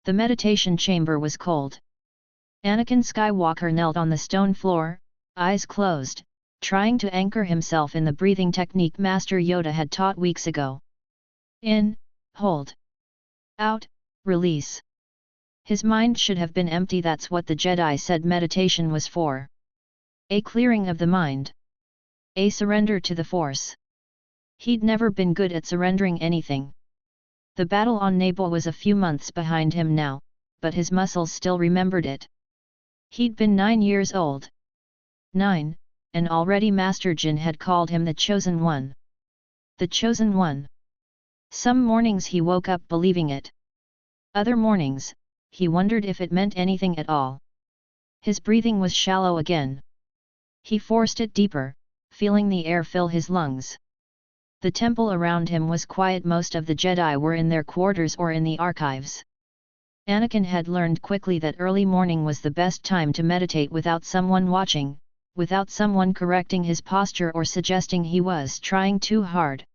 The meditation chamber was cold. Anakin Skywalker knelt on the stone floor, eyes closed, trying to anchor himself in the breathing technique Master Yoda had taught weeks ago. In, hold. Out, release. His mind should have been empty. That's what the Jedi said meditation was for. A clearing of the mind. A surrender to the Force. He'd never been good at surrendering anything. The battle on Naboo was a few months behind him now, but his muscles still remembered it. He'd been 9 years old. 9, and already Master Jin had called him the Chosen One. The Chosen One. Some mornings he woke up believing it. Other mornings, he wondered if it meant anything at all. His breathing was shallow again. He forced it deeper, feeling the air fill his lungs. The temple around him was quiet. Most of the Jedi were in their quarters or in the archives. Anakin had learned quickly that early morning was the best time to meditate without someone watching, without someone correcting his posture or suggesting he was trying too hard.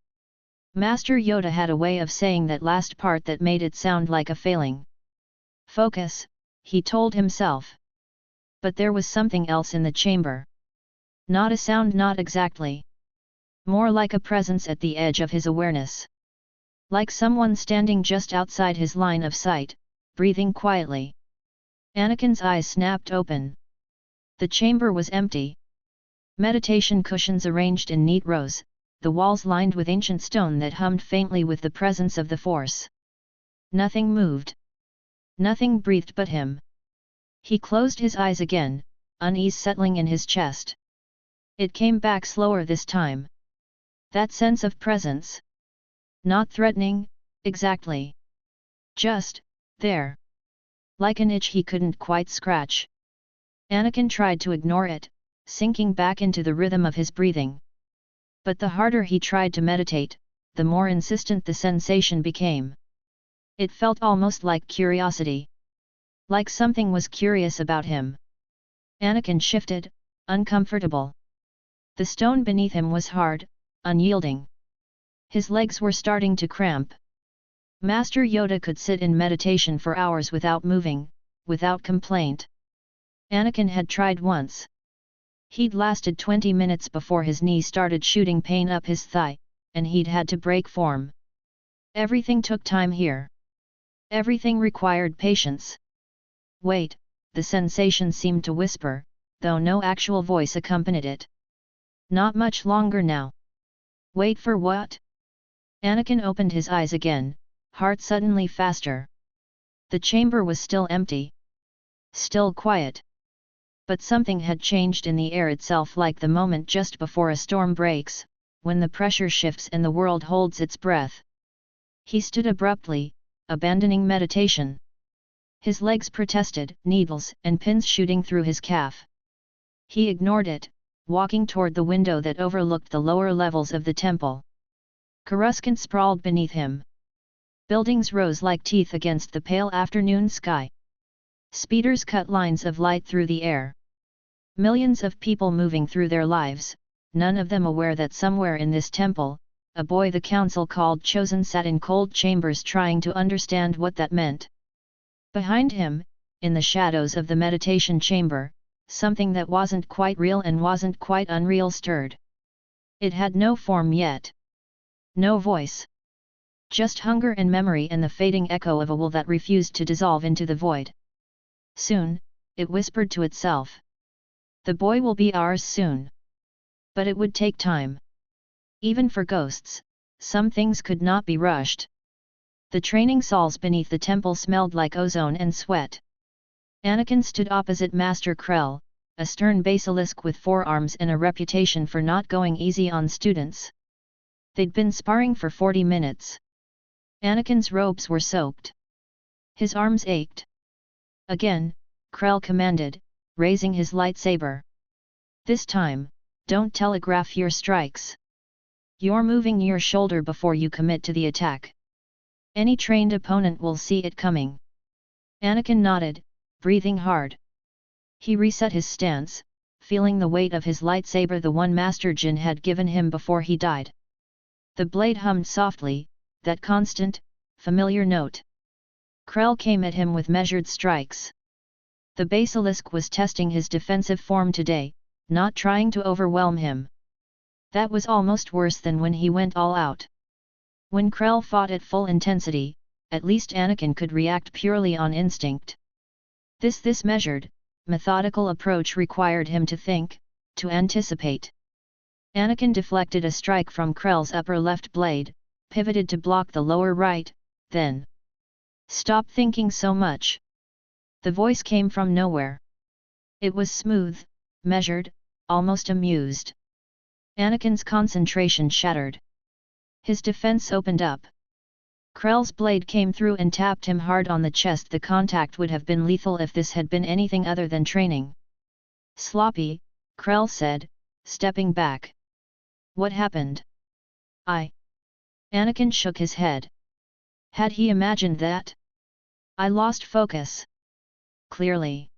Master Yoda had a way of saying that last part that made it sound like a failing. Focus, he told himself. But there was something else in the chamber. Not a sound, not exactly. More like a presence at the edge of his awareness. Like someone standing just outside his line of sight, breathing quietly. Anakin's eyes snapped open. The chamber was empty. Meditation cushions arranged in neat rows, the walls lined with ancient stone that hummed faintly with the presence of the Force. Nothing moved. Nothing breathed but him. He closed his eyes again, unease settling in his chest. It came back slower this time. That sense of presence. Not threatening, exactly. Just, there. Like an itch he couldn't quite scratch. Anakin tried to ignore it, sinking back into the rhythm of his breathing. But the harder he tried to meditate, the more insistent the sensation became. It felt almost like curiosity. Like something was curious about him. Anakin shifted, uncomfortable. The stone beneath him was hard, unyielding. His legs were starting to cramp. Master Yoda could sit in meditation for hours without moving, without complaint. Anakin had tried once. He'd lasted 20 minutes before his knee started shooting pain up his thigh, and he'd had to break form. Everything took time here. Everything required patience. Wait, the sensation seemed to whisper, though no actual voice accompanied it. Not much longer now. Wait for what? Anakin opened his eyes again, heart suddenly faster. The chamber was still empty. Still quiet. But something had changed in the air itself, like the moment just before a storm breaks, when the pressure shifts and the world holds its breath. He stood abruptly, abandoning meditation. His legs protested, needles and pins shooting through his calf. He ignored it, walking toward the window that overlooked the lower levels of the temple. Coruscant sprawled beneath him. Buildings rose like teeth against the pale afternoon sky. Speeders cut lines of light through the air. Millions of people moving through their lives, none of them aware that somewhere in this temple, a boy the council called Chosen sat in cold chambers trying to understand what that meant. Behind him, in the shadows of the meditation chamber, something that wasn't quite real and wasn't quite unreal stirred. It had no form yet. No voice. Just hunger and memory and the fading echo of a will that refused to dissolve into the void. Soon, it whispered to itself. The boy will be ours soon. But it would take time. Even for ghosts, some things could not be rushed. The training halls beneath the temple smelled like ozone and sweat. Anakin stood opposite Master Krell, a stern basilisk with 4 arms and a reputation for not going easy on students. They'd been sparring for 40 minutes. Anakin's robes were soaked. His arms ached. Again, Krell commanded, raising his lightsaber. This time, don't telegraph your strikes. You're moving your shoulder before you commit to the attack. Any trained opponent will see it coming. Anakin nodded, breathing hard. He reset his stance, feeling the weight of his lightsaber, the one Master Jin had given him before he died. The blade hummed softly, that constant, familiar note. Krell came at him with measured strikes. The basilisk was testing his defensive form today, not trying to overwhelm him. That was almost worse than when he went all out. When Krell fought at full intensity, at least Anakin could react purely on instinct. This measured, methodical approach required him to think, to anticipate. Anakin deflected a strike from Krell's upper left blade, pivoted to block the lower right, then. "Stop thinking so much." The voice came from nowhere. It was smooth, measured, almost amused. Anakin's concentration shattered. His defense opened up. Krell's blade came through and tapped him hard on the chest. The contact would have been lethal if this had been anything other than training. "Sloppy," Krell said, stepping back. "What happened?" Anakin shook his head. Had he imagined that? "I lost focus." Clearly.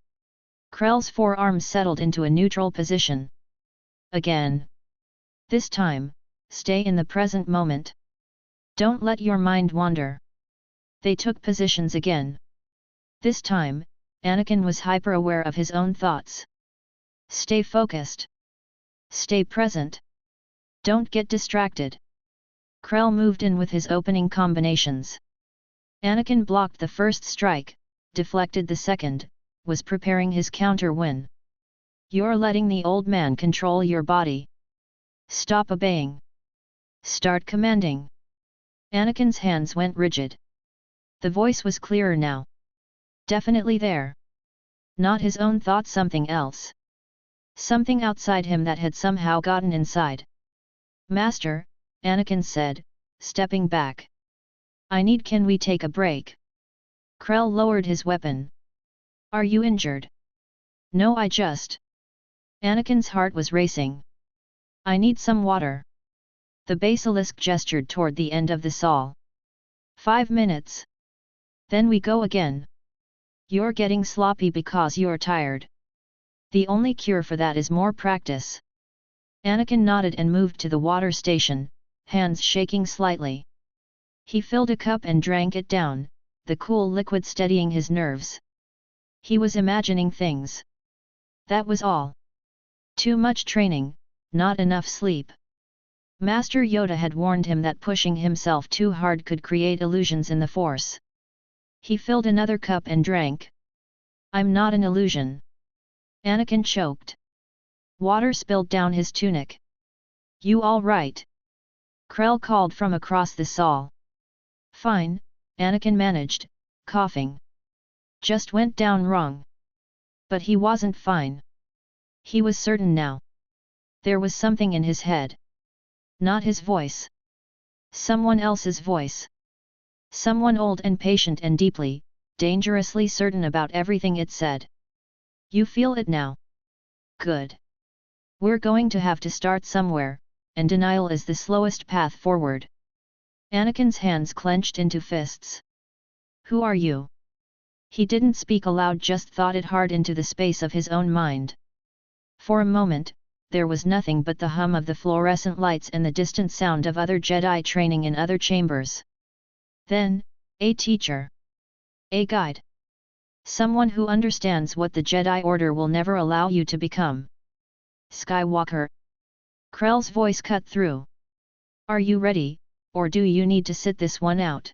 Krell's forearm settled into a neutral position. "Again. This time, stay in the present moment. Don't let your mind wander." They took positions again. This time, Anakin was hyper-aware of his own thoughts. "Stay focused. Stay present. Don't get distracted." Krell moved in with his opening combinations. Anakin blocked the first strike, deflected the second, was preparing his counter when. "You're letting the old man control your body. Stop obeying. Start commanding." Anakin's hands went rigid. The voice was clearer now. Definitely there. Not his own thoughts, something else. Something outside him that had somehow gotten inside. "Master," Anakin said, stepping back. Can we take a break?" Krell lowered his weapon. "Are you injured?" "No, I just..." Anakin's heart was racing. "I need some water." The basilisk gestured toward the end of the saw. 5 minutes. Then we go again. You're getting sloppy because you're tired. The only cure for that is more practice." Anakin nodded and moved to the water station, hands shaking slightly. He filled a cup and drank it down, the cool liquid steadying his nerves. He was imagining things. That was all. Too much training, not enough sleep. Master Yoda had warned him that pushing himself too hard could create illusions in the Force. He filled another cup and drank. "I'm not an illusion." Anakin choked. Water spilled down his tunic. "You all right?" Krell called from across the saw. "Fine," Anakin managed, coughing. "Just went down wrong." But he wasn't fine. He was certain now. There was something in his head. Not his voice. Someone else's voice. Someone old and patient and deeply, dangerously certain about everything it said. "You feel it now? Good. We're going to have to start somewhere, and denial is the slowest path forward." Anakin's hands clenched into fists. "Who are you?" He didn't speak aloud, just thought it hard into the space of his own mind. For a moment, there was nothing but the hum of the fluorescent lights and the distant sound of other Jedi training in other chambers. Then, a teacher. A guide. Someone who understands what the Jedi Order will never allow you to become. "Skywalker." Krell's voice cut through. "Are you ready, or do you need to sit this one out?"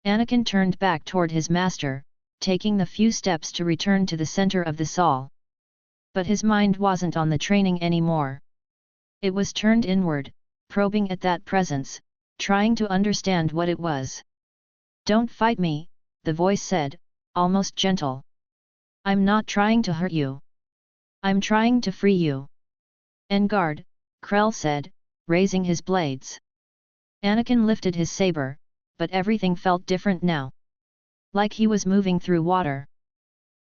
Anakin turned back toward his master, taking the few steps to return to the center of the saw. But his mind wasn't on the training anymore. It was turned inward, probing at that presence, trying to understand what it was. "Don't fight me," the voice said, almost gentle. "I'm not trying to hurt you. I'm trying to free you." "En garde," Krell said, raising his blades. Anakin lifted his saber, but everything felt different now. Like he was moving through water.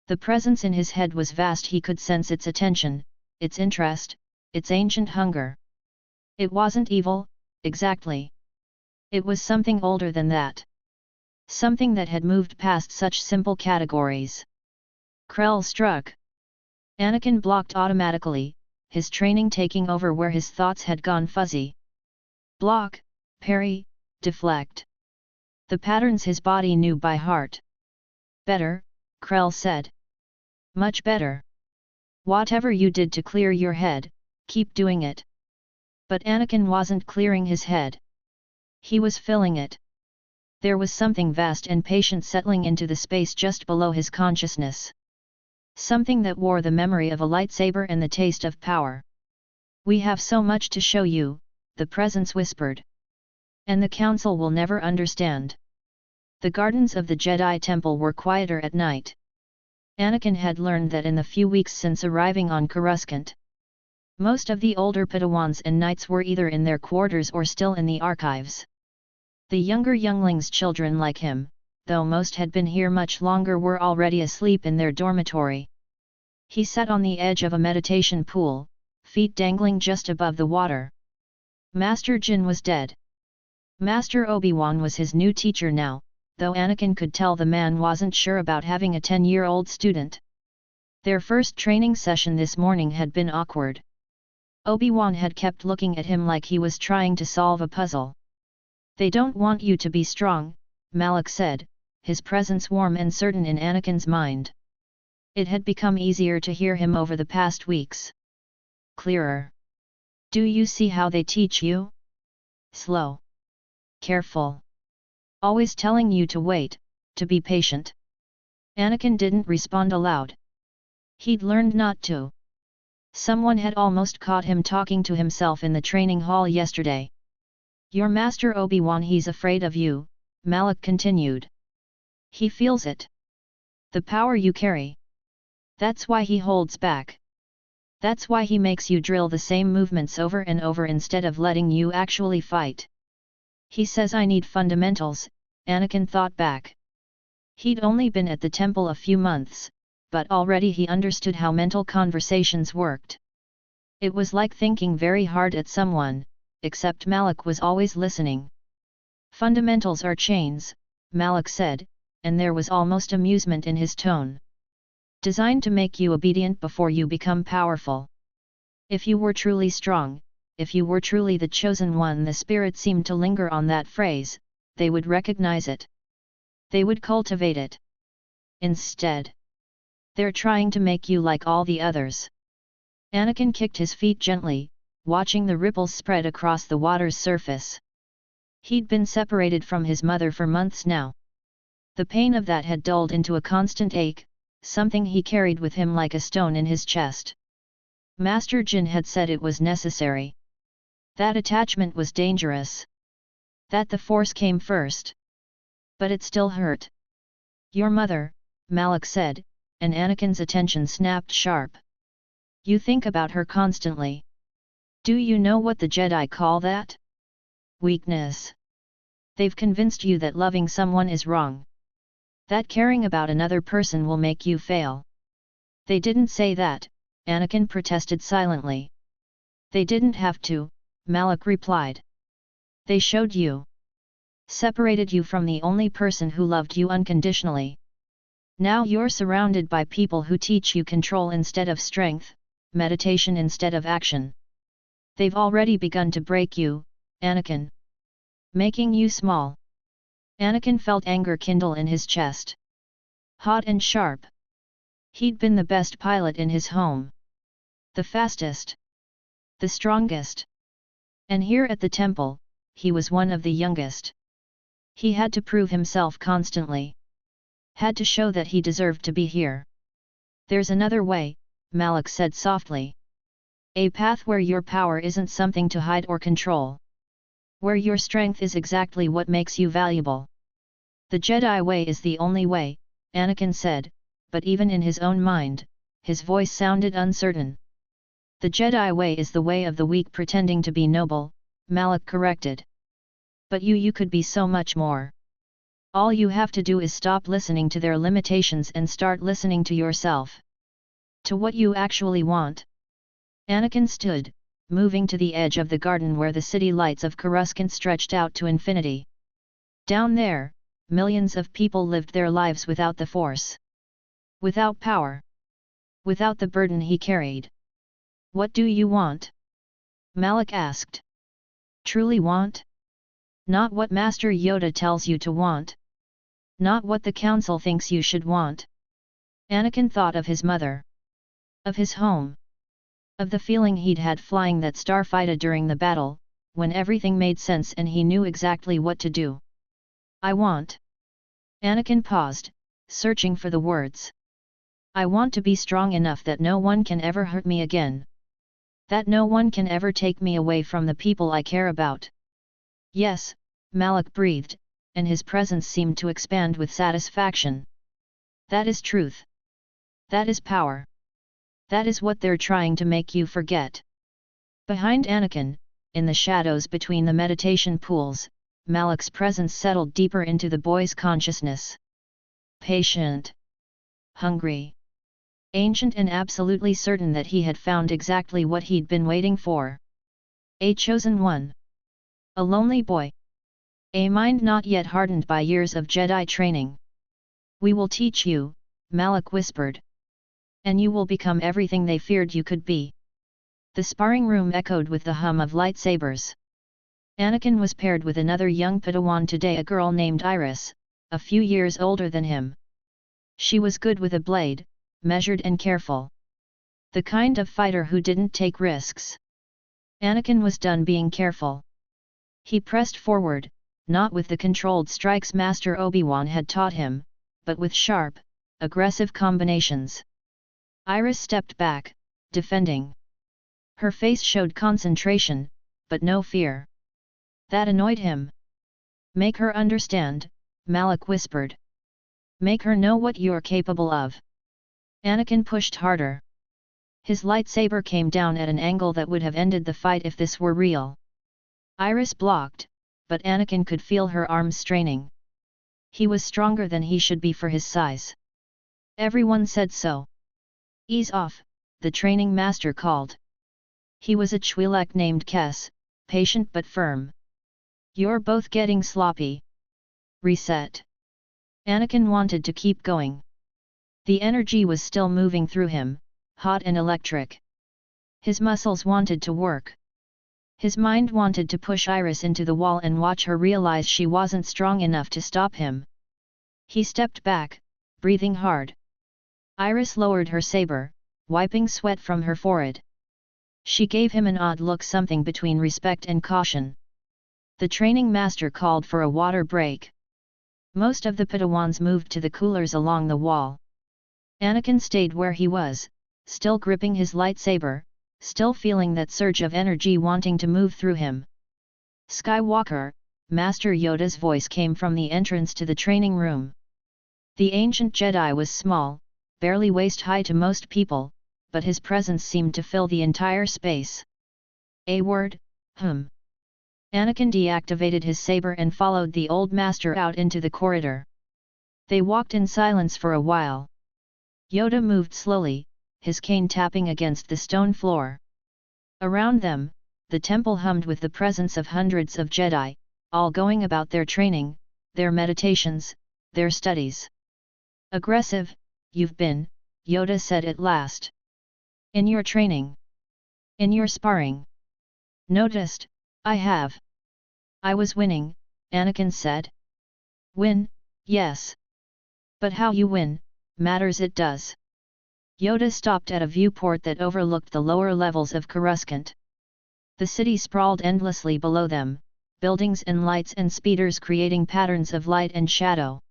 The presence in his head was vast. He could sense its attention, its interest, its ancient hunger. It wasn't evil, exactly. It was something older than that. Something that had moved past such simple categories. Krell struck. Anakin blocked automatically, his training taking over where his thoughts had gone fuzzy. Block, parry, deflect. The patterns his body knew by heart. Better, Krell said. Much better. Whatever you did to clear your head, keep doing it. But Anakin wasn't clearing his head. He was filling it. There was something vast and patient settling into the space just below his consciousness. Something that wore the memory of a lightsaber and the taste of power. We have so much to show you, the presence whispered. And the council will never understand. The gardens of the Jedi Temple were quieter at night. Anakin had learned that in the few weeks since arriving on Coruscant. Most of the older Padawans and knights were either in their quarters or still in the archives. The younger younglings, children like him, though most had been here much longer, were already asleep in their dormitory. He sat on the edge of a meditation pool, feet dangling just above the water. Master Jin was dead. Master Obi-Wan was his new teacher now, though Anakin could tell the man wasn't sure about having a 10-year-old student. Their first training session this morning had been awkward. Obi-Wan had kept looking at him like he was trying to solve a puzzle. They don't want you to be strong, Malak said, his presence warm and certain in Anakin's mind. It had become easier to hear him over the past weeks. Clearer. Do you see how they teach you? Slow. Careful. Always telling you to wait, to be patient. Anakin didn't respond aloud. He'd learned not to. Someone had almost caught him talking to himself in the training hall yesterday. Your master Obi-Wan, he's afraid of you, Malak continued. He feels it. The power you carry. That's why he holds back. That's why he makes you drill the same movements over and over instead of letting you actually fight. He says I need fundamentals, Anakin thought back. He'd only been at the temple a few months, but already he understood how mental conversations worked. It was like thinking very hard at someone, except Malak was always listening. Fundamentals are chains, Malak said, and there was almost amusement in his tone. Designed to make you obedient before you become powerful. If you were truly strong, if you were truly the chosen one, the spirit seemed to linger on that phrase, they would recognize it. They would cultivate it. Instead, they're trying to make you like all the others. Anakin kicked his feet gently, watching the ripples spread across the water's surface. He'd been separated from his mother for months now. The pain of that had dulled into a constant ache, something he carried with him like a stone in his chest. Master Jin had said it was necessary. That attachment was dangerous. That the Force came first. But it still hurt. Your mother, Malak said, and Anakin's attention snapped sharp. You think about her constantly. Do you know what the Jedi call that? Weakness. They've convinced you that loving someone is wrong. That caring about another person will make you fail. They didn't say that, Anakin protested silently. They didn't have to, Malak replied. They showed you. Separated you from the only person who loved you unconditionally. Now you're surrounded by people who teach you control instead of strength, meditation instead of action. They've already begun to break you, Anakin. Making you small. Anakin felt anger kindle in his chest. Hot and sharp. He'd been the best pilot in his home. The fastest. The strongest. And here at the temple, he was one of the youngest. He had to prove himself constantly. Had to show that he deserved to be here. There's another way, Malak said softly. A path where your power isn't something to hide or control. Where your strength is exactly what makes you valuable. The Jedi way is the only way, Anakin said, but even in his own mind, his voice sounded uncertain. The Jedi way is the way of the weak pretending to be noble, Malak corrected. But you could be so much more. All you have to do is stop listening to their limitations and start listening to yourself. To what you actually want. Anakin stood, moving to the edge of the garden where the city lights of Coruscant stretched out to infinity. Down there, millions of people lived their lives without the Force. Without power. Without the burden he carried. What do you want? Malak asked. Truly want? Not what Master Yoda tells you to want. Not what the council thinks you should want. Anakin thought of his mother. Of his home. Of the feeling he'd had flying that starfighter during the battle, when everything made sense and he knew exactly what to do. I want. Anakin paused, searching for the words. I want to be strong enough that no one can ever hurt me again. That no one can ever take me away from the people I care about. Yes, Malak breathed, and his presence seemed to expand with satisfaction. That is truth. That is power. That is what they're trying to make you forget. Behind Anakin, in the shadows between the meditation pools, Malak's presence settled deeper into the boy's consciousness. Patient. Hungry. Ancient and absolutely certain that he had found exactly what he'd been waiting for. A chosen one. A lonely boy. A mind not yet hardened by years of Jedi training. We will teach you, Malak whispered. And you will become everything they feared you could be. The sparring room echoed with the hum of lightsabers. Anakin was paired with another young Padawan today, a girl named Iris, a few years older than him. She was good with a blade, measured and careful. The kind of fighter who didn't take risks. Anakin was done being careful. He pressed forward, not with the controlled strikes Master Obi-Wan had taught him, but with sharp, aggressive combinations. Iris stepped back, defending. Her face showed concentration, but no fear. That annoyed him. Make her understand, Malak whispered. Make her know what you're capable of. Anakin pushed harder. His lightsaber came down at an angle that would have ended the fight if this were real. Iris blocked, but Anakin could feel her arms straining. He was stronger than he should be for his size. Everyone said so. Ease off, the training master called. He was a Twi'lek named Kes, patient but firm. You're both getting sloppy. Reset. Anakin wanted to keep going. The energy was still moving through him, hot and electric. His muscles wanted to work. His mind wanted to push Iris into the wall and watch her realize she wasn't strong enough to stop him. He stepped back, breathing hard. Iris lowered her saber, wiping sweat from her forehead. She gave him an odd look, something between respect and caution. The training master called for a water break. Most of the Padawans moved to the coolers along the wall. Anakin stayed where he was, still gripping his lightsaber, still feeling that surge of energy wanting to move through him. Skywalker, Master Yoda's voice came from the entrance to the training room. The ancient Jedi was small, barely waist-high to most people, but his presence seemed to fill the entire space. A word, Anakin deactivated his saber and followed the old master out into the corridor. They walked in silence for a while. Yoda moved slowly, his cane tapping against the stone floor. Around them, the temple hummed with the presence of hundreds of Jedi, all going about their training, their meditations, their studies. Aggressive, you've been, Yoda said at last. In your training. In your sparring. Noticed, I have. I was winning, Anakin said. Win, yes. But how you win, matters it does. Yoda stopped at a viewport that overlooked the lower levels of Coruscant. The city sprawled endlessly below them, buildings and lights and speeders creating patterns of light and shadow.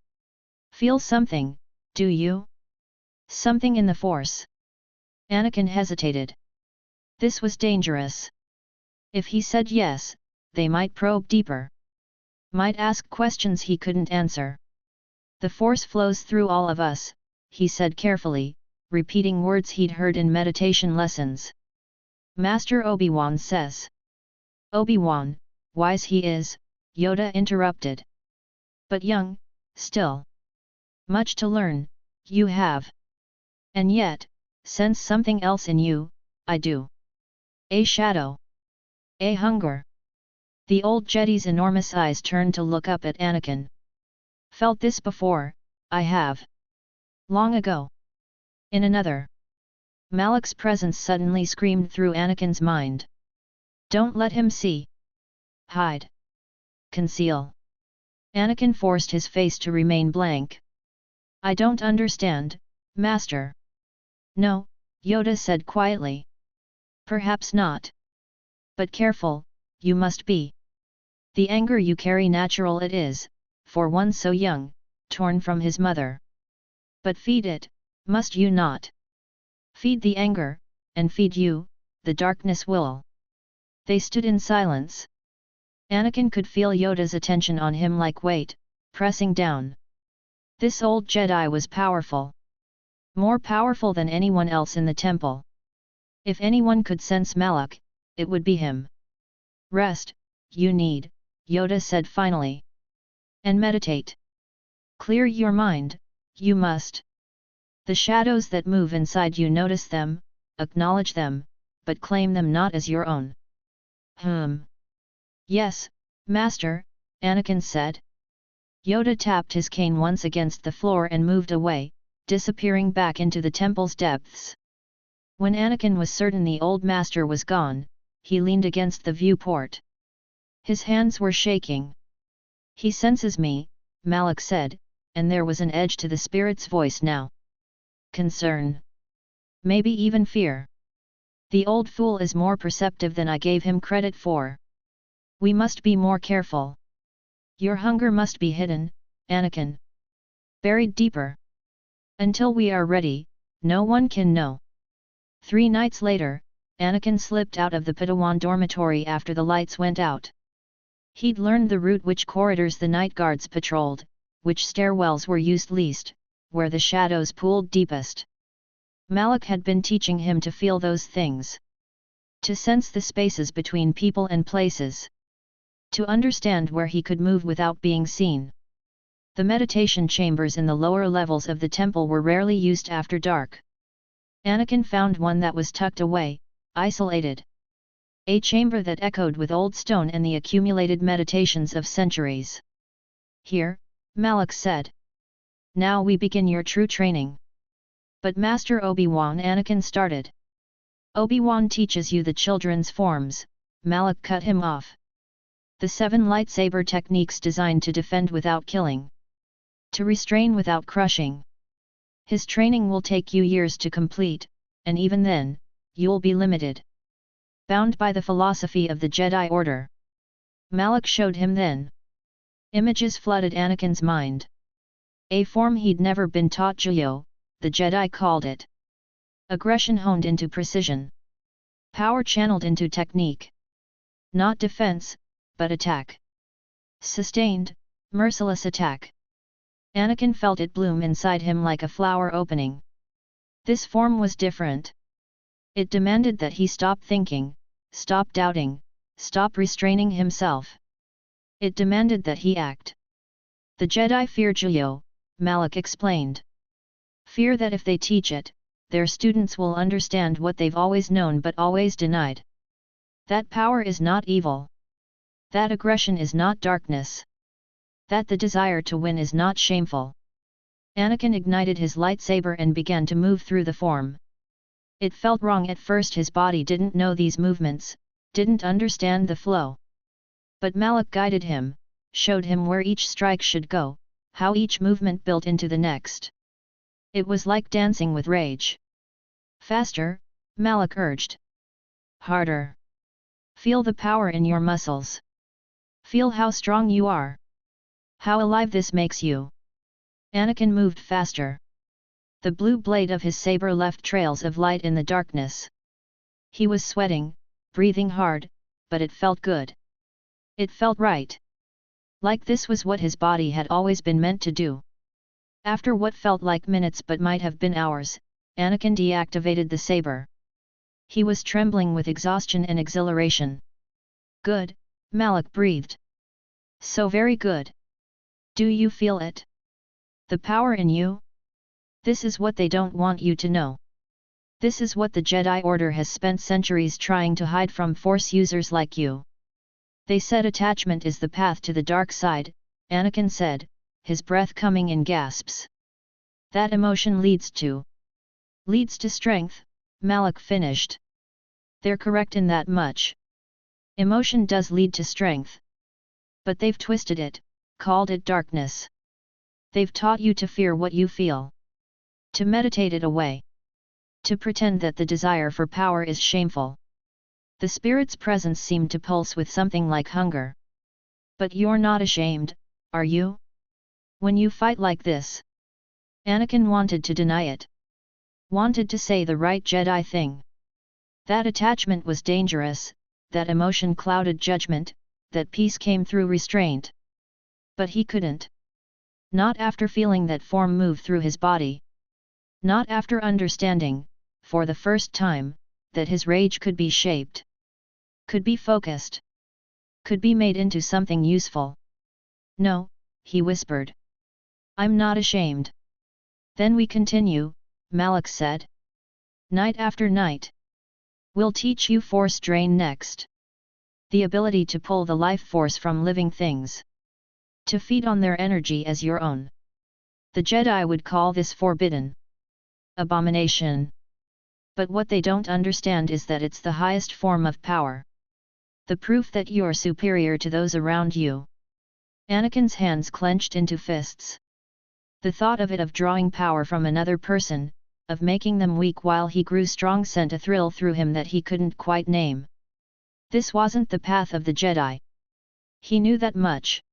Feel something, do you? Something in the Force. Anakin hesitated. This was dangerous. If he said yes, they might probe deeper. Might ask questions he couldn't answer. The Force flows through all of us, he said carefully, repeating words he'd heard in meditation lessons. Master Obi-Wan says. Obi-Wan, wise he is, Yoda interrupted. But young, still. Much to learn, you have. And yet, sense something else in you, I do. A shadow. A hunger. The old Jedi's enormous eyes turned to look up at Anakin. Felt this before, I have. Long ago. In another. Malak's presence suddenly screamed through Anakin's mind. Don't let him see. Hide. Conceal. Anakin forced his face to remain blank. I don't understand, Master. No, Yoda said quietly. Perhaps not. But careful, you must be. The anger you carry natural it is, for one so young, torn from his mother. But feed it, must you not? Feed the anger, and feed you, the darkness will. They stood in silence. Anakin could feel Yoda's attention on him like weight, pressing down. This old Jedi was powerful. More powerful than anyone else in the temple. If anyone could sense Malak, it would be him. Rest, you need, Yoda said finally. And meditate. Clear your mind, you must. The shadows that move inside you, notice them, acknowledge them, but claim them not as your own. Yes, Master, Anakin said. Yoda tapped his cane once against the floor and moved away, disappearing back into the temple's depths. When Anakin was certain the old master was gone, he leaned against the viewport. His hands were shaking. He senses me, Malak said, and there was an edge to the spirit's voice now. Concern. Maybe even fear. The old fool is more perceptive than I gave him credit for. We must be more careful. Your hunger must be hidden, Anakin. Buried deeper. Until we are ready, no one can know. 3 nights later, Anakin slipped out of the Padawan dormitory after the lights went out. He'd learned the route, which corridors the night guards patrolled, which stairwells were used least, where the shadows pooled deepest. Malak had been teaching him to feel those things. To sense the spaces between people and places. To understand where he could move without being seen. The meditation chambers in the lower levels of the temple were rarely used after dark. Anakin found one that was tucked away, isolated. A chamber that echoed with old stone and the accumulated meditations of centuries. Here, Malak said. Now we begin your true training. But Master Obi-Wan, Anakin started. Obi-Wan teaches you the children's forms, Malak cut him off. The 7 lightsaber techniques designed to defend without killing. To restrain without crushing. His training will take you years to complete, and even then, you'll be limited. Bound by the philosophy of the Jedi Order. Malak showed him then. Images flooded Anakin's mind. A form he'd never been taught, Juyo, the Jedi called it. Aggression honed into precision. Power channeled into technique. Not defense, but attack. Sustained, merciless attack. Anakin felt it bloom inside him like a flower opening. This form was different. It demanded that he stop thinking, stop doubting, stop restraining himself. It demanded that he act. The Jedi fear Juyo, Malak explained. Fear that if they teach it, their students will understand what they've always known but always denied. That power is not evil. That aggression is not darkness. That the desire to win is not shameful. Anakin ignited his lightsaber and began to move through the form. It felt wrong at first. His body didn't know these movements, didn't understand the flow. But Malak guided him, showed him where each strike should go, how each movement built into the next. It was like dancing with rage. Faster, Malak urged. Harder. Feel the power in your muscles. Feel how strong you are. How alive this makes you. Anakin moved faster. The blue blade of his saber left trails of light in the darkness. He was sweating, breathing hard, but it felt good. It felt right. Like this was what his body had always been meant to do. After what felt like minutes but might have been hours, Anakin deactivated the saber. He was trembling with exhaustion and exhilaration. Good, Malak breathed. So very good. Do you feel it? The power in you? This is what they don't want you to know. This is what the Jedi Order has spent centuries trying to hide from Force users like you. They said attachment is the path to the dark side, Anakin said, his breath coming in gasps. That emotion leads to strength, Malak finished. They're correct in that much. Emotion does lead to strength. But they've twisted it, called it darkness. They've taught you to fear what you feel. To meditate it away. To pretend that the desire for power is shameful. The spirit's presence seemed to pulse with something like hunger. But you're not ashamed, are you? When you fight like this? Anakin wanted to deny it. Wanted to say the right Jedi thing. That attachment was dangerous, that emotion clouded judgment, that peace came through restraint. But he couldn't. Not after feeling that form move through his body. Not after understanding, for the first time, that his rage could be shaped. Could be focused. Could be made into something useful. No, he whispered. I'm not ashamed. Then we continue, Malak said. Night after night. We'll teach you force drain next. The ability to pull the life force from living things. To feed on their energy as your own. The Jedi would call this forbidden. Abomination. But what they don't understand is that it's the highest form of power. The proof that you're superior to those around you. Anakin's hands clenched into fists. The thought of it, of drawing power from another person, of making them weak while he grew strong, sent a thrill through him that he couldn't quite name. This wasn't the path of the Jedi. He knew that much.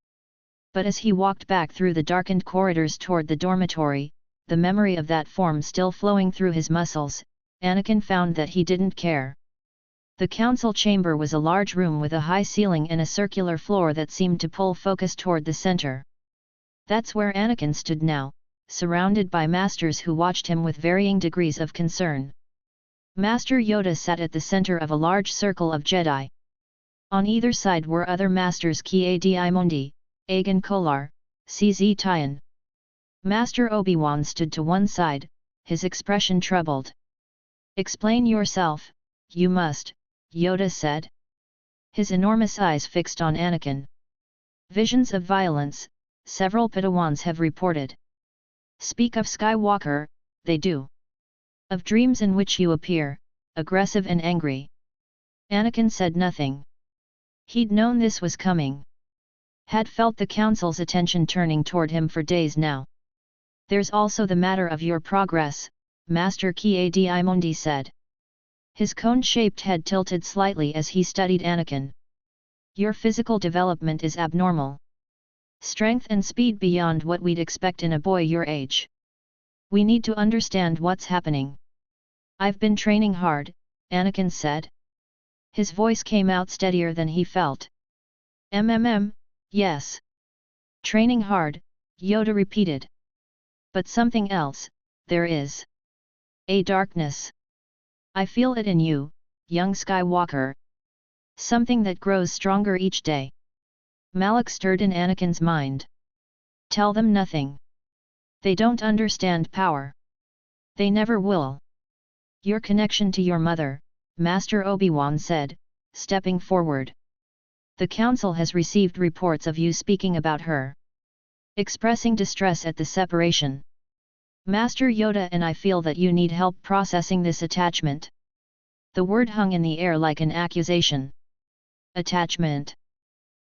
But as he walked back through the darkened corridors toward the dormitory, the memory of that form still flowing through his muscles, Anakin found that he didn't care. The council chamber was a large room with a high ceiling and a circular floor that seemed to pull focus toward the center. That's where Anakin stood now, surrounded by masters who watched him with varying degrees of concern. Master Yoda sat at the center of a large circle of Jedi. On either side were other masters: Ki-Adi-Mundi, Agan Kolar, CZ Tyan. Master Obi-Wan stood to one side, his expression troubled. Explain yourself, you must, Yoda said. His enormous eyes fixed on Anakin. Visions of violence, several Padawans have reported. Speak of Skywalker, they do. Of dreams in which you appear, aggressive and angry. Anakin said nothing. He'd known this was coming. Had felt the council's attention turning toward him for days now. There's also the matter of your progress, Master Ki-Adi-Mundi said. His cone-shaped head tilted slightly as he studied Anakin. Your physical development is abnormal. Strength and speed beyond what we'd expect in a boy your age. We need to understand what's happening. I've been training hard, Anakin said. His voice came out steadier than he felt. Yes. Training hard, Yoda repeated. But something else, there is. A darkness. I feel it in you, young Skywalker. Something that grows stronger each day. Malak stirred in Anakin's mind. Tell them nothing. They don't understand power. They never will. Your connection to your mother, Master Obi-Wan said, stepping forward. The council has received reports of you speaking about her. Expressing distress at the separation. Master Yoda and I feel that you need help processing this attachment. The word hung in the air like an accusation. Attachment.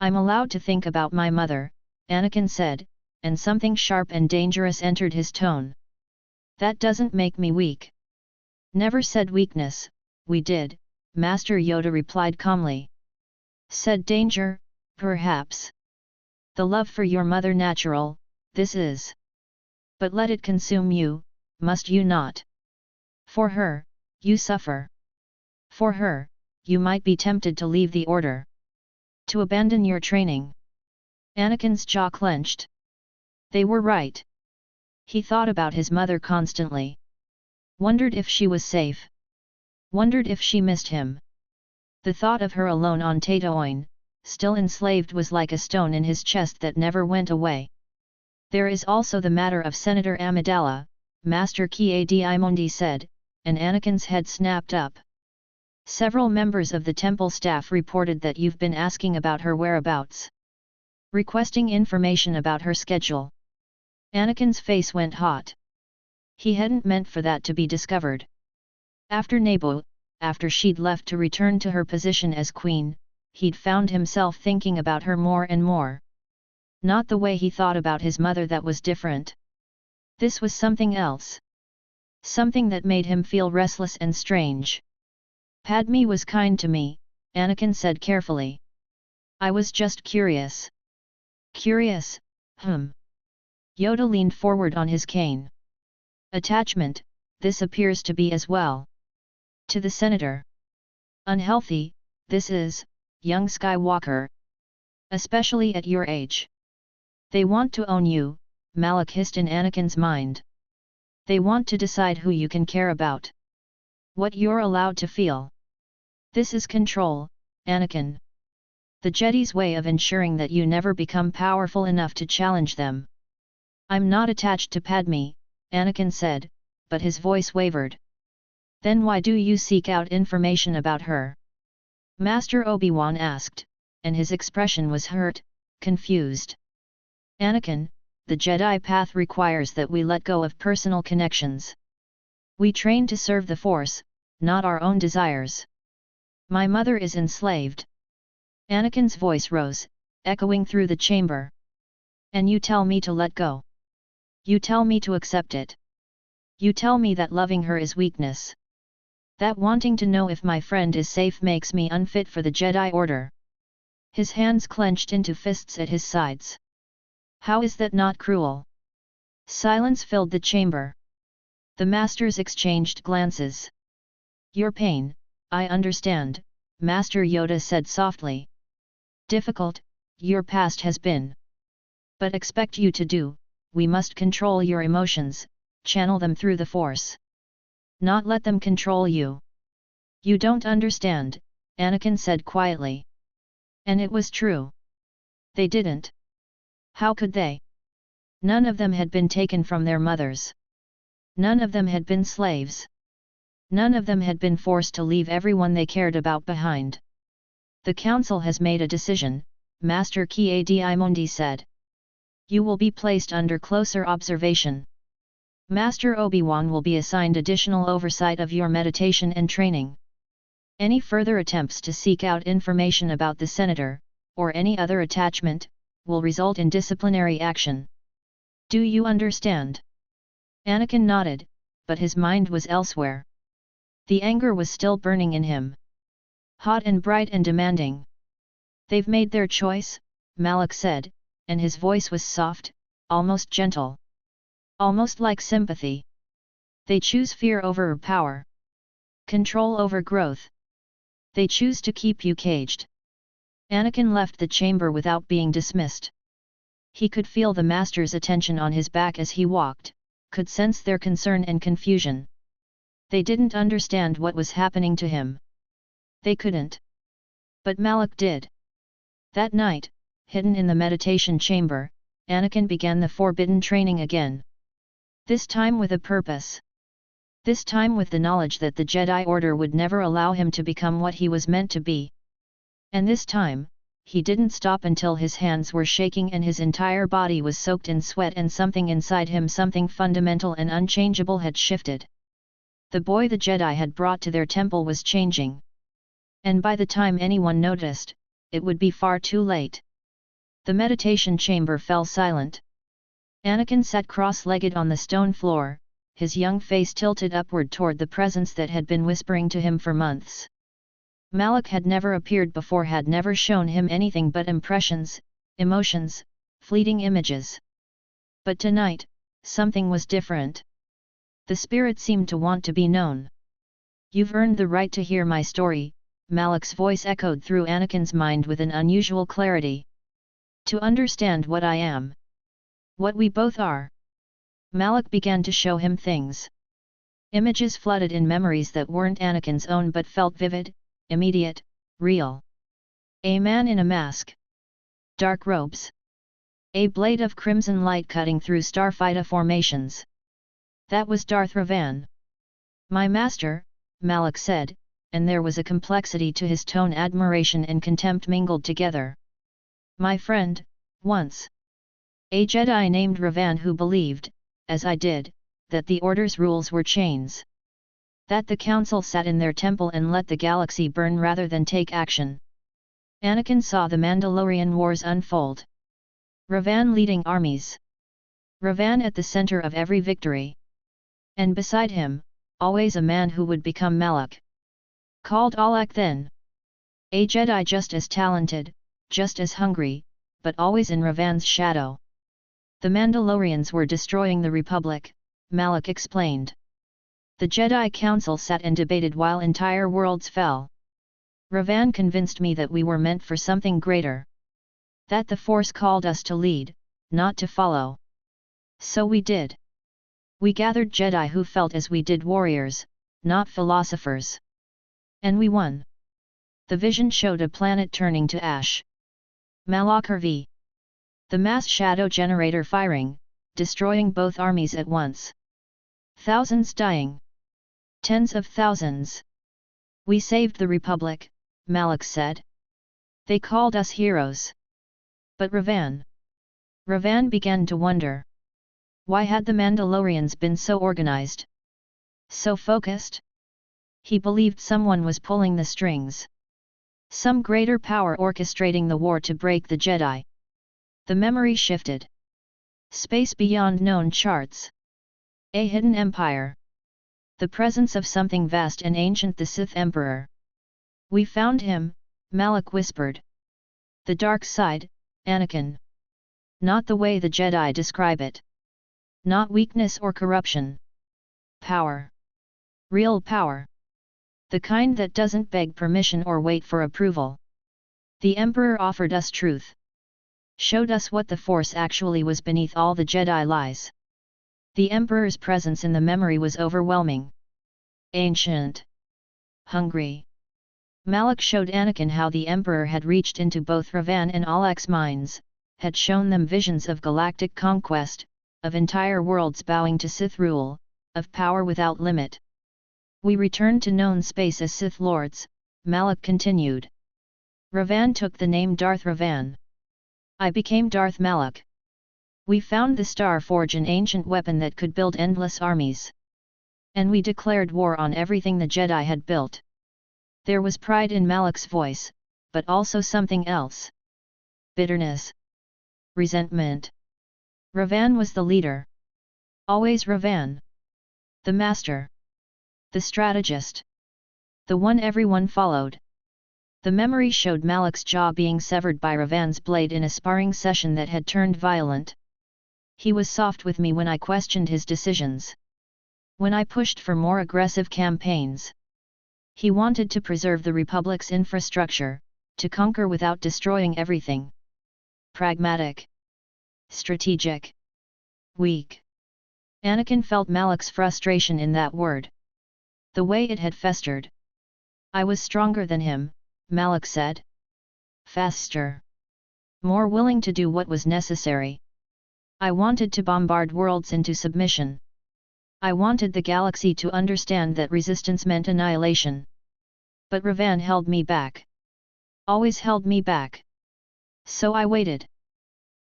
I'm allowed to think about my mother, Anakin said, and something sharp and dangerous entered his tone. That doesn't make me weak. Never said weakness, we did, Master Yoda replied calmly. Said danger, perhaps. The love for your mother natural, this is. But let it consume you, must you not? For her, you suffer. For her, you might be tempted to leave the order. To abandon your training. Anakin's jaw clenched. They were right. He thought about his mother constantly. Wondered if she was safe. Wondered if she missed him. The thought of her alone on Tatooine, still enslaved, was like a stone in his chest that never went away. There is also the matter of Senator Amidala, Master Ki-Adi-Mundi said, and Anakin's head snapped up. Several members of the temple staff reported that you've been asking about her whereabouts. Requesting information about her schedule. Anakin's face went hot. He hadn't meant for that to be discovered. After Naboo, after she'd left to return to her position as queen, he'd found himself thinking about her more and more. Not the way he thought about his mother that was different. This was something else. Something that made him feel restless and strange. Padme was kind to me, Anakin said carefully. I was just curious. Curious, Yoda leaned forward on his cane. Attachment, this appears to be as well. To the senator. Unhealthy, this is, young Skywalker. Especially at your age. They want to own you, Malak hissed in Anakin's mind. They want to decide who you can care about. What you're allowed to feel. This is control, Anakin. The Jedi's way of ensuring that you never become powerful enough to challenge them. I'm not attached to Padme, Anakin said, but his voice wavered. Then why do you seek out information about her? Master Obi-Wan asked, and his expression was hurt, confused. Anakin, the Jedi path requires that we let go of personal connections. We train to serve the Force, not our own desires. My mother is enslaved. Anakin's voice rose, echoing through the chamber. And you tell me to let go. You tell me to accept it. You tell me that loving her is weakness. That wanting to know if my friend is safe makes me unfit for the Jedi Order. His hands clenched into fists at his sides. How is that not cruel? Silence filled the chamber. The masters exchanged glances. Your pain, I understand, Master Yoda said softly. Difficult, your past has been. But expect you to do, we must control your emotions, channel them through the Force. Not let them control you. You don't understand, Anakin said quietly. And it was true. They didn't. How could they? None of them had been taken from their mothers. None of them had been slaves. None of them had been forced to leave everyone they cared about behind. The Council has made a decision, Master Ki-Adi-Mundi said. You will be placed under closer observation. Master Obi-Wan will be assigned additional oversight of your meditation and training. Any further attempts to seek out information about the Senator, or any other attachment, will result in disciplinary action. Do you understand? Anakin nodded, but his mind was elsewhere. The anger was still burning in him. Hot and bright and demanding. They've made their choice, Malak said, and his voice was soft, almost gentle. Almost like sympathy. They choose fear over power. Control over growth. They choose to keep you caged. Anakin left the chamber without being dismissed. He could feel the master's attention on his back as he walked, could sense their concern and confusion. They didn't understand what was happening to him. They couldn't. But Malak did. That night, hidden in the meditation chamber, Anakin began the forbidden training again. This time with a purpose. This time with the knowledge that the Jedi Order would never allow him to become what he was meant to be. And this time, he didn't stop until his hands were shaking and his entire body was soaked in sweat and something inside him, something fundamental and unchangeable, had shifted. The boy the Jedi had brought to their temple was changing. And by the time anyone noticed, it would be far too late. The meditation chamber fell silent. Anakin sat cross-legged on the stone floor, his young face tilted upward toward the presence that had been whispering to him for months. Malak had never appeared before, had never shown him anything but impressions, emotions, fleeting images. But tonight, something was different. The spirit seemed to want to be known. You've earned the right to hear my story, Malak's voice echoed through Anakin's mind with an unusual clarity. To understand what I am. What we both are. Malak began to show him things. Images flooded in memories that weren't Anakin's own but felt vivid, immediate, real. A man in a mask. Dark robes. A blade of crimson light cutting through starfighter formations. That was Darth Revan. My master, Malak said, and there was a complexity to his tone. Admiration and contempt mingled together. My friend, once. A Jedi named Revan who believed, as I did, that the Order's rules were chains. That the Council sat in their temple and let the galaxy burn rather than take action. Anakin saw the Mandalorian Wars unfold. Ravan leading armies. Ravan at the center of every victory. And beside him, always a man who would become Malak. Called Alak then. A Jedi just as talented, just as hungry, but always in Ravan's shadow. The Mandalorians were destroying the Republic, Malak explained. The Jedi Council sat and debated while entire worlds fell. Ravan convinced me that we were meant for something greater. That the Force called us to lead, not to follow. So we did. We gathered Jedi who felt as we did, warriors, not philosophers. And we won. The vision showed a planet turning to ash. Malak V. The mass shadow generator firing, destroying both armies at once. Thousands dying. Tens of thousands. We saved the Republic, Malak said. They called us heroes. But Ravan began to wonder. Why had the Mandalorians been so organized? So focused? He believed someone was pulling the strings. Some greater power orchestrating the war to break the Jedi. The memory shifted. Space beyond known charts. A hidden empire. The presence of something vast and ancient, the Sith Emperor. We found him, Malak whispered. The dark side, Anakin. Not the way the Jedi describe it. Not weakness or corruption. Power. Real power. The kind that doesn't beg permission or wait for approval. The Emperor offered us truth. Showed us what the Force actually was beneath all the Jedi lies. The Emperor's presence in the memory was overwhelming. Ancient. Hungry. Malak showed Anakin how the Emperor had reached into both Ravan and Alak's minds, had shown them visions of galactic conquest, of entire worlds bowing to Sith rule, of power without limit. We returned to known space as Sith Lords, Malak continued. Ravan took the name Darth Ravan. I became Darth Malak. We found the Star Forge, an ancient weapon that could build endless armies. And we declared war on everything the Jedi had built. There was pride in Malak's voice, but also something else. Bitterness. Resentment. Ravan was the leader. Always Ravan. The master. The strategist. The one everyone followed. The memory showed Malak's jaw being severed by Ravan's blade in a sparring session that had turned violent. He was soft with me when I questioned his decisions. When I pushed for more aggressive campaigns. He wanted to preserve the Republic's infrastructure, to conquer without destroying everything. Pragmatic. Strategic. Weak. Anakin felt Malak's frustration in that word. The way it had festered. I was stronger than him, Malak said. Faster. More willing to do what was necessary. I wanted to bombard worlds into submission. I wanted the galaxy to understand that resistance meant annihilation. But Ravan held me back. Always held me back. So I waited.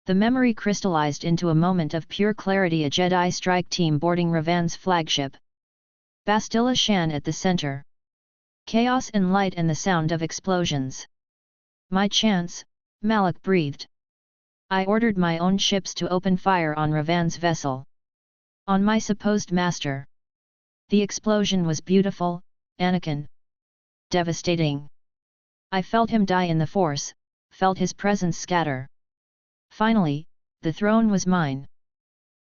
The memory crystallized into a moment of pure clarity, a Jedi strike team boarding Ravan's flagship. Bastila Shan at the center. Chaos and light and the sound of explosions. My chance, Malak breathed. I ordered my own ships to open fire on Ravan's vessel. On my supposed master. The explosion was beautiful, Anakin. Devastating. I felt him die in the Force, felt his presence scatter. Finally, the throne was mine.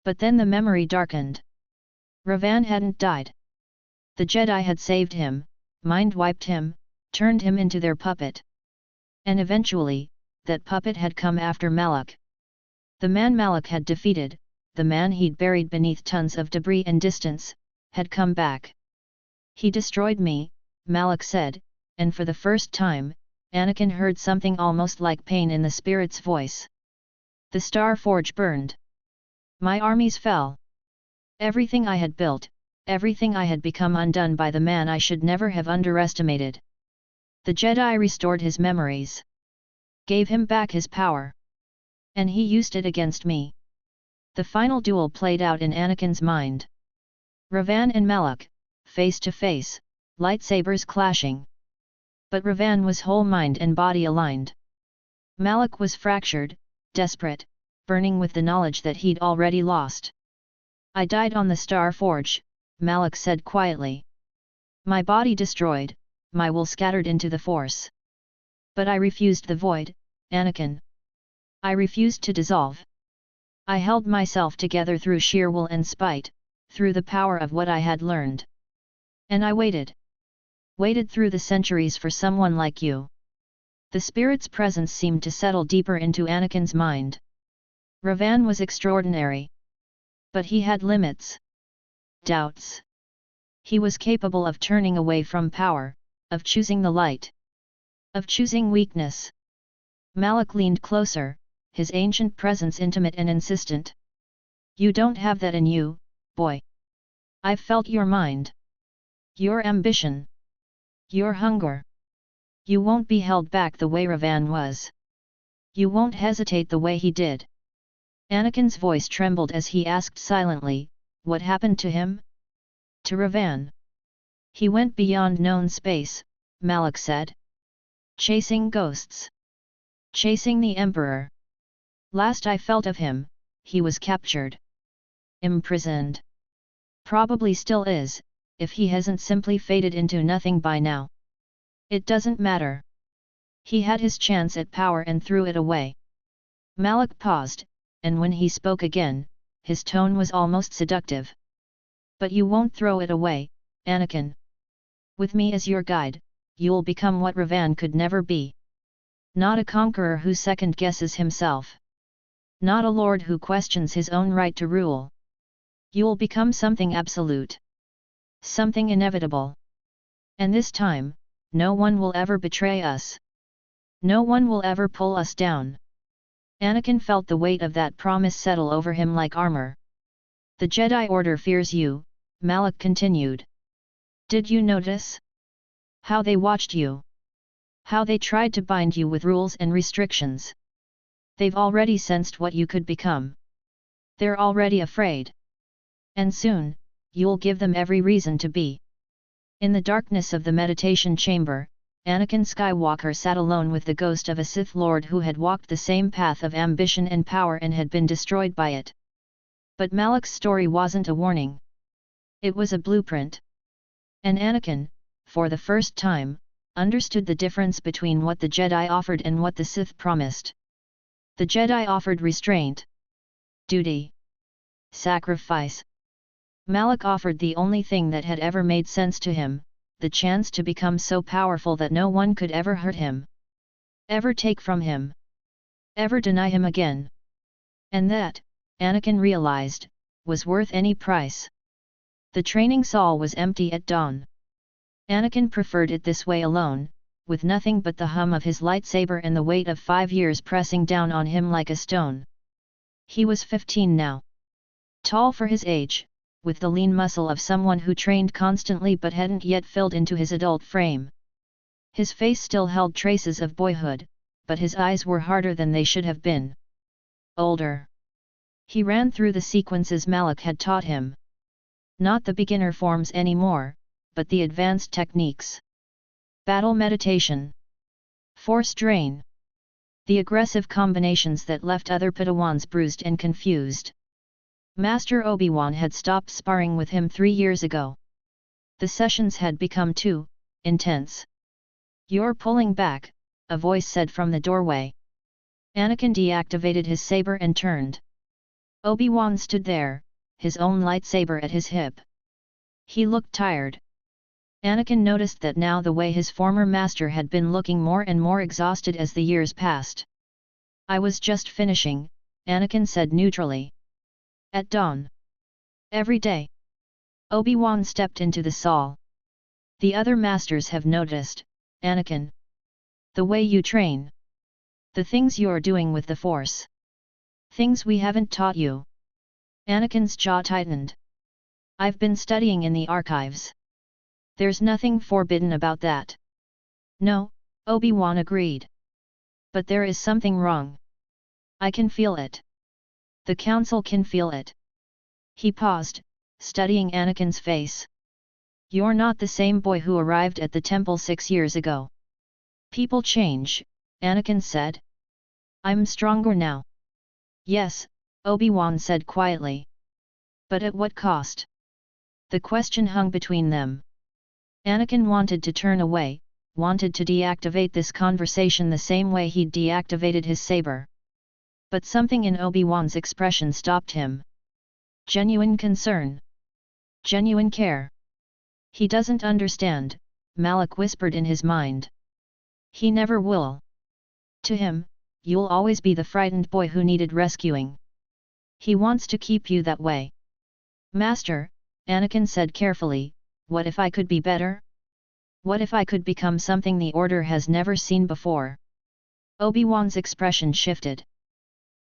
But then the memory darkened. Ravan hadn't died. The Jedi had saved him, mind-wiped him, turned him into their puppet. And eventually, that puppet had come after Malak. The man Malak had defeated, the man he'd buried beneath tons of debris and distance, had come back. He destroyed me, Malak said, and for the first time, Anakin heard something almost like pain in the spirit's voice. The Star Forge burned. My armies fell. Everything I had built, everything I had become undone by the man I should never have underestimated. The Jedi restored his memories. Gave him back his power. And he used it against me. The final duel played out in Anakin's mind. Ravan and Malak, face to face, lightsabers clashing. But Ravan was whole mind and body aligned. Malak was fractured, desperate, burning with the knowledge that he'd already lost. I died on the Star Forge, Malak said quietly. My body destroyed, my will scattered into the Force. But I refused the void, Anakin. I refused to dissolve. I held myself together through sheer will and spite, through the power of what I had learned. And I waited. Waited through the centuries for someone like you. The spirit's presence seemed to settle deeper into Anakin's mind. Ravan was extraordinary. But he had limits. Doubts. He was capable of turning away from power, of choosing the light. Of choosing weakness. Malak leaned closer, his ancient presence intimate and insistent. You don't have that in you, boy. I've felt your mind. Your ambition. Your hunger. You won't be held back the way Ravan was. You won't hesitate the way he did. Anakin's voice trembled as he asked silently, what happened to him? To Ravan. He went beyond known space, Malak said. Chasing ghosts. Chasing the Emperor. Last I felt of him, he was captured. Imprisoned. Probably still is, if he hasn't simply faded into nothing by now. It doesn't matter. He had his chance at power and threw it away. Malak paused, and when he spoke again, his tone was almost seductive. But you won't throw it away, Anakin. With me as your guide, you'll become what Ravan could never be. Not a conqueror who second-guesses himself. Not a lord who questions his own right to rule. You'll become something absolute. Something inevitable. And this time, no one will ever betray us. No one will ever pull us down. Anakin felt the weight of that promise settle over him like armor. The Jedi Order fears you, Malak continued. Did you notice? How they watched you. How they tried to bind you with rules and restrictions. They've already sensed what you could become. They're already afraid. And soon, you'll give them every reason to be. In the darkness of the meditation chamber, Anakin Skywalker sat alone with the ghost of a Sith Lord who had walked the same path of ambition and power and had been destroyed by it. But Malak's story wasn't a warning. It was a blueprint. And Anakin, for the first time, understood the difference between what the Jedi offered and what the Sith promised. The Jedi offered restraint. Duty. Sacrifice. Malak offered the only thing that had ever made sense to him, the chance to become so powerful that no one could ever hurt him. Ever take from him. Ever deny him again. And that, Anakin realized, was worth any price. The training saal was empty at dawn. Anakin preferred it this way alone, with nothing but the hum of his lightsaber and the weight of 5 years pressing down on him like a stone. He was 15 now. Tall for his age, with the lean muscle of someone who trained constantly but hadn't yet filled into his adult frame. His face still held traces of boyhood, but his eyes were harder than they should have been. Older. He ran through the sequences Malak had taught him. Not the beginner forms anymore, but the advanced techniques. Battle meditation. Force drain. The aggressive combinations that left other Padawans bruised and confused. Master Obi-Wan had stopped sparring with him 3 years ago. The sessions had become too intense. You're pulling back, a voice said from the doorway. Anakin deactivated his saber and turned. Obi-Wan stood there, his own lightsaber at his hip. He looked tired. Anakin noticed that now the way his former master had been looking more and more exhausted as the years passed. I was just finishing, Anakin said neutrally. At dawn. Every day. Obi-Wan stepped into the saal. The other masters have noticed, Anakin. The way you train. The things you're doing with the Force. Things we haven't taught you. Anakin's jaw tightened. I've been studying in the archives. There's nothing forbidden about that. No, Obi-Wan agreed. But there is something wrong. I can feel it. The Council can feel it. He paused, studying Anakin's face. You're not the same boy who arrived at the temple 6 years ago. People change, Anakin said. I'm stronger now. Yes, Obi-Wan said quietly. But at what cost? The question hung between them. Anakin wanted to turn away, wanted to deactivate this conversation the same way he'd deactivated his saber. But something in Obi-Wan's expression stopped him. Genuine concern. Genuine care. He doesn't understand, Malak whispered in his mind. He never will. To him, you'll always be the frightened boy who needed rescuing. He wants to keep you that way. Master, Anakin said carefully, what if I could be better? What if I could become something the Order has never seen before? Obi-Wan's expression shifted.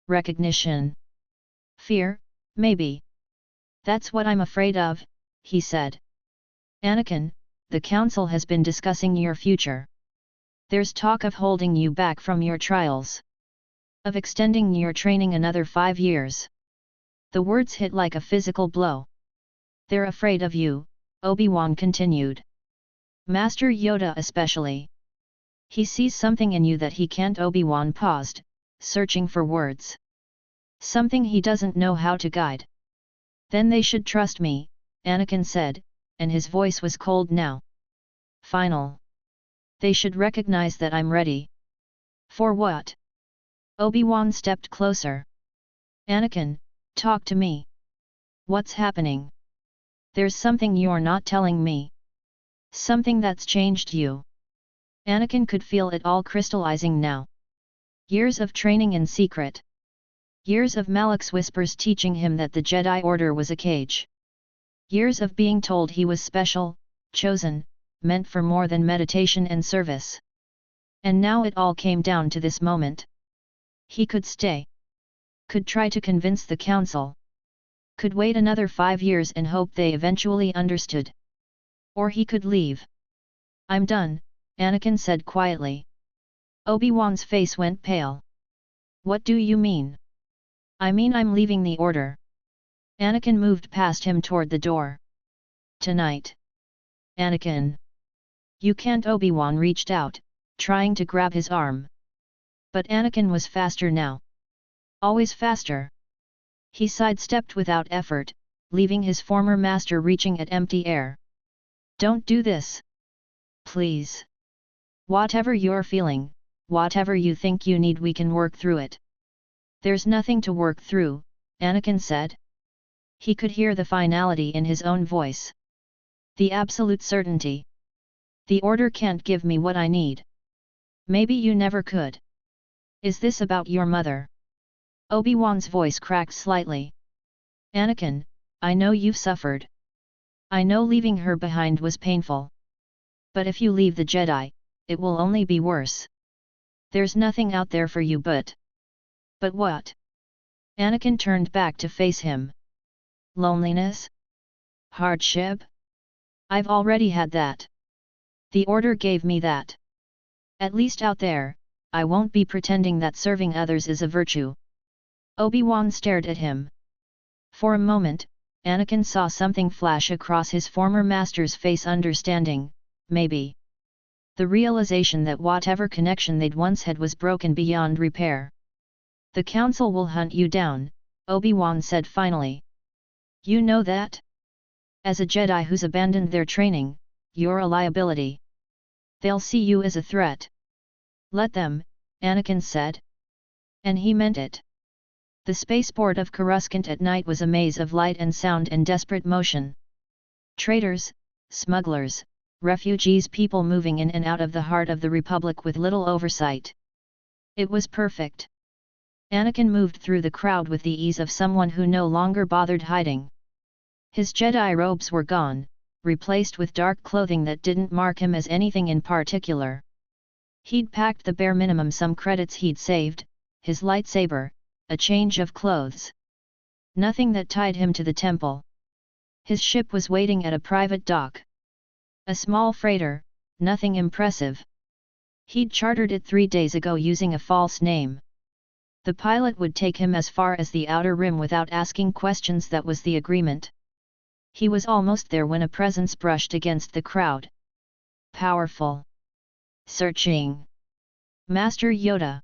Recognition. Fear, maybe. That's what I'm afraid of, he said. Anakin, the Council has been discussing your future. There's talk of holding you back from your trials. Of extending your training another 5 years. The words hit like a physical blow. They're afraid of you, Obi-Wan continued. Master Yoda especially. He sees something in you that he can't. Obi-Wan paused, searching for words. Something he doesn't know how to guide. Then they should trust me, Anakin said, and his voice was cold now. Final. They should recognize that I'm ready. For what? Obi-Wan stepped closer. Anakin, talk to me. What's happening? There's something you're not telling me. Something that's changed you. Anakin could feel it all crystallizing now. Years of training in secret. Years of Malak's whispers teaching him that the Jedi Order was a cage. Years of being told he was special, chosen, meant for more than meditation and service. And now it all came down to this moment. He could stay. Could try to convince the Council. Could wait another 5 years and hope they eventually understood. Or he could leave. I'm done, Anakin said quietly. Obi-Wan's face went pale. What do you mean? I mean I'm leaving the Order. Anakin moved past him toward the door. Tonight. Anakin. You can't. Obi-Wan reached out, trying to grab his arm. But Anakin was faster now. Always faster. He sidestepped without effort, leaving his former master reaching at empty air. Don't do this. Please. Whatever you're feeling, whatever you think you need, we can work through it. There's nothing to work through, Anakin said. He could hear the finality in his own voice. The absolute certainty. The Order can't give me what I need. Maybe you never could. Is this about your mother? Obi-Wan's voice cracked slightly. Anakin, I know you've suffered. I know leaving her behind was painful. But if you leave the Jedi, it will only be worse. There's nothing out there for you but... But what? Anakin turned back to face him. Loneliness? Hardship? I've already had that. The Order gave me that. At least out there, I won't be pretending that serving others is a virtue. Obi-Wan stared at him. For a moment, Anakin saw something flash across his former master's face. Understanding, maybe. The realization that whatever connection they'd once had was broken beyond repair. The Council will hunt you down, Obi-Wan said finally. You know that? As a Jedi who's abandoned their training, you're a liability. They'll see you as a threat. Let them, Anakin said. And he meant it. The spaceport of Coruscant at night was a maze of light and sound and desperate motion. Traders, smugglers, refugees, people moving in and out of the heart of the Republic with little oversight. It was perfect. Anakin moved through the crowd with the ease of someone who no longer bothered hiding. His Jedi robes were gone, replaced with dark clothing that didn't mark him as anything in particular. He'd packed the bare minimum, some credits he'd saved, his lightsaber, a change of clothes. Nothing that tied him to the temple. His ship was waiting at a private dock. A small freighter, nothing impressive. He'd chartered it 3 days ago using a false name. The pilot would take him as far as the outer rim without asking questions. That was the agreement. He was almost there when a presence brushed against the crowd. Powerful. Searching. Master Yoda.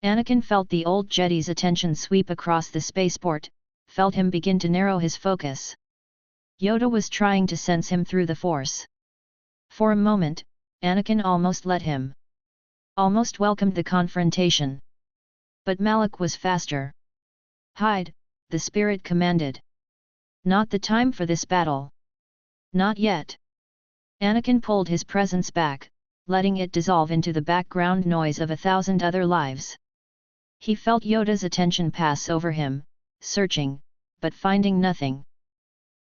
Anakin felt the old Jedi's attention sweep across the spaceport, felt him begin to narrow his focus. Yoda was trying to sense him through the Force. For a moment, Anakin almost let him. Almost welcomed the confrontation. But Malak was faster. "Hide," the spirit commanded. "Not the time for this battle. Not yet." Anakin pulled his presence back, letting it dissolve into the background noise of 1,000 other lives. He felt Yoda's attention pass over him, searching, but finding nothing.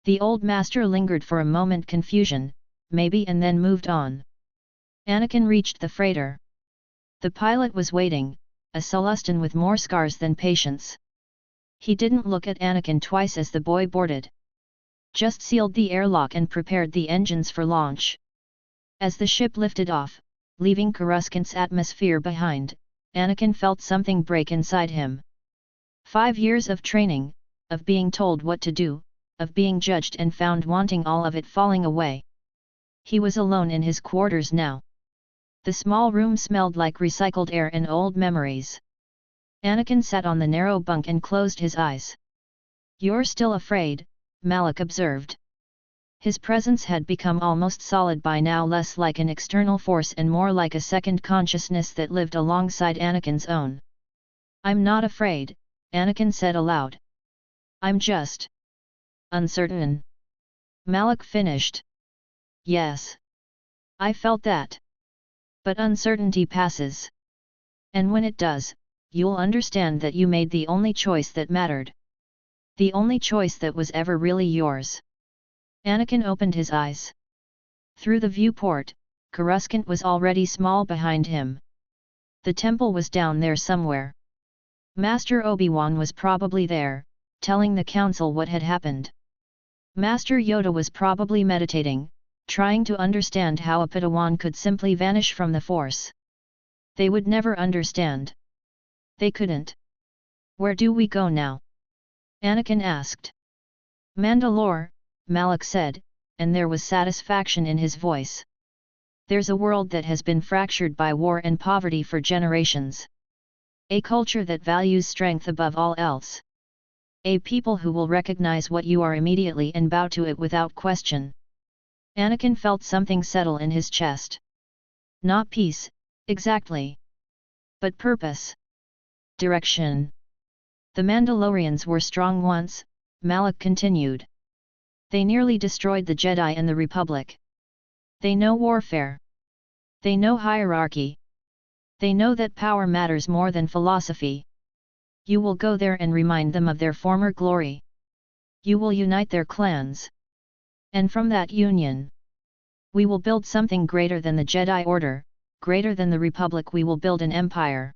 The old master lingered for a moment, confusion, maybe, and then moved on. Anakin reached the freighter. The pilot was waiting, a Celestin with more scars than patience. He didn't look at Anakin twice as the boy boarded. Just sealed the airlock and prepared the engines for launch. As the ship lifted off, leaving Coruscant's atmosphere behind, Anakin felt something break inside him. 5 years of training, of being told what to do, of being judged and found wanting, all of it falling away. He was alone in his quarters now. The small room smelled like recycled air and old memories. Anakin sat on the narrow bunk and closed his eyes. "You're still afraid," Malak observed. His presence had become almost solid by now, less like an external force and more like a second consciousness that lived alongside Anakin's own. "I'm not afraid," Anakin said aloud. "I'm just uncertain," Malak finished. "Yes. I felt that. But uncertainty passes. And when it does, you'll understand that you made the only choice that mattered. The only choice that was ever really yours." Anakin opened his eyes. Through the viewport, Coruscant was already small behind him. The temple was down there somewhere. Master Obi-Wan was probably there, telling the council what had happened. Master Yoda was probably meditating, trying to understand how a Padawan could simply vanish from the Force. They would never understand. They couldn't. "Where do we go now?" Anakin asked. "Mandalore," Malak said, and there was satisfaction in his voice. "There's a world that has been fractured by war and poverty for generations. A culture that values strength above all else. A people who will recognize what you are immediately and bow to it without question." Anakin felt something settle in his chest. Not peace, exactly. But purpose. Direction. "The Mandalorians were strong once," Malak continued. "They nearly destroyed the Jedi and the Republic. They know warfare. They know hierarchy. They know that power matters more than philosophy. You will go there and remind them of their former glory. You will unite their clans. And from that union, we will build something greater than the Jedi Order, greater than the Republic. We will build an empire."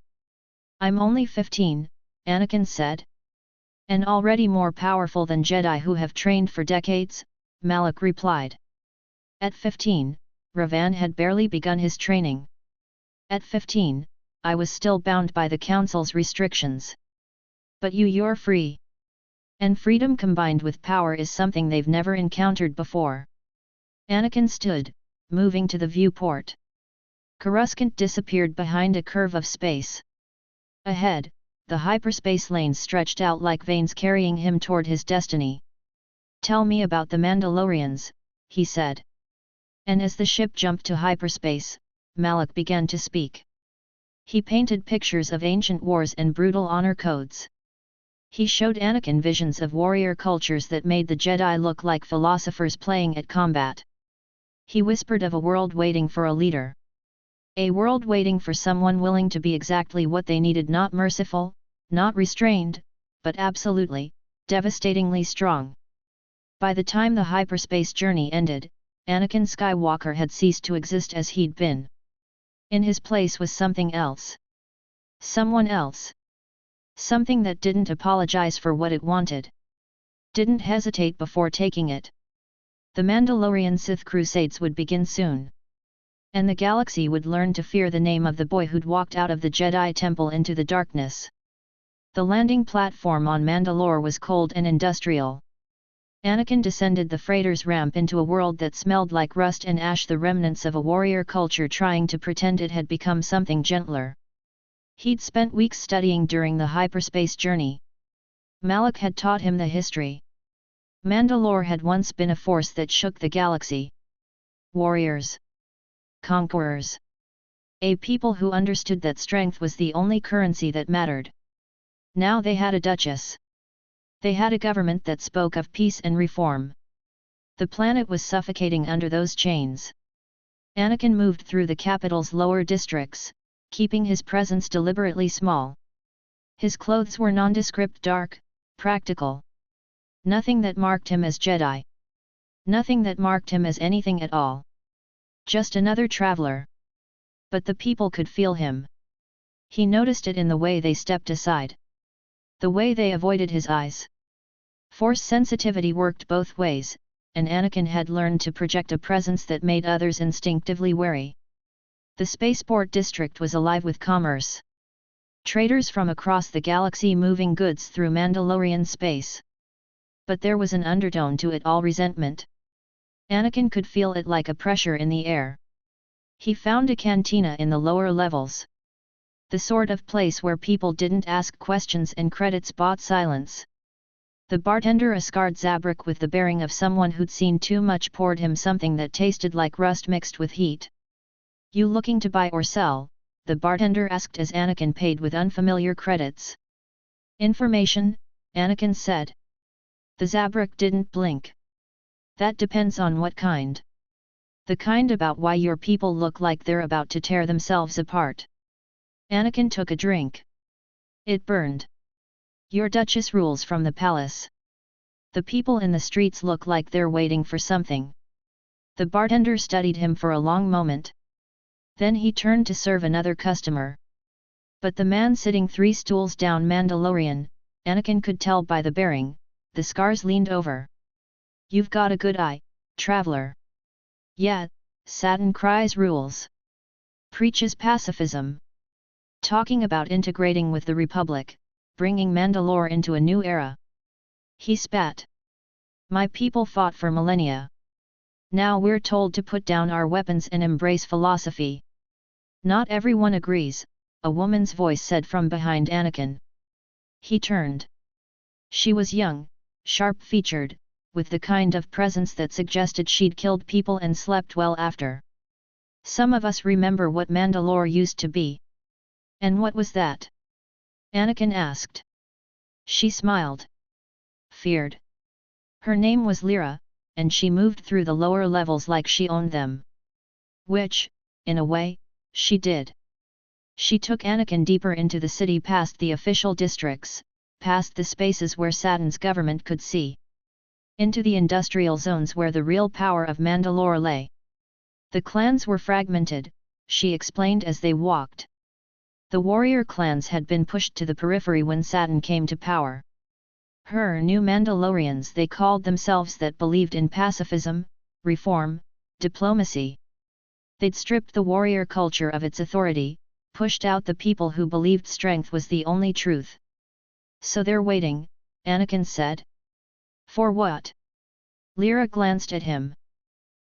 "I'm only 15, Anakin said. "And already more powerful than Jedi who have trained for decades," Malak replied. "At 15, Ravan had barely begun his training. At 15, I was still bound by the Council's restrictions. But you're free. And freedom combined with power is something they've never encountered before." Anakin stood, moving to the viewport. Coruscant disappeared behind a curve of space. Ahead, the hyperspace lanes stretched out like veins carrying him toward his destiny. "Tell me about the Mandalorians," he said. And as the ship jumped to hyperspace, Malak began to speak. He painted pictures of ancient wars and brutal honor codes. He showed Anakin visions of warrior cultures that made the Jedi look like philosophers playing at combat. He whispered of a world waiting for a leader. A world waiting for someone willing to be exactly what they needed, not merciful, not restrained, but absolutely, devastatingly strong. By the time the hyperspace journey ended, Anakin Skywalker had ceased to exist as he'd been. In his place was something else. Someone else. Something that didn't apologize for what it wanted. Didn't hesitate before taking it. The Mandalorian Sith Crusades would begin soon. And the galaxy would learn to fear the name of the boy who'd walked out of the Jedi Temple into the darkness. The landing platform on Mandalore was cold and industrial. Anakin descended the freighter's ramp into a world that smelled like rust and ash, the remnants of a warrior culture trying to pretend it had become something gentler. He'd spent weeks studying during the hyperspace journey. Malak had taught him the history. Mandalore had once been a force that shook the galaxy. Warriors. Conquerors. A people who understood that strength was the only currency that mattered. Now they had a duchess. They had a government that spoke of peace and reform. The planet was suffocating under those chains. Anakin moved through the capital's lower districts, keeping his presence deliberately small. His clothes were nondescript, dark, practical. Nothing that marked him as Jedi. Nothing that marked him as anything at all. Just another traveler. But the people could feel him. He noticed it in the way they stepped aside. The way they avoided his eyes. Force sensitivity worked both ways, and Anakin had learned to project a presence that made others instinctively wary. The spaceport district was alive with commerce. Traders from across the galaxy moving goods through Mandalorian space. But there was an undertone to it all: resentment. Anakin could feel it like a pressure in the air. He found a cantina in the lower levels. The sort of place where people didn't ask questions and credits bought silence. The bartender, a scarred Zabrak with the bearing of someone who'd seen too much, poured him something that tasted like rust mixed with heat. "You looking to buy or sell?" the bartender asked as Anakin paid with unfamiliar credits. "Information," Anakin said. The Zabrak didn't blink. "That depends on what kind." "The kind about why your people look like they're about to tear themselves apart." Anakin took a drink. It burned. "Your Duchess rules from the palace. The people in the streets look like they're waiting for something." The bartender studied him for a long moment. Then he turned to serve another customer. But the man sitting 3 stools down, Mandalorian, Anakin could tell by the bearing, the scars, leaned over. "You've got a good eye, traveler." "Yeah, Satin cries rules. Preaches pacifism. Talking about integrating with the Republic, bringing Mandalore into a new era." He spat. "My people fought for millennia. Now we're told to put down our weapons and embrace philosophy." "Not everyone agrees," a woman's voice said from behind Anakin. He turned. She was young, sharp-featured, with the kind of presence that suggested she'd killed people and slept well after. "Some of us remember what Mandalore used to be." "And what was that?" Anakin asked. She smiled. "Feared." Her name was Lyra, and she moved through the lower levels like she owned them. Which, in a way, she did. She took Anakin deeper into the city, past the official districts, past the spaces where Satin's government could see. Into the industrial zones where the real power of Mandalore lay. The clans were fragmented, she explained as they walked. The warrior clans had been pushed to the periphery when Satin came to power. Her new Mandalorians, they called themselves, that believed in pacifism, reform, diplomacy. They'd stripped the warrior culture of its authority, pushed out the people who believed strength was the only truth. "So they're waiting," Anakin said. "For what?" Lyra glanced at him.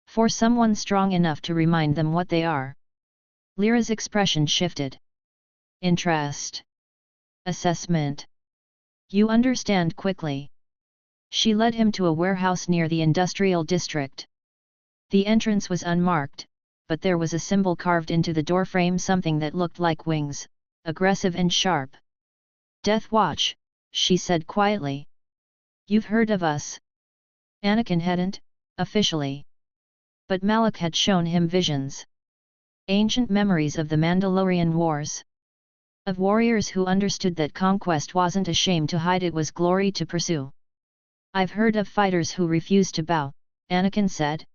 "For someone strong enough to remind them what they are." Lyra's expression shifted. "Interest. Assessment. You understand quickly." She led him to a warehouse near the industrial district. The entrance was unmarked, but there was a symbol carved into the doorframe, something that looked like wings, aggressive and sharp. "Death Watch," she said quietly. "You've heard of us?" Anakin hadn't, officially. But Malak had shown him visions. Ancient memories of the Mandalorian Wars. Of warriors who understood that conquest wasn't a shame to hide, it was glory to pursue. "I've heard of fighters who refused to bow," Anakin said.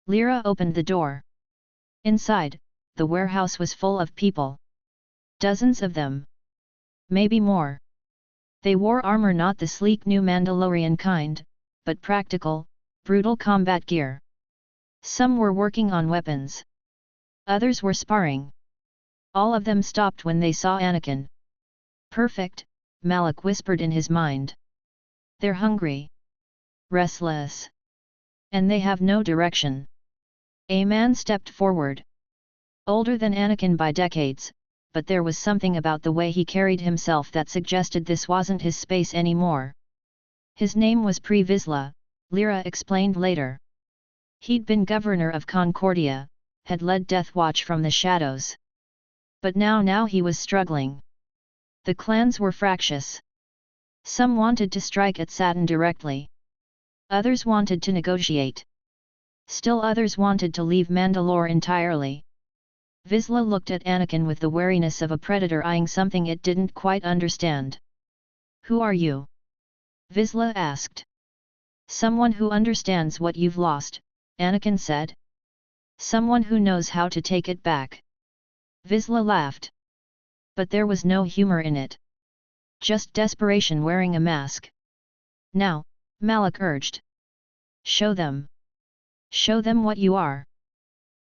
Lyra opened the door. Inside, the warehouse was full of people. Dozens of them. Maybe more. They wore armor, not the sleek new Mandalorian kind, but practical, brutal combat gear. Some were working on weapons. Others were sparring. All of them stopped when they saw Anakin. "Perfect," Malak whispered in his mind. "They're hungry. Restless. And they have no direction." A man stepped forward. Older than Anakin by decades, but there was something about the way he carried himself that suggested this wasn't his space anymore. His name was Pre-Vizsla, Lyra explained later. He'd been governor of Concordia, had led Death Watch from the shadows. But now he was struggling. The clans were fractious. Some wanted to strike at Saturn directly. Others wanted to negotiate. Still others wanted to leave Mandalore entirely. Vizsla looked at Anakin with the wariness of a predator eyeing something it didn't quite understand. "Who are you?" Vizsla asked. "Someone who understands what you've lost," Anakin said. "Someone who knows how to take it back." Vizsla laughed. But there was no humor in it. Just desperation wearing a mask. "Now," Malak urged. "Show them. Show them what you are."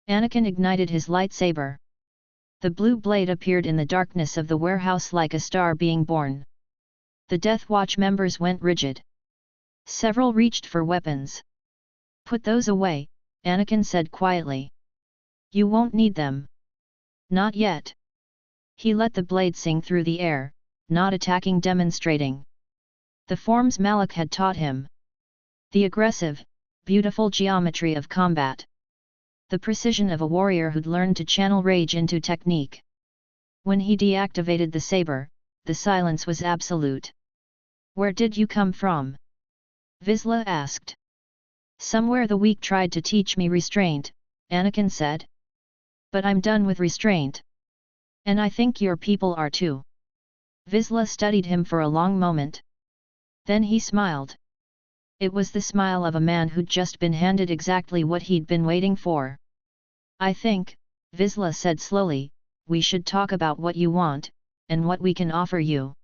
Anakin ignited his lightsaber. The blue blade appeared in the darkness of the warehouse like a star being born. The Death Watch members went rigid. Several reached for weapons. "Put those away," Anakin said quietly. "You won't need them." "Not yet." He let the blade sing through the air, not attacking, demonstrating the forms Malak had taught him. The aggressive, beautiful geometry of combat. The precision of a warrior who'd learned to channel rage into technique. When he deactivated the saber, the silence was absolute. "Where did you come from?" Vizsla asked. "Somewhere the weak tried to teach me restraint," Anakin said. "But I'm done with restraint. And I think your people are too." Vizsla studied him for a long moment. Then he smiled. It was the smile of a man who'd just been handed exactly what he'd been waiting for. "I think," Vizsla said slowly, "we should talk about what you want, and what we can offer you."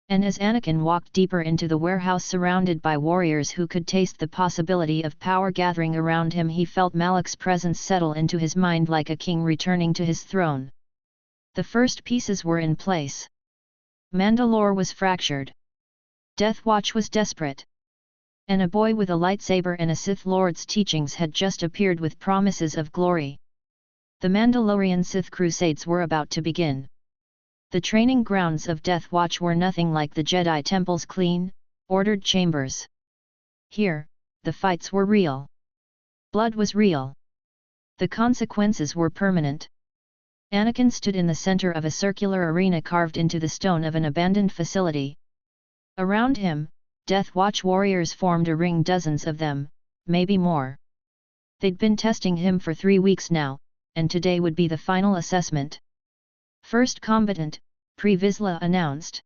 And as Anakin walked deeper into the warehouse surrounded by warriors who could taste the possibility of power gathering around him, he felt Malak's presence settle into his mind like a king returning to his throne. The first pieces were in place. Mandalore was fractured. Death Watch was desperate. And a boy with a lightsaber and a Sith Lord's teachings had just appeared with promises of glory. The Mandalorian Sith Crusades were about to begin. The training grounds of Death Watch were nothing like the Jedi Temple's clean, ordered chambers. Here, the fights were real. Blood was real. The consequences were permanent. Anakin stood in the center of a circular arena carved into the stone of an abandoned facility. Around him, Death Watch warriors formed a ring, dozens of them, maybe more. They'd been testing him for 3 weeks now, and today would be the final assessment. "First combatant," Pre-Vizsla announced.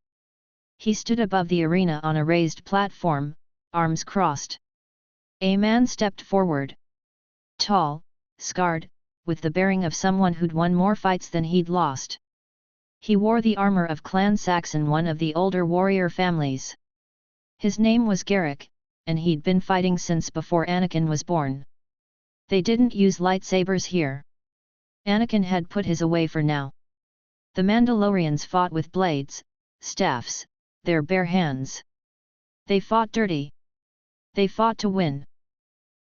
He stood above the arena on a raised platform, arms crossed. A man stepped forward. Tall, scarred, with the bearing of someone who'd won more fights than he'd lost. He wore the armor of Clan Saxon, one of the older warrior families. His name was Garrick, and he'd been fighting since before Anakin was born. They didn't use lightsabers here. Anakin had put his away for now. The Mandalorians fought with blades, staffs, their bare hands. They fought dirty. They fought to win.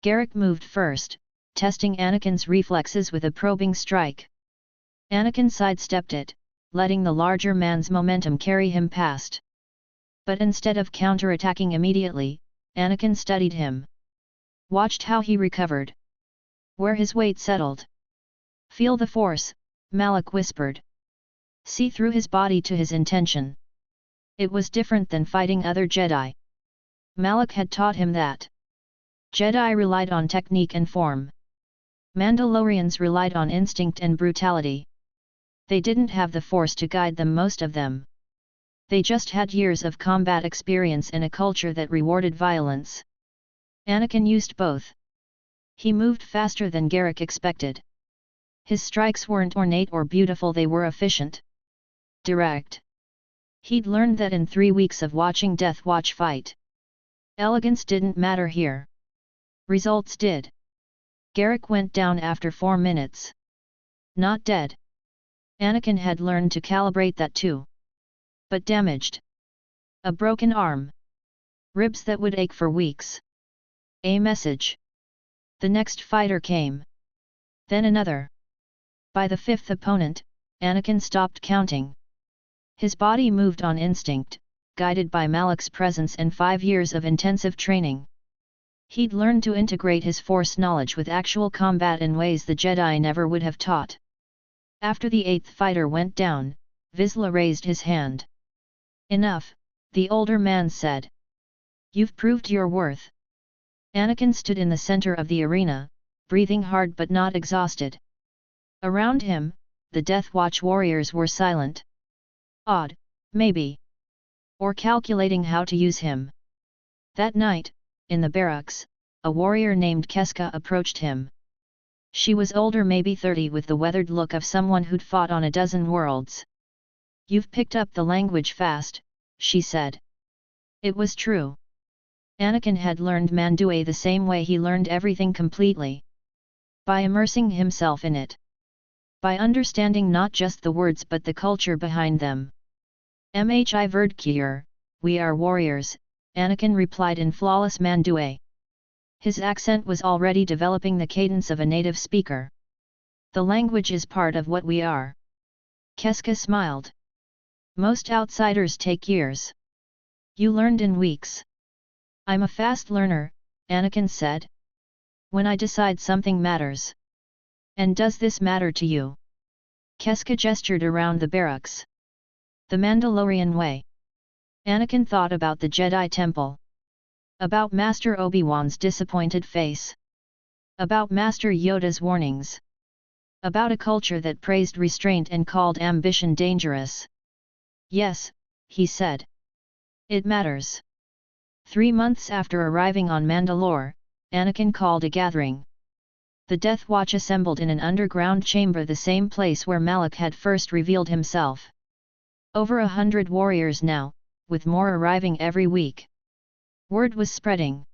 Garrick moved first, testing Anakin's reflexes with a probing strike. Anakin sidestepped it, letting the larger man's momentum carry him past. But instead of counterattacking immediately, Anakin studied him. Watched how he recovered. Where his weight settled. "Feel the force," Malak whispered. "See through his body to his intention." It was different than fighting other Jedi. Malak had taught him that. Jedi relied on technique and form. Mandalorians relied on instinct and brutality. They didn't have the force to guide them, most of them. They just had years of combat experience and a culture that rewarded violence. Anakin used both. He moved faster than Garrick expected. His strikes weren't ornate or beautiful, they were efficient. Direct. He'd learned that in 3 weeks of watching Death Watch fight. Elegance didn't matter here. Results did. Garrick went down after 4 minutes. Not dead. Anakin had learned to calibrate that too. But damaged. A broken arm. Ribs that would ache for weeks. A message. The next fighter came. Then another. By the 5th opponent, Anakin stopped counting. His body moved on instinct, guided by Malak's presence and 5 years of intensive training. He'd learned to integrate his Force knowledge with actual combat in ways the Jedi never would have taught. After the 8th fighter went down, Vizsla raised his hand. "Enough," the older man said. "You've proved your worth." Anakin stood in the center of the arena, breathing hard but not exhausted. Around him, the Death Watch warriors were silent. Awed, maybe. Or calculating how to use him. That night, in the barracks, a warrior named Keska approached him. She was older, maybe 30, with the weathered look of someone who'd fought on a dozen worlds. "You've picked up the language fast," she said. It was true. Anakin had learned Manduay the same way he learned everything completely. By immersing himself in it. By understanding not just the words but the culture behind them. "Mhi Verdkir, we are warriors," Anakin replied in flawless Manduay. His accent was already developing the cadence of a native speaker. "The language is part of what we are." Keska smiled. "Most outsiders take years. You learned in weeks." "I'm a fast learner," Anakin said. "When I decide something matters." "And does this matter to you?" Keska gestured around the barracks. "The Mandalorian way." Anakin thought about the Jedi Temple. About Master Obi-Wan's disappointed face. About Master Yoda's warnings. About a culture that praised restraint and called ambition dangerous. "Yes," he said. "It matters." 3 months after arriving on Mandalore, Anakin called a gathering. The Death Watch assembled in an underground chamber, the same place where Malak had first revealed himself. Over 100 warriors now, with more arriving every week. Word was spreading.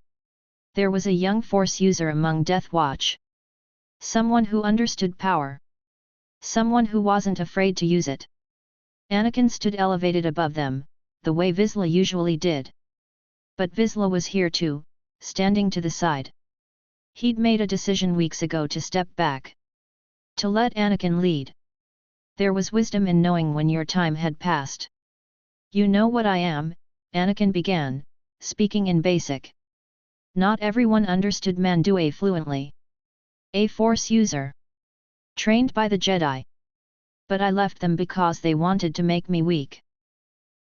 There was a young Force user among Death Watch. Someone who understood power. Someone who wasn't afraid to use it. Anakin stood elevated above them, the way Vizsla usually did. But Vizsla was here too, standing to the side. He'd made a decision weeks ago to step back. To let Anakin lead. There was wisdom in knowing when your time had passed. "You know what I am," Anakin began, speaking in basic. Not everyone understood Manduay fluently. A Force user. Trained by the Jedi. But I left them because they wanted to make me weak.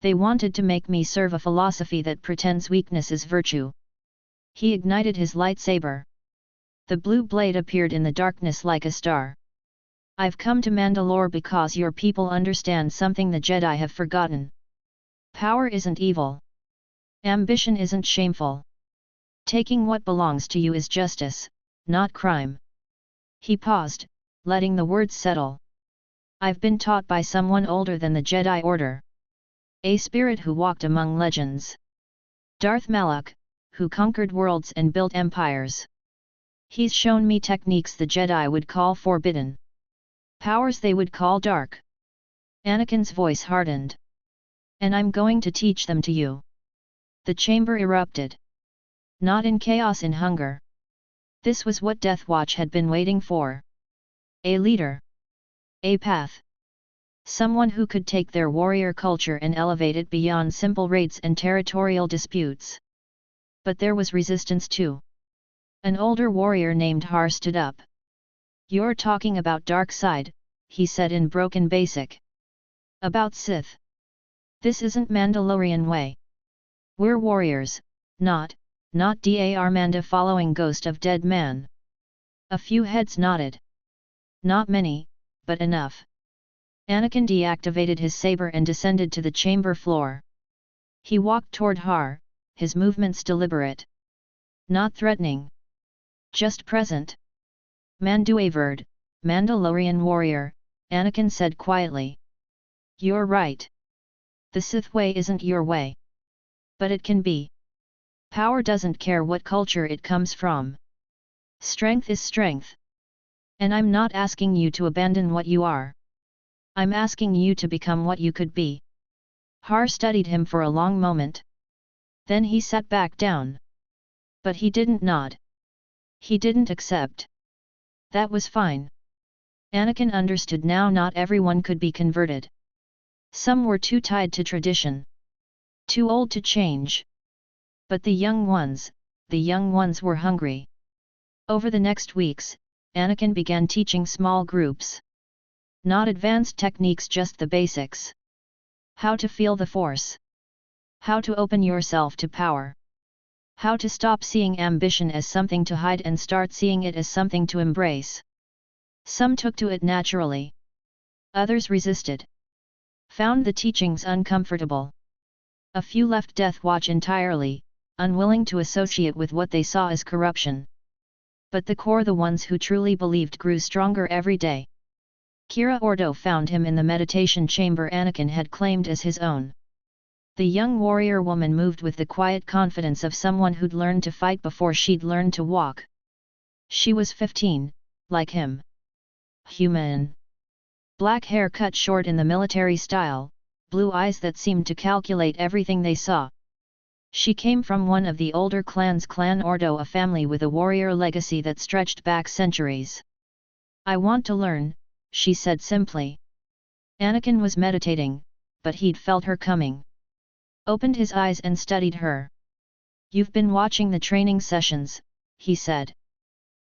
They wanted to make me serve a philosophy that pretends weakness is virtue. He ignited his lightsaber. The blue blade appeared in the darkness like a star. "I've come to Mandalore because your people understand something the Jedi have forgotten. Power isn't evil. Ambition isn't shameful. Taking what belongs to you is justice, not crime." He paused, letting the words settle. "I've been taught by someone older than the Jedi Order. A spirit who walked among legends. Darth Malak, who conquered worlds and built empires. He's shown me techniques the Jedi would call forbidden. Powers they would call dark." Anakin's voice hardened. "And I'm going to teach them to you." The chamber erupted. Not in chaos, in hunger. This was what Death Watch had been waiting for. A leader. A path. Someone who could take their warrior culture and elevate it beyond simple raids and territorial disputes. But there was resistance too. An older warrior named Har stood up. "You're talking about dark side," he said in broken basic. "About Sith. This isn't Mandalorian way. We're warriors, not Dar Manda following Ghost of Dead Man." A few heads nodded. Not many, but enough. Anakin deactivated his saber and descended to the chamber floor. He walked toward Har, his movements deliberate. Not threatening. Just present. "Manduay Verd, Mandalorian warrior," Anakin said quietly. "You're right. The Sith way isn't your way. But it can be. Power doesn't care what culture it comes from. Strength is strength. And I'm not asking you to abandon what you are. I'm asking you to become what you could be." Har studied him for a long moment. Then he sat back down. But he didn't nod. He didn't accept. That was fine. Anakin understood now not everyone could be converted. Some were too tied to tradition. Too old to change. But the young ones were hungry. Over the next weeks, Anakin began teaching small groups. Not advanced techniques, just the basics. How to feel the Force. How to open yourself to power. How to stop seeing ambition as something to hide and start seeing it as something to embrace. Some took to it naturally. Others resisted. Found the teachings uncomfortable. A few left Death Watch entirely, unwilling to associate with what they saw as corruption. But the core, the ones who truly believed, grew stronger every day. Kira Ordo found him in the meditation chamber Anakin had claimed as his own. The young warrior woman moved with the quiet confidence of someone who'd learned to fight before she'd learned to walk. She was 15, like him. Human. Black hair cut short in the military style, blue eyes that seemed to calculate everything they saw. She came from one of the older clans, Clan Ordo, a family with a warrior legacy that stretched back centuries. I want to learn, she said simply. Anakin was meditating, but he'd felt her coming. Opened his eyes and studied her. You've been watching the training sessions, he said.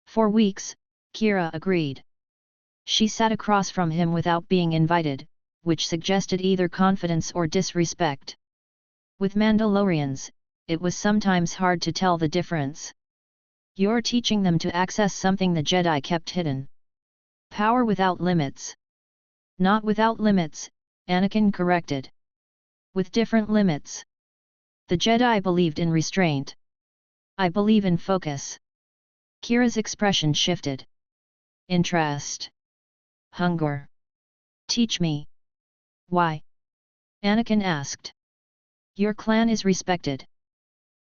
For weeks, Kira agreed. She sat across from him without being invited, which suggested either confidence or disrespect. With Mandalorians, it was sometimes hard to tell the difference. You're teaching them to access something the Jedi kept hidden. Power without limits. Not without limits, Anakin corrected. With different limits. The Jedi believed in restraint. I believe in focus. Kira's expression shifted. Interest. Hunger. Teach me. Why? Anakin asked. Your clan is respected.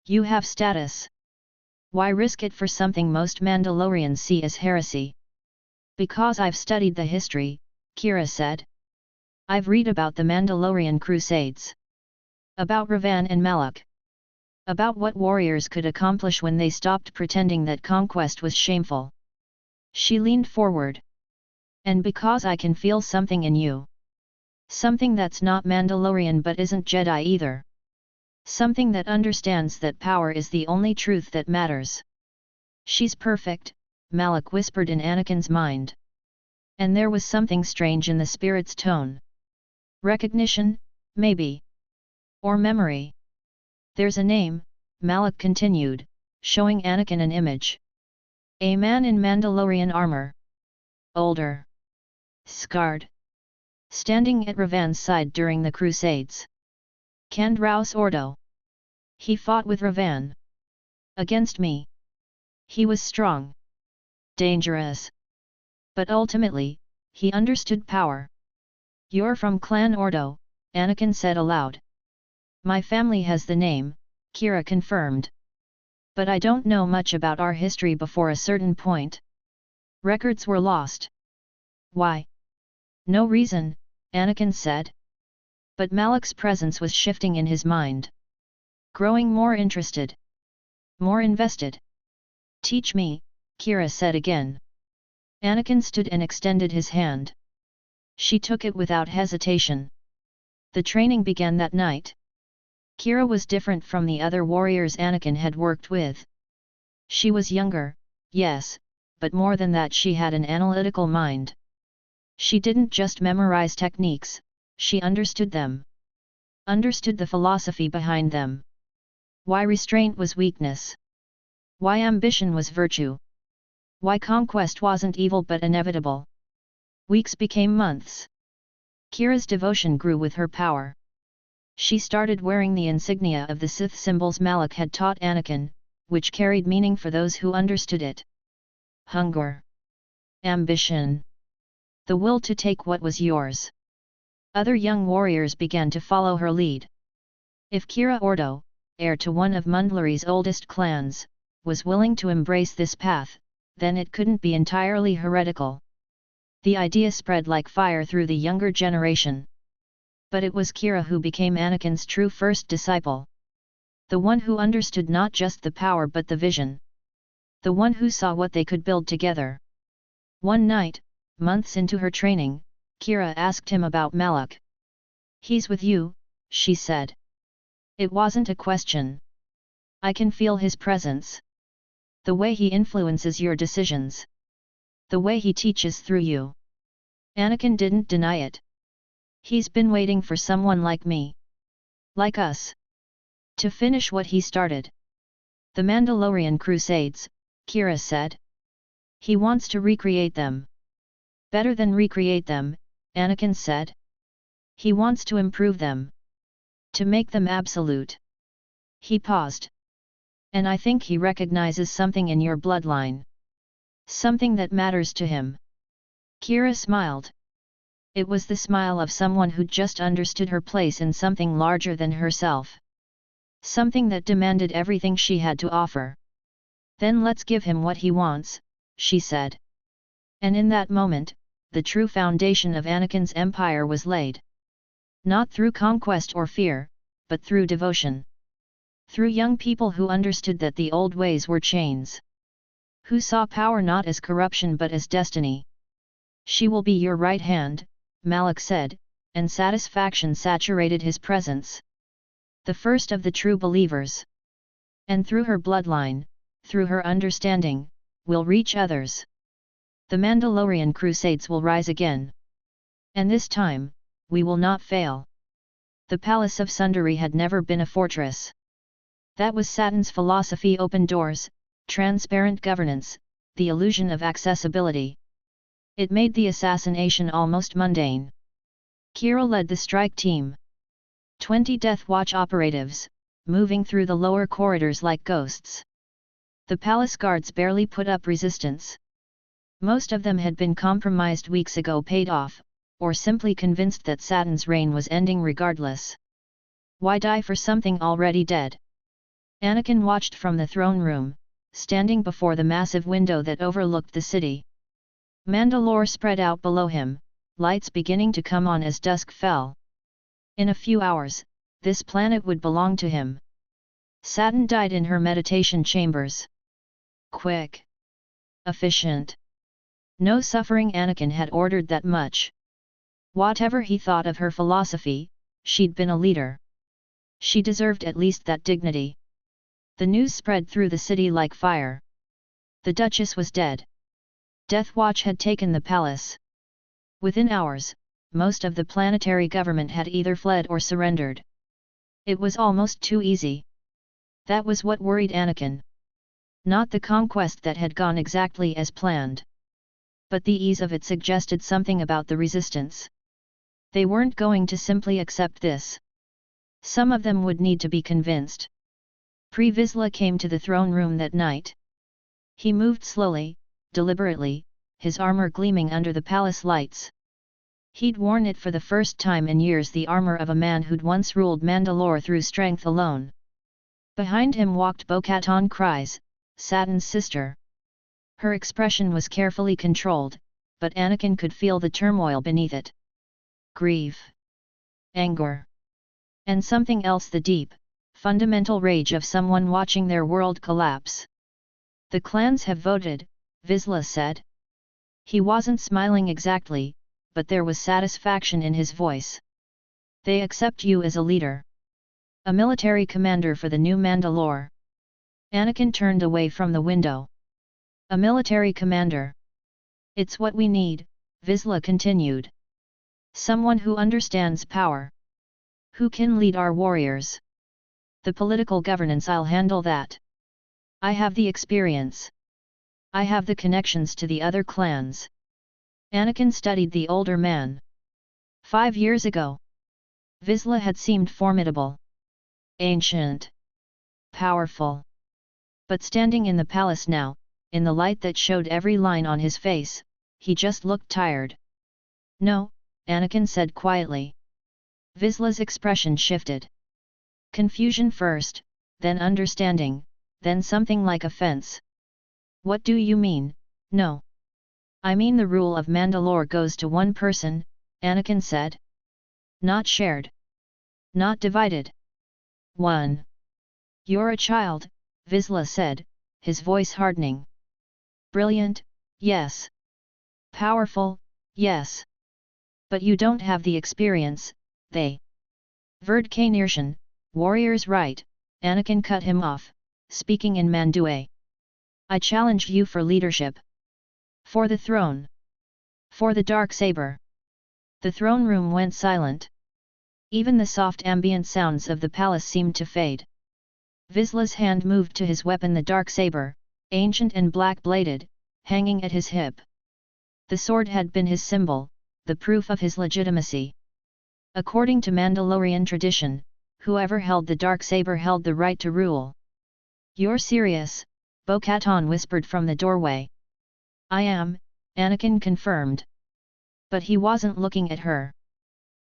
You have status. Why risk it for something most Mandalorians see as heresy? Because I've studied the history, Kira said. I've read about the Mandalorian Crusades. About Revan and Malak. About what warriors could accomplish when they stopped pretending that conquest was shameful. She leaned forward. And because I can feel something in you. Something that's not Mandalorian but isn't Jedi either. Something that understands that power is the only truth that matters. She's perfect, Malak whispered in Anakin's mind. And there was something strange in the spirit's tone. Recognition, maybe. Or memory. There's a name, Malak continued, showing Anakin an image. A man in Mandalorian armor. Older. Scarred. Standing at Revan's side during the Crusades. Candraus Ordo. He fought with Revan. Against me. He was strong. Dangerous. But ultimately, he understood power. You're from Clan Ordo, Anakin said aloud. My family has the name, Kira confirmed. But I don't know much about our history before a certain point. Records were lost. Why? No reason, Anakin said. But Malak's presence was shifting in his mind. Growing more interested. More invested. Teach me, Kira said again. Anakin stood and extended his hand. She took it without hesitation. The training began that night. Kira was different from the other warriors Anakin had worked with. She was younger, yes, but more than that, she had an analytical mind. She didn't just memorize techniques, she understood them. Understood the philosophy behind them. Why restraint was weakness. Why ambition was virtue. Why conquest wasn't evil but inevitable. Weeks became months. Kira's devotion grew with her power. She started wearing the insignia of the Sith symbols Malak had taught Anakin, which carried meaning for those who understood it. Hunger. Ambition. The will to take what was yours. Other young warriors began to follow her lead. If Kira Ordo, heir to one of Mundlari's oldest clans, was willing to embrace this path, then it couldn't be entirely heretical. The idea spread like fire through the younger generation. But it was Kira who became Anakin's true first disciple. The one who understood not just the power but the vision. The one who saw what they could build together. One night, months into her training, Kira asked him about Malak. "He's with you," she said. "It wasn't a question. I can feel his presence. The way he influences your decisions. The way he teaches through you." Anakin didn't deny it. "He's been waiting for someone like me. Like us. To finish what he started. The Mandalorian Crusades," Kira said. "He wants to recreate them." "Better than recreate them," Anakin said. "He wants to improve them. To make them absolute." He paused. "And I think he recognizes something in your bloodline. Something that matters to him." Kira smiled. It was the smile of someone who'd just understood her place in something larger than herself. Something that demanded everything she had to offer. "Then let's give him what he wants," she said. And in that moment, the true foundation of Anakin's empire was laid. Not through conquest or fear, but through devotion. Through young people who understood that the old ways were chains. Who saw power not as corruption but as destiny. "She will be your right hand," Malak said, and satisfaction saturated his presence. The first of the true believers. And through her bloodline, through her understanding, will reach others. The Mandalorian Crusades will rise again. And this time, we will not fail. The Palace of Sundari had never been a fortress. That was Satan's philosophy: open doors, transparent governance, the illusion of accessibility. It made the assassination almost mundane. Kira led the strike team. 20 Death Watch operatives, moving through the lower corridors like ghosts. The palace guards barely put up resistance. Most of them had been compromised weeks ago, paid off, or simply convinced that Satan's reign was ending regardless. Why die for something already dead? Anakin watched from the throne room, standing before the massive window that overlooked the city. Mandalore spread out below him, lights beginning to come on as dusk fell. In a few hours, this planet would belong to him. Saturn died in her meditation chambers. Quick. Efficient. No suffering. Anakin had ordered that much. Whatever he thought of her philosophy, she'd been a leader. She deserved at least that dignity. The news spread through the city like fire. The Duchess was dead. Death Watch had taken the palace. Within hours, most of the planetary government had either fled or surrendered. It was almost too easy. That was what worried Anakin. Not the conquest that had gone exactly as planned. But the ease of it suggested something about the resistance. They weren't going to simply accept this. Some of them would need to be convinced. Vizsla came to the throne room that night. He moved slowly, deliberately, his armor gleaming under the palace lights. He'd worn it for the first time in years, the armor of a man who'd once ruled Mandalore through strength alone. Behind him walked Bo-Katan Kryze, Satan's sister. Her expression was carefully controlled, but Anakin could feel the turmoil beneath it. Grief. Anger. And something else: the deep, fundamental rage of someone watching their world collapse. "The clans have voted," Vizsla said. He wasn't smiling exactly, but there was satisfaction in his voice. "They accept you as a leader. A military commander for the new Mandalore." Anakin turned away from the window. "A military commander. It's what we need," Vizsla continued. "Someone who understands power. Who can lead our warriors. The political governance, I'll handle that. I have the experience. I have the connections to the other clans." Anakin studied the older man. 5 years ago, Vizsla had seemed formidable. Ancient. Powerful. But standing in the palace now, in the light that showed every line on his face, he just looked tired. "No," Anakin said quietly. Vizsla's expression shifted. Confusion first, then understanding, then something like offense. "What do you mean, no?" "I mean the rule of Mandalore goes to one person," Anakin said. "Not shared. Not divided. One." "You're a child," Vizsla said, his voice hardening. "Brilliant, yes. Powerful, Yes. But you don't have the experience, they. Verd Kainirshan, warrior's right, Anakin cut him off, speaking in Mandue. I challenge you for leadership. For the throne. For the dark saber. The throne room went silent. Even the soft ambient sounds of the palace seemed to fade. Vizsla's hand moved to his weapon, the dark saber, ancient and black-bladed, hanging at his hip. The sword had been his symbol, the proof of his legitimacy. According to Mandalorian tradition, whoever held the dark saber held the right to rule. You're serious? Bo-Katan whispered from the doorway. I am, Anakin confirmed. But he wasn't looking at her.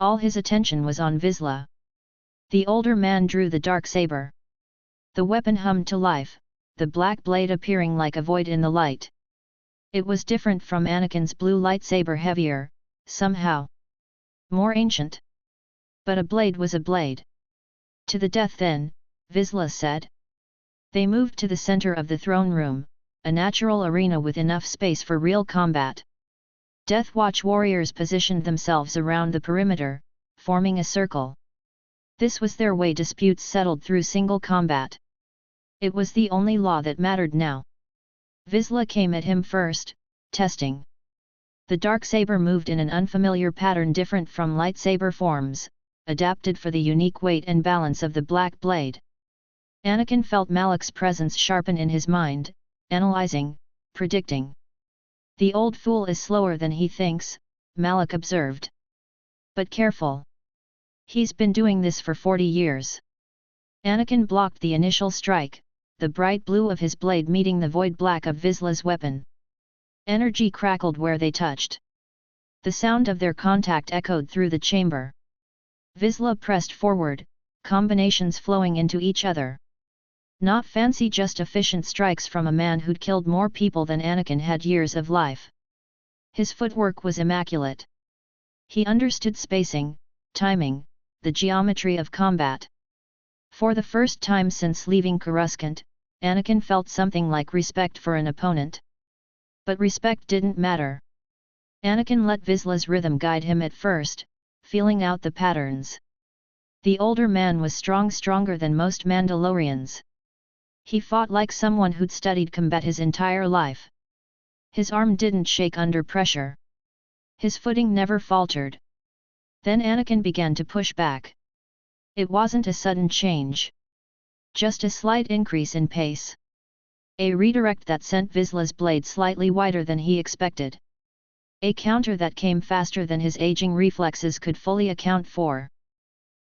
All his attention was on Vizsla. The older man drew the dark saber. The weapon hummed to life, the black blade appearing like a void in the light. It was different from Anakin's blue lightsaber, heavier, somehow more ancient. But a blade was a blade. To the death then, Vizsla said. They moved to the center of the throne room, a natural arena with enough space for real combat. Death Watch warriors positioned themselves around the perimeter, forming a circle. This was their way disputes settled through single combat. It was the only law that mattered now. Vizsla came at him first, testing. The dark saber moved in an unfamiliar pattern different from lightsaber forms, adapted for the unique weight and balance of the black blade. Anakin felt Malak's presence sharpen in his mind, analyzing, predicting. The old fool is slower than he thinks, Malak observed. But careful. He's been doing this for 40 years. Anakin blocked the initial strike, the bright blue of his blade meeting the void black of Vizsla's weapon. Energy crackled where they touched. The sound of their contact echoed through the chamber. Vizsla pressed forward, combinations flowing into each other. Not fancy, just efficient strikes from a man who'd killed more people than Anakin had years of life. His footwork was immaculate. He understood spacing, timing, the geometry of combat. For the first time since leaving Coruscant, Anakin felt something like respect for an opponent. But respect didn't matter. Anakin let Vizsla's rhythm guide him at first, feeling out the patterns. The older man was stronger than most Mandalorians. He fought like someone who'd studied combat his entire life. His arm didn't shake under pressure. His footing never faltered. Then Anakin began to push back. It wasn't a sudden change. Just a slight increase in pace. A redirect that sent Vizsla's blade slightly wider than he expected. A counter that came faster than his aging reflexes could fully account for.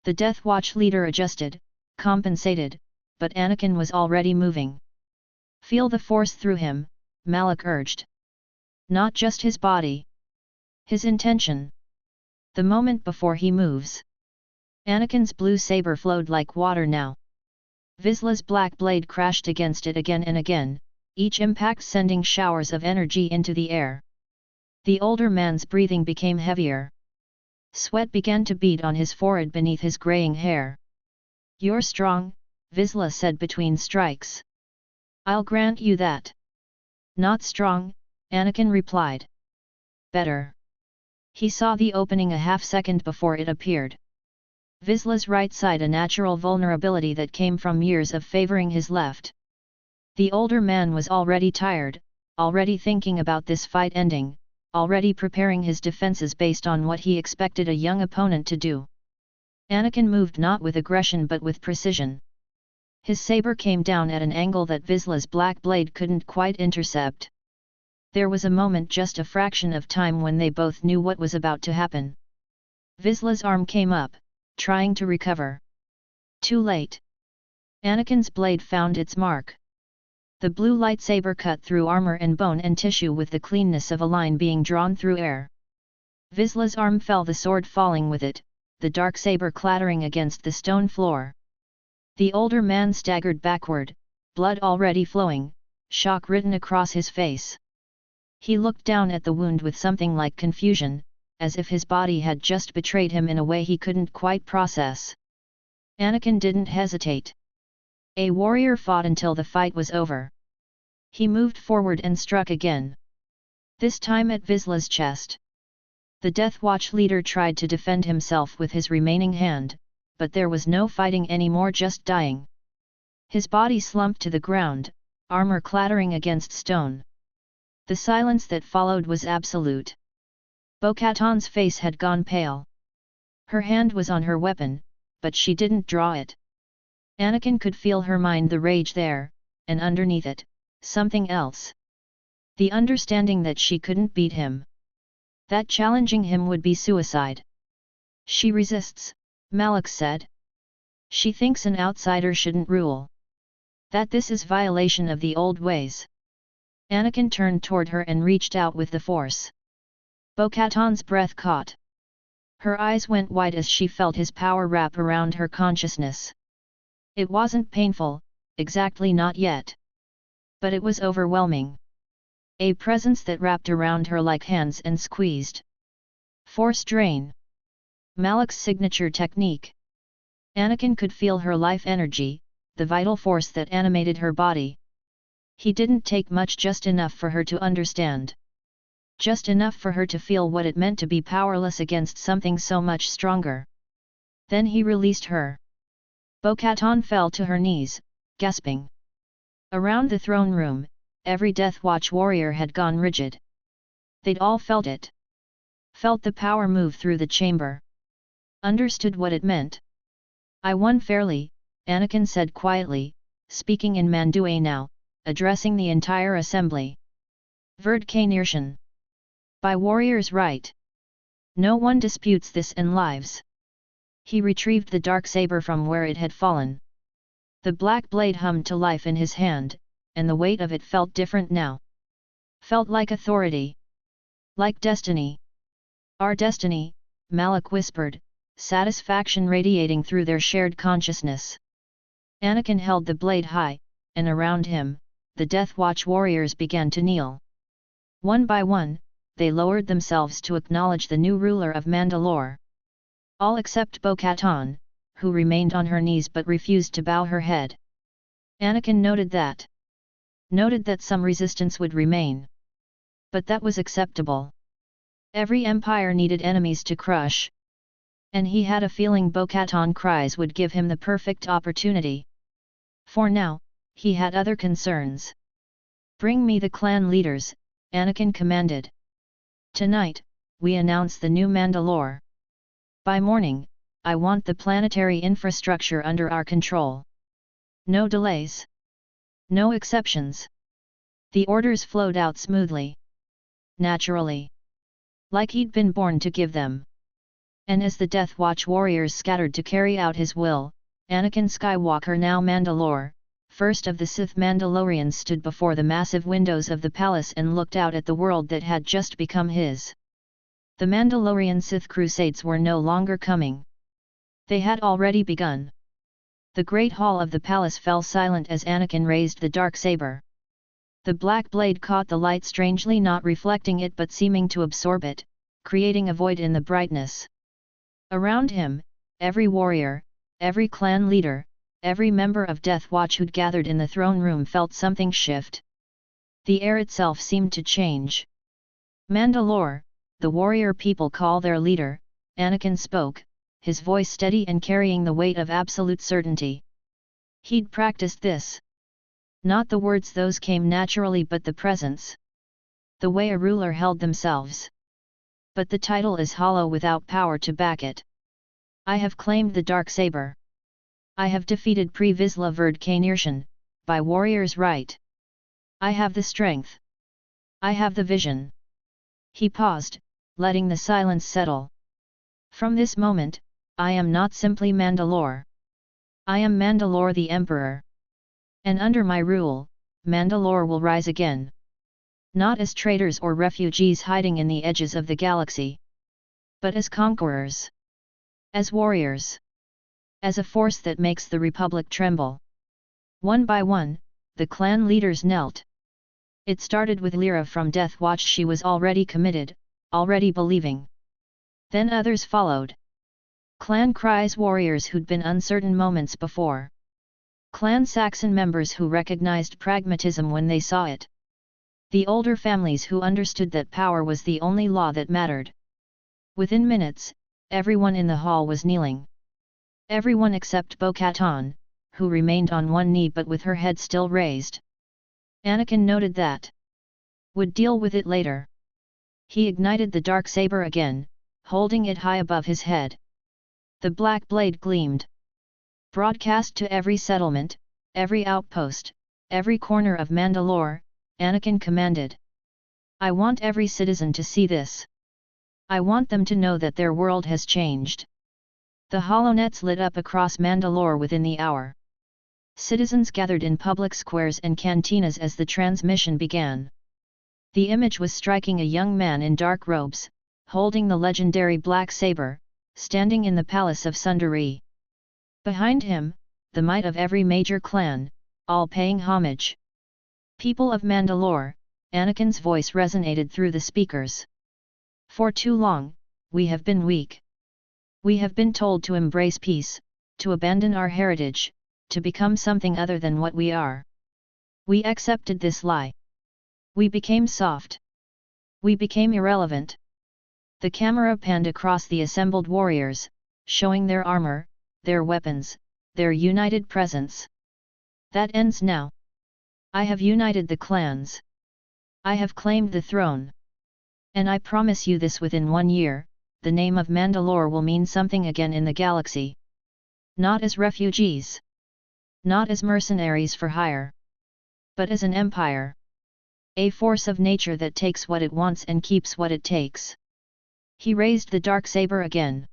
The Death Watch leader adjusted, compensated, but Anakin was already moving. Feel the force through him, Malak urged. Not just his body. His intention. The moment before he moves. Anakin's blue saber flowed like water now. Vizsla's black blade crashed against it again and again, each impact sending showers of energy into the air. The older man's breathing became heavier. Sweat began to bead on his forehead beneath his graying hair. You're strong, Vizsla said between strikes. I'll grant you that. Not strong, Anakin replied. Better. He saw the opening a half-second before it appeared. Vizsla's right side, a natural vulnerability that came from years of favoring his left. The older man was already tired, already thinking about this fight ending, already preparing his defenses based on what he expected a young opponent to do. Anakin moved not with aggression but with precision. His saber came down at an angle that Vizsla's black blade couldn't quite intercept. There was a moment, just a fraction of time, when they both knew what was about to happen. Vizsla's arm came up, trying to recover. Too late. Anakin's blade found its mark. The blue lightsaber cut through armor and bone and tissue with the cleanness of a line being drawn through air. Vizsla's arm fell, the sword falling with it, the dark saber clattering against the stone floor. The older man staggered backward, blood already flowing, shock written across his face. He looked down at the wound with something like confusion, as if his body had just betrayed him in a way he couldn't quite process. Anakin didn't hesitate. A warrior fought until the fight was over. He moved forward and struck again. This time at Vizsla's chest. The Death Watch leader tried to defend himself with his remaining hand, but there was no fighting anymore, just dying. His body slumped to the ground, armor clattering against stone. The silence that followed was absolute. Bo-Katan's face had gone pale. Her hand was on her weapon, but she didn't draw it. Anakin could feel her mind, the rage there, and underneath it, something else. The understanding that she couldn't beat him. That challenging him would be suicide. She resists, Malak said. She thinks an outsider shouldn't rule. That this is violation of the old ways. Anakin turned toward her and reached out with the force. Bo-Katan's breath caught. Her eyes went wide as she felt his power wrap around her consciousness. It wasn't painful, exactly not yet. But it was overwhelming. A presence that wrapped around her like hands and squeezed. Force drain. Malak's signature technique. Anakin could feel her life energy, the vital force that animated her body. He didn't take much, just enough for her to understand. Just enough for her to feel what it meant to be powerless against something so much stronger. Then he released her. Bo-Katan fell to her knees, gasping. Around the throne room, every Death Watch warrior had gone rigid. They'd all felt it. Felt the power move through the chamber. Understood what it meant. I won fairly, Anakin said quietly, speaking in Mandarin now, addressing the entire assembly. Verd Kanirshan. By warrior's right. No one disputes this and lives. He retrieved the dark saber from where it had fallen. The black blade hummed to life in his hand, and the weight of it felt different now. Felt like authority. Like destiny. Our destiny, Malak whispered, satisfaction radiating through their shared consciousness. Anakin held the blade high, and around him, the Death Watch warriors began to kneel. One by one, they lowered themselves to acknowledge the new ruler of Mandalore. All except Bo-Katan, who remained on her knees but refused to bow her head. Anakin noted that. Noted that some resistance would remain. But that was acceptable. Every empire needed enemies to crush. And he had a feeling Bo-Katan cries would give him the perfect opportunity. For now, he had other concerns. Bring me the clan leaders, Anakin commanded. Tonight, we announce the new Mandalore. By morning, I want the planetary infrastructure under our control. No delays. No exceptions. The orders flowed out smoothly. Naturally. Like he'd been born to give them. And as the Death Watch warriors scattered to carry out his will, Anakin Skywalker, now Mandalore, first of the Sith Mandalorians, stood before the massive windows of the palace and looked out at the world that had just become his. The Mandalorian Sith Crusades were no longer coming. They had already begun. The great hall of the palace fell silent as Anakin raised the dark saber. The black blade caught the light, strangely not reflecting it but seeming to absorb it, creating a void in the brightness. Around him, every warrior, every clan leader, every member of Death Watch who'd gathered in the throne room felt something shift. The air itself seemed to change. Mandalore, the warrior people call their leader, Anakin spoke, his voice steady and carrying the weight of absolute certainty. He'd practiced this. Not the words, those came naturally, but the presence. The way a ruler held themselves. But the title is hollow without power to back it. I have claimed the dark saber. I have defeated Pre-Vizsla Verd Kanirshan, by warrior's right. I have the strength. I have the vision. He paused, letting the silence settle. From this moment, I am not simply Mandalore. I am Mandalore the Emperor. And under my rule, Mandalore will rise again. Not as traitors or refugees hiding in the edges of the galaxy. But as conquerors. As warriors. As a force that makes the Republic tremble. One by one, the clan leaders knelt. It started with Lyra from Death Watch. She was already committed, already believing. Then others followed. Clan Kryze warriors who'd been uncertain moments before. Clan Saxon members who recognized pragmatism when they saw it. The older families who understood that power was the only law that mattered. Within minutes, everyone in the hall was kneeling. Everyone except Bo-Katan, who remained on one knee but with her head still raised. Anakin noted that. Would deal with it later. He ignited the dark saber again, holding it high above his head. The black blade gleamed. Broadcast to every settlement, every outpost, every corner of Mandalore, Anakin commanded. I want every citizen to see this. I want them to know that their world has changed. The holonets lit up across Mandalore within the hour. Citizens gathered in public squares and cantinas as the transmission began. The image was striking a young man in dark robes, holding the legendary black saber, standing in the palace of Sundari. Behind him, the might of every major clan, all paying homage. People of Mandalore, Anakin's voice resonated through the speakers. For too long, we have been weak. We have been told to embrace peace, to abandon our heritage, to become something other than what we are. We accepted this lie. We became soft. We became irrelevant. The camera panned across the assembled warriors, showing their armor, their weapons, their united presence. That ends now. I have united the clans. I have claimed the throne. And I promise you this: within 1 year, the name of Mandalore will mean something again in the galaxy. Not as refugees. Not as mercenaries for hire. But as an empire. A force of nature that takes what it wants and keeps what it takes. He raised the dark saber again.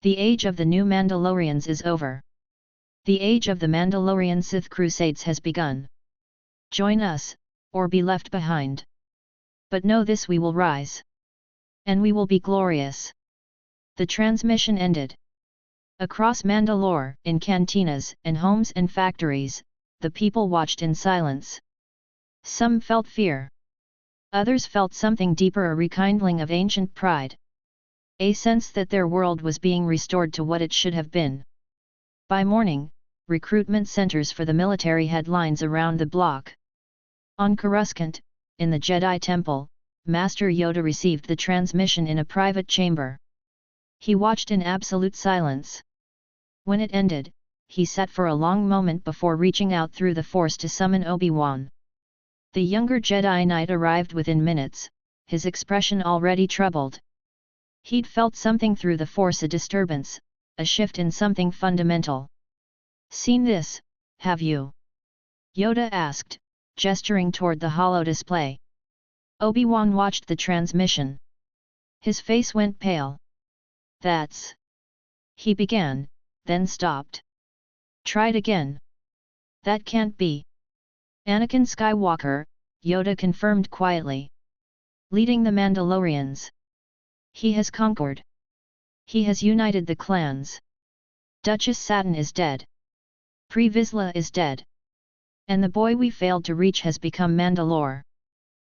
The age of the new Mandalorians is over. The age of the Mandalorian Sith Crusades has begun. Join us, or be left behind. But know this: we will rise. And we will be glorious. The transmission ended. Across Mandalore, in cantinas and homes and factories, the people watched in silence. Some felt fear. Others felt something deeper: a rekindling of ancient pride. A sense that their world was being restored to what it should have been. By morning, recruitment centers for the military had lines around the block. On Coruscant, in the Jedi Temple, Master Yoda received the transmission in a private chamber. He watched in absolute silence. When it ended, he sat for a long moment before reaching out through the Force to summon Obi-Wan. The younger Jedi Knight arrived within minutes, his expression already troubled. He'd felt something through the Force: a disturbance, a shift in something fundamental. Seen this, have you? Yoda asked, gesturing toward the holo display. Obi-Wan watched the transmission. His face went pale. That's... he began, then stopped. Tried again. That can't be. Anakin Skywalker, Yoda confirmed quietly. Leading the Mandalorians. He has conquered. He has united the clans. Duchess Satin is dead. Pre Vizsla is dead. And the boy we failed to reach has become Mandalore.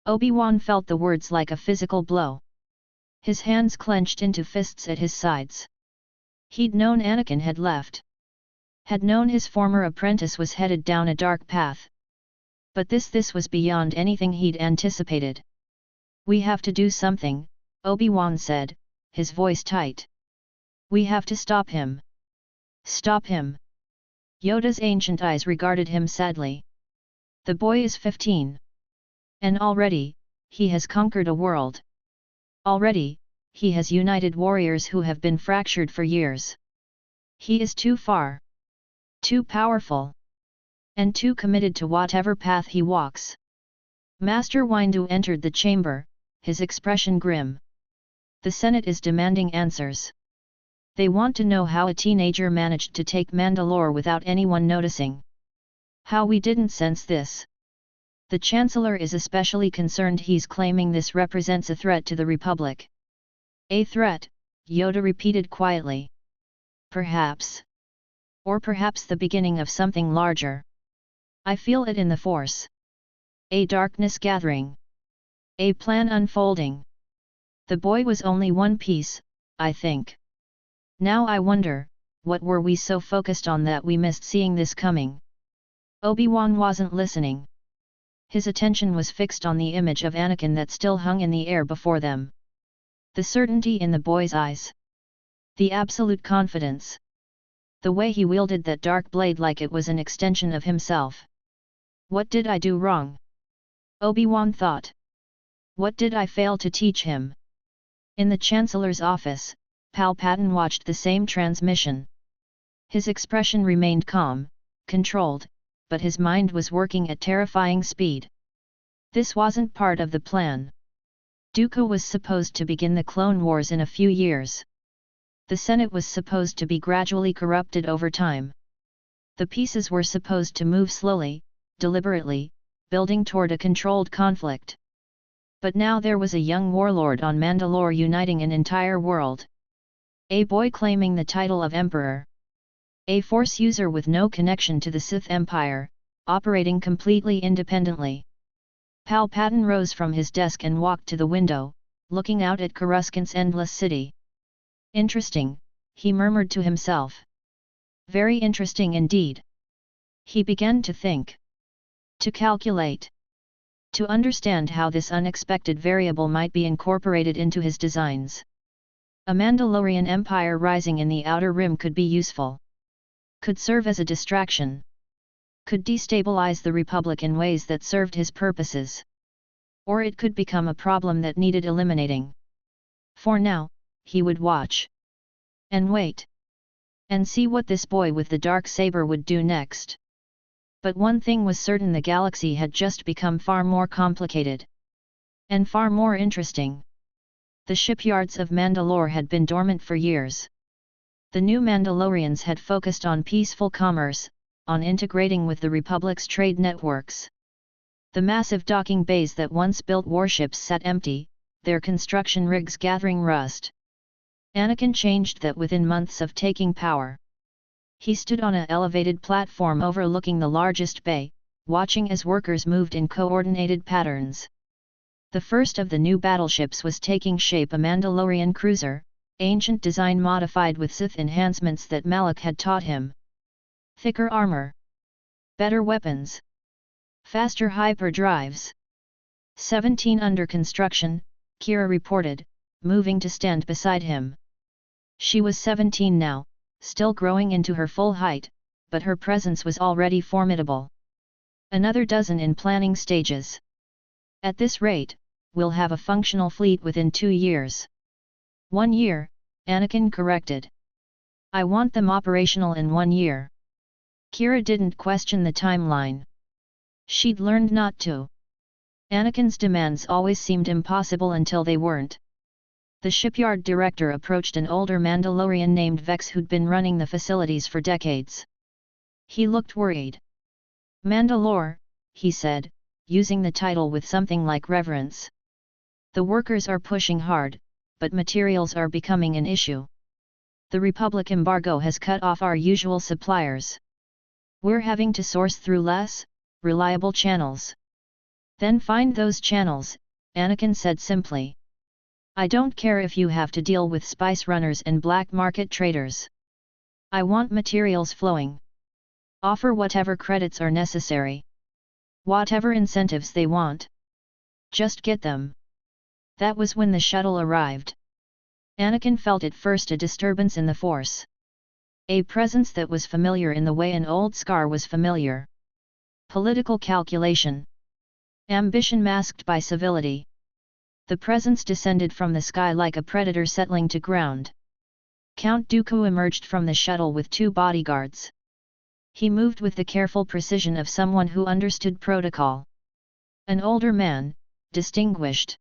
Obi-Wan felt the words like a physical blow. His hands clenched into fists at his sides. He'd known Anakin had left. Had known his former apprentice was headed down a dark path. But this was beyond anything he'd anticipated. We have to do something, Obi-Wan said, his voice tight. We have to stop him. Stop him. Yoda's ancient eyes regarded him sadly. The boy is 15. And already, he has conquered a world. Already, he has united warriors who have been fractured for years. He is too far. Too powerful. And too committed to whatever path he walks. Master Windu entered the chamber, his expression grim. The Senate is demanding answers. They want to know how a teenager managed to take Mandalore without anyone noticing. How we didn't sense this. The Chancellor is especially concerned. He's claiming this represents a threat to the Republic. A threat, Yoda repeated quietly. Perhaps. Or perhaps the beginning of something larger. I feel it in the Force. A darkness gathering. A plan unfolding. The boy was only one piece, I think. Now I wonder, what were we so focused on that we missed seeing this coming? Obi-Wan wasn't listening. His attention was fixed on the image of Anakin that still hung in the air before them. The certainty in the boy's eyes. The absolute confidence. The way he wielded that dark blade like it was an extension of himself. What did I do wrong? Obi-Wan thought. What did I fail to teach him? In the Chancellor's office, Palpatine watched the same transmission. His expression remained calm, controlled, but his mind was working at terrifying speed. This wasn't part of the plan. Dooku was supposed to begin the Clone Wars in a few years. The Senate was supposed to be gradually corrupted over time. The pieces were supposed to move slowly, deliberately, building toward a controlled conflict. But now there was a young warlord on Mandalore uniting an entire world. A boy claiming the title of Emperor. A Force user with no connection to the Sith Empire, operating completely independently. Palpatine rose from his desk and walked to the window, looking out at Coruscant's endless city. Interesting, he murmured to himself. Very interesting indeed. He began to think. To calculate. To understand how this unexpected variable might be incorporated into his designs. A Mandalorian empire rising in the Outer Rim could be useful. Could serve as a distraction. Could destabilize the Republic in ways that served his purposes. Or it could become a problem that needed eliminating. For now, he would watch. And wait. And see what this boy with the dark saber would do next. But one thing was certain: the galaxy had just become far more complicated. And far more interesting. The shipyards of Mandalore had been dormant for years. The new Mandalorians had focused on peaceful commerce, on integrating with the Republic's trade networks. The massive docking bays that once built warships sat empty, their construction rigs gathering rust. Anakin changed that within months of taking power. He stood on an elevated platform overlooking the largest bay, watching as workers moved in coordinated patterns. The first of the new battleships was taking shape, a Mandalorian cruiser, ancient design modified with Sith enhancements that Malak had taught him. Thicker armor. Better weapons. Faster hyperdrives. 17 under construction, Kira reported, moving to stand beside him. She was 17 now, still growing into her full height, but her presence was already formidable. Another dozen in planning stages. At this rate, we'll have a functional fleet within 2 years. 1 year, Anakin corrected. I want them operational in 1 year. Kira didn't question the timeline. She'd learned not to. Anakin's demands always seemed impossible until they weren't. The shipyard director approached an older Mandalorian named Vex who'd been running the facilities for decades. He looked worried. Mandalore, he said, using the title with something like reverence. The workers are pushing hard, but materials are becoming an issue. The Republic embargo has cut off our usual suppliers. We're having to source through less reliable channels. Then find those channels, Anakin said simply. I don't care if you have to deal with spice runners and black market traders. I want materials flowing. Offer whatever credits are necessary. Whatever incentives they want. Just get them. That was when the shuttle arrived. Anakin felt at first a disturbance in the Force. A presence that was familiar in the way an old scar was familiar. Political calculation. Ambition masked by civility. The presence descended from the sky like a predator settling to ground. Count Dooku emerged from the shuttle with 2 bodyguards. He moved with the careful precision of someone who understood protocol. An older man, distinguished.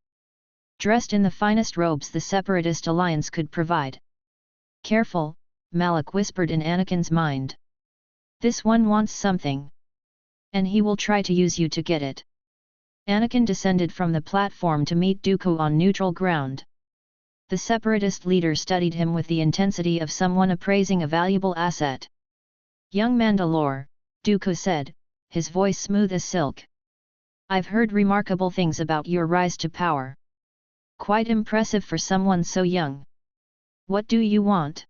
Dressed in the finest robes the Separatist alliance could provide. Careful, Malak whispered in Anakin's mind. This one wants something. And he will try to use you to get it. Anakin descended from the platform to meet Dooku on neutral ground. The Separatist leader studied him with the intensity of someone appraising a valuable asset. Young Mandalore, Dooku said, his voice smooth as silk. I've heard remarkable things about your rise to power. Quite impressive for someone so young. What do you want?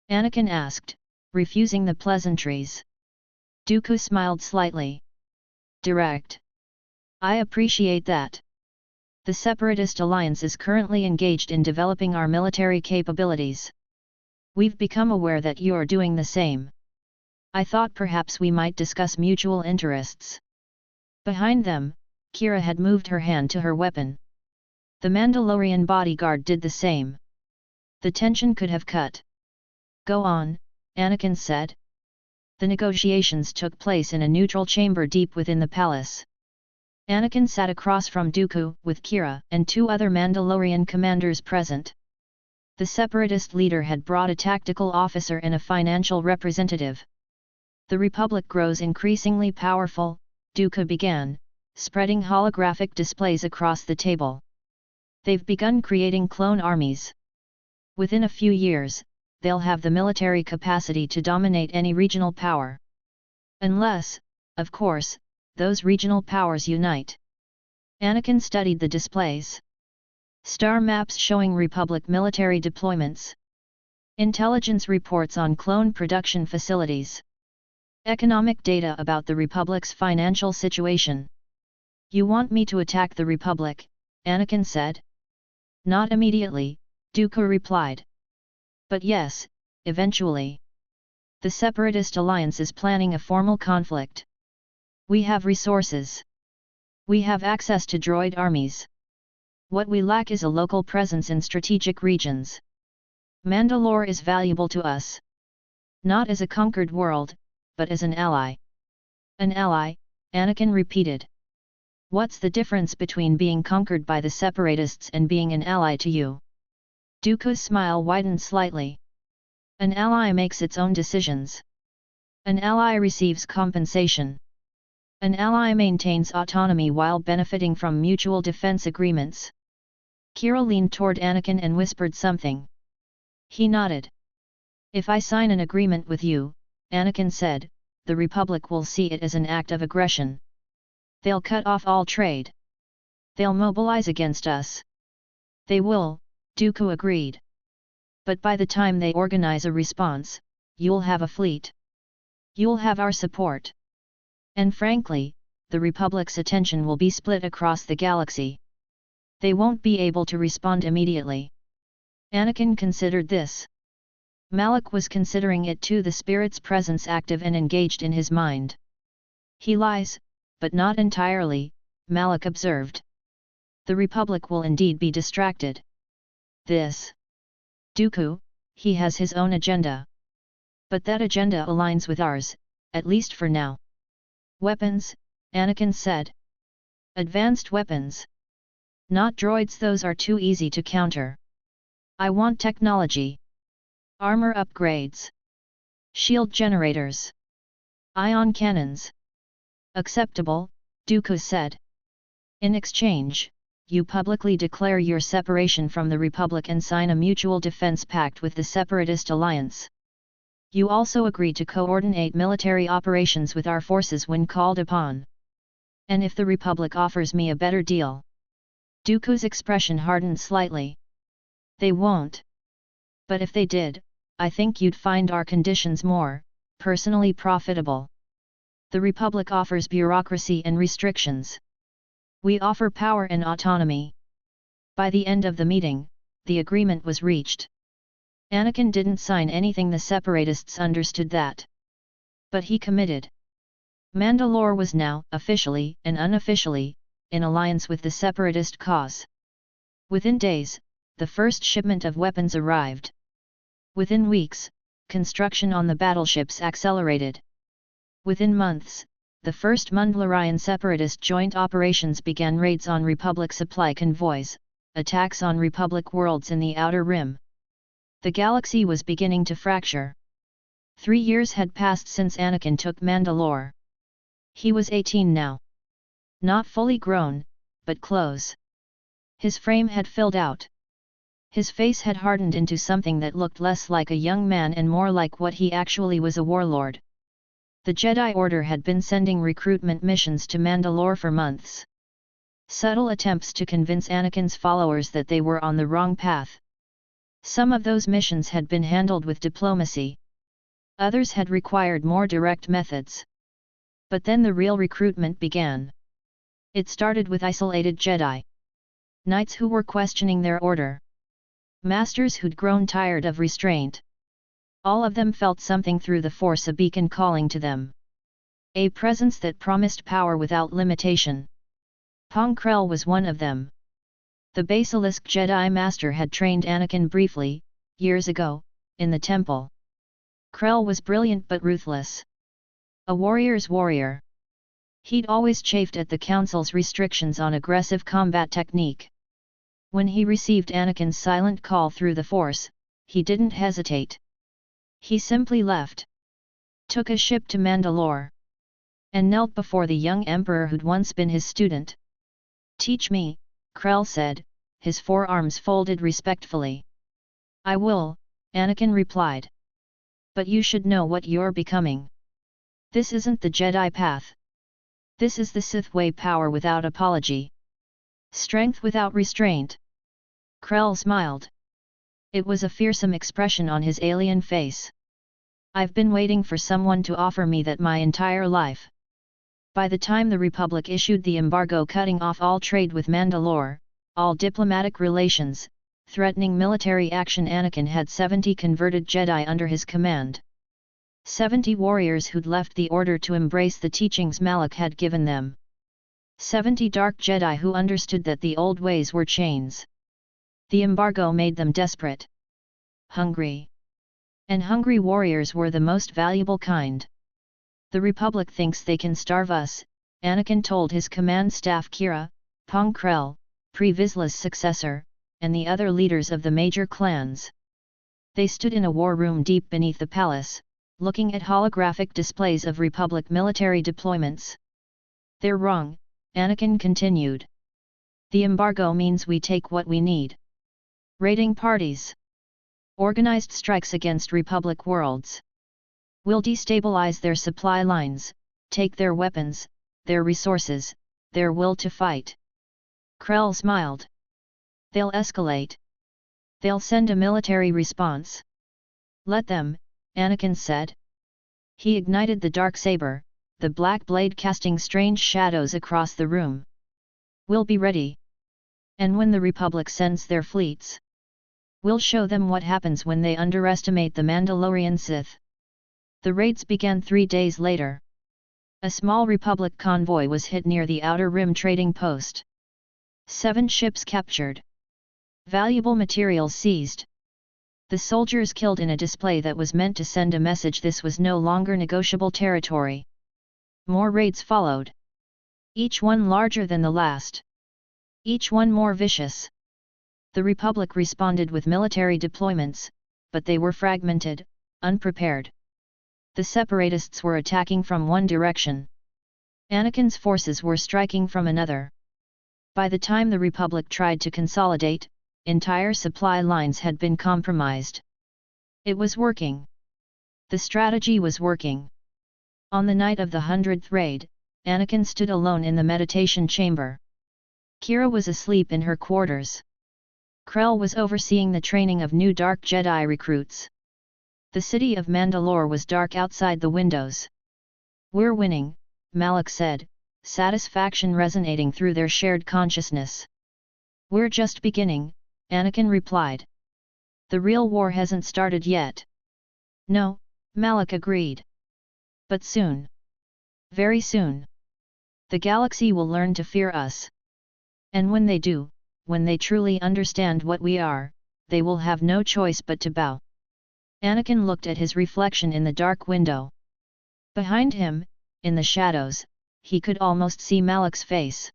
Anakin asked, refusing the pleasantries. Dooku smiled slightly. Direct. I appreciate that. The Separatist Alliance is currently engaged in developing our military capabilities. We've become aware that you are doing the same. I thought perhaps we might discuss mutual interests. Behind them, Kira had moved her hand to her weapon. The Mandalorian bodyguard did the same. The tension could have cut. Go on, Anakin said. The negotiations took place in a neutral chamber deep within the palace. Anakin sat across from Dooku with Kira and 2 other Mandalorian commanders present. The Separatist leader had brought a tactical officer and a financial representative. The Republic grows increasingly powerful, Dooku began, spreading holographic displays across the table. They've begun creating clone armies. Within a few years, they'll have the military capacity to dominate any regional power. Unless, of course, those regional powers unite. Anakin studied the displays. Star maps showing Republic military deployments. Intelligence reports on clone production facilities. Economic data about the Republic's financial situation. You want me to attack the Republic, Anakin said. Not immediately, Dooku replied. But yes, eventually. The Separatist Alliance is planning a formal conflict. We have resources. We have access to droid armies. What we lack is a local presence in strategic regions. Mandalore is valuable to us. Not as a conquered world, but as an ally. An ally, Anakin repeated. What's the difference between being conquered by the Separatists and being an ally to you? Dooku's smile widened slightly. An ally makes its own decisions. An ally receives compensation. An ally maintains autonomy while benefiting from mutual defense agreements. Kira leaned toward Anakin and whispered something. He nodded. If I sign an agreement with you, Anakin said, the Republic will see it as an act of aggression. They'll cut off all trade. They'll mobilize against us. They will, Dooku agreed. But by the time they organize a response, you'll have a fleet. You'll have our support. And frankly, the Republic's attention will be split across the galaxy. They won't be able to respond immediately. Anakin considered this. Malak was considering it too, the spirit's presence active and engaged in his mind. He lies, but not entirely, Malak observed. The Republic will indeed be distracted. This Dooku, he has his own agenda. But that agenda aligns with ours, at least for now. Weapons, Anakin said. Advanced weapons. Not droids, those are too easy to counter. I want technology. Armor upgrades. Shield generators. Ion cannons. Acceptable, Dooku said. In exchange, you publicly declare your separation from the Republic and sign a mutual defense pact with the Separatist Alliance. You also agree to coordinate military operations with our forces when called upon. And if the Republic offers me a better deal? Dooku's expression hardened slightly. They won't. But if they did, I think you'd find our conditions more, personally profitable. The Republic offers bureaucracy and restrictions. We offer power and autonomy. By the end of the meeting, the agreement was reached. Anakin didn't sign anything, the Separatists understood that. But he committed. Mandalore was now, officially and unofficially, in alliance with the Separatist cause. Within days, the first shipment of weapons arrived. Within weeks, construction on the battleships accelerated. Within months, the first Mandalorian Separatist joint operations began, raids on Republic supply convoys, attacks on Republic worlds in the Outer Rim. The galaxy was beginning to fracture. 3 years had passed since Anakin took Mandalore. He was 18 now. Not fully grown, but close. His frame had filled out. His face had hardened into something that looked less like a young man and more like what he actually was, a warlord. The Jedi Order had been sending recruitment missions to Mandalore for months. Subtle attempts to convince Anakin's followers that they were on the wrong path. Some of those missions had been handled with diplomacy. Others had required more direct methods. But then the real recruitment began. It started with isolated Jedi. Knights who were questioning their order. Masters who'd grown tired of restraint. All of them felt something through the Force, a beacon calling to them. A presence that promised power without limitation. Pong Krell was one of them. The Basilisk Jedi Master had trained Anakin briefly, years ago, in the temple. Krell was brilliant but ruthless. A warrior's warrior. He'd always chafed at the Council's restrictions on aggressive combat technique. When he received Anakin's silent call through the Force, he didn't hesitate. He simply left. Took a ship to Mandalore. And knelt before the young Emperor who'd once been his student. "Teach me," Krell said, his forearms folded respectfully. "I will," Anakin replied. "But you should know what you're becoming. This isn't the Jedi path. This is the Sith way, power without apology. Strength without restraint." Krell smiled. It was a fearsome expression on his alien face. "I've been waiting for someone to offer me that my entire life." By the time the Republic issued the embargo cutting off all trade with Mandalore, all diplomatic relations, threatening military action, Anakin had 70 converted Jedi under his command. 70 warriors who'd left the Order to embrace the teachings Malak had given them. 70 dark Jedi who understood that the old ways were chains. The embargo made them desperate. Hungry. And hungry warriors were the most valuable kind. "The Republic thinks they can starve us," Anakin told his command staff Kira, Pong Krell, Pre Vizsla's successor, and the other leaders of the major clans. They stood in a war room deep beneath the palace, looking at holographic displays of Republic military deployments. "They're wrong," Anakin continued. "The embargo means we take what we need. Raiding parties. Organized strikes against Republic worlds. We'll destabilize their supply lines, take their weapons, their resources, their will to fight." Krell smiled. "They'll escalate. They'll send a military response." "Let them," Anakin said. He ignited the darksaber, the black blade casting strange shadows across the room. "We'll be ready. And when the Republic sends their fleets, we'll show them what happens when they underestimate the Mandalorian Sith." The raids began 3 days later. A small Republic convoy was hit near the Outer Rim trading post. 7 ships captured. Valuable materials seized. The soldiers killed in a display that was meant to send a message this was no longer negotiable territory. More raids followed. Each one larger than the last. Each one more vicious. The Republic responded with military deployments, but they were fragmented, unprepared. The Separatists were attacking from one direction. Anakin's forces were striking from another. By the time the Republic tried to consolidate, entire supply lines had been compromised. It was working. The strategy was working. On the night of the 100th raid, Anakin stood alone in the meditation chamber. Kira was asleep in her quarters. Krell was overseeing the training of new Dark Jedi recruits. The city of Mandalore was dark outside the windows. "We're winning," Malak said, satisfaction resonating through their shared consciousness. "We're just beginning," Anakin replied. "The real war hasn't started yet." "No," Malak agreed. "But soon. Very soon. The galaxy will learn to fear us. And when they do, when they truly understand what we are, they will have no choice but to bow." Anakin looked at his reflection in the dark window. Behind him, in the shadows, he could almost see Malak's face.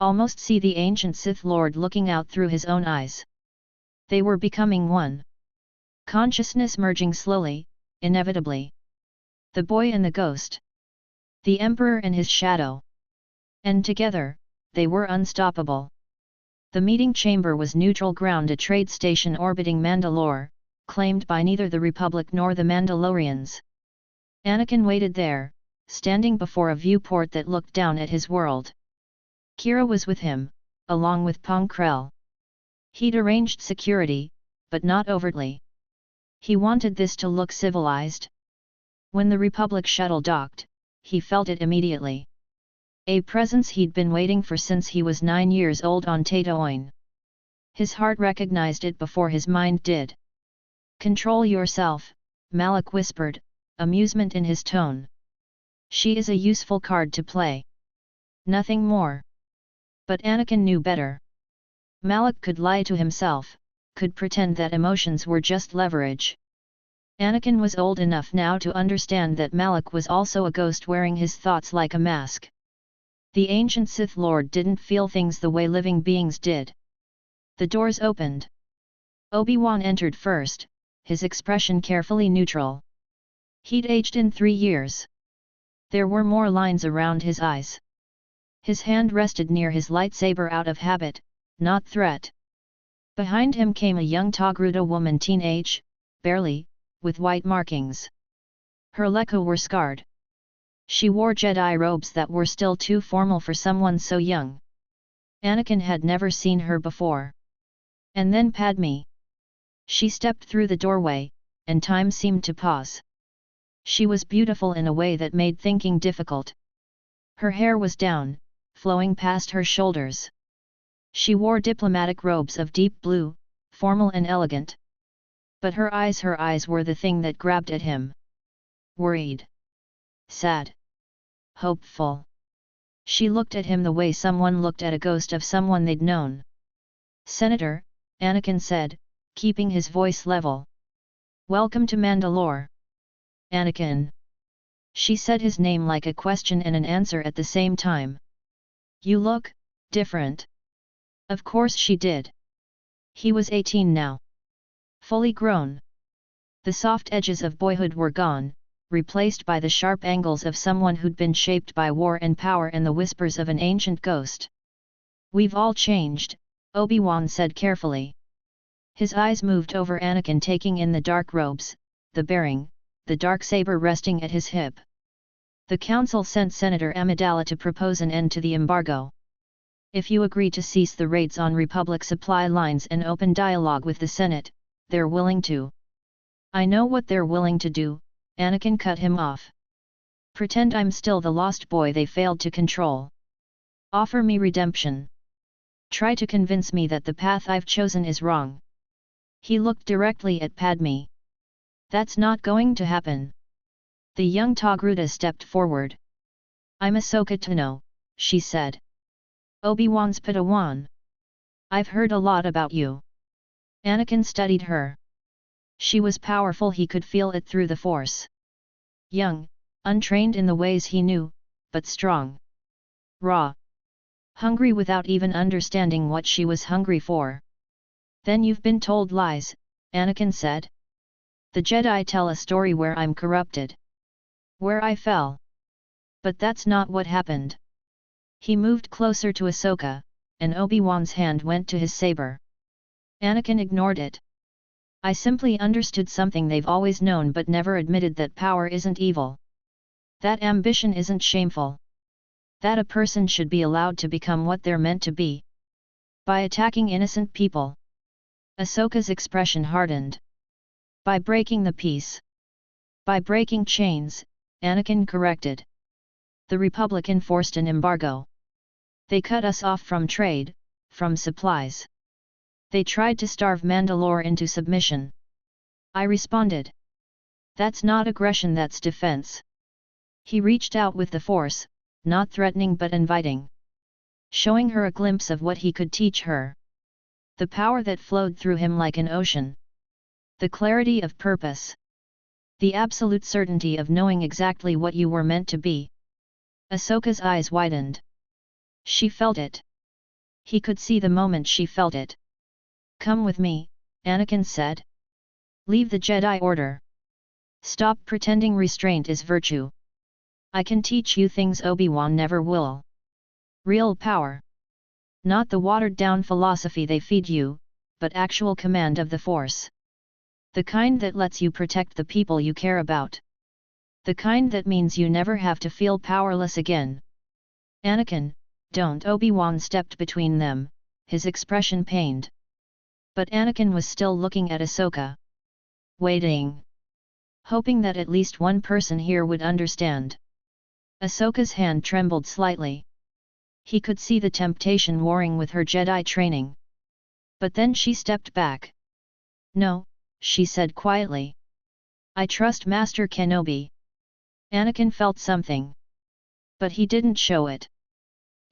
Almost see the ancient Sith Lord looking out through his own eyes. They were becoming one. Consciousness merging slowly, inevitably. The boy and the ghost. The Emperor and his shadow. And together, they were unstoppable. The meeting chamber was neutral ground, a trade station orbiting Mandalore, claimed by neither the Republic nor the Mandalorians. Anakin waited there, standing before a viewport that looked down at his world. Kira was with him, along with Pong Krell. He'd arranged security, but not overtly. He wanted this to look civilized. When the Republic shuttle docked, he felt it immediately. A presence he'd been waiting for since he was 9 years old on Tatooine. His heart recognized it before his mind did. "Control yourself," Malak whispered, amusement in his tone. "She is a useful card to play. Nothing more." But Anakin knew better. Malak could lie to himself, could pretend that emotions were just leverage. Anakin was old enough now to understand that Malak was also a ghost wearing his thoughts like a mask. The ancient Sith Lord didn't feel things the way living beings did. The doors opened. Obi-Wan entered first, his expression carefully neutral. He'd aged in 3 years. There were more lines around his eyes. His hand rested near his lightsaber out of habit, not threat. Behind him came a young Togruta woman, teenage, barely, with white markings. Her lekku were scarred. She wore Jedi robes that were still too formal for someone so young. Anakin had never seen her before. And then Padme. She stepped through the doorway, and time seemed to pause. She was beautiful in a way that made thinking difficult. Her hair was down, flowing past her shoulders. She wore diplomatic robes of deep blue, formal and elegant. But her eyes were the thing that grabbed at him. Worried. Sad. Hopeful. She looked at him the way someone looked at a ghost of someone they'd known. "Senator," Anakin said, keeping his voice level. "Welcome to Mandalore." "Anakin." She said his name like a question and an answer at the same time. "You look different." Of course she did. He was 18 now. Fully grown. The soft edges of boyhood were gone, replaced by the sharp angles of someone who'd been shaped by war and power and the whispers of an ancient ghost. "We've all changed," Obi-Wan said carefully. His eyes moved over Anakin, taking in the dark robes, the bearing, the dark saber resting at his hip. "The Council sent Senator Amidala to propose an end to the embargo. If you agree to cease the raids on Republic supply lines and open dialogue with the Senate, they're willing to." "I know what they're willing to do," Anakin cut him off. "Pretend I'm still the lost boy they failed to control. Offer me redemption. Try to convince me that the path I've chosen is wrong." He looked directly at Padme. "That's not going to happen." The young Togruta stepped forward. "I'm Ahsoka Tano," she said. "Obi-Wan's Padawan. I've heard a lot about you." Anakin studied her. She was powerful, he could feel it through the Force. Young, untrained in the ways he knew, but strong. Raw. Hungry without even understanding what she was hungry for. "Then you've been told lies," Anakin said. "The Jedi tell a story where I'm corrupted. Where I fell. But that's not what happened." He moved closer to Ahsoka, and Obi-Wan's hand went to his saber. Anakin ignored it. "I simply understood something they've always known but never admitted, that power isn't evil. That ambition isn't shameful. That a person should be allowed to become what they're meant to be. By attacking innocent people." Ahsoka's expression hardened. "By breaking the peace. By breaking chains," Anakin corrected. "The Republic enforced an embargo. They cut us off from trade, from supplies. They tried to starve Mandalore into submission. I responded. That's not aggression, that's defense." He reached out with the Force, not threatening but inviting. Showing her a glimpse of what he could teach her. The power that flowed through him like an ocean. The clarity of purpose. The absolute certainty of knowing exactly what you were meant to be. Ahsoka's eyes widened. She felt it. He could see the moment she felt it. "Come with me," Anakin said. "Leave the Jedi Order. Stop pretending restraint is virtue. I can teach you things Obi-Wan never will. Real power. Not the watered-down philosophy they feed you, but actual command of the Force. The kind that lets you protect the people you care about. The kind that means you never have to feel powerless again." "Anakin, don't!" Obi-Wan stepped between them, his expression pained. But Anakin was still looking at Ahsoka. Waiting. Hoping that at least one person here would understand. Ahsoka's hand trembled slightly. He could see the temptation warring with her Jedi training. But then she stepped back. "No," she said quietly. "I trust Master Kenobi." Anakin felt something. But he didn't show it.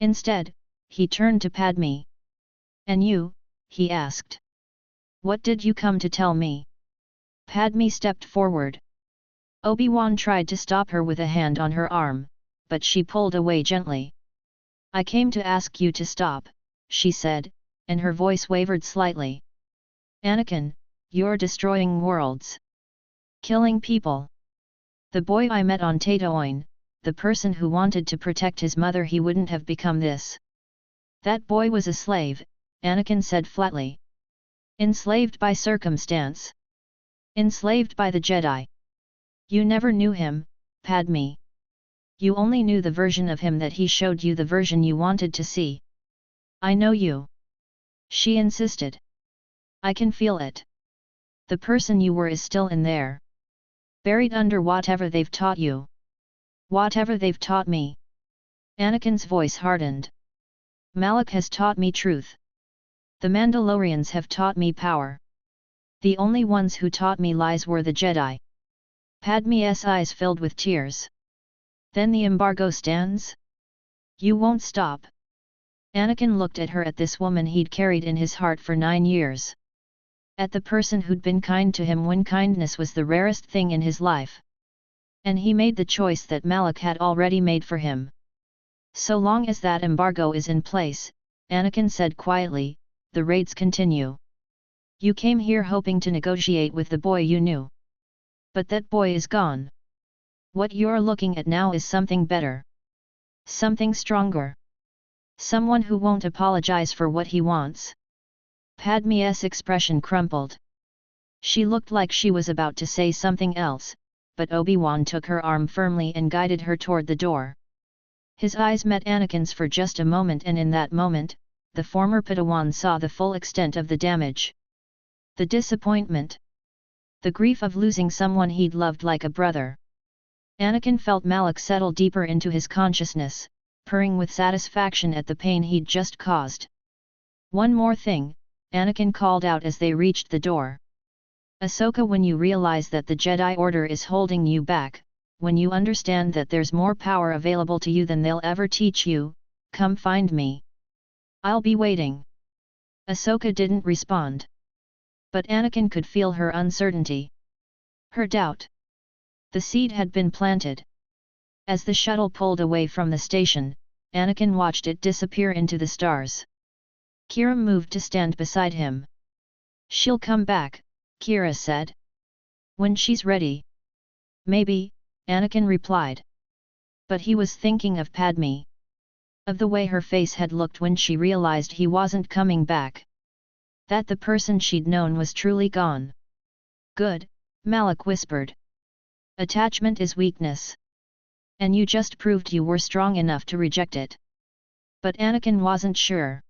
Instead, he turned to Padme. "And you?" he asked. "What did you come to tell me?" Padme stepped forward. Obi-Wan tried to stop her with a hand on her arm, but she pulled away gently. "I came to ask you to stop," she said, and her voice wavered slightly. "Anakin, you're destroying worlds. Killing people. The boy I met on Tatooine, the person who wanted to protect his mother, he wouldn't have become this." "That boy was a slave," Anakin said flatly. "Enslaved by circumstance. Enslaved by the Jedi. You never knew him, Padme. You only knew the version of him that he showed you, the version you wanted to see." "I know you," she insisted. "I can feel it. The person you were is still in there. Buried under whatever they've taught you." "Whatever they've taught me." Anakin's voice hardened. "Malak has taught me truth. The Mandalorians have taught me power. The only ones who taught me lies were the Jedi." Padme's eyes filled with tears. "Then the embargo stands? You won't stop?" Anakin looked at her, at this woman he'd carried in his heart for 9 years. At the person who'd been kind to him when kindness was the rarest thing in his life. And he made the choice that Malak had already made for him. "So long as that embargo is in place," Anakin said quietly, "the raids continue. You came here hoping to negotiate with the boy you knew. But that boy is gone. What you're looking at now is something better. Something stronger. Someone who won't apologize for what he wants." Padme's expression crumpled. She looked like she was about to say something else, but Obi-Wan took her arm firmly and guided her toward the door. His eyes met Anakin's for just a moment, and in that moment, the former Padawan saw the full extent of the damage. The disappointment. The grief of losing someone he'd loved like a brother. Anakin felt Malak settle deeper into his consciousness, purring with satisfaction at the pain he'd just caused. "One more thing," Anakin called out as they reached the door. "Ahsoka, when you realize that the Jedi Order is holding you back, when you understand that there's more power available to you than they'll ever teach you, come find me. I'll be waiting." Ahsoka didn't respond. But Anakin could feel her uncertainty. Her doubt. The seed had been planted. As the shuttle pulled away from the station, Anakin watched it disappear into the stars. Kira moved to stand beside him. "She'll come back," Kira said. "When she's ready." "Maybe," Anakin replied. But he was thinking of Padme. Of the way her face had looked when she realized he wasn't coming back. That the person she'd known was truly gone. "Good," Malak whispered. "Attachment is weakness. And you just proved you were strong enough to reject it." But Anakin wasn't sure.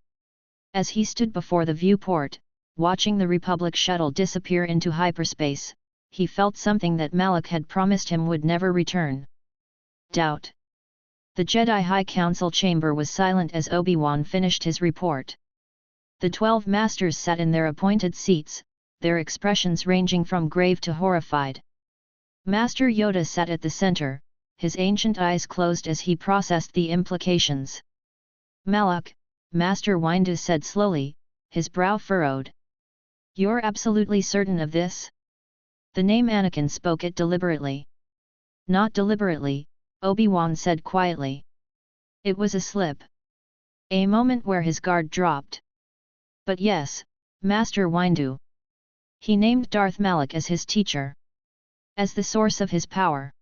As he stood before the viewport, watching the Republic shuttle disappear into hyperspace, he felt something that Malak had promised him would never return. Doubt. The Jedi High Council chamber was silent as Obi-Wan finished his report. The 12 masters sat in their appointed seats, their expressions ranging from grave to horrified. Master Yoda sat at the center, his ancient eyes closed as he processed the implications. "Malak," Master Windu said slowly, his brow furrowed. "You're absolutely certain of this?" The name Anakin spoke it deliberately. "Not deliberately," Obi-Wan said quietly. "It was a slip. A moment where his guard dropped. But yes, Master Windu." He named Darth Malak as his teacher. As the source of his power.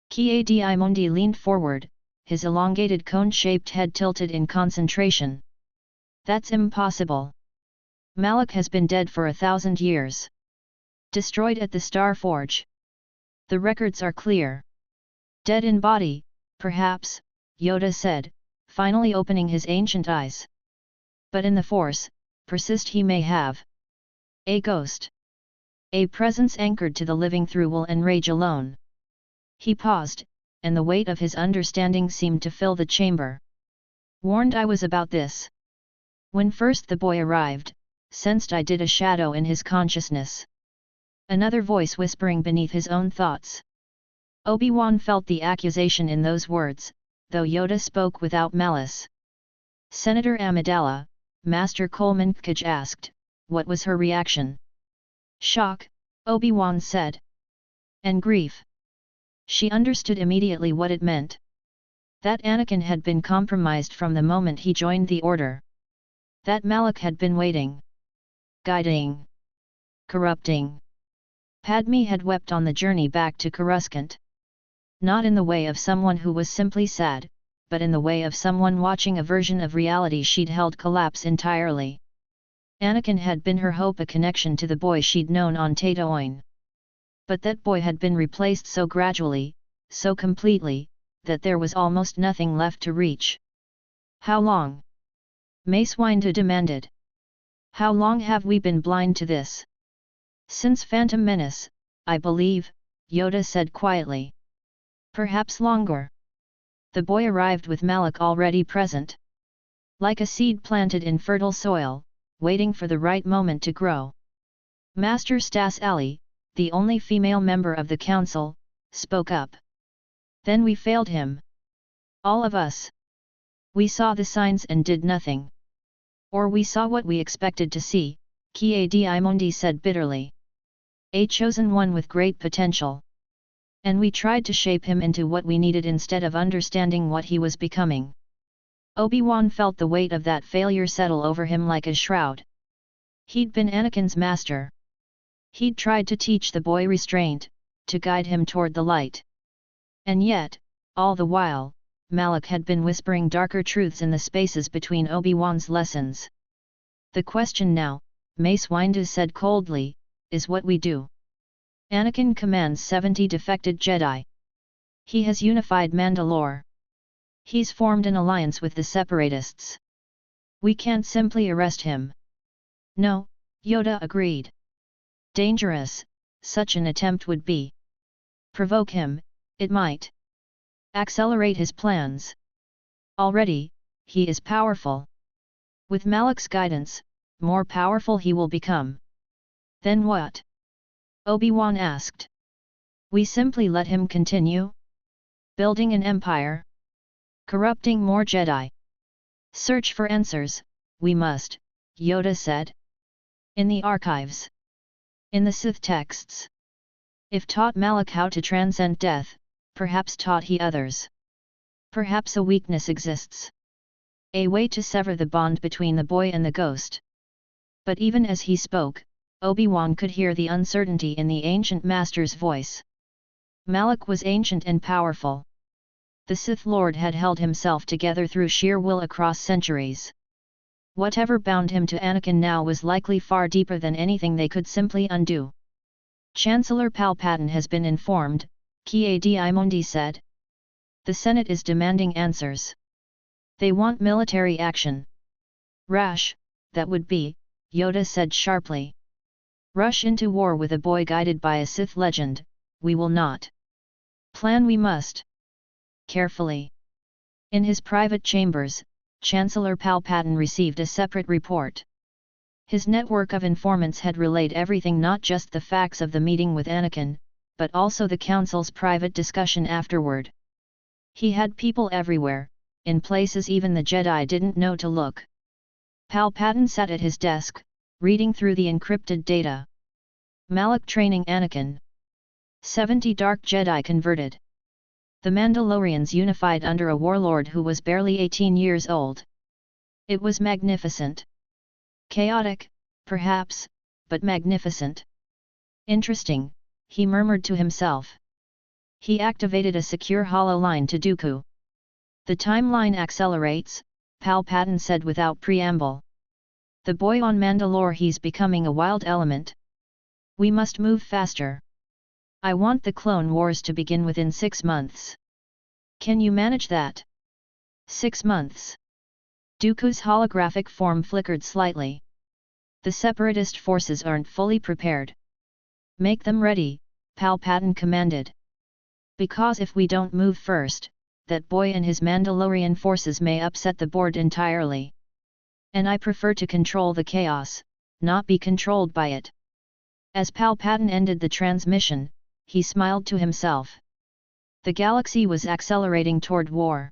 Ki-Adi Mundi leaned forward, his elongated cone-shaped head tilted in concentration. "That's impossible. Malak has been dead for 1,000 years. Destroyed at the Star Forge. The records are clear." "Dead in body, perhaps," Yoda said, finally opening his ancient eyes. "But in the Force, persist he may have. A ghost. A presence anchored to the living through will and rage alone." He paused, and the weight of his understanding seemed to fill the chamber. Warned I was about this. When first the boy arrived, sensed I did a shadow in his consciousness. Another voice whispering beneath his own thoughts. Obi-Wan felt the accusation in those words, though Yoda spoke without malice. Senator Amidala, Master Coleman Kaj asked, what was her reaction? Shock, Obi-Wan said. And grief. She understood immediately what it meant. That Anakin had been compromised from the moment he joined the Order. That Malak had been waiting. Guiding. Corrupting. Padme had wept on the journey back to Coruscant. Not in the way of someone who was simply sad, but in the way of someone watching a version of reality she'd held collapse entirely. Anakin had been her hope, a connection to the boy she'd known on Tatooine. But that boy had been replaced so gradually, so completely, that there was almost nothing left to reach. How long? Mace Windu demanded. How long have we been blind to this? Since Phantom Menace, I believe, Yoda said quietly. Perhaps longer. The boy arrived with Malak already present. Like a seed planted in fertile soil, waiting for the right moment to grow. Master Stas Ali, the only female member of the council, spoke up. Then we failed him. All of us. We saw the signs and did nothing. Or we saw what we expected to see, Ki-Adi-Mundi said bitterly. A chosen one with great potential. And we tried to shape him into what we needed instead of understanding what he was becoming. Obi-Wan felt the weight of that failure settle over him like a shroud. He'd been Anakin's master. He'd tried to teach the boy restraint, to guide him toward the light. And yet, all the while, Malak had been whispering darker truths in the spaces between Obi-Wan's lessons. The question now, Mace Windu said coldly, is what we do. Anakin commands 70 defected Jedi. He has unified Mandalore. He's formed an alliance with the Separatists. We can't simply arrest him. No, Yoda agreed. Dangerous, such an attempt would be. Provoke him, it might. Accelerate his plans. Already, he is powerful. With Malak's guidance, more powerful he will become. Then what? Obi-Wan asked. We simply let him continue? Building an empire? Corrupting more Jedi? Search for answers, we must, Yoda said. In the archives. In the Sith texts. If taught Malak how to transcend death, perhaps taught he others. Perhaps a weakness exists. A way to sever the bond between the boy and the ghost. But even as he spoke, Obi-Wan could hear the uncertainty in the ancient master's voice. Malak was ancient and powerful. The Sith Lord had held himself together through sheer will across centuries. Whatever bound him to Anakin now was likely far deeper than anything they could simply undo. Chancellor Palpatine has been informed, Ki-Adi-Mundi said. The Senate is demanding answers. They want military action. Rash, that would be, Yoda said sharply. Rush into war with a boy guided by a Sith legend, we will not. Plan we must. Carefully. In his private chambers, Chancellor Palpatine received a separate report. His network of informants had relayed everything, not just the facts of the meeting with Anakin, but also the Council's private discussion afterward. He had people everywhere, in places even the Jedi didn't know to look. Palpatine sat at his desk, reading through the encrypted data. Malak training Anakin. 70 Dark Jedi converted. The Mandalorians unified under a warlord who was barely 18 years old. It was magnificent. Chaotic, perhaps, but magnificent. Interesting, he murmured to himself. He activated a secure hollow line to Dooku. The timeline accelerates, Palpatine said without preamble. The boy on Mandalore, he's becoming a wild element. We must move faster. I want the Clone Wars to begin within 6 months. Can you manage that? 6 months. Dooku's holographic form flickered slightly. The Separatist forces aren't fully prepared. Make them ready, Palpatine commanded. Because if we don't move first, that boy and his Mandalorian forces may upset the board entirely. And I prefer to control the chaos, not be controlled by it." As Palpatine ended the transmission, he smiled to himself. The galaxy was accelerating toward war.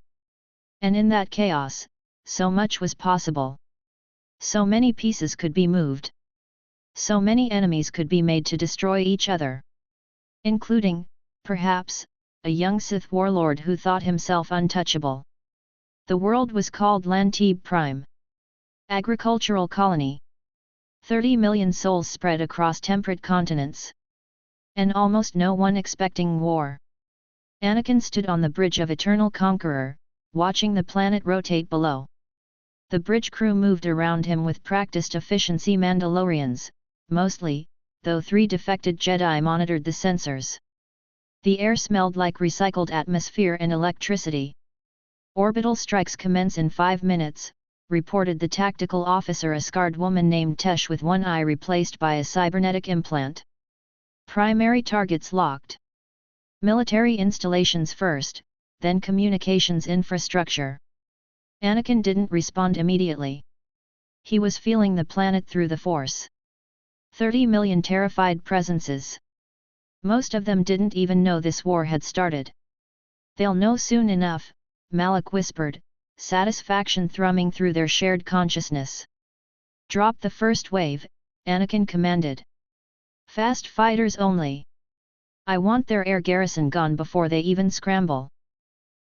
And in that chaos, so much was possible. So many pieces could be moved. So many enemies could be made to destroy each other. Including, perhaps, a young Sith warlord who thought himself untouchable. The world was called Lantib Prime. Agricultural colony. 30 million souls spread across temperate continents. And almost no one expecting war. Anakin stood on the bridge of Eternal Conqueror, watching the planet rotate below. The bridge crew moved around him with practiced efficiency Mandalorians, mostly, though 3 defected Jedi monitored the sensors. The air smelled like recycled atmosphere and electricity. "Orbital strikes commence in 5 minutes, reported the tactical officer, a scarred woman named Tesh with one eye replaced by a cybernetic implant. "Primary targets locked. Military installations first, then communications infrastructure." Anakin didn't respond immediately. He was feeling the planet through the Force. 30 million terrified presences. Most of them didn't even know this war had started. "They'll know soon enough," Malak whispered, satisfaction thrumming through their shared consciousness. "Drop the first wave," Anakin commanded. "Fast fighters only. I want their air garrison gone before they even scramble."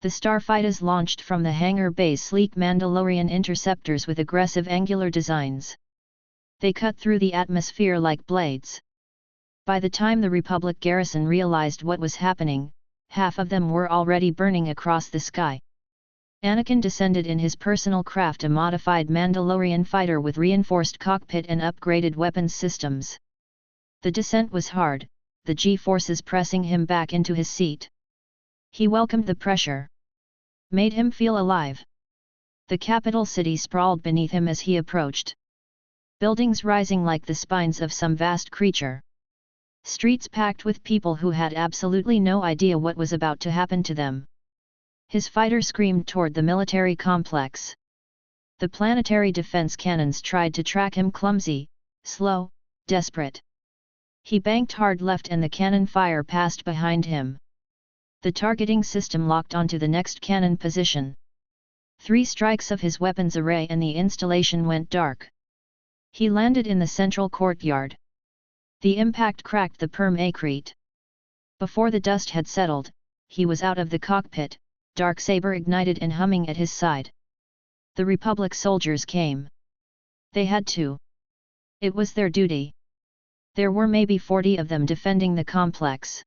The starfighters launched from the hangar bay's sleek Mandalorian interceptors with aggressive angular designs. They cut through the atmosphere like blades. By the time the Republic garrison realized what was happening, half of them were already burning across the sky. Anakin descended in his personal craft, a modified Mandalorian fighter with reinforced cockpit and upgraded weapons systems. The descent was hard, the G-forces pressing him back into his seat. He welcomed the pressure. Made him feel alive. The capital city sprawled beneath him as he approached. Buildings rising like the spines of some vast creature. Streets packed with people who had absolutely no idea what was about to happen to them. His fighter screamed toward the military complex. The planetary defense cannons tried to track him, clumsy, slow, desperate. He banked hard left and the cannon fire passed behind him. The targeting system locked onto the next cannon position. 3 strikes of his weapons array and the installation went dark. He landed in the central courtyard. The impact cracked the permacrete. Before the dust had settled, he was out of the cockpit, darksaber ignited and humming at his side. The Republic soldiers came. They had to. It was their duty. There were maybe 40 of them defending the complex.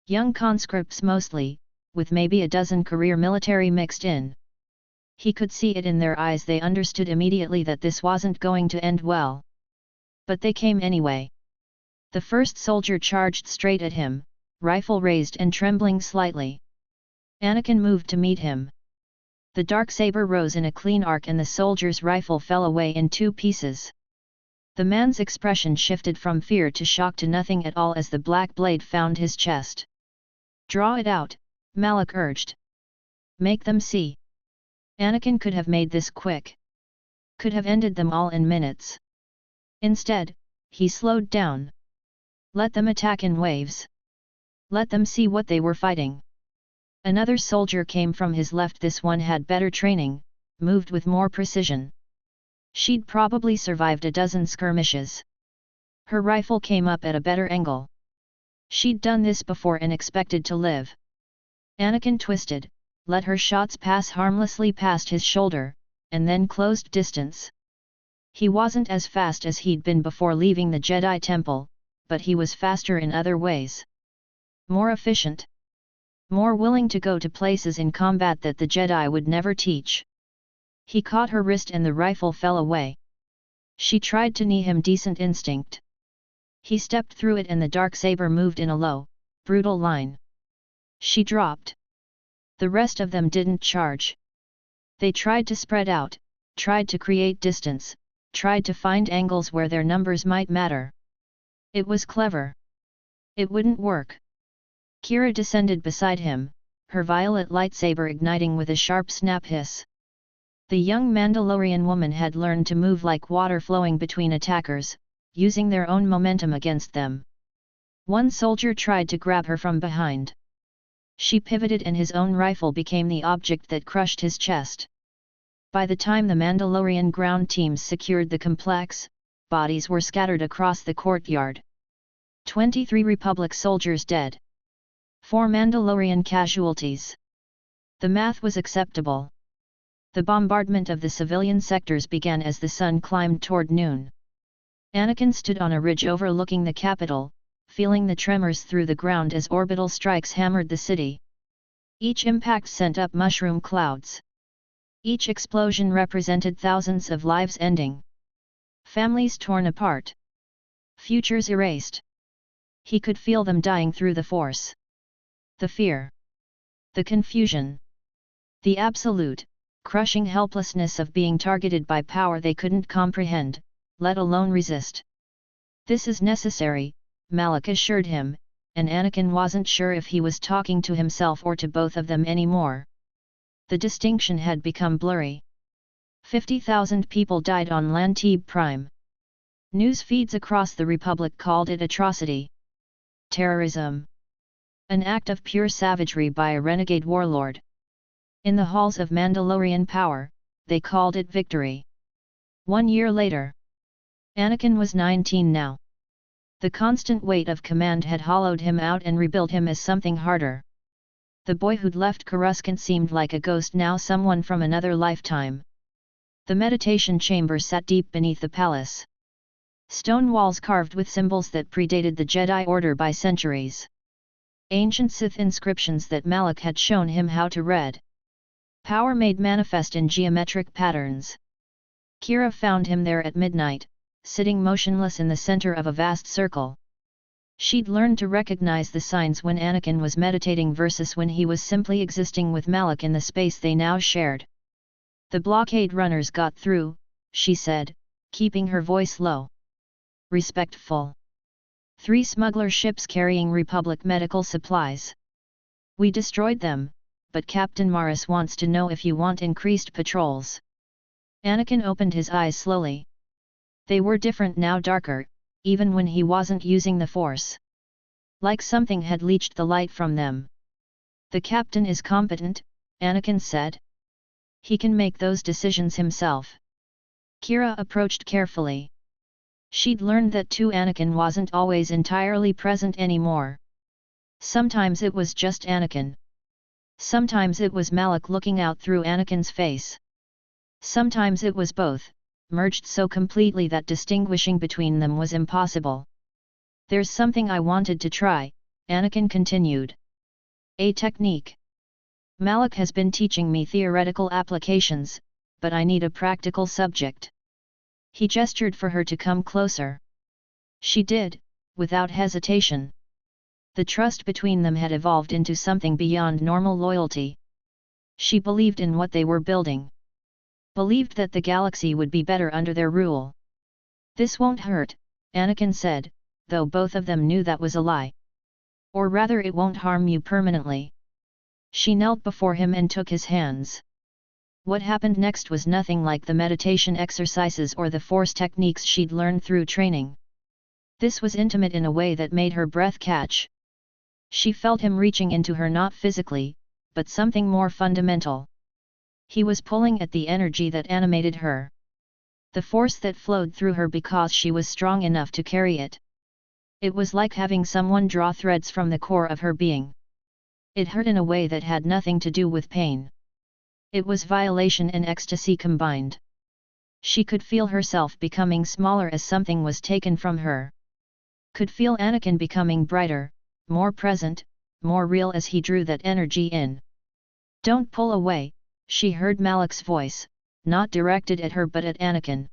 Young conscripts mostly, with maybe a dozen career military mixed in. He could see it in their eyes. They understood immediately that this wasn't going to end well. But they came anyway. The first soldier charged straight at him, rifle raised and trembling slightly. Anakin moved to meet him. The darksaber rose in a clean arc and the soldier's rifle fell away in 2 pieces. The man's expression shifted from fear to shock to nothing at all as the black blade found his chest. "Draw it out," Malak urged. "Make them see." Anakin could have made this quick. Could have ended them all in minutes. Instead, he slowed down. Let them attack in waves. Let them see what they were fighting. Another soldier came from his left. This one had better training, moved with more precision. She'd probably survived a dozen skirmishes. Her rifle came up at a better angle. She'd done this before and expected to live. Anakin twisted, let her shots pass harmlessly past his shoulder, and then closed distance. He wasn't as fast as he'd been before leaving the Jedi Temple, but he was faster in other ways. More efficient. More willing to go to places in combat that the Jedi would never teach. He caught her wrist and the rifle fell away. She tried to knee him, decent instinct. He stepped through it and the darksaber moved in a low, brutal line. She dropped. The rest of them didn't charge. They tried to spread out, tried to create distance, tried to find angles where their numbers might matter. It was clever. It wouldn't work. Kira descended beside him, her violet lightsaber igniting with a sharp snap hiss. The young Mandalorian woman had learned to move like water flowing between attackers, using their own momentum against them. One soldier tried to grab her from behind. She pivoted and his own rifle became the object that crushed his chest. By the time the Mandalorian ground teams secured the complex, bodies were scattered across the courtyard. 23 Republic soldiers dead. 4 Mandalorian casualties. The math was acceptable. The bombardment of the civilian sectors began as the sun climbed toward noon. Anakin stood on a ridge overlooking the capital, feeling the tremors through the ground as orbital strikes hammered the city. Each impact sent up mushroom clouds. Each explosion represented thousands of lives ending. Families torn apart. Futures erased. He could feel them dying through the force. The fear. The confusion. The absolute, crushing helplessness of being targeted by power they couldn't comprehend, let alone resist. This is necessary, Malak assured him, and Anakin wasn't sure if he was talking to himself or to both of them anymore. The distinction had become blurry. 50,000 people died on Lantib Prime. News feeds across the Republic called it atrocity. Terrorism. An act of pure savagery by a renegade warlord. In the halls of Mandalorian power, they called it victory. 1 year later. Anakin was 19 now. The constant weight of command had hollowed him out and rebuilt him as something harder. The boy who'd left Coruscant seemed like a ghost now, someone from another lifetime. The meditation chamber sat deep beneath the palace. Stone walls carved with symbols that predated the Jedi Order by centuries. Ancient Sith inscriptions that Malak had shown him how to read. Power made manifest in geometric patterns. Kira found him there at midnight, sitting motionless in the center of a vast circle. She'd learned to recognize the signs when Anakin was meditating versus when he was simply existing with Malak in the space they now shared. The blockade runners got through, she said, keeping her voice low. Respectful. 3 smuggler ships carrying Republic medical supplies. We destroyed them, but Captain Morris wants to know if you want increased patrols. Anakin opened his eyes slowly. They were different now, darker, even when he wasn't using the Force. Like something had leached the light from them. The captain is competent, Anakin said. He can make those decisions himself. Kira approached carefully. She'd learned that too. Anakin wasn't always entirely present anymore. Sometimes it was just Anakin. Sometimes it was Malak looking out through Anakin's face. Sometimes it was both, merged so completely that distinguishing between them was impossible. There's something I wanted to try, Anakin continued. A technique. Malak has been teaching me theoretical applications, but I need a practical subject. He gestured for her to come closer. She did, without hesitation. The trust between them had evolved into something beyond normal loyalty. She believed in what they were building. Believed that the galaxy would be better under their rule. This won't hurt, Anakin said, though both of them knew that was a lie. Or rather, it won't harm you permanently. She knelt before him and took his hands. What happened next was nothing like the meditation exercises or the Force techniques she'd learned through training. This was intimate in a way that made her breath catch. She felt him reaching into her, not physically, but something more fundamental. He was pulling at the energy that animated her. The force that flowed through her because she was strong enough to carry it. It was like having someone draw threads from the core of her being. It hurt in a way that had nothing to do with pain. It was violation and ecstasy combined. She could feel herself becoming smaller as something was taken from her. Could feel Anakin becoming brighter, more present, more real as he drew that energy in. Don't pull away, she heard Malak's voice, not directed at her but at Anakin.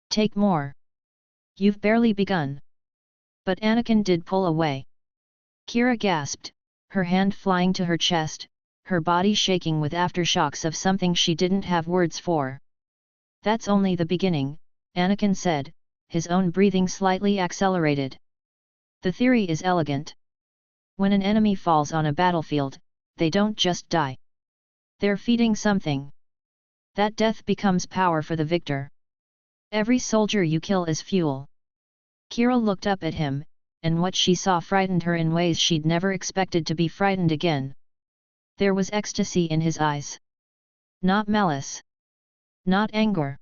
Take more. You've barely begun. But Anakin did pull away. Kira gasped, her hand flying to her chest, her body shaking with aftershocks of something she didn't have words for. That's only the beginning, Anakin said, his own breathing slightly accelerated. The theory is elegant. When an enemy falls on a battlefield, they don't just die. They're feeding something. That death becomes power for the victor. Every soldier you kill is fuel. Kira looked up at him, and what she saw frightened her in ways she'd never expected to be frightened again. There was ecstasy in his eyes. Not malice. Not anger.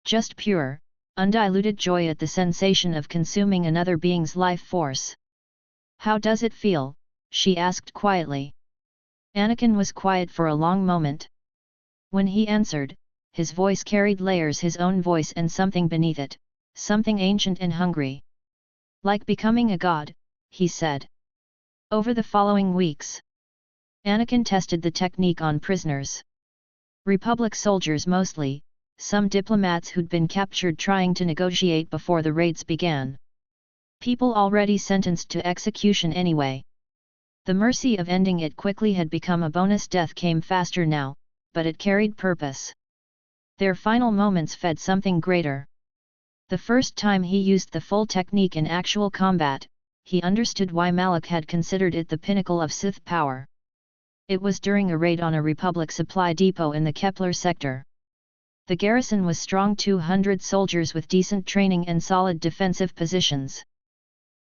Just pure, undiluted joy at the sensation of consuming another being's life force. "How does it feel?" she asked quietly. Anakin was quiet for a long moment. When he answered, his voice carried layers, his own voice and something beneath it, something ancient and hungry. "Like becoming a god," he said. Over the following weeks, Anakin tested the technique on prisoners. Republic soldiers mostly, some diplomats who'd been captured trying to negotiate before the raids began. People already sentenced to execution anyway. The mercy of ending it quickly had become a bonus. Death came faster now, but it carried purpose. Their final moments fed something greater. The first time he used the full technique in actual combat, he understood why Malak had considered it the pinnacle of Sith power. It was during a raid on a Republic supply depot in the Kepler sector. The garrison was strong, 200 soldiers with decent training and solid defensive positions.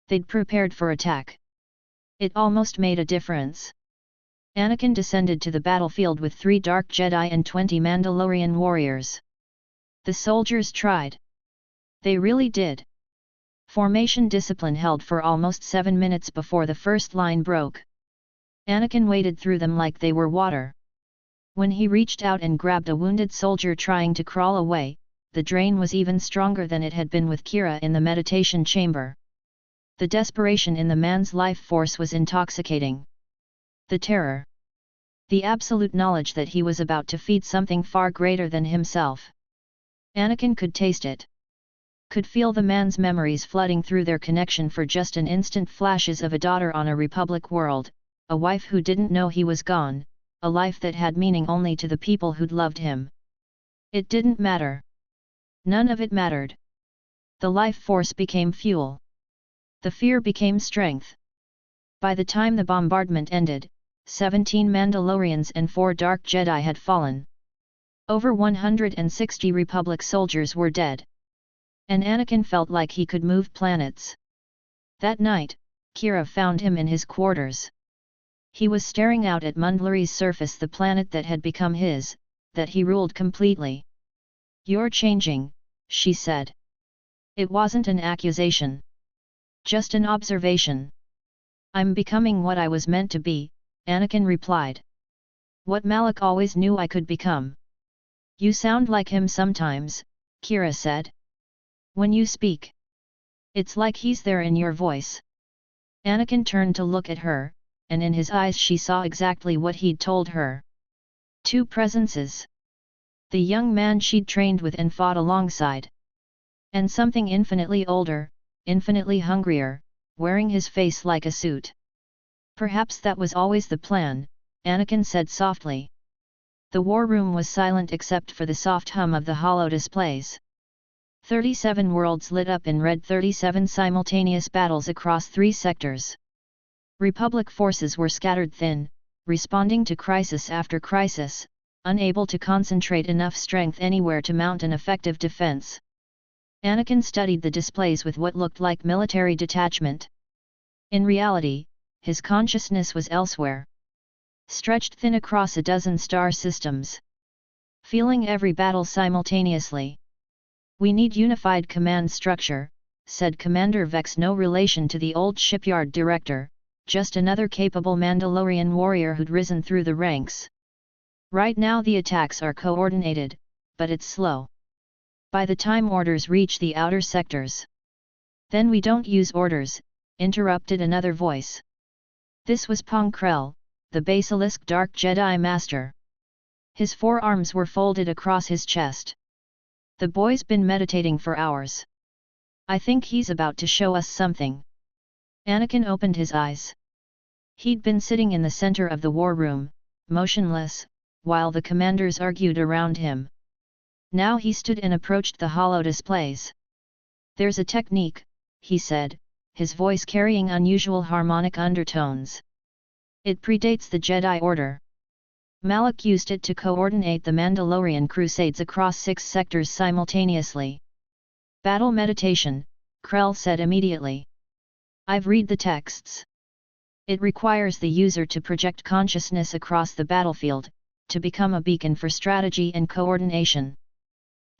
They'd prepared for attack. It almost made a difference. Anakin descended to the battlefield with 3 Dark Jedi and 20 Mandalorian warriors. The soldiers tried. They really did. Formation discipline held for almost 7 minutes before the first line broke. Anakin waded through them like they were water. When he reached out and grabbed a wounded soldier trying to crawl away, the drain was even stronger than it had been with Kira in the meditation chamber. The desperation in the man's life force was intoxicating. The terror. The absolute knowledge that he was about to feed something far greater than himself. Anakin could taste it. Could feel the man's memories flooding through their connection for just an instant, flashes of a daughter on a Republic world, a wife who didn't know he was gone, a life that had meaning only to the people who'd loved him. It didn't matter. None of it mattered. The life force became fuel. The fear became strength. By the time the bombardment ended, 17 Mandalorians and 4 Dark Jedi had fallen. Over 160 Republic soldiers were dead. And Anakin felt like he could move planets. That night, Kira found him in his quarters. He was staring out at Mundlari's surface, the planet that had become his, that he ruled completely. "You're changing," she said. It wasn't an accusation. Just an observation. "I'm becoming what I was meant to be," Anakin replied. "What Malak always knew I could become." "You sound like him sometimes," Kira said. "When you speak. It's like he's there in your voice." Anakin turned to look at her, and in his eyes she saw exactly what he'd told her. 2 presences. The young man she'd trained with and fought alongside. And something infinitely older, infinitely hungrier, wearing his face like a suit. "Perhaps that was always the plan," Anakin said softly. The war room was silent except for the soft hum of the holo displays. 37 worlds lit up in red, 37 simultaneous battles across 3 sectors. Republic forces were scattered thin, responding to crisis after crisis, unable to concentrate enough strength anywhere to mount an effective defense. Anakin studied the displays with what looked like military detachment. In reality, his consciousness was elsewhere. Stretched thin across a dozen star systems. Feeling every battle simultaneously. "We need unified command structure," said Commander Vex, no relation to the old shipyard director, just another capable Mandalorian warrior who'd risen through the ranks. "Right now the attacks are coordinated, but it's slow. By the time orders reach the outer sectors." "Then we don't use orders," interrupted another voice. This was Pong Krell, the Basilisk Dark Jedi Master. His forearms were folded across his chest. "The boy's been meditating for hours. I think he's about to show us something." Anakin opened his eyes. He'd been sitting in the center of the war room, motionless, while the commanders argued around him. Now he stood and approached the holo displays. "There's a technique," he said, his voice carrying unusual harmonic undertones. It predates the Jedi Order. Malak used it to coordinate the Mandalorian crusades across 6 sectors simultaneously. Battle meditation, Krell said immediately. I've read the texts. It requires the user to project consciousness across the battlefield, to become a beacon for strategy and coordination.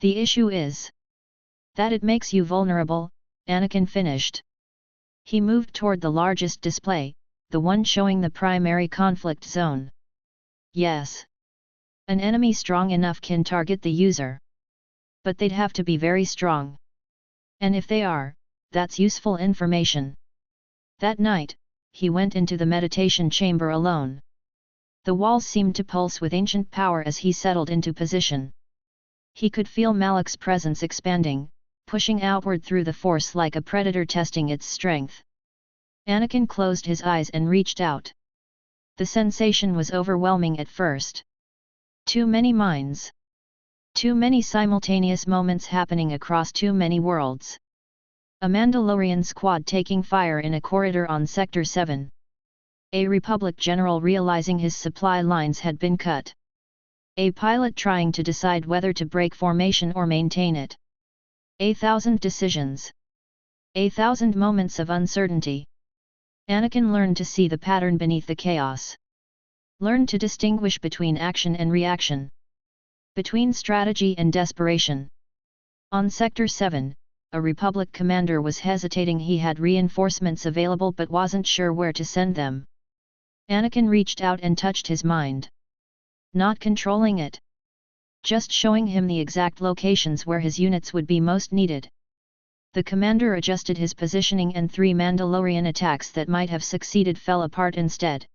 The issue is that it makes you vulnerable, Anakin finished. He moved toward the largest display, the one showing the primary conflict zone. Yes. An enemy strong enough can target the user. But they'd have to be very strong. And if they are, that's useful information. That night, he went into the meditation chamber alone. The walls seemed to pulse with ancient power as he settled into position. He could feel Malak's presence expanding, pushing outward through the force like a predator testing its strength. Anakin closed his eyes and reached out. The sensation was overwhelming at first. Too many minds. Too many simultaneous moments happening across too many worlds. A Mandalorian squad taking fire in a corridor on Sector 7. A Republic general realizing his supply lines had been cut. A pilot trying to decide whether to break formation or maintain it. 1,000 decisions. 1,000 moments of uncertainty. Anakin learned to see the pattern beneath the chaos. Learned to distinguish between action and reaction. Between strategy and desperation. On Sector 7, a Republic commander was hesitating. He had reinforcements available but wasn't sure where to send them. Anakin reached out and touched his mind. Not controlling it. Just showing him the exact locations where his units would be most needed. The commander adjusted his positioning and 3 Mandalorian attacks that might have succeeded fell apart instead.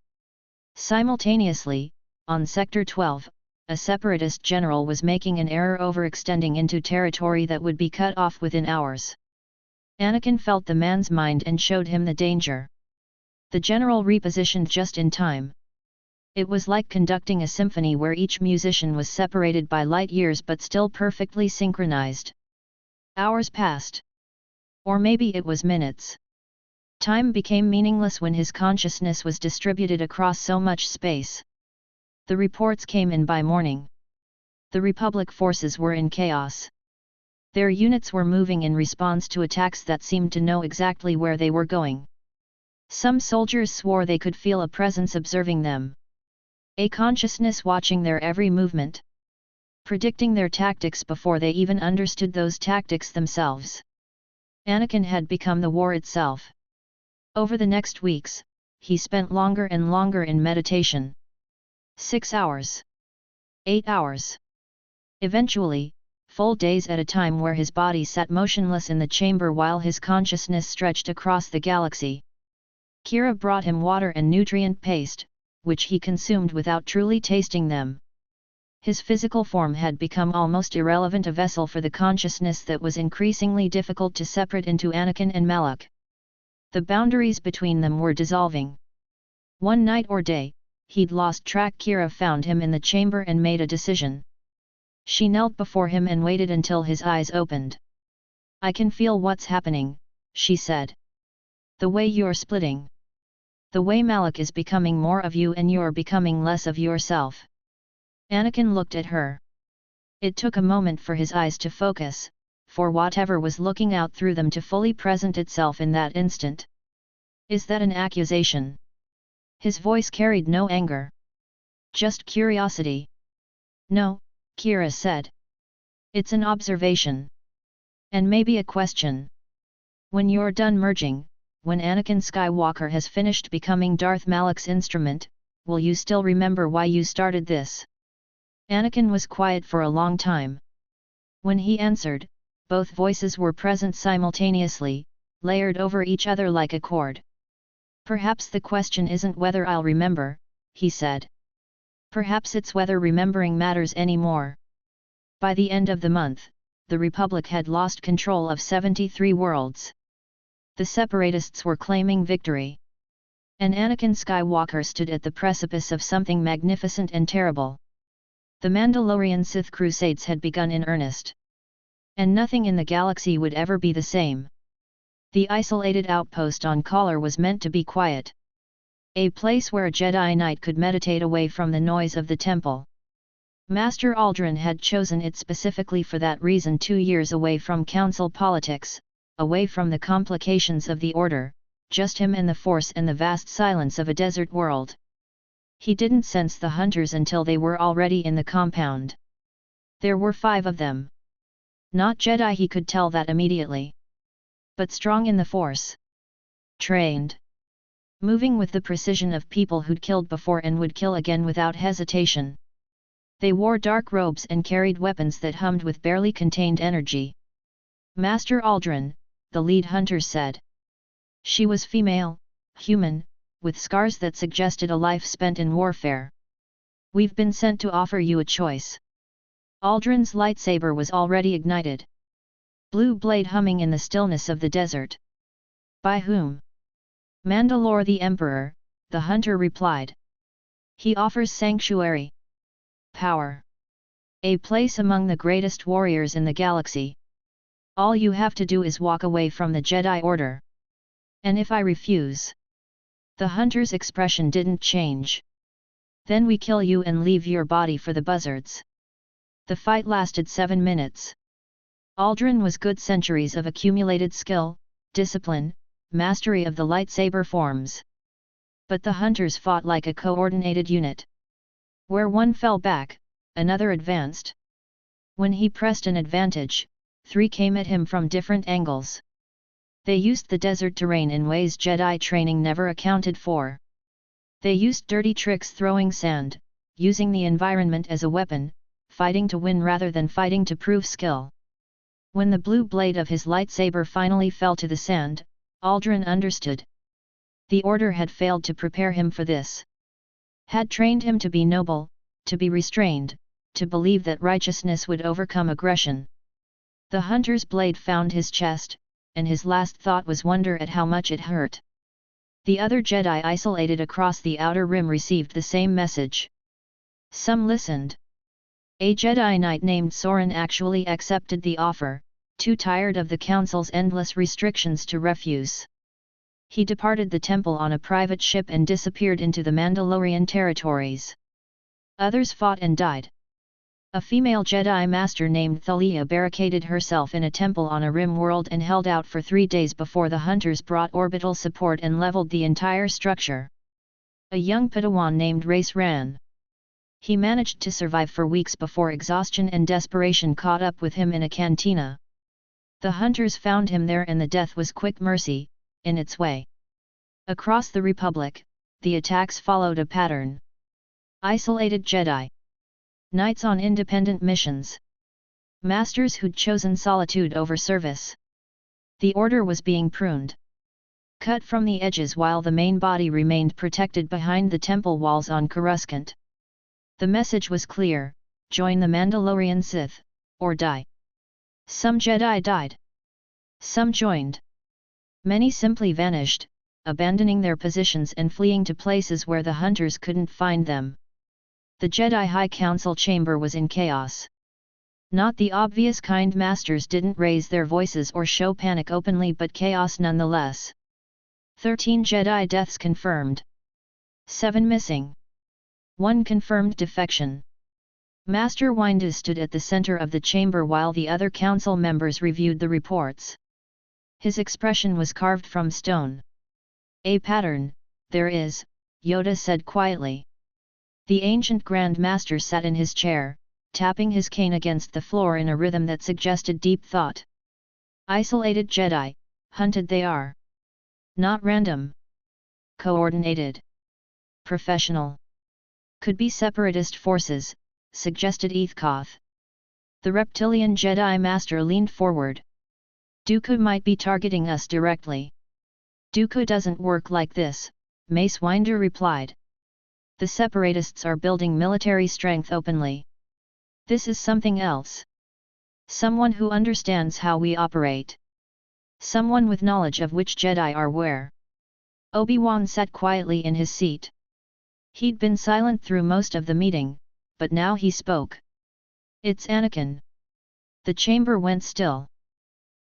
Simultaneously, on Sector 12, a separatist general was making an error overextending into territory that would be cut off within hours. Anakin felt the man's mind and showed him the danger. The general repositioned just in time. It was like conducting a symphony where each musician was separated by light years but still perfectly synchronized. Hours passed. Or maybe it was minutes. Time became meaningless when his consciousness was distributed across so much space. The reports came in by morning. The Republic forces were in chaos. Their units were moving in response to attacks that seemed to know exactly where they were going. Some soldiers swore they could feel a presence observing them. A consciousness watching their every movement. Predicting their tactics before they even understood those tactics themselves. Anakin had become the war itself. Over the next weeks, he spent longer and longer in meditation. 6 hours. 8 hours. Eventually, full days at a time where his body sat motionless in the chamber while his consciousness stretched across the galaxy. Kira brought him water and nutrient paste, which he consumed without truly tasting them. His physical form had become almost irrelevant, a vessel for the consciousness that was increasingly difficult to separate into Anakin and Malak. The boundaries between them were dissolving. One night or day, he'd lost track. Kira found him in the chamber and made a decision. She knelt before him and waited until his eyes opened. I can feel what's happening, she said. The way you're splitting. The way Malak is becoming more of you and you're becoming less of yourself. Anakin looked at her. It took a moment for his eyes to focus, for whatever was looking out through them to fully present itself in that instant. Is that an accusation? His voice carried no anger. Just curiosity. No, Kira said. It's an observation. And maybe a question. When you're done merging, when Anakin Skywalker has finished becoming Darth Malak's instrument, will you still remember why you started this? Anakin was quiet for a long time. When he answered, both voices were present simultaneously, layered over each other like a cord. Perhaps the question isn't whether I'll remember, he said. Perhaps it's whether remembering matters anymore. By the end of the month, the Republic had lost control of 73 worlds. The separatists were claiming victory. And Anakin Skywalker stood at the precipice of something magnificent and terrible. The Mandalorian Sith Crusades had begun in earnest. And nothing in the galaxy would ever be the same. The isolated outpost on Collar was meant to be quiet. A place where a Jedi Knight could meditate away from the noise of the temple. Master Aldrin had chosen it specifically for that reason, 2 years away from council politics, away from the complications of the Order, just him and the Force and the vast silence of a desert world. He didn't sense the hunters until they were already in the compound. There were 5 of them. Not Jedi, he could tell that immediately. But strong in the Force. Trained. Moving with the precision of people who'd killed before and would kill again without hesitation. They wore dark robes and carried weapons that hummed with barely contained energy. Master Aldrin, the lead hunter said. She was female, human, with scars that suggested a life spent in warfare. We've been sent to offer you a choice. Aldrin's lightsaber was already ignited. Blue blade humming in the stillness of the desert. By whom? Mandalore the Emperor, the hunter replied. He offers sanctuary. Power. A place among the greatest warriors in the galaxy. All you have to do is walk away from the Jedi Order. And if I refuse? The hunter's expression didn't change. Then we kill you and leave your body for the buzzards. The fight lasted 7 minutes. Aldrin was good, centuries of accumulated skill, discipline, mastery of the lightsaber forms. But the hunters fought like a coordinated unit. Where one fell back, another advanced. When he pressed an advantage, 3 came at him from different angles. They used the desert terrain in ways Jedi training never accounted for. They used dirty tricks, throwing sand, using the environment as a weapon, fighting to win rather than fighting to prove skill. When the blue blade of his lightsaber finally fell to the sand, Aldrin understood. The Order had failed to prepare him for this. Had trained him to be noble, to be restrained, to believe that righteousness would overcome aggression. The hunter's blade found his chest, and his last thought was wonder at how much it hurt. The other Jedi isolated across the outer rim received the same message. Some listened. A Jedi Knight named Soren actually accepted the offer, too tired of the Council's endless restrictions to refuse. He departed the temple on a private ship and disappeared into the Mandalorian territories. Others fought and died. A female Jedi Master named Thalia barricaded herself in a temple on a rim world and held out for 3 days before the hunters brought orbital support and leveled the entire structure. A young Padawan named Race ran. He managed to survive for weeks before exhaustion and desperation caught up with him in a cantina. The hunters found him there and the death was quick mercy, in its way. Across the Republic, the attacks followed a pattern. Isolated Jedi. Knights on independent missions. Masters who'd chosen solitude over service. The Order was being pruned. Cut from the edges while the main body remained protected behind the temple walls on Coruscant. The message was clear: join the Mandalorian Sith, or die. Some Jedi died. Some joined. Many simply vanished, abandoning their positions and fleeing to places where the hunters couldn't find them. The Jedi High Council chamber was in chaos. Not the obvious kind. Masters didn't raise their voices or show panic openly, but chaos nonetheless. 13 Jedi deaths confirmed. 7 missing. 1 confirmed defection. Master Windu stood at the center of the chamber while the other council members reviewed the reports. His expression was carved from stone. A pattern, there is, Yoda said quietly. The ancient Grand Master sat in his chair, tapping his cane against the floor in a rhythm that suggested deep thought. Isolated Jedi, hunted they are. Not random. Coordinated. Professional. Could be separatist forces, suggested Ethkoth. The reptilian Jedi Master leaned forward. Dooku might be targeting us directly. Dooku doesn't work like this, Mace Windu replied. The separatists are building military strength openly. This is something else. Someone who understands how we operate. Someone with knowledge of which Jedi are where. Obi-Wan sat quietly in his seat. He'd been silent through most of the meeting, but now he spoke. It's Anakin. The chamber went still.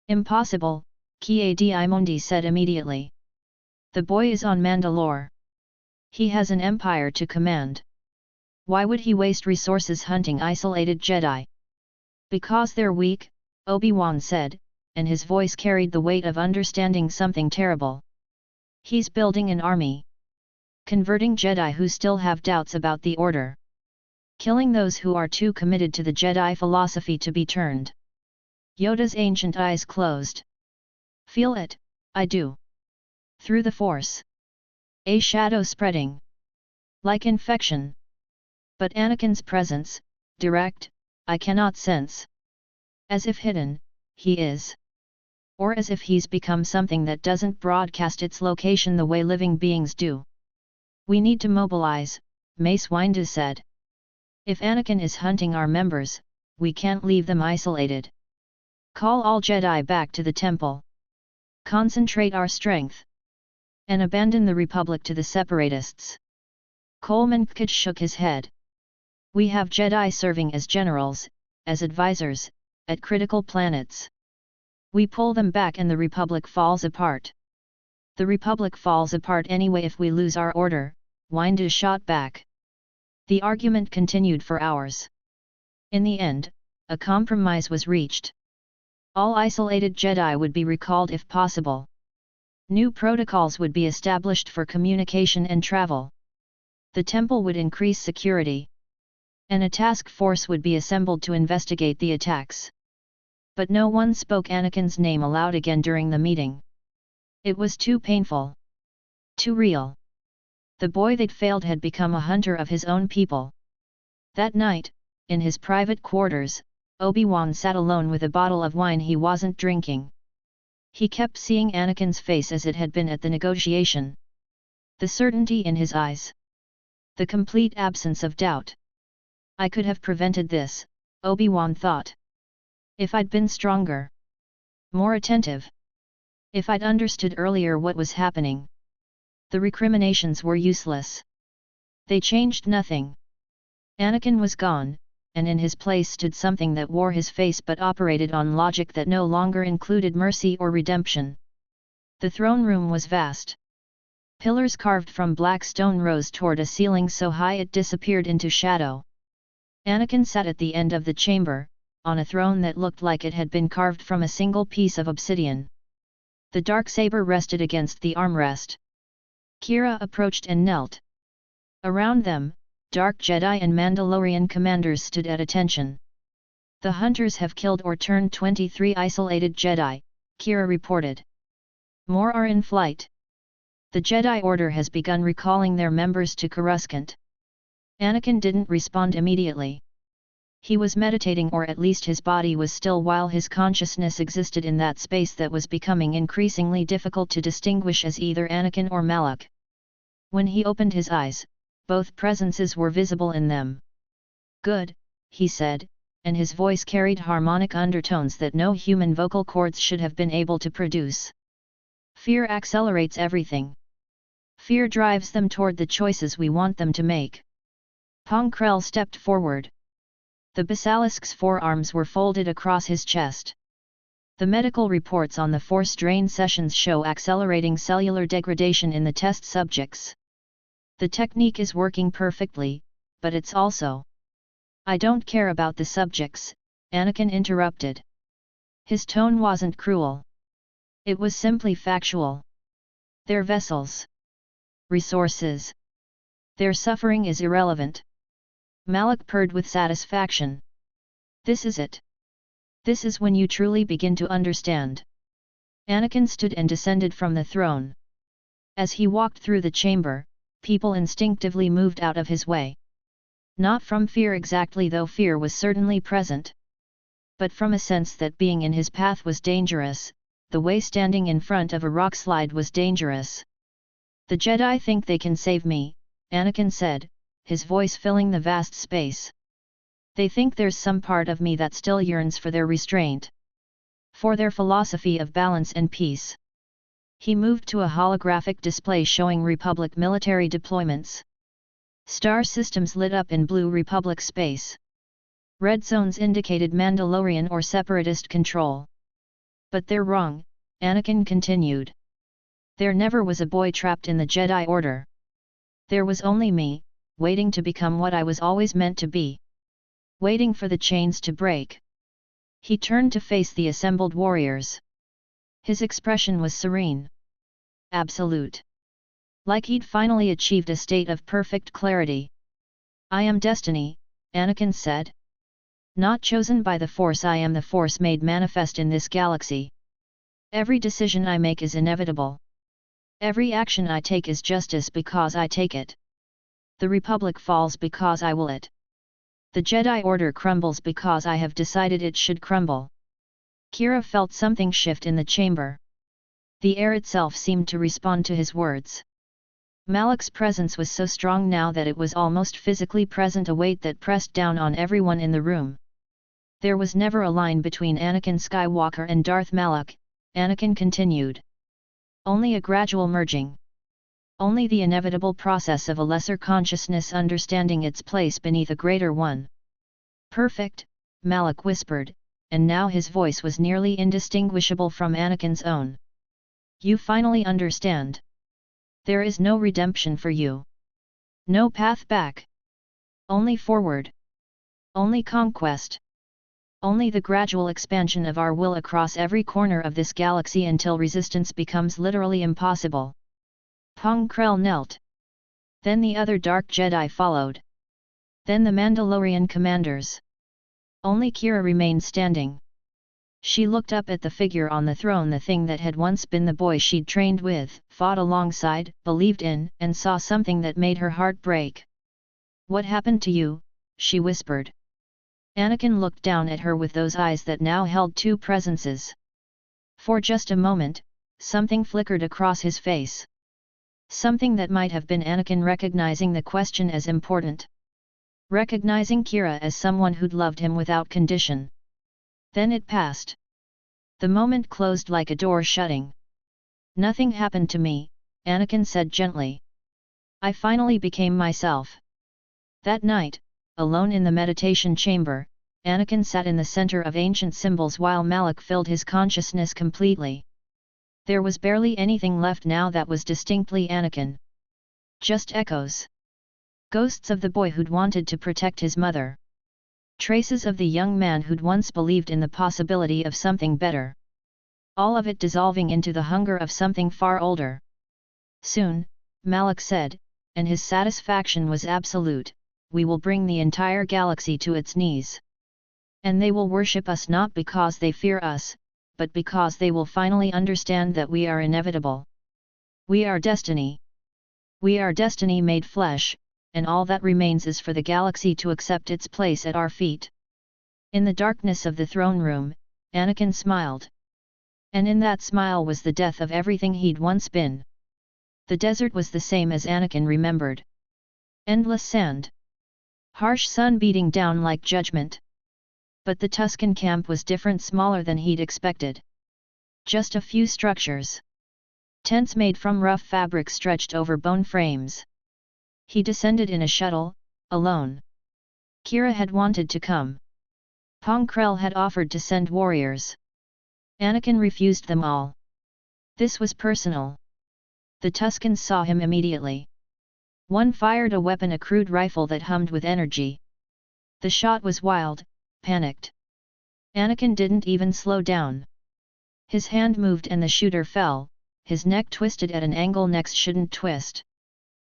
Impossible, Ki-Adi-Mundi said immediately. The boy is on Mandalore. He has an empire to command. Why would he waste resources hunting isolated Jedi? Because they're weak, Obi-Wan said, and his voice carried the weight of understanding something terrible. He's building an army. Converting Jedi who still have doubts about the Order. Killing those who are too committed to the Jedi philosophy to be turned. Yoda's ancient eyes closed. Feel it, I do. Through the Force. A shadow spreading. Like infection. But Anakin's presence, direct, I cannot sense. As if hidden, he is. Or as if he's become something that doesn't broadcast its location the way living beings do. We need to mobilize, Mace Windu said. If Anakin is hunting our members, we can't leave them isolated. Call all Jedi back to the temple. Concentrate our strength. And abandon the Republic to the Separatists. Coleman Kid shook his head. We have Jedi serving as generals, as advisors, at critical planets. We pull them back and the Republic falls apart. The Republic falls apart anyway if we lose our order, Windu shot back. The argument continued for hours. In the end, a compromise was reached. All isolated Jedi would be recalled if possible. New protocols would be established for communication and travel. The temple would increase security. And a task force would be assembled to investigate the attacks. But no one spoke Anakin's name aloud again during the meeting. It was too painful. Too real. The boy they'd failed had become a hunter of his own people. That night, in his private quarters, Obi-Wan sat alone with a bottle of wine he wasn't drinking. He kept seeing Anakin's face as it had been at the negotiation. The certainty in his eyes. The complete absence of doubt. I could have prevented this, Obi-Wan thought. If I'd been stronger. More attentive. If I'd understood earlier what was happening. The recriminations were useless. They changed nothing. Anakin was gone, and in his place stood something that wore his face but operated on logic that no longer included mercy or redemption. The throne room was vast. Pillars carved from black stone rose toward a ceiling so high it disappeared into shadow. Anakin sat at the end of the chamber, on a throne that looked like it had been carved from a single piece of obsidian. The darksaber rested against the armrest. Kira approached and knelt. Around them, Dark Jedi and Mandalorian commanders stood at attention. The hunters have killed or turned 23 isolated Jedi, Kira reported. More are in flight. The Jedi Order has begun recalling their members to Coruscant. Anakin didn't respond immediately. He was meditating, or at least his body was still while his consciousness existed in that space that was becoming increasingly difficult to distinguish as either Anakin or Malak. When he opened his eyes, both presences were visible in them. Good, he said, and his voice carried harmonic undertones that no human vocal cords should have been able to produce. Fear accelerates everything. Fear drives them toward the choices we want them to make. Pong Krell stepped forward. The basilisk's forearms were folded across his chest. The medical reports on the force drain sessions show accelerating cellular degradation in the test subjects. The technique is working perfectly, but it's also... I don't care about the subjects, Anakin interrupted. His tone wasn't cruel. It was simply factual. They're vessels. Resources. Their suffering is irrelevant. Malak purred with satisfaction. This is it. This is when you truly begin to understand. Anakin stood and descended from the throne. As he walked through the chamber, people instinctively moved out of his way. Not from fear exactly, though fear was certainly present. But from a sense that being in his path was dangerous, the way standing in front of a rock slide was dangerous. The Jedi think they can save me, Anakin said, his voice filling the vast space. They think there's some part of me that still yearns for their restraint. For their philosophy of balance and peace. He moved to a holographic display showing Republic military deployments. Star systems lit up in blue Republic space. Red zones indicated Mandalorian or Separatist control. But they're wrong, Anakin continued. There never was a boy trapped in the Jedi Order. There was only me, waiting to become what I was always meant to be. Waiting for the chains to break. He turned to face the assembled warriors. His expression was serene. Absolute. Like he'd finally achieved a state of perfect clarity. I am destiny, Anakin said. Not chosen by the Force, I am the Force made manifest in this galaxy. Every decision I make is inevitable. Every action I take is justice because I take it. The Republic falls because I will it. The Jedi Order crumbles because I have decided it should crumble. Kira felt something shift in the chamber. The air itself seemed to respond to his words. Malak's presence was so strong now that it was almost physically present, a weight that pressed down on everyone in the room. There was never a line between Anakin Skywalker and Darth Malak, Anakin continued. Only a gradual merging. Only the inevitable process of a lesser consciousness understanding its place beneath a greater one. Perfect, Malak whispered, and now his voice was nearly indistinguishable from Anakin's own. You finally understand. There is no redemption for you. No path back. Only forward. Only conquest. Only the gradual expansion of our will across every corner of this galaxy until resistance becomes literally impossible. Pong Krell knelt. Then the other Dark Jedi followed. Then the Mandalorian commanders. Only Kira remained standing. She looked up at the figure on the throne, the thing that had once been the boy she'd trained with, fought alongside, believed in, and saw something that made her heart break. What happened to you? She whispered. Anakin looked down at her with those eyes that now held two presences. For just a moment, something flickered across his face. Something that might have been Anakin recognizing the question as important. Recognizing Kira as someone who'd loved him without condition. Then it passed. The moment closed like a door shutting. Nothing happened to me, Anakin said gently. I finally became myself. That night, alone in the meditation chamber, Anakin sat in the center of ancient symbols while Malak filled his consciousness completely. There was barely anything left now that was distinctly Anakin. Just echoes. Ghosts of the boy who'd wanted to protect his mother. Traces of the young man who'd once believed in the possibility of something better. All of it dissolving into the hunger of something far older. Soon, Malak said, and his satisfaction was absolute, we will bring the entire galaxy to its knees. And they will worship us not because they fear us, but because they will finally understand that we are inevitable. We are destiny. We are destiny made flesh, and all that remains is for the galaxy to accept its place at our feet. In the darkness of the throne room, Anakin smiled. And in that smile was the death of everything he'd once been. The desert was the same as Anakin remembered. Endless sand. Harsh sun beating down like judgment. But the Tusken camp was different, smaller than he'd expected. Just a few structures. Tents made from rough fabric stretched over bone frames. He descended in a shuttle, alone. Kira had wanted to come. Pong Krell had offered to send warriors. Anakin refused them all. This was personal. The Tuskens saw him immediately. One fired a weapon, a crude rifle that hummed with energy. The shot was wild, panicked. Anakin didn't even slow down. His hand moved and the shooter fell, his neck twisted at an angle necks shouldn't twist.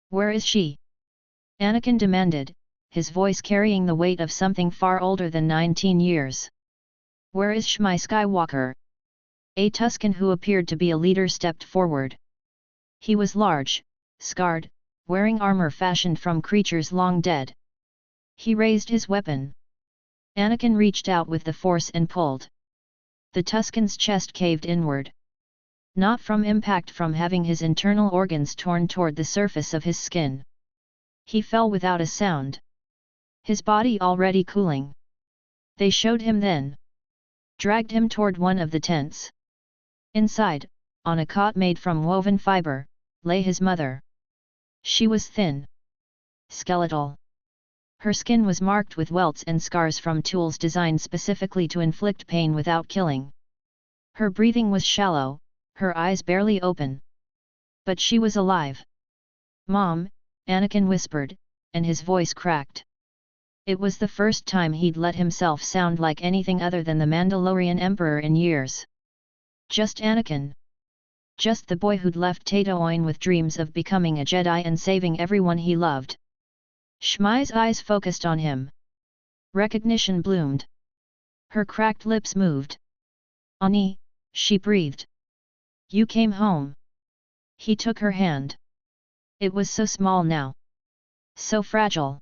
Where is she? Anakin demanded, his voice carrying the weight of something far older than 19 years. Where is Shmi Skywalker? A Tusken who appeared to be a leader stepped forward. He was large, scarred, wearing armor fashioned from creatures long dead. He raised his weapon. Anakin reached out with the force and pulled. The Tusken's chest caved inward. Not from impact, from having his internal organs torn toward the surface of his skin. He fell without a sound. His body already cooling. They showed him then. Dragged him toward one of the tents. Inside, on a cot made from woven fiber, lay his mother. She was thin. Skeletal. Her skin was marked with welts and scars from tools designed specifically to inflict pain without killing. Her breathing was shallow, her eyes barely open. But she was alive. Mom, Anakin whispered, and his voice cracked. It was the first time he'd let himself sound like anything other than the Mandalorian Emperor in years. Just Anakin. Just the boy who'd left Tatooine with dreams of becoming a Jedi and saving everyone he loved. Shmai's eyes focused on him. Recognition bloomed. Her cracked lips moved. "Ani," she breathed. "You came home." He took her hand. It was so small now. So fragile.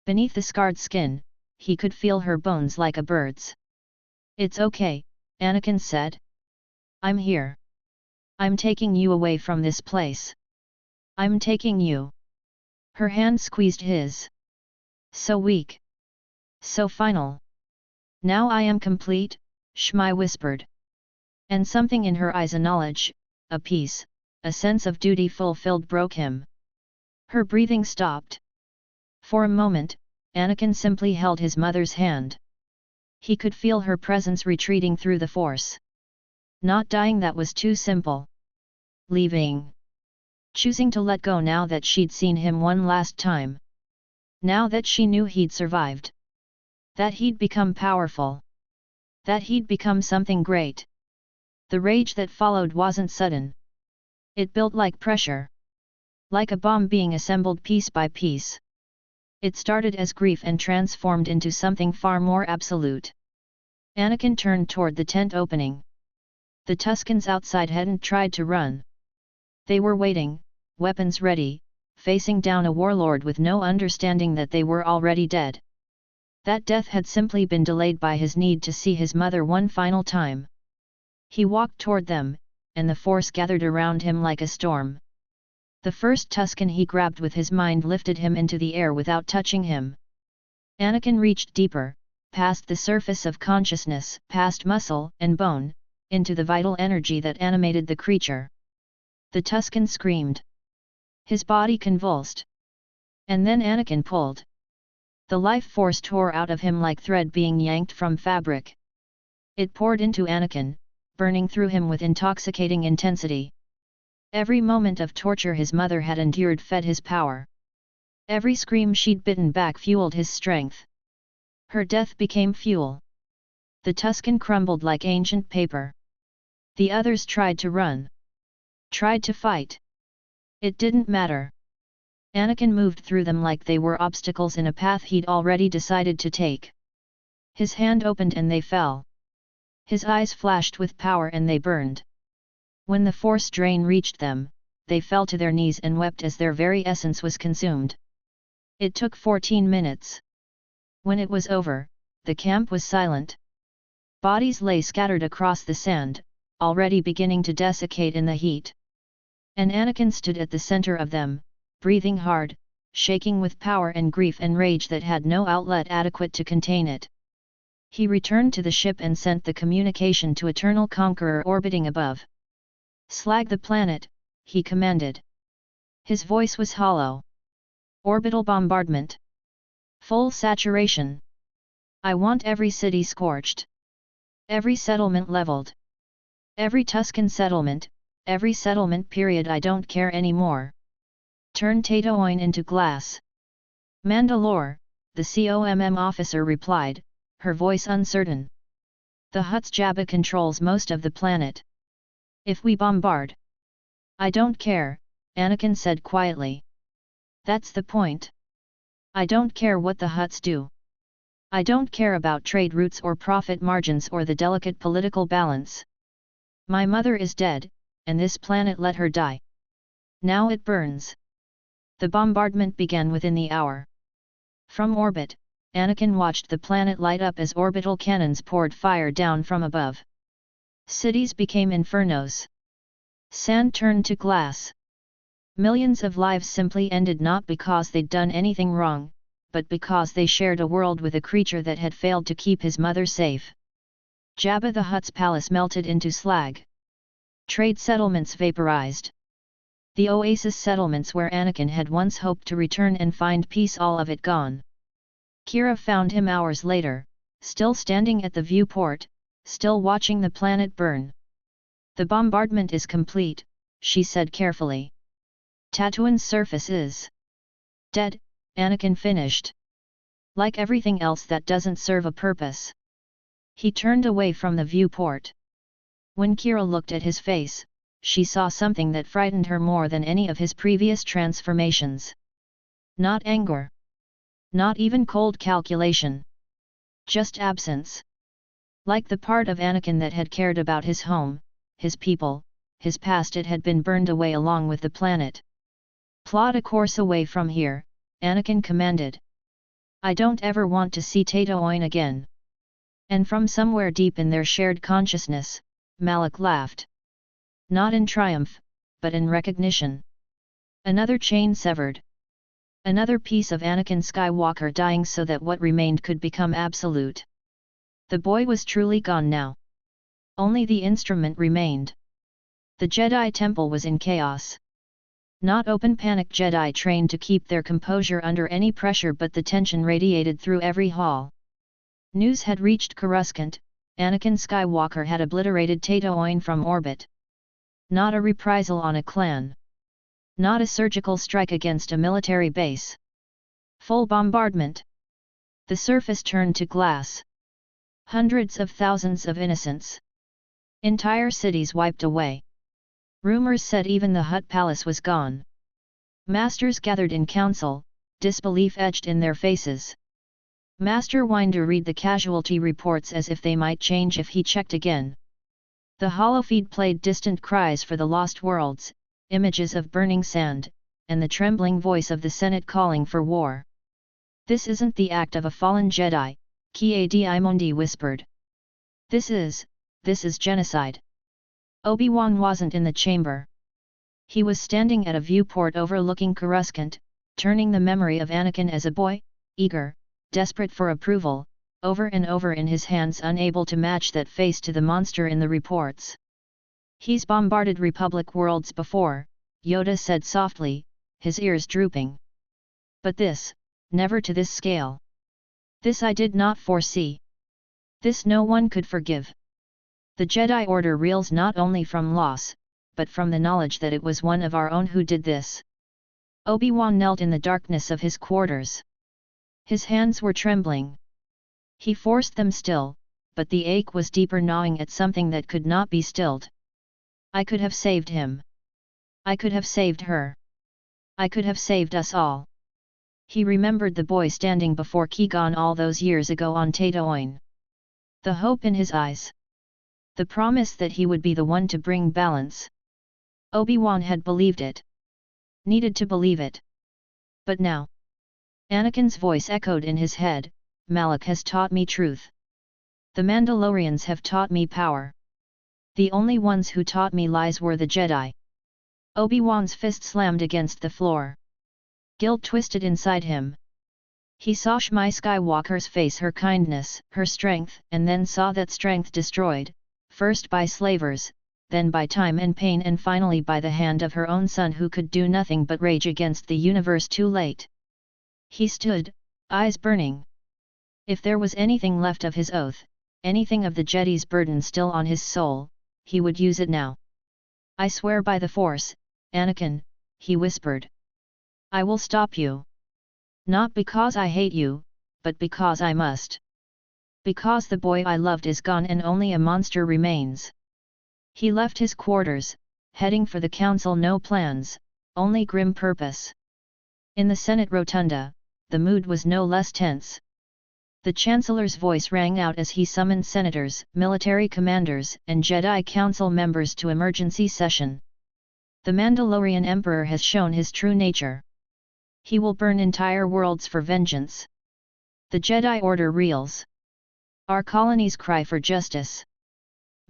Beneath the scarred skin, he could feel her bones like a bird's. "It's okay," Anakin said. "I'm here. I'm taking you away from this place. I'm taking you." Her hand squeezed his. So weak. So final. "Now I am complete," Shmai whispered. And something in her eyes, a knowledge, a peace, a sense of duty fulfilled, broke him. Her breathing stopped. For a moment, Anakin simply held his mother's hand. He could feel her presence retreating through the Force. Not dying, that was too simple. Leaving. Choosing to let go now that she'd seen him one last time. Now that she knew he'd survived. That he'd become powerful. That he'd become something great. The rage that followed wasn't sudden. It built like pressure. Like a bomb being assembled piece by piece. It started as grief and transformed into something far more absolute. Anakin turned toward the tent opening. The Tuskens outside hadn't tried to run. They were waiting, weapons ready, facing down a warlord with no understanding that they were already dead. That death had simply been delayed by his need to see his mother one final time. He walked toward them, and the Force gathered around him like a storm. The first Tusken he grabbed with his mind lifted him into the air without touching him. Anakin reached deeper, past the surface of consciousness, past muscle and bone, into the vital energy that animated the creature. The Tusken screamed. His body convulsed. And then Anakin pulled. The life force tore out of him like thread being yanked from fabric. It poured into Anakin, burning through him with intoxicating intensity. Every moment of torture his mother had endured fed his power. Every scream she'd bitten back fueled his strength. Her death became fuel. The Tusken crumbled like ancient paper. The others tried to run. Tried to fight. It didn't matter. Anakin moved through them like they were obstacles in a path he'd already decided to take. His hand opened and they fell. His eyes flashed with power and they burned. When the Force drain reached them, they fell to their knees and wept as their very essence was consumed. It took 14 minutes. When it was over, the camp was silent. Bodies lay scattered across the sand, already beginning to desiccate in the heat. And Anakin stood at the center of them, breathing hard, shaking with power and grief and rage that had no outlet adequate to contain it. He returned to the ship and sent the communication to Eternal Conqueror orbiting above. "Slag the planet," he commanded. His voice was hollow. "Orbital bombardment. Full saturation. I want every city scorched. Every settlement leveled. Every Tusken settlement, every settlement period. I don't care anymore. Turn Tatooine into glass." "Mandalore," the COMM officer replied, her voice uncertain. "The Hutt's Jabba controls most of the planet. If we bombard..." "I don't care," Anakin said quietly. "That's the point. I don't care what the Hutts do. I don't care about trade routes or profit margins or the delicate political balance. My mother is dead, and this planet let her die. Now it burns." The bombardment began within the hour. From orbit, Anakin watched the planet light up as orbital cannons poured fire down from above. Cities became infernos. Sand turned to glass. Millions of lives simply ended not because they'd done anything wrong, but because they shared a world with a creature that had failed to keep his mother safe. Jabba the Hutt's palace melted into slag. Trade settlements vaporized. The oasis settlements where Anakin had once hoped to return and find peace, all of it gone. Kira found him hours later, still standing at the viewport, still watching the planet burn. "The bombardment is complete," she said carefully. "Tatooine's surface is Dead, Anakin finished. Like everything else that doesn't serve a purpose. He turned away from the viewport. When Kira looked at his face, she saw something that frightened her more than any of his previous transformations. Not anger. Not even cold calculation. Just absence. Like the part of Anakin that had cared about his home, his people, his past, it had been burned away along with the planet. Plot a course away from here, Anakin commanded. I don't ever want to see Tatooine again. And from somewhere deep in their shared consciousness, Malak laughed. Not in triumph, but in recognition. Another chain severed. Another piece of Anakin Skywalker dying so that what remained could become absolute. The boy was truly gone now. Only the instrument remained. The Jedi Temple was in chaos. Not open panic Jedi trained to keep their composure under any pressure, but the tension radiated through every hall. News had reached Coruscant, Anakin Skywalker had obliterated Tatooine from orbit. Not a reprisal on a clan. Not a surgical strike against a military base. Full bombardment. The surface turned to glass. Hundreds of thousands of innocents. Entire cities wiped away. Rumors said even the Hutt Palace was gone. Masters gathered in council, disbelief etched in their faces. Master Winder read the casualty reports as if they might change if he checked again. The holofeed played distant cries for the lost worlds, images of burning sand, and the trembling voice of the Senate calling for war. This isn't the act of a fallen Jedi, Ki-Adi-Mundi whispered. This is genocide. Obi-Wan wasn't in the chamber. He was standing at a viewport overlooking Coruscant, turning the memory of Anakin as a boy, eager, desperate for approval, over and over in his hands, unable to match that face to the monster in the reports. He's bombarded Republic worlds before, Yoda said softly, his ears drooping. But this, never to this scale. This I did not foresee. This no one could forgive. The Jedi Order reels not only from loss, but from the knowledge that it was one of our own who did this. Obi-Wan knelt in the darkness of his quarters. His hands were trembling. He forced them still, but the ache was deeper, gnawing at something that could not be stilled. I could have saved him. I could have saved her. I could have saved us all. He remembered the boy standing before Qui-Gon all those years ago on Tatooine. The hope in his eyes. The promise that he would be the one to bring balance. Obi-Wan had believed it. Needed to believe it. But now. Anakin's voice echoed in his head, Malak has taught me truth. The Mandalorians have taught me power. The only ones who taught me lies were the Jedi. Obi-Wan's fist slammed against the floor. Guilt twisted inside him. He saw Shmi Skywalker's face, her kindness, her strength, and then saw that strength destroyed, first by slavers, then by time and pain, and finally by the hand of her own son, who could do nothing but rage against the universe too late. He stood, eyes burning. If there was anything left of his oath, anything of the Jedi's burden still on his soul, he would use it now. I swear by the Force, Anakin, he whispered. I will stop you. Not because I hate you, but because I must. Because the boy I loved is gone and only a monster remains. He left his quarters, heading for the council. No plans, only grim purpose. In the Senate rotunda, the mood was no less tense. The Chancellor's voice rang out as he summoned senators, military commanders, and Jedi Council members to emergency session. The Mandalorian Emperor has shown his true nature. He will burn entire worlds for vengeance. The Jedi Order reels. Our colonies cry for justice.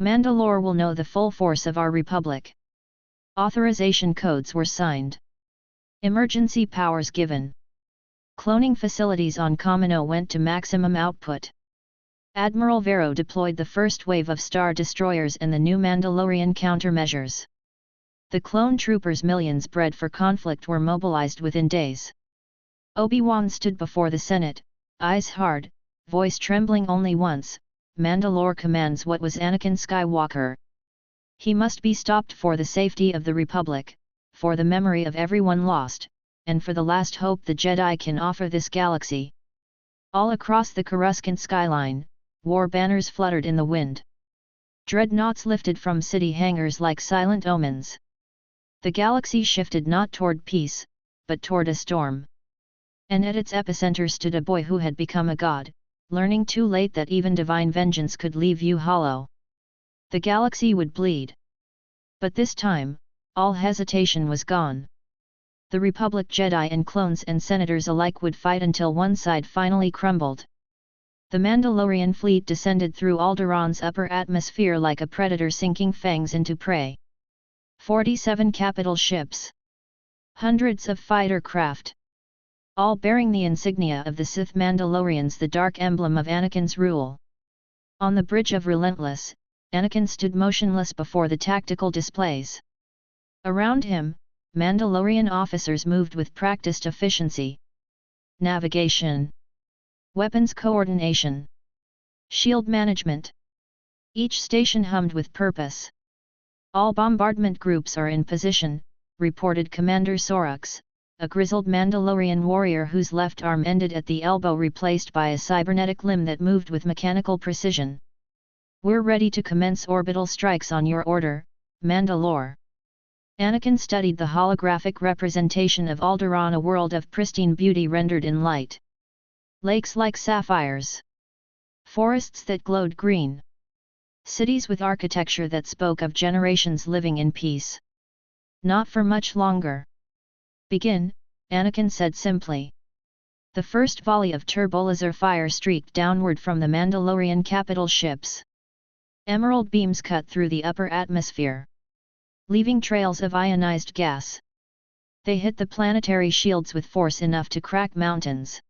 Mandalore will know the full force of our republic. Authorization codes were signed. Emergency powers given. Cloning facilities on Kamino went to maximum output. Admiral Vero deployed the first wave of Star Destroyers and the new Mandalorian countermeasures. The clone troopers, millions bred for conflict, were mobilized within days. Obi-Wan stood before the Senate, eyes hard, voice trembling only once. Mandalore commands what was Anakin Skywalker. He must be stopped for the safety of the Republic, for the memory of everyone lost, and for the last hope the Jedi can offer this galaxy. All across the Coruscant skyline, war banners fluttered in the wind. Dreadnoughts lifted from city hangars like silent omens. The galaxy shifted not toward peace, but toward a storm. And at its epicenter stood a boy who had become a god, learning too late that even divine vengeance could leave you hollow. The galaxy would bleed. But this time, all hesitation was gone. The Republic Jedi and clones and senators alike would fight until one side finally crumbled. The Mandalorian fleet descended through Alderaan's upper atmosphere like a predator sinking fangs into prey. 47 capital ships. Hundreds of fighter craft. All bearing the insignia of the Sith Mandalorians, the dark emblem of Anakin's rule. On the Bridge of Relentless, Anakin stood motionless before the tactical displays. Around him, Mandalorian officers moved with practiced efficiency. Navigation. Weapons coordination. Shield management. Each station hummed with purpose. All bombardment groups are in position, reported Commander Sorux, a grizzled Mandalorian warrior whose left arm ended at the elbow, replaced by a cybernetic limb that moved with mechanical precision. We're ready to commence orbital strikes on your order, Mandalore. Anakin studied the holographic representation of Alderaan, a world of pristine beauty rendered in light. Lakes like sapphires. Forests that glowed green. Cities with architecture that spoke of generations living in peace. Not for much longer. Begin, Anakin said simply. The first volley of turbolaser fire streaked downward from the Mandalorian capital ships. Emerald beams cut through the upper atmosphere, leaving trails of ionized gas. They hit the planetary shields with force enough to crack mountains.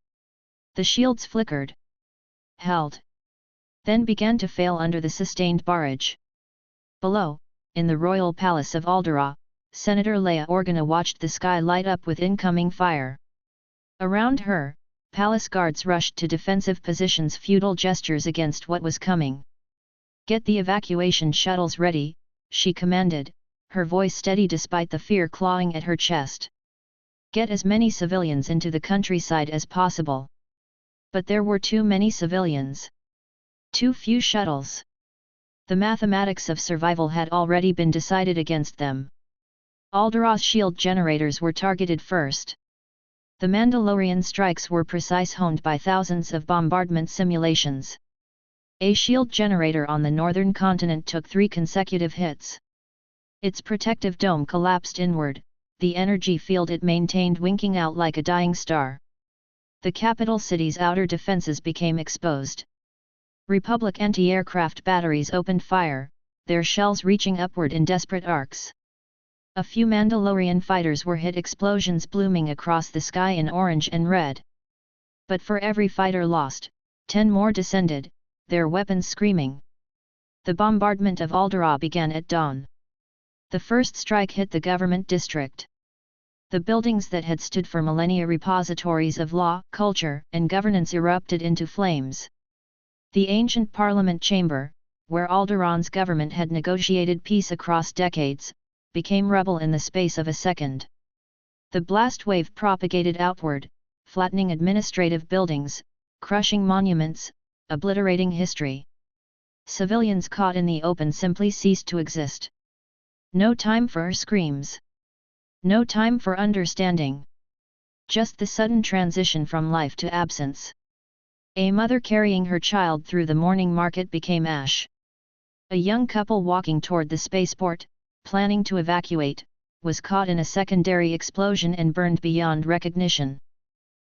The shields flickered, held, then began to fail under the sustained barrage. Below, in the royal palace of Alderaan, Senator Leia Organa watched the sky light up with incoming fire. Around her, palace guards rushed to defensive positions, futile gestures against what was coming. "Get the evacuation shuttles ready," she commanded, her voice steady despite the fear clawing at her chest. "Get as many civilians into the countryside as possible." But there were too many civilians. Too few shuttles. The mathematics of survival had already been decided against them. Alderaan's shield generators were targeted first. The Mandalorian strikes were precise, honed by thousands of bombardment simulations. A shield generator on the northern continent took 3 consecutive hits. Its protective dome collapsed inward, the energy field it maintained winking out like a dying star. The capital city's outer defenses became exposed. Republic anti-aircraft batteries opened fire, their shells reaching upward in desperate arcs. A few Mandalorian fighters were hit, explosions blooming across the sky in orange and red. But for every fighter lost, 10 more descended, their weapons screaming. The bombardment of Alderaan began at dawn. The first strike hit the government district. The buildings that had stood for millennia repositories of law, culture, and governance erupted into flames. The ancient parliament chamber, where Alderaan's government had negotiated peace across decades, became rubble in the space of a second. The blast wave propagated outward, flattening administrative buildings, crushing monuments, obliterating history. Civilians caught in the open simply ceased to exist. No time for screams. No time for understanding. Just the sudden transition from life to absence. A mother carrying her child through the morning market became ash. A young couple walking toward the spaceport, planning to evacuate, was caught in a secondary explosion and burned beyond recognition.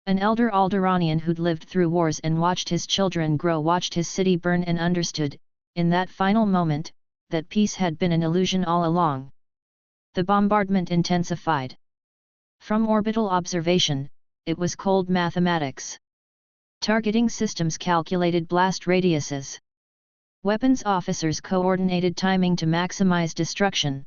An elder Alderaanian who'd lived through wars and watched his children grow watched his city burn and understood, in that final moment, that peace had been an illusion all along. The bombardment intensified. From orbital observation, it was cold mathematics. Targeting systems calculated blast radiuses. Weapons officers coordinated timing to maximize destruction.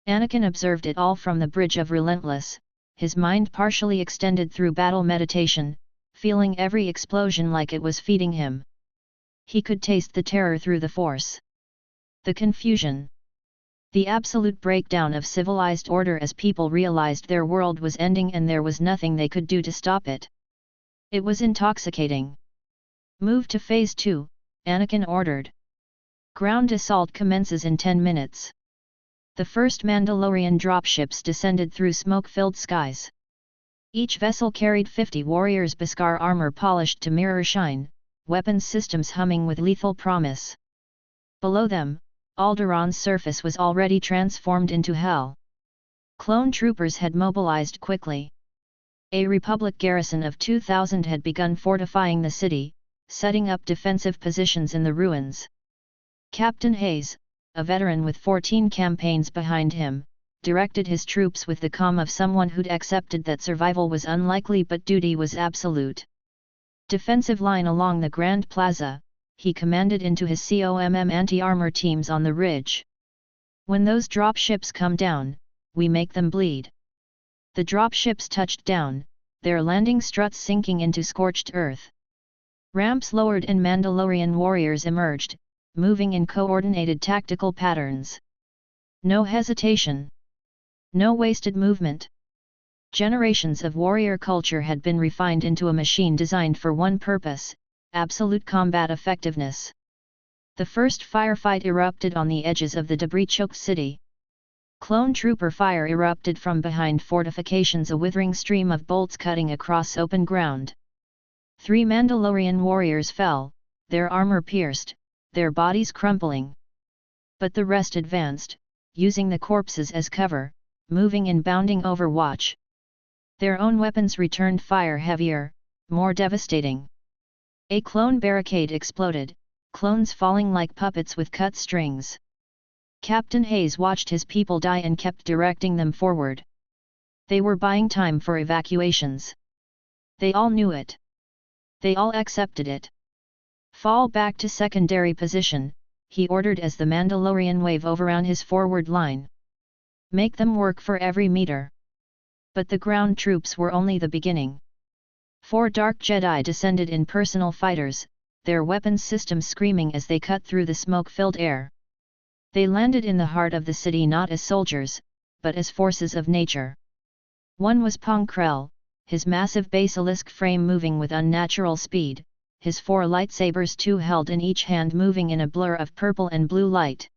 Anakin observed it all from the Bridge of Relentless, his mind partially extended through battle meditation, feeling every explosion like it was feeding him. He could taste the terror through the force. The confusion. The absolute breakdown of civilized order as people realized their world was ending and there was nothing they could do to stop it. It was intoxicating. "Move to Phase 2, Anakin ordered. "Ground assault commences in 10 minutes. The first Mandalorian dropships descended through smoke-filled skies. Each vessel carried 50 warriors, Beskar armor polished to mirror shine, weapons systems humming with lethal promise. Below them, Alderaan's surface was already transformed into hell. Clone troopers had mobilized quickly. A Republic garrison of 2,000 had begun fortifying the city, setting up defensive positions in the ruins. Captain Hayes, a veteran with 14 campaigns behind him, directed his troops with the calm of someone who'd accepted that survival was unlikely but duty was absolute. Defensive line along the Grand Plaza, he commanded into his COMM anti-armor teams on the ridge. "When those dropships come down, we make them bleed." The dropships touched down, their landing struts sinking into scorched earth. Ramps lowered and Mandalorian warriors emerged, moving in coordinated tactical patterns. No hesitation. No wasted movement. Generations of warrior culture had been refined into a machine designed for one purpose: absolute combat effectiveness. The first firefight erupted on the edges of the debris-choked city. Clone trooper fire erupted from behind fortifications, a withering stream of bolts cutting across open ground. 3 Mandalorian warriors fell, their armor pierced, their bodies crumpling. But the rest advanced, using the corpses as cover, moving in bounding overwatch. Their own weapons returned fire heavier, more devastating. A clone barricade exploded, clones falling like puppets with cut strings. Captain Hayes watched his people die and kept directing them forward. They were buying time for evacuations. They all knew it. They all accepted it. "Fall back to secondary position," he ordered as the Mandalorian wave overran his forward line. "Make them work for every meter." But the ground troops were only the beginning. 4 Dark Jedi descended in personal fighters, their weapons systems screaming as they cut through the smoke-filled air. They landed in the heart of the city not as soldiers, but as forces of nature. One was Pong Krell, his massive basilisk frame moving with unnatural speed, his 4 lightsabers, 2 held in each hand, moving in a blur of purple and blue light.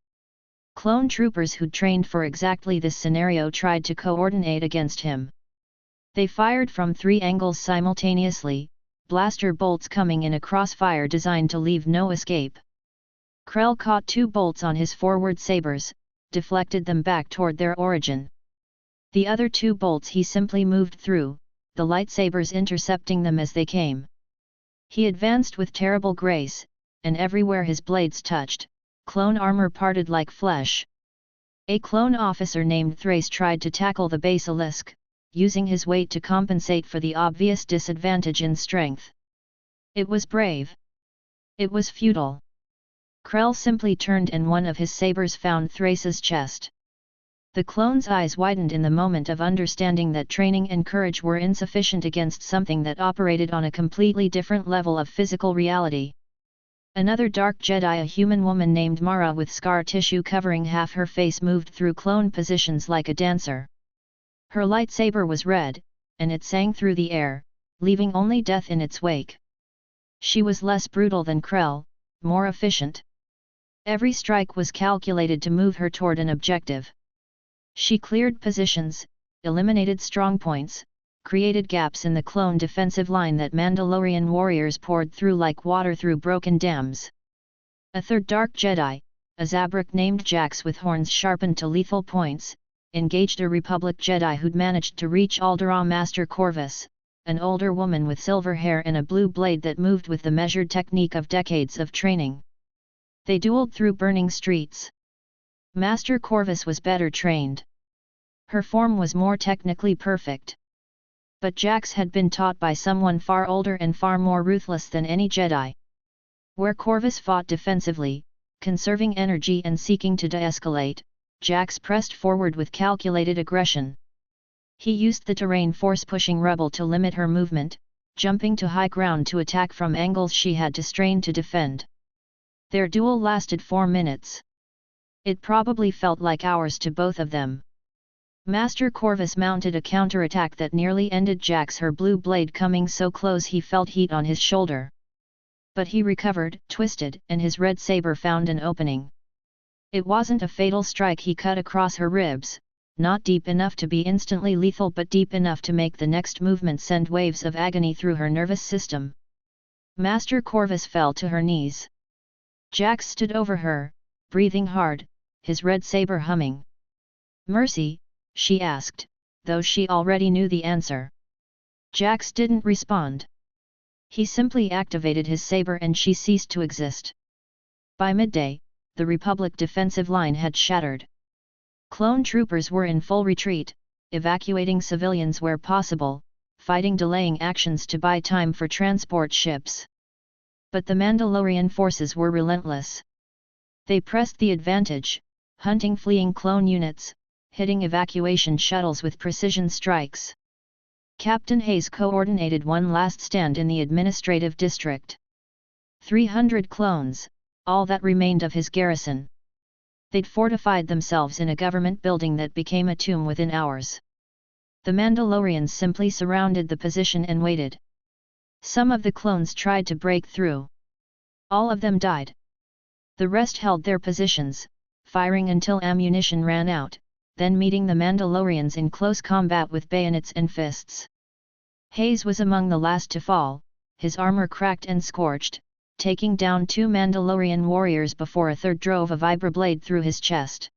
Clone troopers who'd trained for exactly this scenario tried to coordinate against him. They fired from 3 angles simultaneously, blaster bolts coming in a crossfire designed to leave no escape. Krell caught 2 bolts on his forward sabers, deflected them back toward their origin. The other 2 bolts he simply moved through, the lightsabers intercepting them as they came. He advanced with terrible grace, and everywhere his blades touched, clone armor parted like flesh. A clone officer named Thrace tried to tackle the basilisk, using his weight to compensate for the obvious disadvantage in strength. It was brave. It was futile. Krell simply turned and one of his sabers found Thrace's chest. The clone's eyes widened in the moment of understanding that training and courage were insufficient against something that operated on a completely different level of physical reality. Another Dark Jedi, a human woman named Mara with scar tissue covering half her face, moved through clone positions like a dancer. Her lightsaber was red, and it sang through the air, leaving only death in its wake. She was less brutal than Krell, more efficient. Every strike was calculated to move her toward an objective. She cleared positions, eliminated strongpoints, created gaps in the clone defensive line that Mandalorian warriors poured through like water through broken dams. A third Dark Jedi, a Zabrak named Jax with horns sharpened to lethal points, engaged a Republic Jedi who'd managed to reach Alderaan Master Corvus, an older woman with silver hair and a blue blade that moved with the measured technique of decades of training. They dueled through burning streets. Master Corvus was better trained. Her form was more technically perfect. But Jax had been taught by someone far older and far more ruthless than any Jedi. Where Corvus fought defensively, conserving energy and seeking to de-escalate, Jax pressed forward with calculated aggression. He used the terrain force-pushing rebel to limit her movement, jumping to high ground to attack from angles she had to strain to defend. Their duel lasted 4 minutes. It probably felt like hours to both of them. Master Corvus mounted a counterattack that nearly ended Jax, her blue blade coming so close he felt heat on his shoulder. But he recovered, twisted, and his red saber found an opening. It wasn't a fatal strike he cut across her ribs, not deep enough to be instantly lethal but deep enough to make the next movement send waves of agony through her nervous system. Master Corvus fell to her knees. Jax stood over her, breathing hard, his red saber humming. "Mercy?" she asked, though she already knew the answer. Jax didn't respond. He simply activated his saber and she ceased to exist. By midday, the Republic defensive line had shattered. Clone troopers were in full retreat, evacuating civilians where possible, fighting delaying actions to buy time for transport ships. But the Mandalorian forces were relentless. They pressed the advantage, hunting fleeing clone units, hitting evacuation shuttles with precision strikes. Captain Hayes coordinated one last stand in the administrative district. 300 clones, all that remained of his garrison. They'd fortified themselves in a government building that became a tomb within hours. The Mandalorians simply surrounded the position and waited. Some of the clones tried to break through. All of them died. The rest held their positions, firing until ammunition ran out, then meeting the Mandalorians in close combat with bayonets and fists. Hayes was among the last to fall, his armor cracked and scorched, taking down 2 Mandalorian warriors before a third drove a vibroblade through his chest.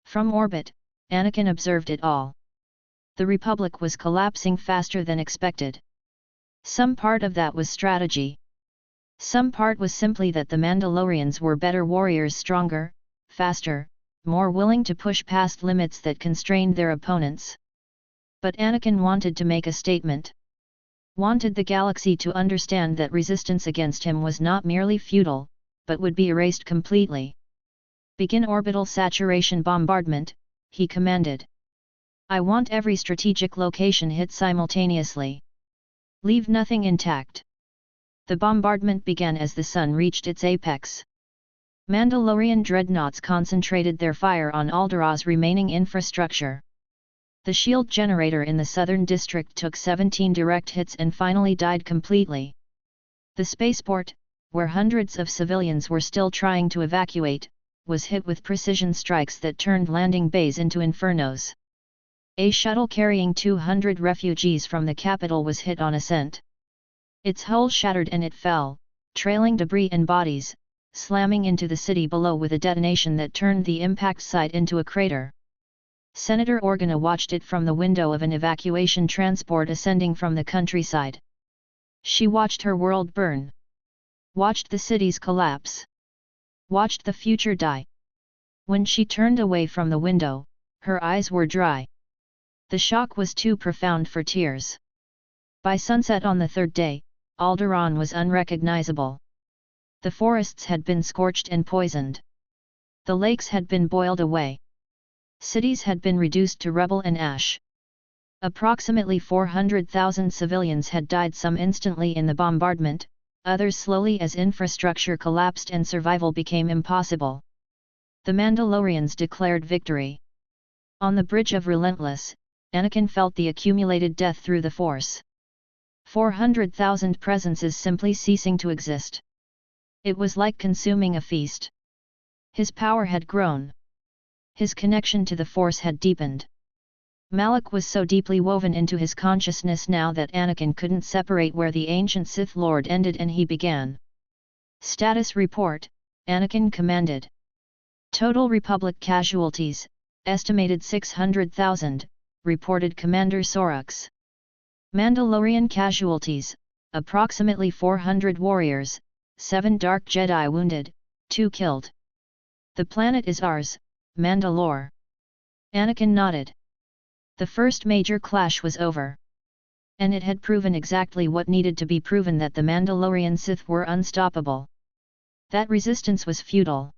From orbit, Anakin observed it all. The Republic was collapsing faster than expected. Some part of that was strategy. Some part was simply that the Mandalorians were better warriors, stronger, faster, more willing to push past limits that constrained their opponents. But Anakin wanted to make a statement. Wanted the galaxy to understand that resistance against him was not merely futile, but would be erased completely. "Begin orbital saturation bombardment," he commanded. "I want every strategic location hit simultaneously. Leave nothing intact." The bombardment began as the sun reached its apex. Mandalorian dreadnoughts concentrated their fire on Aldera's remaining infrastructure. The shield generator in the southern district took 17 direct hits and finally died completely. The spaceport, where hundreds of civilians were still trying to evacuate, was hit with precision strikes that turned landing bays into infernos. A shuttle carrying 200 refugees from the capital was hit on ascent. Its hull shattered and it fell, trailing debris and bodies, slamming into the city below with a detonation that turned the impact site into a crater. Senator Organa watched it from the window of an evacuation transport ascending from the countryside. She watched her world burn. Watched the cities collapse. Watched the future die. When she turned away from the window, her eyes were dry. The shock was too profound for tears. By sunset on the third day, Alderaan was unrecognizable. The forests had been scorched and poisoned. The lakes had been boiled away. Cities had been reduced to rubble and ash. Approximately 400,000 civilians had died, some instantly in the bombardment, others slowly as infrastructure collapsed and survival became impossible. The Mandalorians declared victory. On the Bridge of Relentless, Anakin felt the accumulated death through the Force. 400,000 presences simply ceasing to exist. It was like consuming a feast. His power had grown. His connection to the Force had deepened. Malak was so deeply woven into his consciousness now that Anakin couldn't separate where the ancient Sith Lord ended and he began. "Status report," Anakin commanded. "Total Republic casualties, estimated 600,000, reported Commander Sorux. Mandalorian casualties, approximately 400 warriors, 7 Dark Jedi wounded, 2 killed. The planet is ours, Mandalore." Anakin nodded. The first major clash was over. And it had proven exactly what needed to be proven, that the Mandalorian Sith were unstoppable. That resistance was futile.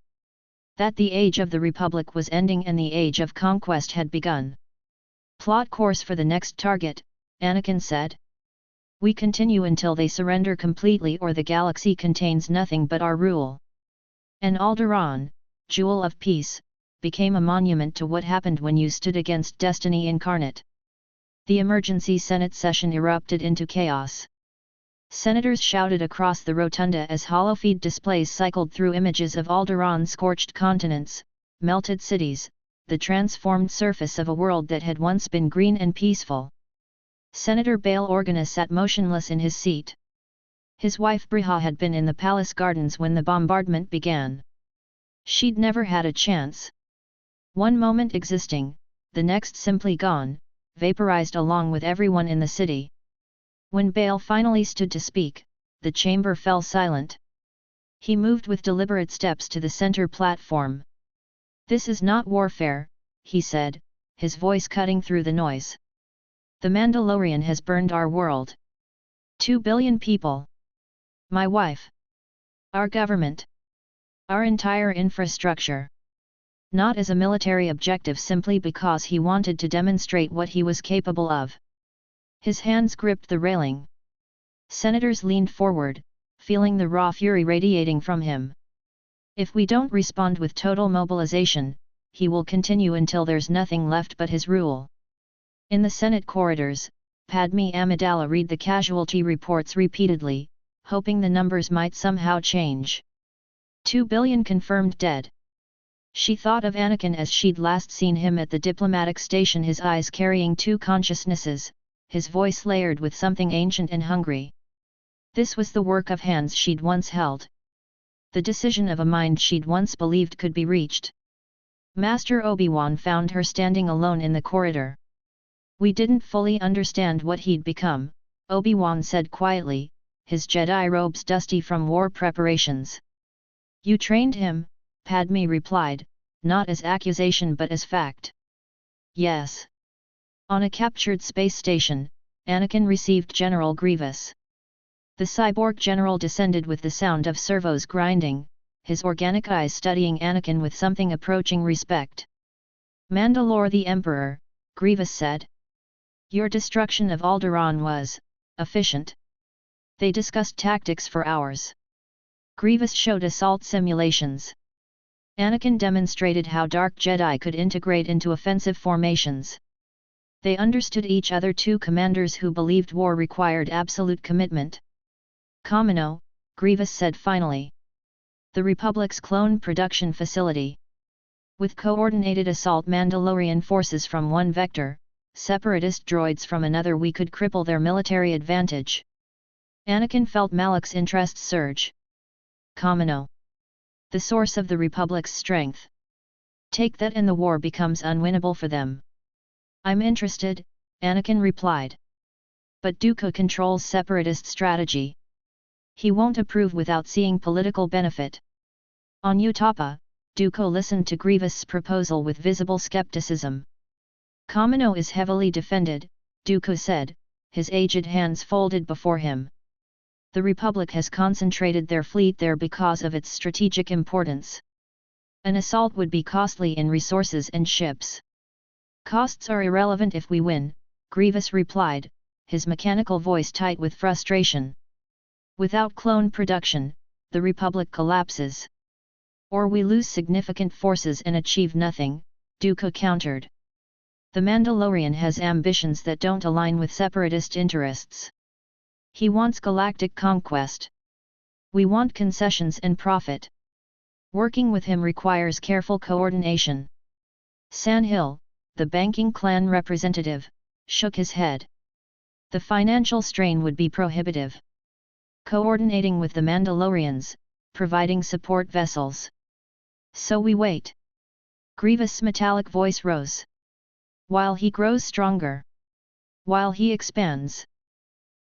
That the age of the Republic was ending and the age of conquest had begun. "Plot course for the next target," Anakin said. "We continue until they surrender completely or the galaxy contains nothing but our rule." And Alderaan, jewel of peace, became a monument to what happened when you stood against destiny incarnate. The emergency Senate session erupted into chaos. Senators shouted across the rotunda as holofeed displays cycled through images of Alderaan's scorched continents, melted cities, the transformed surface of a world that had once been green and peaceful. Senator Bail Organa sat motionless in his seat. His wife Briha had been in the palace gardens when the bombardment began. She'd never had a chance. One moment existing, the next simply gone, vaporized along with everyone in the city. When Bail finally stood to speak, the chamber fell silent. He moved with deliberate steps to the center platform. "This is not warfare," he said, his voice cutting through the noise. "The Mandalorian has burned our world. 2 billion people. My wife. Our government. Our entire infrastructure. Not as a military objective, simply because he wanted to demonstrate what he was capable of." His hands gripped the railing. Senators leaned forward, feeling the raw fury radiating from him. "If we don't respond with total mobilization, he will continue until there's nothing left but his rule." In the Senate corridors, Padme Amidala read the casualty reports repeatedly, hoping the numbers might somehow change. 2 billion confirmed dead. She thought of Anakin as she'd last seen him at the diplomatic station, his eyes carrying two consciousnesses, his voice layered with something ancient and hungry. This was the work of hands she'd once held. The decision of a mind she'd once believed could be reached. Master Obi-Wan found her standing alone in the corridor. "We didn't fully understand what he'd become," Obi-Wan said quietly, his Jedi robes dusty from war preparations. "You trained him," Padme replied, not as accusation but as fact. "Yes." On a captured space station, Anakin received General Grievous. The cyborg general descended with the sound of servos grinding, his organic eyes studying Anakin with something approaching respect. "Mandalore the Emperor," Grievous said. "Your destruction of Alderaan was efficient." They discussed tactics for hours. Grievous showed assault simulations. Anakin demonstrated how dark Jedi could integrate into offensive formations. They understood each other, two commanders who believed war required absolute commitment. "Kamino," Grievous said finally. "The Republic's clone production facility. With coordinated assault Mandalorian forces from one vector, separatist droids from another, we could cripple their military advantage." Anakin felt Malak's interest surge. "Kamino. The source of the Republic's strength. Take that and the war becomes unwinnable for them." "I'm interested," Anakin replied. "But Dooku controls separatist strategy. He won't approve without seeing political benefit." On Utapa, Dooku listened to Grievous' proposal with visible skepticism. "Kamino is heavily defended," Dooku said, his aged hands folded before him. "The Republic has concentrated their fleet there because of its strategic importance. An assault would be costly in resources and ships." "Costs are irrelevant if we win," Grievous replied, his mechanical voice tight with frustration. "Without clone production, the Republic collapses. Or we lose significant forces and achieve nothing," Dooku countered. "The Mandalorian has ambitions that don't align with separatist interests. He wants galactic conquest. We want concessions and profit. Working with him requires careful coordination." Sandhill, the banking clan representative, shook his head. "The financial strain would be prohibitive. Coordinating with the Mandalorians, providing support vessels. So we wait." Grievous' metallic voice rose. "While he grows stronger. While he expands.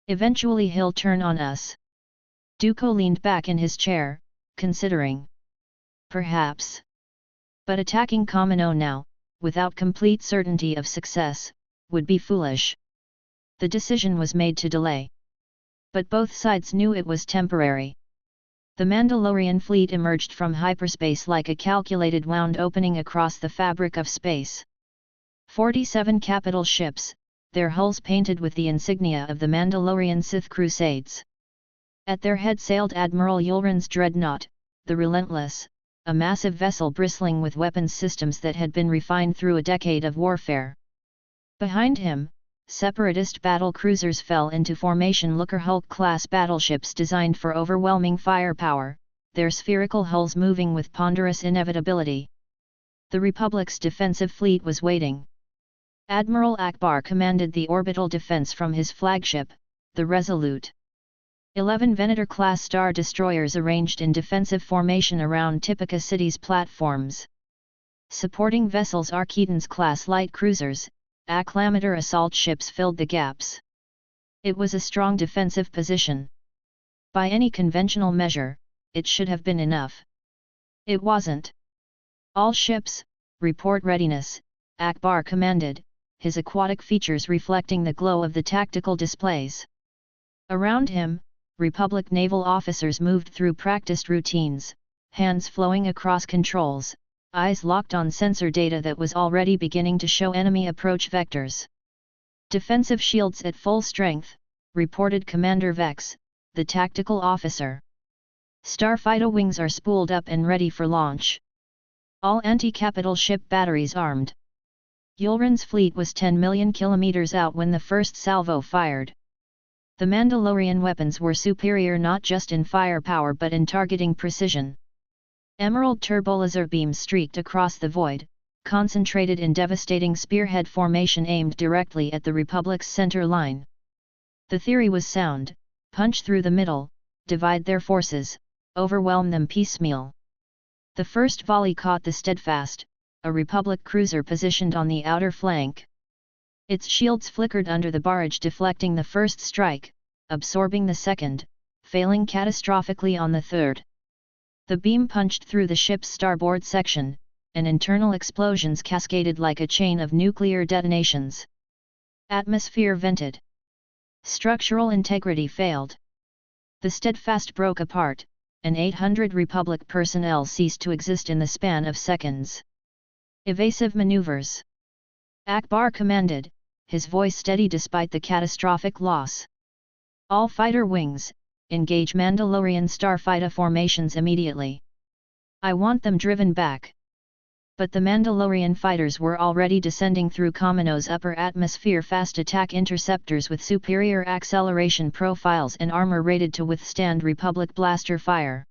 Eventually he'll turn on us." Dooku leaned back in his chair, considering. "Perhaps. But attacking Kamino now, without complete certainty of success, would be foolish." The decision was made to delay. But both sides knew it was temporary. The Mandalorian fleet emerged from hyperspace like a calculated wound opening across the fabric of space. 47 capital ships, their hulls painted with the insignia of the Mandalorian Sith Crusades. At their head sailed Admiral Yulren's dreadnought, the Relentless, a massive vessel bristling with weapons systems that had been refined through a decade of warfare. Behind him, separatist battle cruisers fell into formation. Looker Hulk-class battleships designed for overwhelming firepower, their spherical hulls moving with ponderous inevitability. The Republic's defensive fleet was waiting. Admiral Akbar commanded the orbital defense from his flagship, the Resolute. 11 Venator-class star destroyers arranged in defensive formation around Tipica City's platforms. Supporting vessels Archidans-class light cruisers, Acclamator assault ships filled the gaps. It was a strong defensive position. By any conventional measure, it should have been enough. It wasn't. All ships, report readiness, Akbar commanded, his aquatic features reflecting the glow of the tactical displays. Around him, Republic naval officers moved through practiced routines, hands flowing across controls, eyes locked on sensor data that was already beginning to show enemy approach vectors. Defensive shields at full strength, reported Commander Vex, the tactical officer. Starfighter wings are spooled up and ready for launch. All anti-capital ship batteries armed. Yulren's fleet was 10 million kilometers out when the first salvo fired. The Mandalorian weapons were superior not just in firepower but in targeting precision. Emerald turbolaser beams streaked across the void, concentrated in devastating spearhead formation aimed directly at the Republic's center line. The theory was sound: punch through the middle, divide their forces, overwhelm them piecemeal. The first volley caught the Steadfast, a Republic cruiser positioned on the outer flank. Its shields flickered under the barrage, deflecting the first strike, absorbing the second, failing catastrophically on the third. The beam punched through the ship's starboard section, and internal explosions cascaded like a chain of nuclear detonations. Atmosphere vented. Structural integrity failed. The Steadfast broke apart, and 800 Republic personnel ceased to exist in the span of seconds. Evasive maneuvers. Akbar commanded, his voice steady despite the catastrophic loss. All fighter wings, engage Mandalorian starfighter formations immediately. I want them driven back. But the Mandalorian fighters were already descending through Kamino's upper atmosphere, fast attack interceptors with superior acceleration profiles and armor rated to withstand Republic blaster fire.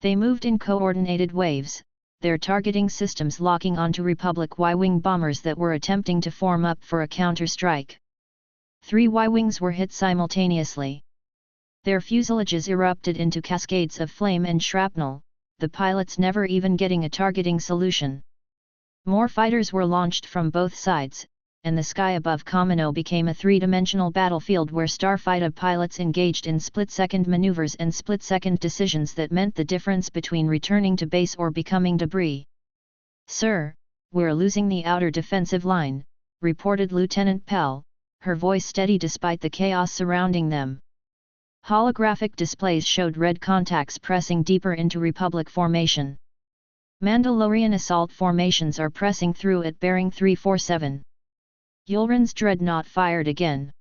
They moved in coordinated waves, their targeting systems locking onto Republic Y-wing bombers that were attempting to form up for a counter-strike. 3 Y-wings were hit simultaneously. Their fuselages erupted into cascades of flame and shrapnel, the pilots never even getting a targeting solution. More fighters were launched from both sides, and the sky above Kamino became a three-dimensional battlefield where starfighter pilots engaged in split-second maneuvers and split-second decisions that meant the difference between returning to base or becoming debris. "Sir, we're losing the outer defensive line," reported Lieutenant Pell, her voice steady despite the chaos surrounding them. Holographic displays showed red contacts pressing deeper into Republic formation. Mandalorian assault formations are pressing through at bearing 347. Yulren's dreadnought fired again.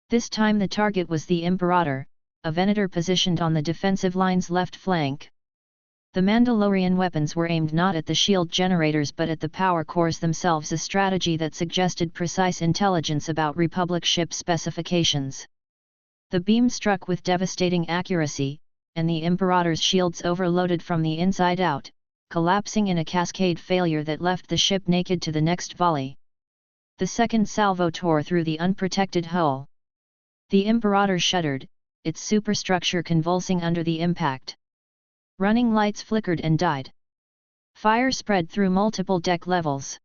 This time the target was the Imperator, a Venator positioned on the defensive line's left flank. The Mandalorian weapons were aimed not at the shield generators but at the power cores themselves, a strategy that suggested precise intelligence about Republic ship specifications. The beam struck with devastating accuracy, and the Imperator's shields overloaded from the inside out, collapsing in a cascade failure that left the ship naked to the next volley. The second salvo tore through the unprotected hull. The Imperator shuddered, its superstructure convulsing under the impact. Running lights flickered and died. Fire spread through multiple deck levels.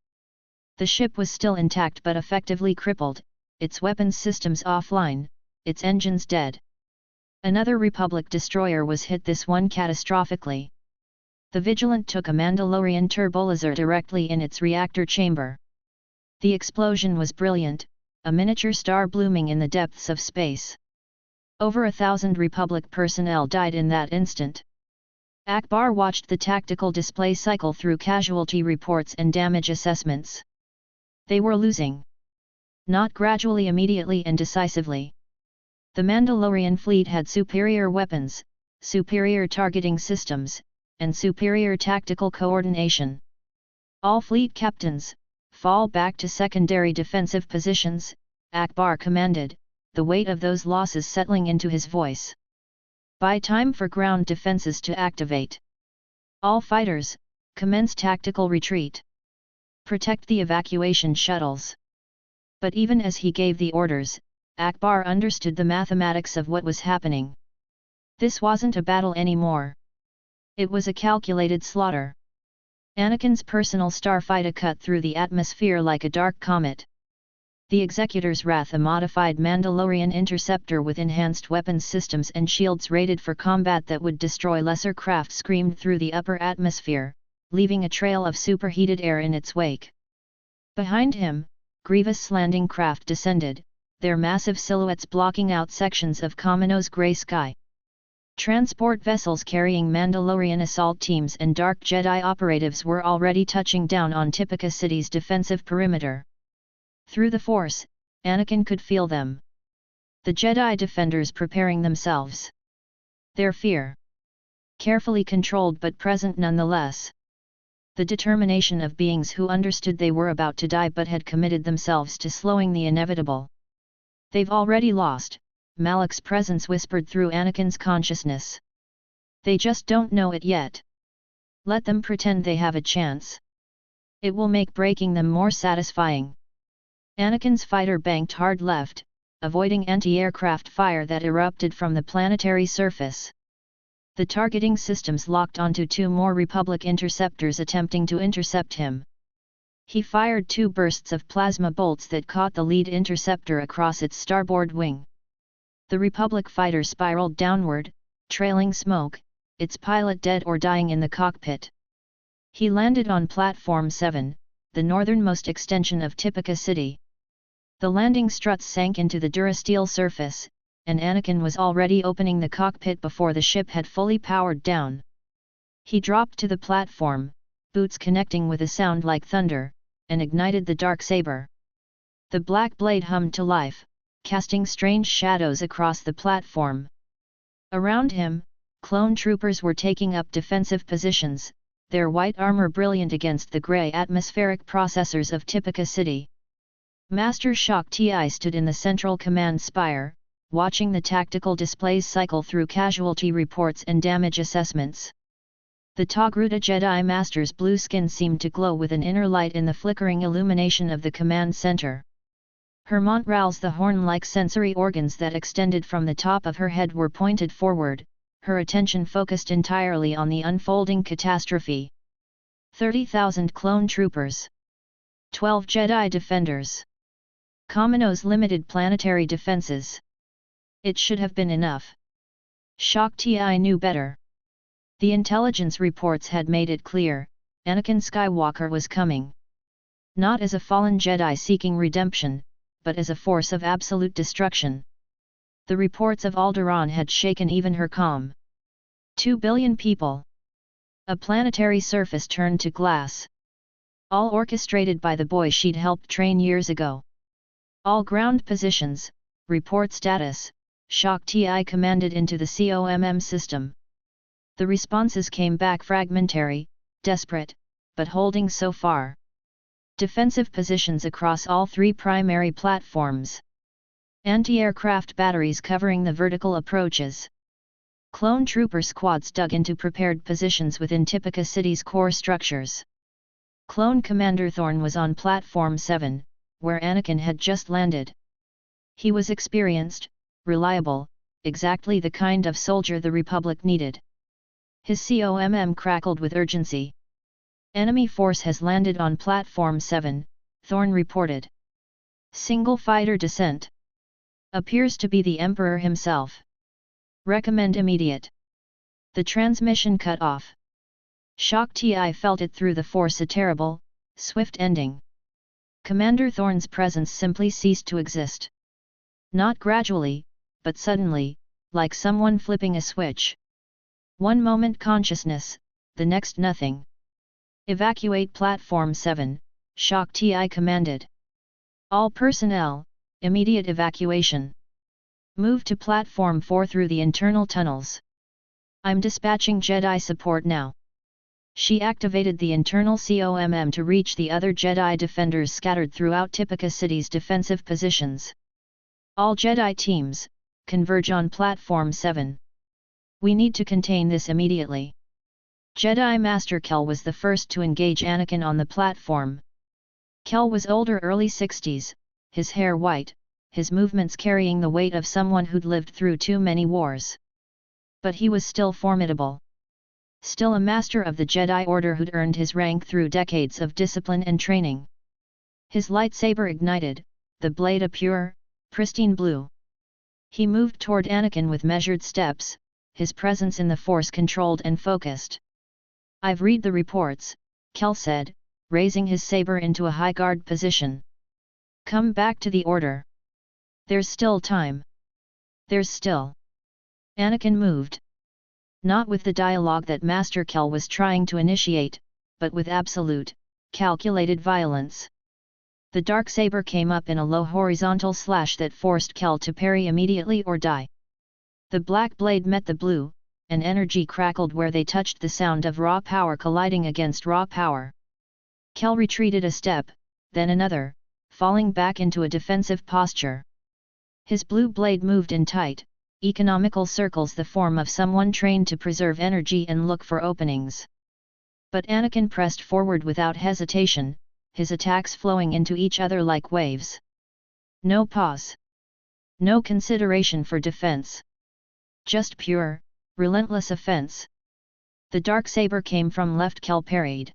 The ship was still intact but effectively crippled, its weapons systems offline, its engines dead. Another Republic destroyer was hit, this one catastrophically. The Vigilant took a Mandalorian turbolaser directly in its reactor chamber. The explosion was brilliant, a miniature star blooming in the depths of space. Over 1,000 Republic personnel died in that instant. Akbar watched the tactical display cycle through casualty reports and damage assessments. They were losing. Not gradually, immediately and decisively. The Mandalorian fleet had superior weapons, superior targeting systems, and superior tactical coordination. All fleet captains, fall back to secondary defensive positions, Akbar commanded, the weight of those losses settling into his voice. Buy time for ground defenses to activate. All fighters, commence tactical retreat. Protect the evacuation shuttles. But even as he gave the orders, Akbar understood the mathematics of what was happening. This wasn't a battle anymore. It was a calculated slaughter. Anakin's personal starfighter cut through the atmosphere like a dark comet. The Executor's Wrath, a modified Mandalorian interceptor with enhanced weapons systems and shields rated for combat that would destroy lesser craft, screamed through the upper atmosphere, leaving a trail of superheated air in its wake. Behind him, Grievous landing craft descended, their massive silhouettes blocking out sections of Kamino's grey sky. Transport vessels carrying Mandalorian assault teams and Dark Jedi operatives were already touching down on Tipica City's defensive perimeter. Through the Force, Anakin could feel them. The Jedi defenders preparing themselves. Their fear. Carefully controlled but present nonetheless. The determination of beings who understood they were about to die but had committed themselves to slowing the inevitable. They've already lost, Malak's presence whispered through Anakin's consciousness. They just don't know it yet. Let them pretend they have a chance. It will make breaking them more satisfying. Anakin's fighter banked hard left, avoiding anti-aircraft fire that erupted from the planetary surface. The targeting systems locked onto two more Republic interceptors attempting to intercept him. He fired two bursts of plasma bolts that caught the lead interceptor across its starboard wing. The Republic fighter spiraled downward, trailing smoke, its pilot dead or dying in the cockpit. He landed on Platform 7, the northernmost extension of Tipica City. The landing struts sank into the durasteel surface, and Anakin was already opening the cockpit before the ship had fully powered down. He dropped to the platform, boots connecting with a sound like thunder, and ignited the darksaber. The black blade hummed to life, casting strange shadows across the platform. Around him, clone troopers were taking up defensive positions, their white armor brilliant against the grey atmospheric processors of Tipica City. Master Shock Ti stood in the central command spire, watching the tactical displays cycle through casualty reports and damage assessments. The Togruta Jedi Master's blue skin seemed to glow with an inner light in the flickering illumination of the command center. Her Montrals, the horn-like sensory organs that extended from the top of her head, were pointed forward, her attention focused entirely on the unfolding catastrophe. 30,000 clone troopers. 12 Jedi defenders. Kamino's limited planetary defenses. It should have been enough. Shock Ti knew better. The intelligence reports had made it clear, Anakin Skywalker was coming. Not as a fallen Jedi seeking redemption, but as a force of absolute destruction. The reports of Alderaan had shaken even her calm. 2 billion people. A planetary surface turned to glass. All orchestrated by the boy she'd helped train years ago. All ground positions, report status, Shock Ti commanded into the COMM system. The responses came back fragmentary, desperate, but holding so far. Defensive positions across all three primary platforms. Anti-aircraft batteries covering the vertical approaches. Clone trooper squads dug into prepared positions within Tipica City's core structures. Clone Commander Thorn was on Platform 7, where Anakin had just landed. He was experienced, reliable, exactly the kind of soldier the Republic needed. His COMM crackled with urgency. Enemy force has landed on Platform 7, Thorn reported. Single fighter descent. Appears to be the Emperor himself. Recommend immediate. The transmission cut off. Shock Ti felt it through the Force, a terrible, swift ending. Commander Thorn's presence simply ceased to exist. Not gradually, but suddenly, like someone flipping a switch. One moment consciousness, the next nothing. Evacuate Platform 7, Shock Ti commanded. All personnel, immediate evacuation. Move to Platform 4 through the internal tunnels. I'm dispatching Jedi support now. She activated the internal COMM to reach the other Jedi defenders scattered throughout Tipica City's defensive positions. All Jedi teams, converge on Platform 7. We need to contain this immediately. Jedi Master Kel was the first to engage Anakin on the platform. Kel was older, early 60s, his hair white, his movements carrying the weight of someone who'd lived through too many wars. But he was still formidable. Still a master of the Jedi Order who'd earned his rank through decades of discipline and training. His lightsaber ignited, the blade a pure, pristine blue. He moved toward Anakin with measured steps, his presence in the Force controlled and focused. "I've read the reports," Kel said, raising his saber into a high guard position. "Come back to the Order. There's still time. There's still." Anakin moved. Not with the dialogue that Master Kel was trying to initiate, but with absolute, calculated violence. The darksaber came up in a low horizontal slash that forced Kel to parry immediately or die. The black blade met the blue, and energy crackled where they touched, the sound of raw power colliding against raw power. Kel retreated a step, then another, falling back into a defensive posture. His blue blade moved in tight, economical circles, the form of someone trained to preserve energy and look for openings. But Anakin pressed forward without hesitation, his attacks flowing into each other like waves. No pause. No consideration for defense. Just pure, relentless offense. The darksaber came from left, Kel parried.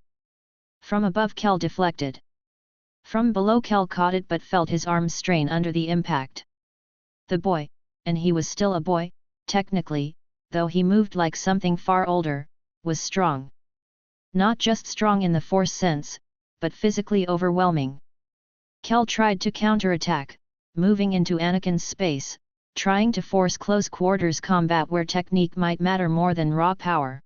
From above, Kel deflected. From below, Kel caught it but felt his arms strain under the impact. The boy, and he was still a boy, technically, though he moved like something far older, was strong. Not just strong in the Force sense, but physically overwhelming. Kel tried to counterattack, moving into Anakin's space, trying to force close quarters combat where technique might matter more than raw power.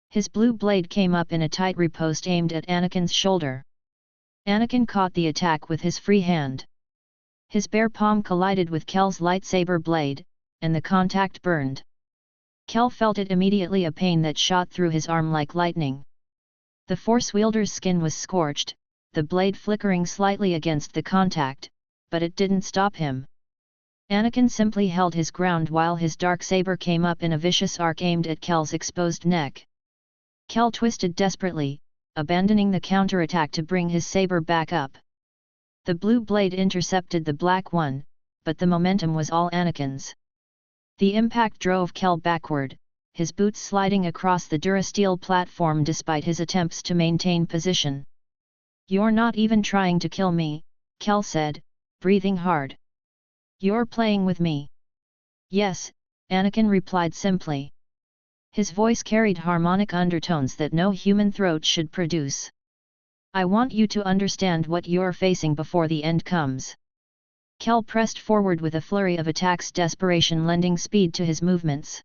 His blue blade came up in a tight riposte aimed at Anakin's shoulder. Anakin caught the attack with his free hand. His bare palm collided with Kel's lightsaber blade, and the contact burned. Kel felt it immediately, a pain that shot through his arm like lightning. The Force wielder's skin was scorched, the blade flickering slightly against the contact, but it didn't stop him. Anakin simply held his ground while his darksaber came up in a vicious arc aimed at Kel's exposed neck. Kel twisted desperately, abandoning the counterattack to bring his saber back up. The blue blade intercepted the black one, but the momentum was all Anakin's. The impact drove Kel backward, his boots sliding across the durasteel platform despite his attempts to maintain position. "You're not even trying to kill me," Kel said, breathing hard. "You're playing with me." "Yes," Anakin replied simply. His voice carried harmonic undertones that no human throat should produce. "I want you to understand what you're facing before the end comes." Kel pressed forward with a flurry of attacks, desperation lending speed to his movements.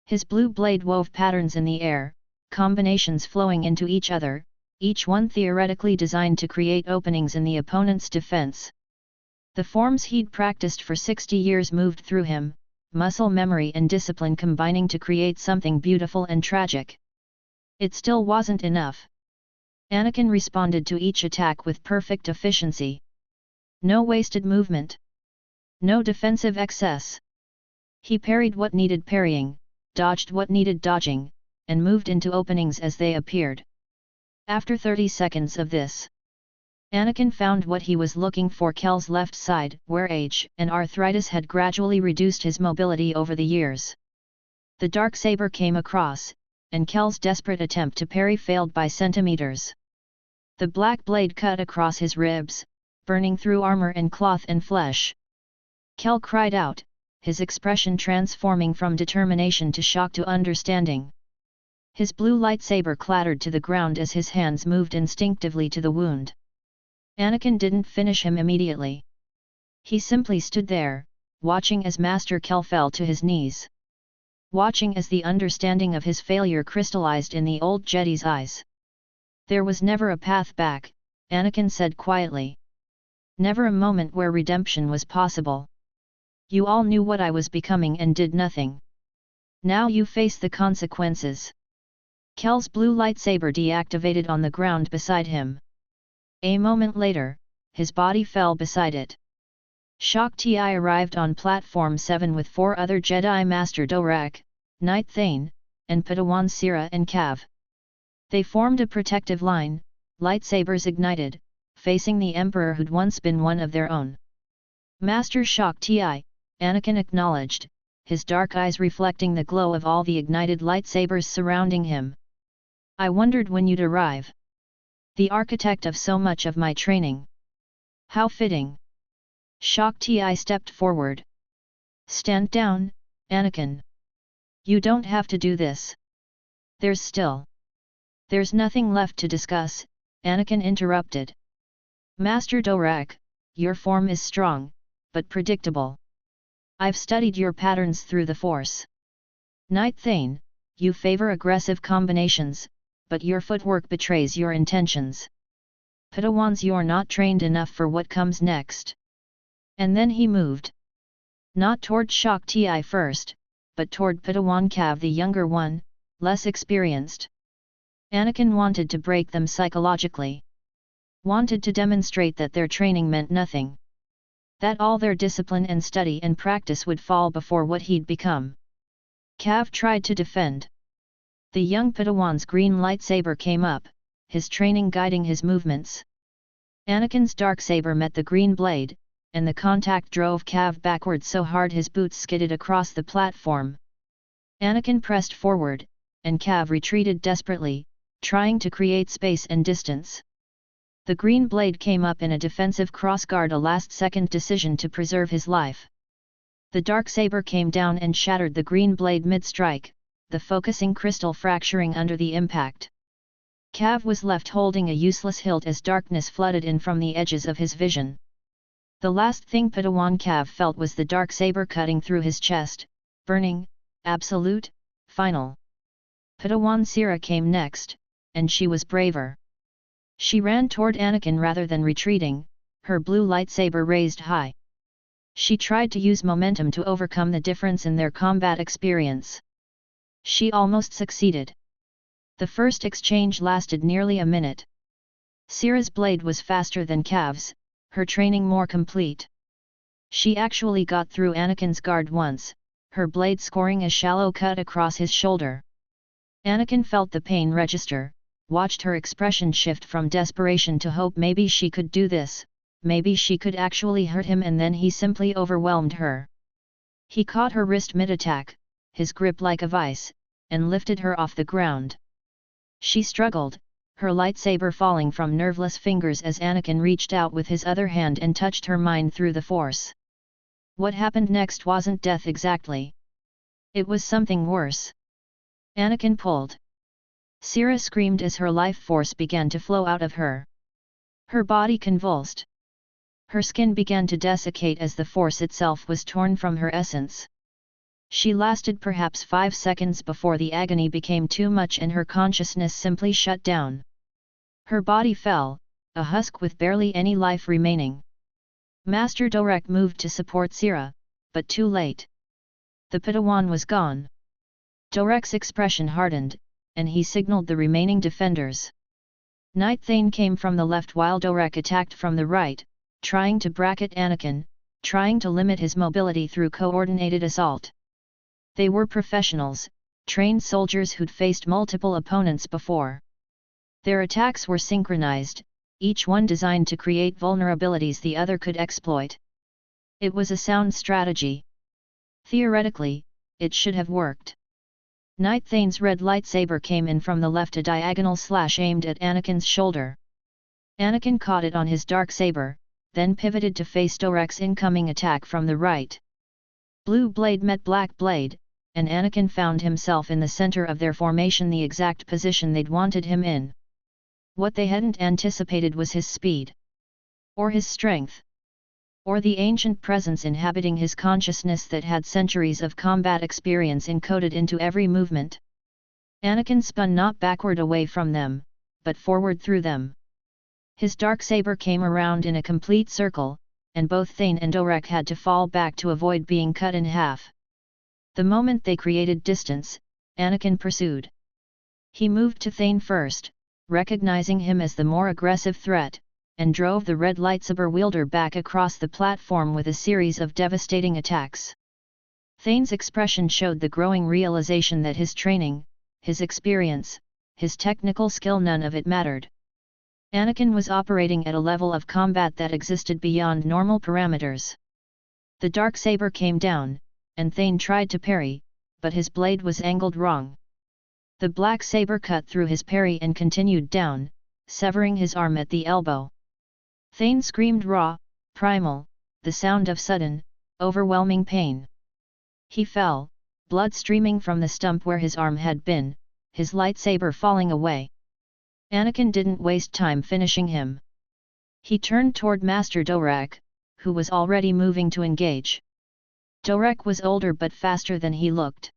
His blue blade wove patterns in the air, combinations flowing into each other, each one theoretically designed to create openings in the opponent's defense. The forms he'd practiced for 60 years moved through him, muscle memory and discipline combining to create something beautiful and tragic. It still wasn't enough. Anakin responded to each attack with perfect efficiency. No wasted movement. No defensive excess. He parried what needed parrying, dodged what needed dodging, and moved into openings as they appeared. After 30 seconds of this, Anakin found what he was looking for: Kel's left side, where age and arthritis had gradually reduced his mobility over the years. The darksaber came across, and Kel's desperate attempt to parry failed by centimeters. The black blade cut across his ribs, burning through armor and cloth and flesh. Kel cried out, his expression transforming from determination to shock to understanding. His blue lightsaber clattered to the ground as his hands moved instinctively to the wound. Anakin didn't finish him immediately. He simply stood there, watching as Master Kel fell to his knees. Watching as the understanding of his failure crystallized in the old Jedi's eyes. "There was never a path back," Anakin said quietly. "Never a moment where redemption was possible. You all knew what I was becoming and did nothing. Now you face the consequences." Kel's blue lightsaber deactivated on the ground beside him. A moment later, his body fell beside it. Shaak Ti arrived on Platform 7 with 4 other Jedi Master Dorak, Knight Thane, and Padawan Sira and Cav. They formed a protective line, lightsabers ignited, facing the Emperor who'd once been one of their own. Master Shaak Ti, Anakin acknowledged, his dark eyes reflecting the glow of all the ignited lightsabers surrounding him. I wondered when you'd arrive. The architect of so much of my training. How fitting. Shaak Ti stepped forward. Stand down, Anakin. You don't have to do this. There's nothing left to discuss, Anakin interrupted. Master Dorak, your form is strong, but predictable. I've studied your patterns through the Force. Knight Thane, you favor aggressive combinations, but your footwork betrays your intentions. Padawans, you're not trained enough for what comes next. And then he moved. Not toward Shaak Ti first, but toward Padawan Cav the younger one, less experienced. Anakin wanted to break them psychologically. Wanted to demonstrate that their training meant nothing. That all their discipline and study and practice would fall before what he'd become. Cav tried to defend. The young Padawan's green lightsaber came up, his training guiding his movements. Anakin's darksaber met the green blade, and the contact drove Cav backward so hard his boots skidded across the platform. Anakin pressed forward, and Cav retreated desperately, trying to create space and distance. The green blade came up in a defensive crossguard, a last-second decision to preserve his life. The darksaber came down and shattered the green blade mid-strike, the focusing crystal fracturing under the impact. Cav was left holding a useless hilt as darkness flooded in from the edges of his vision. The last thing Padawan Cav felt was the darksaber cutting through his chest, burning, absolute, final. Padawan Sira came next, and she was braver. She ran toward Anakin rather than retreating, her blue lightsaber raised high. She tried to use momentum to overcome the difference in their combat experience. She almost succeeded. The first exchange lasted nearly a minute. Sira's blade was faster than Cav's, her training more complete. She actually got through Anakin's guard once, her blade scoring a shallow cut across his shoulder. Anakin felt the pain register, watched her expression shift from desperation to hope. Maybe she could do this, maybe she could actually hurt him, and then he simply overwhelmed her. He caught her wrist mid-attack, his grip like a vice, and lifted her off the ground. She struggled, her lightsaber falling from nerveless fingers as Anakin reached out with his other hand and touched her mind through the Force. What happened next wasn't death exactly. It was something worse. Anakin pulled. Sira screamed as her life force began to flow out of her. Her body convulsed. Her skin began to desiccate as the Force itself was torn from her essence. She lasted perhaps 5 seconds before the agony became too much and her consciousness simply shut down. Her body fell, a husk with barely any life remaining. Master Dorek moved to support Sira, but too late. The Padawan was gone. Dorek's expression hardened, and he signaled the remaining defenders. Knight Thane came from the left while Dorek attacked from the right, trying to bracket Anakin, trying to limit his mobility through coordinated assault. They were professionals, trained soldiers who'd faced multiple opponents before. Their attacks were synchronized, each one designed to create vulnerabilities the other could exploit. It was a sound strategy. Theoretically, it should have worked. Knight Thane's red lightsaber came in from the left, a diagonal slash aimed at Anakin's shoulder. Anakin caught it on his darksaber, then pivoted to face Dorek's incoming attack from the right. Blue blade met black blade, and Anakin found himself in the center of their formation, the exact position they'd wanted him in. What they hadn't anticipated was his speed. Or his strength. Or the ancient presence inhabiting his consciousness that had centuries of combat experience encoded into every movement. Anakin spun not backward away from them, but forward through them. His darksaber came around in a complete circle, and both Thane and Dorek had to fall back to avoid being cut in half. The moment they created distance, Anakin pursued. He moved to Thane first, recognizing him as the more aggressive threat, and drove the red lightsaber wielder back across the platform with a series of devastating attacks. Thane's expression showed the growing realization that his training, his experience, his technical skill, none of it mattered. Anakin was operating at a level of combat that existed beyond normal parameters. The darksaber came down, and Thane tried to parry, but his blade was angled wrong. The black saber cut through his parry and continued down, severing his arm at the elbow. Thane screamed raw, primal, the sound of sudden, overwhelming pain. He fell, blood streaming from the stump where his arm had been, his lightsaber falling away. Anakin didn't waste time finishing him. He turned toward Master Dorak, who was already moving to engage. Dorak was older but faster than he looked.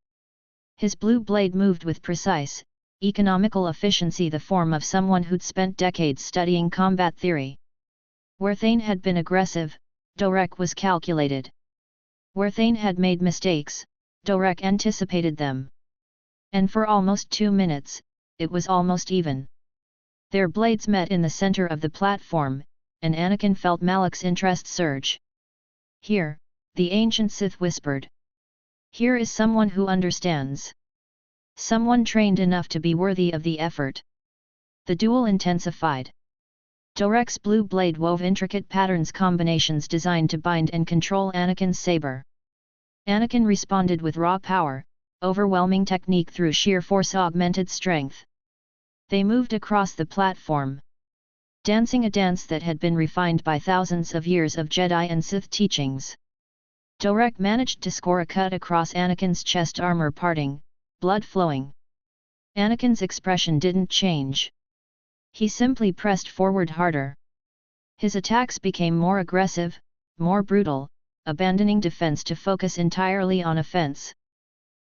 His blue blade moved with precise, economical efficiency, the form of someone who'd spent decades studying combat theory. Where Thane had been aggressive, Dorak was calculated. Where Thane had made mistakes, Dorak anticipated them. And for almost 2 minutes, it was almost even. Their blades met in the center of the platform, and Anakin felt Malak's interest surge. "Here," the ancient Sith whispered. "Here is someone who understands. Someone trained enough to be worthy of the effort." The duel intensified. Dorak's blue blade wove intricate patterns combinations designed to bind and control Anakin's saber. Anakin responded with raw power, overwhelming technique through sheer force augmented strength. They moved across the platform, dancing a dance that had been refined by thousands of years of Jedi and Sith teachings. Dorak managed to score a cut across Anakin's chest, armor parting, blood flowing. Anakin's expression didn't change. He simply pressed forward harder. His attacks became more aggressive, more brutal, abandoning defense to focus entirely on offense.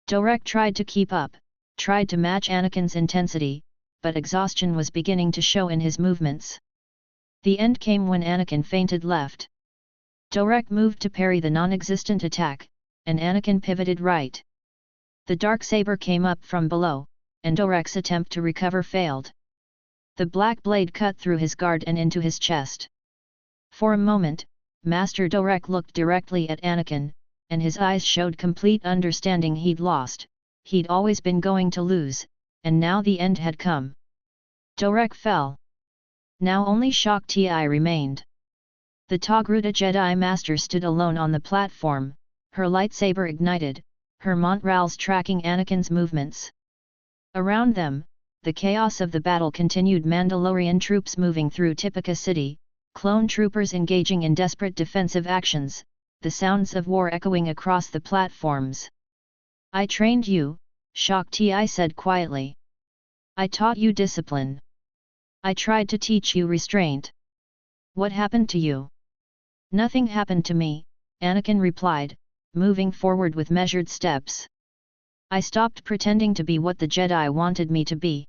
Dorak tried to keep up, tried to match Anakin's intensity, but exhaustion was beginning to show in his movements. The end came when Anakin fainted left. Dorak moved to parry the non-existent attack, and Anakin pivoted right. The darksaber came up from below, and Dorak's attempt to recover failed. The black blade cut through his guard and into his chest. For a moment, Master Dorak looked directly at Anakin, and his eyes showed complete understanding. He'd lost, he'd always been going to lose, and now the end had come. Dorak fell. Now only Shak Ti remained. The Togruta Jedi Master stood alone on the platform, her lightsaber ignited, her Montrals tracking Anakin's movements. Around them, the chaos of the battle continued. Mandalorian troops moving through Tipica City, clone troopers engaging in desperate defensive actions, the sounds of war echoing across the platforms. "I trained you," Shak Ti said quietly. "I taught you discipline. I tried to teach you restraint. What happened to you?" "Nothing happened to me," Anakin replied, moving forward with measured steps. "I stopped pretending to be what the Jedi wanted me to be.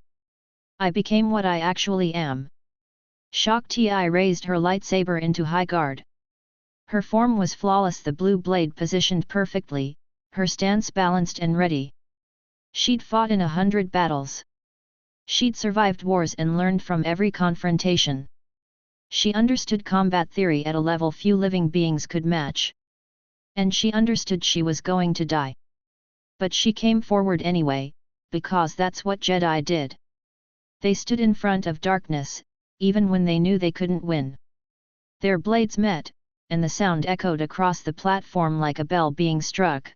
I became what I actually am." Shak Ti raised her lightsaber into high guard. Her form was flawless, the blue blade positioned perfectly, her stance balanced and ready. She'd fought in 100 battles. She'd survived wars and learned from every confrontation. She understood combat theory at a level few living beings could match. And she understood she was going to die. But she came forward anyway, because that's what Jedi did. They stood in front of darkness, even when they knew they couldn't win. Their blades met, and the sound echoed across the platform like a bell being struck.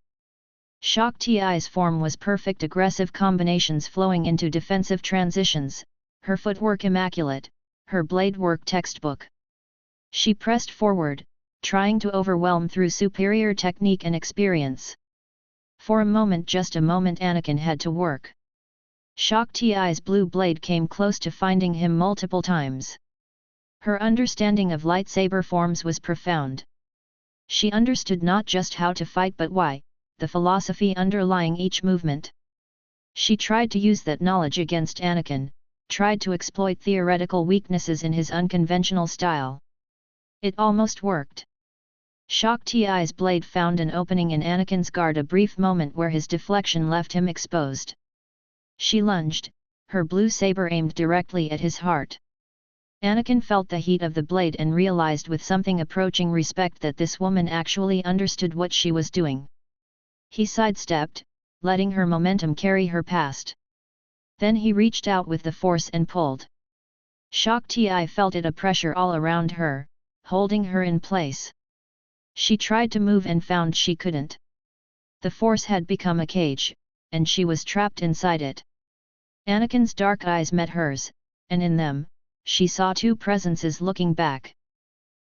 Shak Ti's form was perfect, aggressive combinations flowing into defensive transitions, her footwork immaculate, her blade work textbook. She pressed forward, trying to overwhelm through superior technique and experience. For a moment, just a moment, Anakin had to work. Shak Ti's blue blade came close to finding him multiple times. Her understanding of lightsaber forms was profound. She understood not just how to fight but why, the philosophy underlying each movement. She tried to use that knowledge against Anakin, tried to exploit theoretical weaknesses in his unconventional style. It almost worked. Shak Ti's blade found an opening in Anakin's guard, a brief moment where his deflection left him exposed. She lunged, her blue saber aimed directly at his heart. Anakin felt the heat of the blade and realized with something approaching respect that this woman actually understood what she was doing. He sidestepped, letting her momentum carry her past. Then he reached out with the force and pulled. Shakti felt it a pressure all around her, holding her in place. She tried to move and found she couldn't. The force had become a cage, and she was trapped inside it. Anakin's dark eyes met hers, and in them, she saw two presences looking back.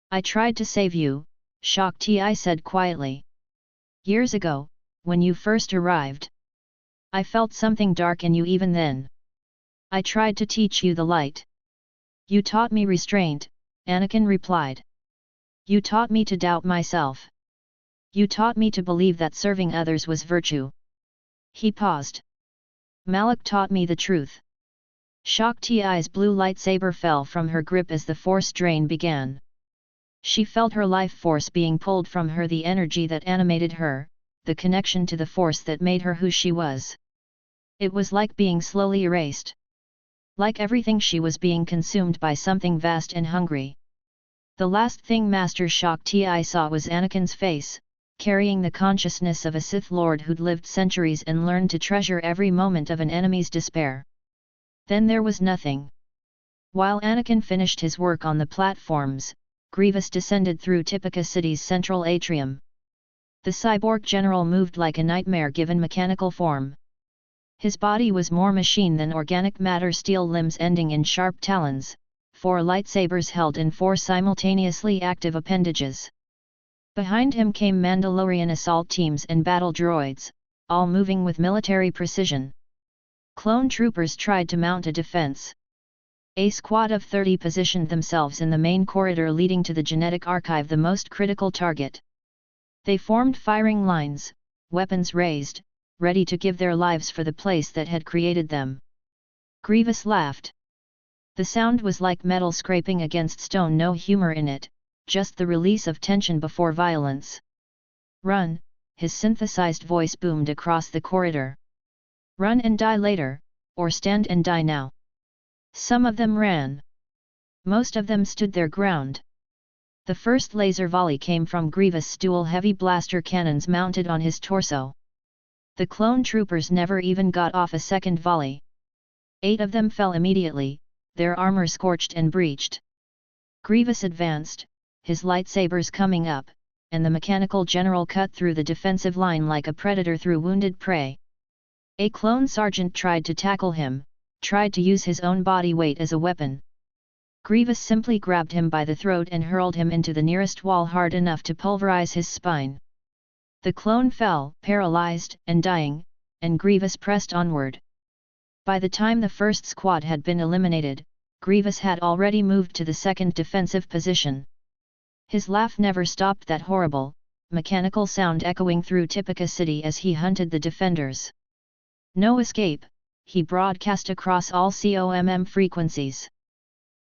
"I tried to save you," Shakti said quietly. "Years ago, when you first arrived. I felt something dark in you even then. I tried to teach you the light. You taught me restraint," Anakin replied. "You taught me to doubt myself. You taught me to believe that serving others was virtue." He paused. "Malak taught me the truth." Shakti's blue lightsaber fell from her grip as the force drain began. She felt her life force being pulled from her, the energy that animated her, the connection to the force that made her who she was. It was like being slowly erased. Like everything, she was being consumed by something vast and hungry. The last thing Master Shakti saw was Anakin's face, carrying the consciousness of a Sith Lord who'd lived centuries and learned to treasure every moment of an enemy's despair. Then there was nothing. While Anakin finished his work on the platforms, Grievous descended through Tipica City's central atrium. The cyborg general moved like a nightmare given mechanical form. His body was more machine than organic matter, steel limbs ending in sharp talons, 4 lightsabers held in 4 simultaneously active appendages. Behind him came Mandalorian assault teams and battle droids, all moving with military precision. Clone troopers tried to mount a defense. A squad of 30 positioned themselves in the main corridor leading to the genetic archive, the most critical target. They formed firing lines, weapons raised, ready to give their lives for the place that had created them. Grievous laughed. The sound was like metal scraping against stone, no humor in it, just the release of tension before violence. "Run," his synthesized voice boomed across the corridor. "Run and die later, or stand and die now." Some of them ran. Most of them stood their ground. The first laser volley came from Grievous' dual-heavy blaster cannons mounted on his torso. The clone troopers never even got off a second volley. 8 of them fell immediately, their armor scorched and breached. Grievous advanced, his lightsabers coming up, and the mechanical general cut through the defensive line like a predator through wounded prey. A clone sergeant tried to tackle him, tried to use his own body weight as a weapon. Grievous simply grabbed him by the throat and hurled him into the nearest wall hard enough to pulverize his spine. The clone fell, paralyzed and dying, and Grievous pressed onward. By the time the first squad had been eliminated, Grievous had already moved to the second defensive position. His laugh never stopped, that horrible, mechanical sound echoing through Tipica City as he hunted the defenders. "No escape," he broadcast across all COMM frequencies.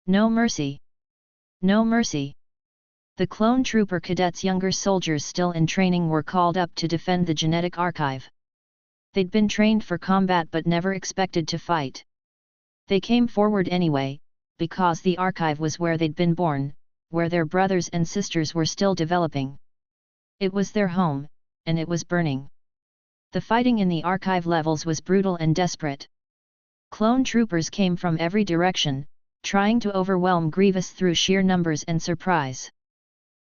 "No mercy! No mercy!" The clone trooper cadets, younger soldiers still in training, were called up to defend the genetic archive. They'd been trained for combat but never expected to fight. They came forward anyway, because the archive was where they'd been born, where their brothers and sisters were still developing. It was their home, and it was burning. The fighting in the archive levels was brutal and desperate. Clone troopers came from every direction, trying to overwhelm Grievous through sheer numbers and surprise.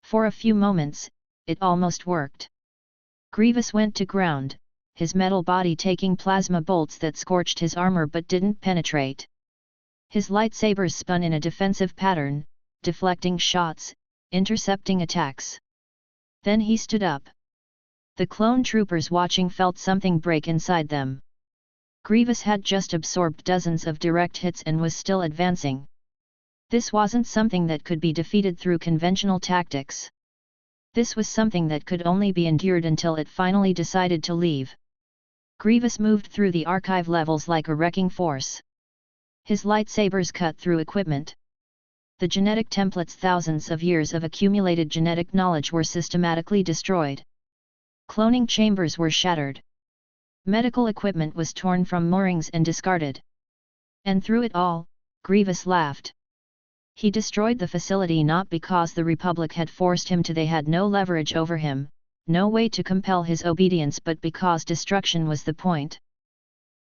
For a few moments, it almost worked. Grievous went to ground, his metal body taking plasma bolts that scorched his armor but didn't penetrate. His lightsabers spun in a defensive pattern, deflecting shots, intercepting attacks. Then he stood up. The clone troopers watching felt something break inside them. Grievous had just absorbed dozens of direct hits and was still advancing. This wasn't something that could be defeated through conventional tactics. This was something that could only be endured until it finally decided to leave. Grievous moved through the archive levels like a wrecking force. His lightsabers cut through equipment. The genetic templates, thousands of years of accumulated genetic knowledge, were systematically destroyed. Cloning chambers were shattered. Medical equipment was torn from moorings and discarded. And through it all, Grievous laughed. He destroyed the facility not because the Republic had forced him to, they had no leverage over him, no way to compel his obedience, but because destruction was the point.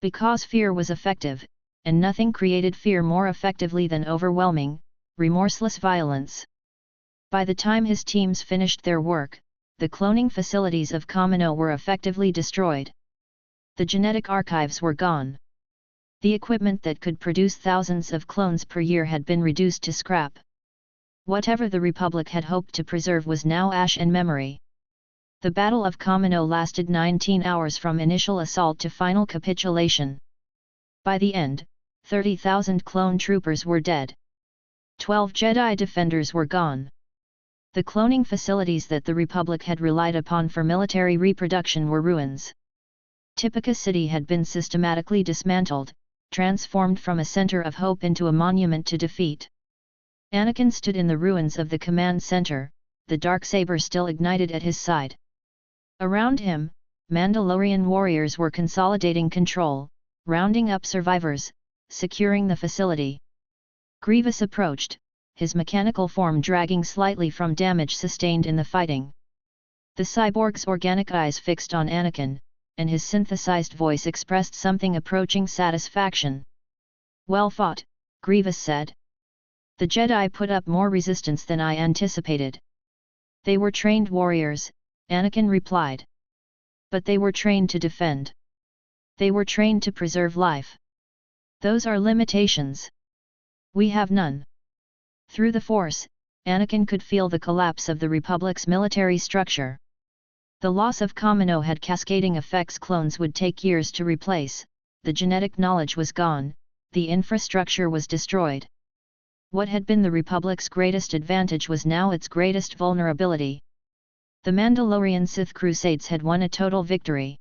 Because fear was effective, and nothing created fear more effectively than overwhelming, remorseless violence. By the time his teams finished their work, the cloning facilities of Kamino were effectively destroyed. The genetic archives were gone. The equipment that could produce thousands of clones per year had been reduced to scrap. Whatever the Republic had hoped to preserve was now ash and memory. The Battle of Kamino lasted 19 hours from initial assault to final capitulation. By the end, 30,000 clone troopers were dead. 12 Jedi defenders were gone. The cloning facilities that the Republic had relied upon for military reproduction were ruins. Tipica City had been systematically dismantled, transformed from a center of hope into a monument to defeat. Anakin stood in the ruins of the command center, the darksaber still ignited at his side. Around him, Mandalorian warriors were consolidating control, rounding up survivors, securing the facility. Grievous approached, his mechanical form dragging slightly from damage sustained in the fighting. The cyborg's organic eyes fixed on Anakin, and his synthesized voice expressed something approaching satisfaction. "Well fought," Grievous said. "The Jedi put up more resistance than I anticipated." "They were trained warriors," Anakin replied. "But they were trained to defend. They were trained to preserve life. Those are limitations. We have none." Through the Force, Anakin could feel the collapse of the Republic's military structure. The loss of Kamino had cascading effects clones would take years to replace, the genetic knowledge was gone, the infrastructure was destroyed. What had been the Republic's greatest advantage was now its greatest vulnerability. The Mandalorian Sith Crusades had won a total victory.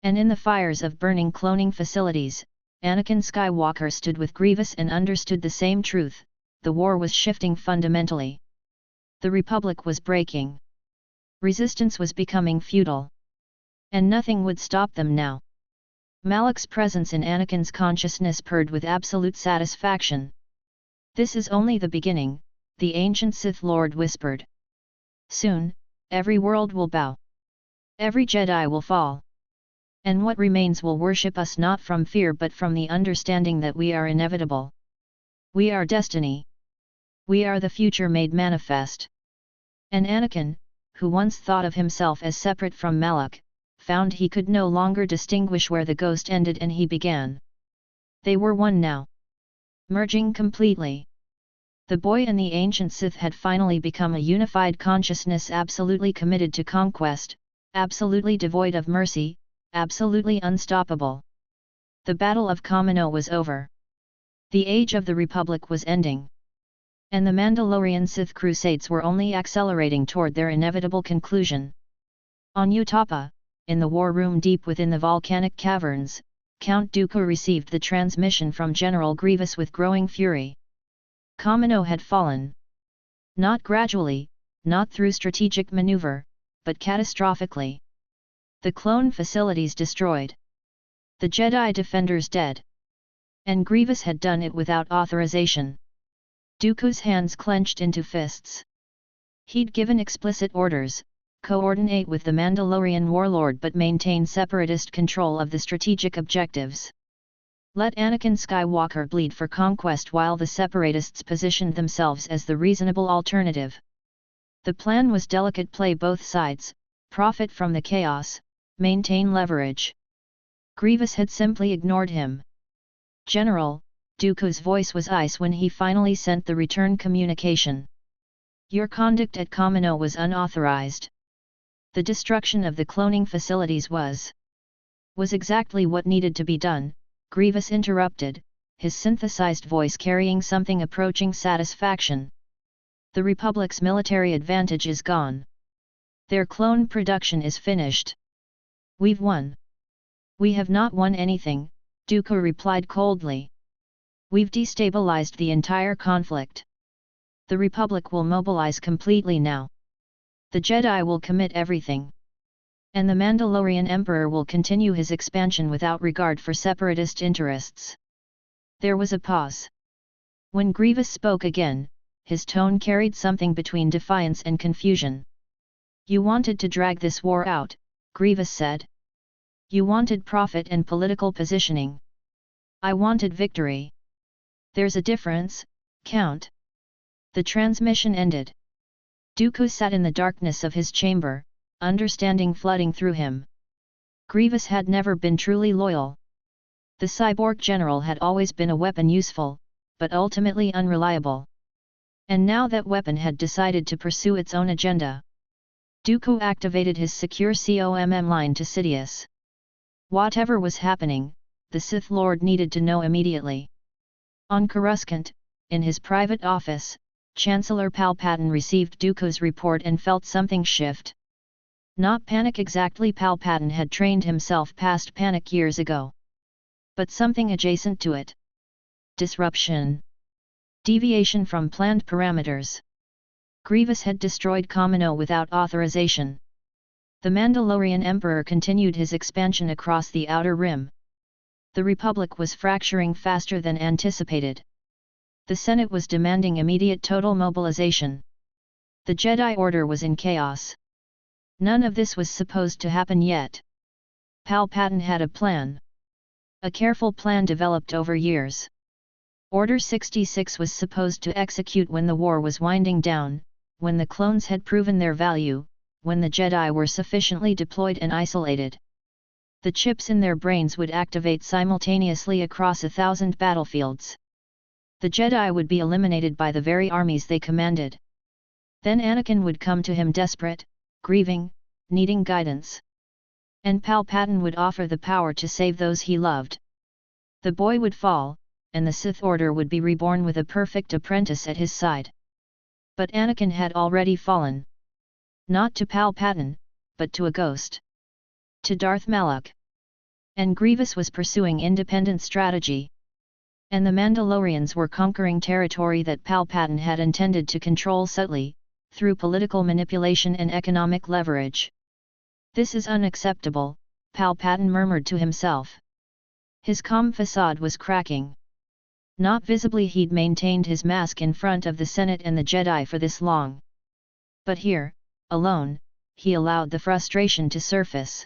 And in the fires of burning cloning facilities, Anakin Skywalker stood with Grievous and understood the same truth: the war was shifting fundamentally. The Republic was breaking. Resistance was becoming futile. And nothing would stop them now. Malak's presence in Anakin's consciousness purred with absolute satisfaction. "This is only the beginning," the ancient Sith Lord whispered. "Soon, every world will bow. Every Jedi will fall. And what remains will worship us not from fear but from the understanding that we are inevitable. We are destiny. We are the future made manifest." And Anakin, who once thought of himself as separate from Malak, found he could no longer distinguish where the ghost ended and he began. They were one now. Merging completely. The boy and the ancient Sith had finally become a unified consciousness, absolutely committed to conquest, absolutely devoid of mercy, absolutely unstoppable. The Battle of Kamino was over. The Age of the Republic was ending. And the Mandalorian Sith Crusades were only accelerating toward their inevitable conclusion. On Utappa, in the war room deep within the volcanic caverns, Count Dooku received the transmission from General Grievous with growing fury. Kamino had fallen. Not gradually, not through strategic maneuver, but catastrophically. The clone facilities destroyed. The Jedi defenders dead. And Grievous had done it without authorization. Dooku's hands clenched into fists. He'd given explicit orders: coordinate with the Mandalorian warlord but maintain separatist control of the strategic objectives. Let Anakin Skywalker bleed for conquest while the separatists positioned themselves as the reasonable alternative. The plan was delicate: play both sides, profit from the chaos, maintain leverage. Grievous had simply ignored him. "General," Dooku's voice was ice when he finally sent the return communication. "Your conduct at Kamino was unauthorized. The destruction of the cloning facilities was exactly what needed to be done," Grievous interrupted, his synthesized voice carrying something approaching satisfaction. "The Republic's military advantage is gone. Their clone production is finished. We've won." "We have not won anything," Dooku replied coldly. "We've destabilized the entire conflict. The Republic will mobilize completely now. The Jedi will commit everything. And the Mandalorian Emperor will continue his expansion without regard for separatist interests. There was a pause. When Grievous spoke again, his tone carried something between defiance and confusion. You wanted to drag this war out, Grievous said. You wanted profit and political positioning. I wanted victory. There's a difference, Count. The transmission ended. Dooku sat in the darkness of his chamber, understanding flooding through him. Grievous had never been truly loyal. The cyborg general had always been a weapon useful, but ultimately unreliable. And now that weapon had decided to pursue its own agenda. Dooku activated his secure COMM line to Sidious. Whatever was happening, the Sith Lord needed to know immediately. On Coruscant, in his private office, Chancellor Palpatine received Dooku's report and felt something shift. Not panic exactly, Palpatine had trained himself past panic years ago. But something adjacent to it. Disruption. Deviation from planned parameters. Grievous had destroyed Kamino without authorization. The Mandalorian Emperor continued his expansion across the Outer Rim. The Republic was fracturing faster than anticipated. The Senate was demanding immediate total mobilization. The Jedi Order was in chaos. None of this was supposed to happen yet. Palpatine had a plan. A careful plan developed over years. Order 66 was supposed to execute when the war was winding down, when the clones had proven their value, when the Jedi were sufficiently deployed and isolated. The chips in their brains would activate simultaneously across 1,000 battlefields. The Jedi would be eliminated by the very armies they commanded. Then Anakin would come to him desperate, grieving, needing guidance. And Palpatine would offer the power to save those he loved. The boy would fall, and the Sith Order would be reborn with a perfect apprentice at his side. But Anakin had already fallen. Not to Palpatine, but to a ghost. To Darth Malak. And Grievous was pursuing independent strategy. And the Mandalorians were conquering territory that Palpatine had intended to control subtly, through political manipulation and economic leverage. This is unacceptable, Palpatine murmured to himself. His calm facade was cracking. Not visibly, he'd maintained his mask in front of the Senate and the Jedi for this long. But here, alone, he allowed the frustration to surface.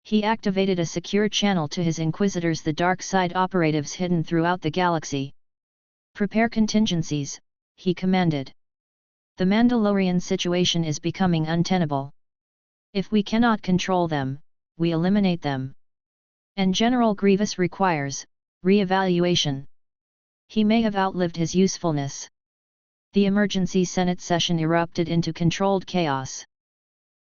He activated a secure channel to his Inquisitors, the dark side operatives hidden throughout the galaxy. Prepare contingencies, he commanded. The Mandalorian situation is becoming untenable. If we cannot control them, we eliminate them. And General Grievous requires re-evaluation. He may have outlived his usefulness. The emergency Senate session erupted into controlled chaos.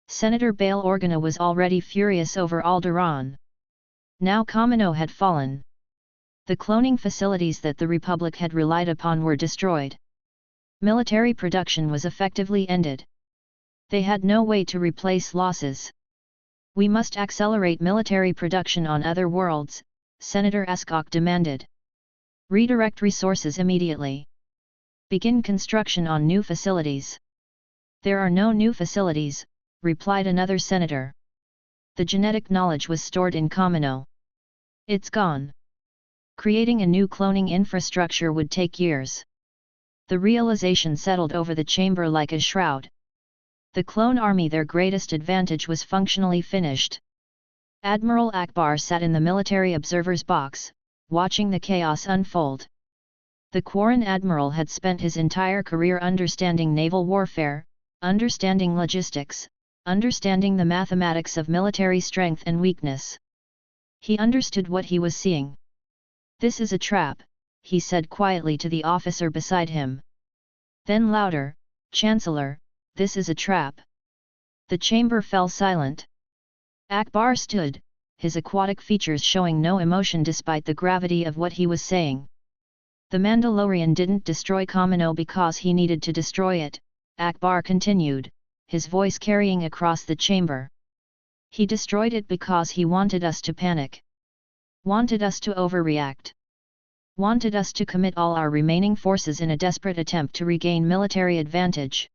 Senator Bail Organa was already furious over Alderaan. Now Kamino had fallen. The cloning facilities that the Republic had relied upon were destroyed. Military production was effectively ended. They had no way to replace losses. We must accelerate military production on other worlds, Senator Ascock demanded. Redirect resources immediately. Begin construction on new facilities. There are no new facilities, replied another senator. The genetic knowledge was stored in Kamino. It's gone. Creating a new cloning infrastructure would take years. The realization settled over the chamber like a shroud. The clone army, their greatest advantage, was functionally finished. Admiral Akbar sat in the military observer's box, watching the chaos unfold. The Quarren admiral had spent his entire career understanding naval warfare, understanding logistics, understanding the mathematics of military strength and weakness. He understood what he was seeing. This is a trap, he said quietly to the officer beside him. Then louder, Chancellor, this is a trap. The chamber fell silent. Akbar stood, his aquatic features showing no emotion despite the gravity of what he was saying. The Mandalorian didn't destroy Kamino because he needed to destroy it, Akbar continued, his voice carrying across the chamber. He destroyed it because he wanted us to panic. Wanted us to overreact. Wanted us to commit all our remaining forces in a desperate attempt to regain military advantage.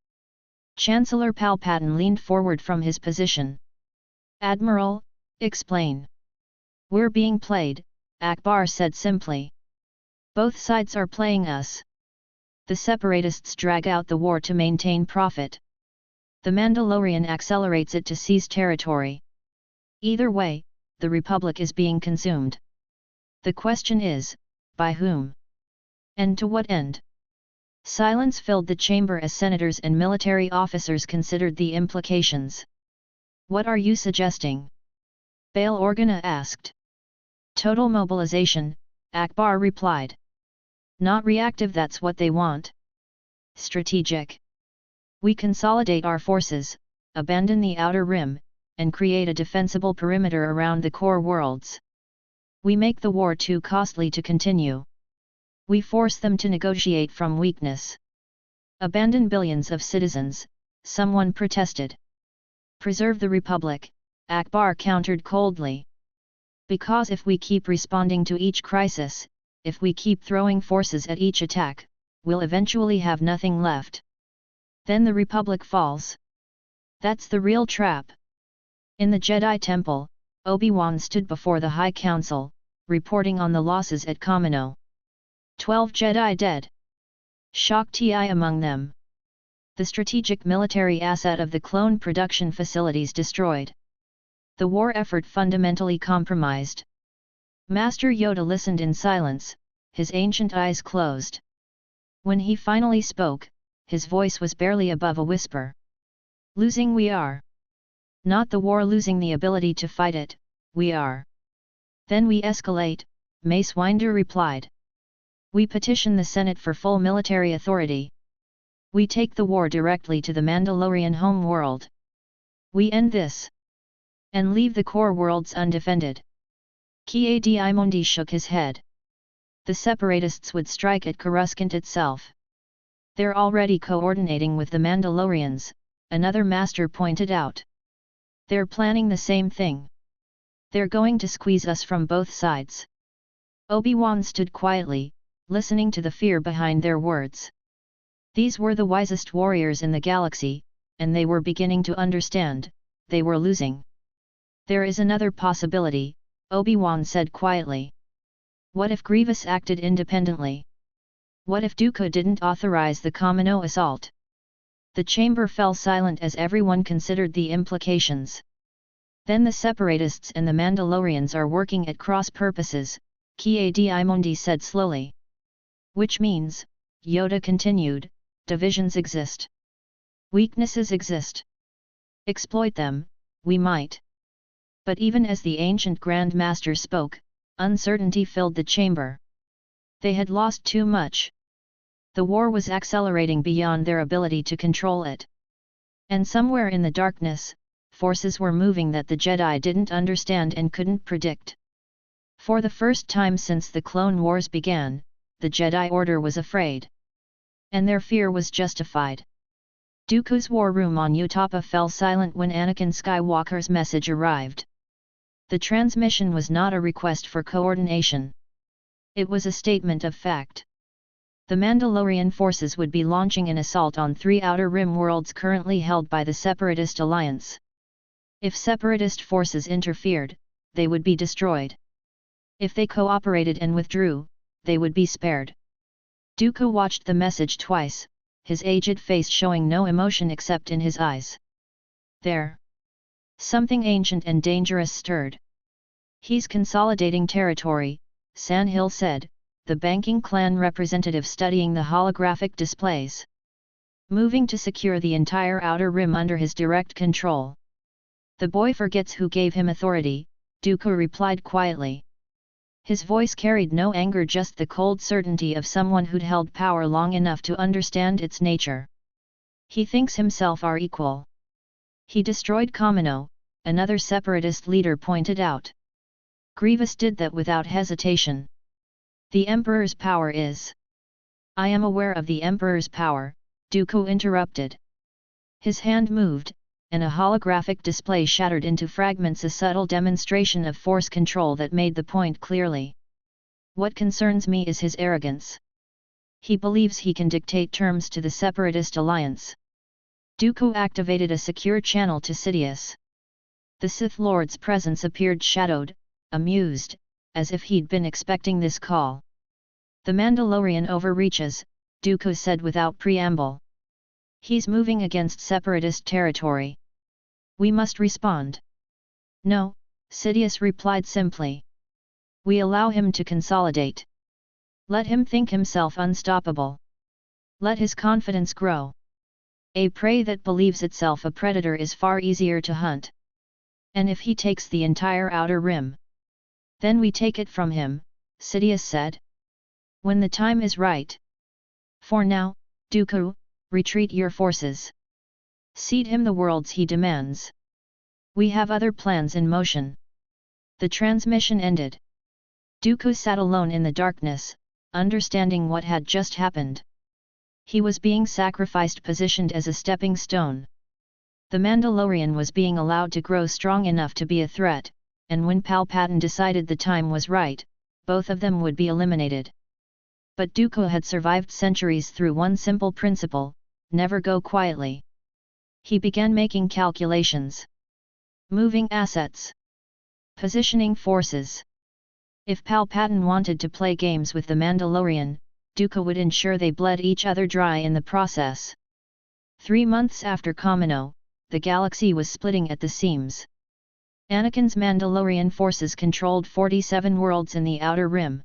Chancellor Palpatine leaned forward from his position. Admiral, explain. We're being played, Akbar said simply. Both sides are playing us. The Separatists drag out the war to maintain profit. The Mandalorian accelerates it to seize territory. Either way, the Republic is being consumed. The question is, by whom? And to what end? Silence filled the chamber as senators and military officers considered the implications. What are you suggesting? Bail Organa asked. Total mobilization, Akbar replied. Not reactive, that's what they want. Strategic. We consolidate our forces, abandon the outer rim, and create a defensible perimeter around the core worlds. We make the war too costly to continue. We force them to negotiate from weakness. Abandon billions of citizens, someone protested. Preserve the Republic, Akbar countered coldly. Because if we keep responding to each crisis, if we keep throwing forces at each attack, we'll eventually have nothing left. Then the Republic falls. That's the real trap. In the Jedi Temple, Obi-Wan stood before the High Council, reporting on the losses at Kamino. 12 Jedi dead. Shock Ti among them. The strategic military asset of the clone production facilities destroyed. The war effort fundamentally compromised. Master Yoda listened in silence, his ancient eyes closed. When he finally spoke, his voice was barely above a whisper. Losing we are. Not the war losing the ability to fight it, we are. Then we escalate, Mace Windu replied. We petition the Senate for full military authority. We take the war directly to the Mandalorian home world. We end this. And leave the core worlds undefended. Ki-Adi-Mundi shook his head. The Separatists would strike at Coruscant itself. They're already coordinating with the Mandalorians, another master pointed out. They're planning the same thing. They're going to squeeze us from both sides. Obi-Wan stood quietly, listening to the fear behind their words. These were the wisest warriors in the galaxy, and they were beginning to understand, they were losing. There is another possibility, Obi-Wan said quietly. What if Grievous acted independently? What if Dooku didn't authorize the Kamino assault? The chamber fell silent as everyone considered the implications. Then the Separatists and the Mandalorians are working at cross purposes, Ki-Adi-Mundi said slowly. Which means, Yoda continued, divisions exist. Weaknesses exist. Exploit them, we might. But even as the ancient Grand Master spoke, uncertainty filled the chamber. They had lost too much. The war was accelerating beyond their ability to control it. And somewhere in the darkness, forces were moving that the Jedi didn't understand and couldn't predict. For the first time since the Clone Wars began, the Jedi Order was afraid. And their fear was justified. Dooku's war room on Utappa fell silent when Anakin Skywalker's message arrived. The transmission was not a request for coordination. It was a statement of fact. The Mandalorian forces would be launching an assault on 3 Outer Rim worlds currently held by the Separatist Alliance. If Separatist forces interfered, they would be destroyed. If they cooperated and withdrew, they would be spared. Dooku watched the message twice, his aged face showing no emotion except in his eyes. There. Something ancient and dangerous stirred. He's consolidating territory, Sandhill said, the banking clan representative studying the holographic displays. Moving to secure the entire Outer Rim under his direct control. The boy forgets who gave him authority, Dooku replied quietly. His voice carried no anger, just the cold certainty of someone who'd held power long enough to understand its nature. He thinks himself our equal. He destroyed Kamino, another Separatist leader pointed out. Grievous did that without hesitation. The Emperor's power is. I am aware of the Emperor's power, Dooku interrupted. His hand moved, and a holographic display shattered into fragments, a subtle demonstration of force control that made the point clearly. What concerns me is his arrogance. He believes he can dictate terms to the Separatist Alliance. Dooku activated a secure channel to Sidious. The Sith Lord's presence appeared shadowed, amused, as if he'd been expecting this call. The Mandalorian overreaches, Dooku said without preamble. He's moving against separatist territory. We must respond. No, Sidious replied simply. We allow him to consolidate. Let him think himself unstoppable. Let his confidence grow. A prey that believes itself a predator is far easier to hunt. And if he takes the entire outer rim, then we take it from him, Sidious said. When the time is right. For now, Dooku, retreat your forces. Cede him the worlds he demands. We have other plans in motion. The transmission ended. Dooku sat alone in the darkness, understanding what had just happened. He was being sacrificed, positioned as a stepping stone. The Mandalorian was being allowed to grow strong enough to be a threat, and when Palpatine decided the time was right, both of them would be eliminated. But Dooku had survived centuries through one simple principle: never go quietly. He began making calculations. Moving assets. Positioning forces. If Palpatine wanted to play games with the Mandalorian, Dooku would ensure they bled each other dry in the process. 3 months after Kamino, the galaxy was splitting at the seams. Anakin's Mandalorian forces controlled 47 worlds in the Outer Rim.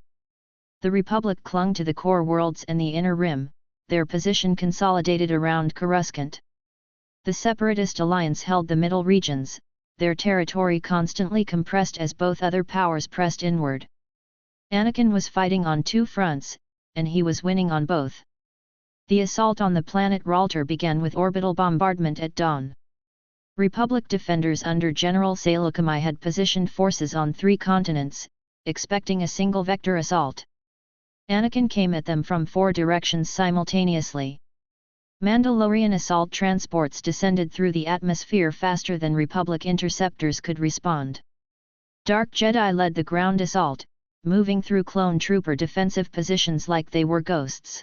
The Republic clung to the core worlds and the Inner Rim, their position consolidated around Coruscant. The Separatist Alliance held the middle regions, their territory constantly compressed as both other powers pressed inward. Anakin was fighting on 2 fronts, and he was winning on both. The assault on the planet Ralter began with orbital bombardment at dawn. Republic defenders under General Saleucami had positioned forces on 3 continents, expecting a single vector assault. Anakin came at them from 4 directions simultaneously. Mandalorian assault transports descended through the atmosphere faster than Republic interceptors could respond. Dark Jedi led the ground assault, moving through clone trooper defensive positions like they were ghosts.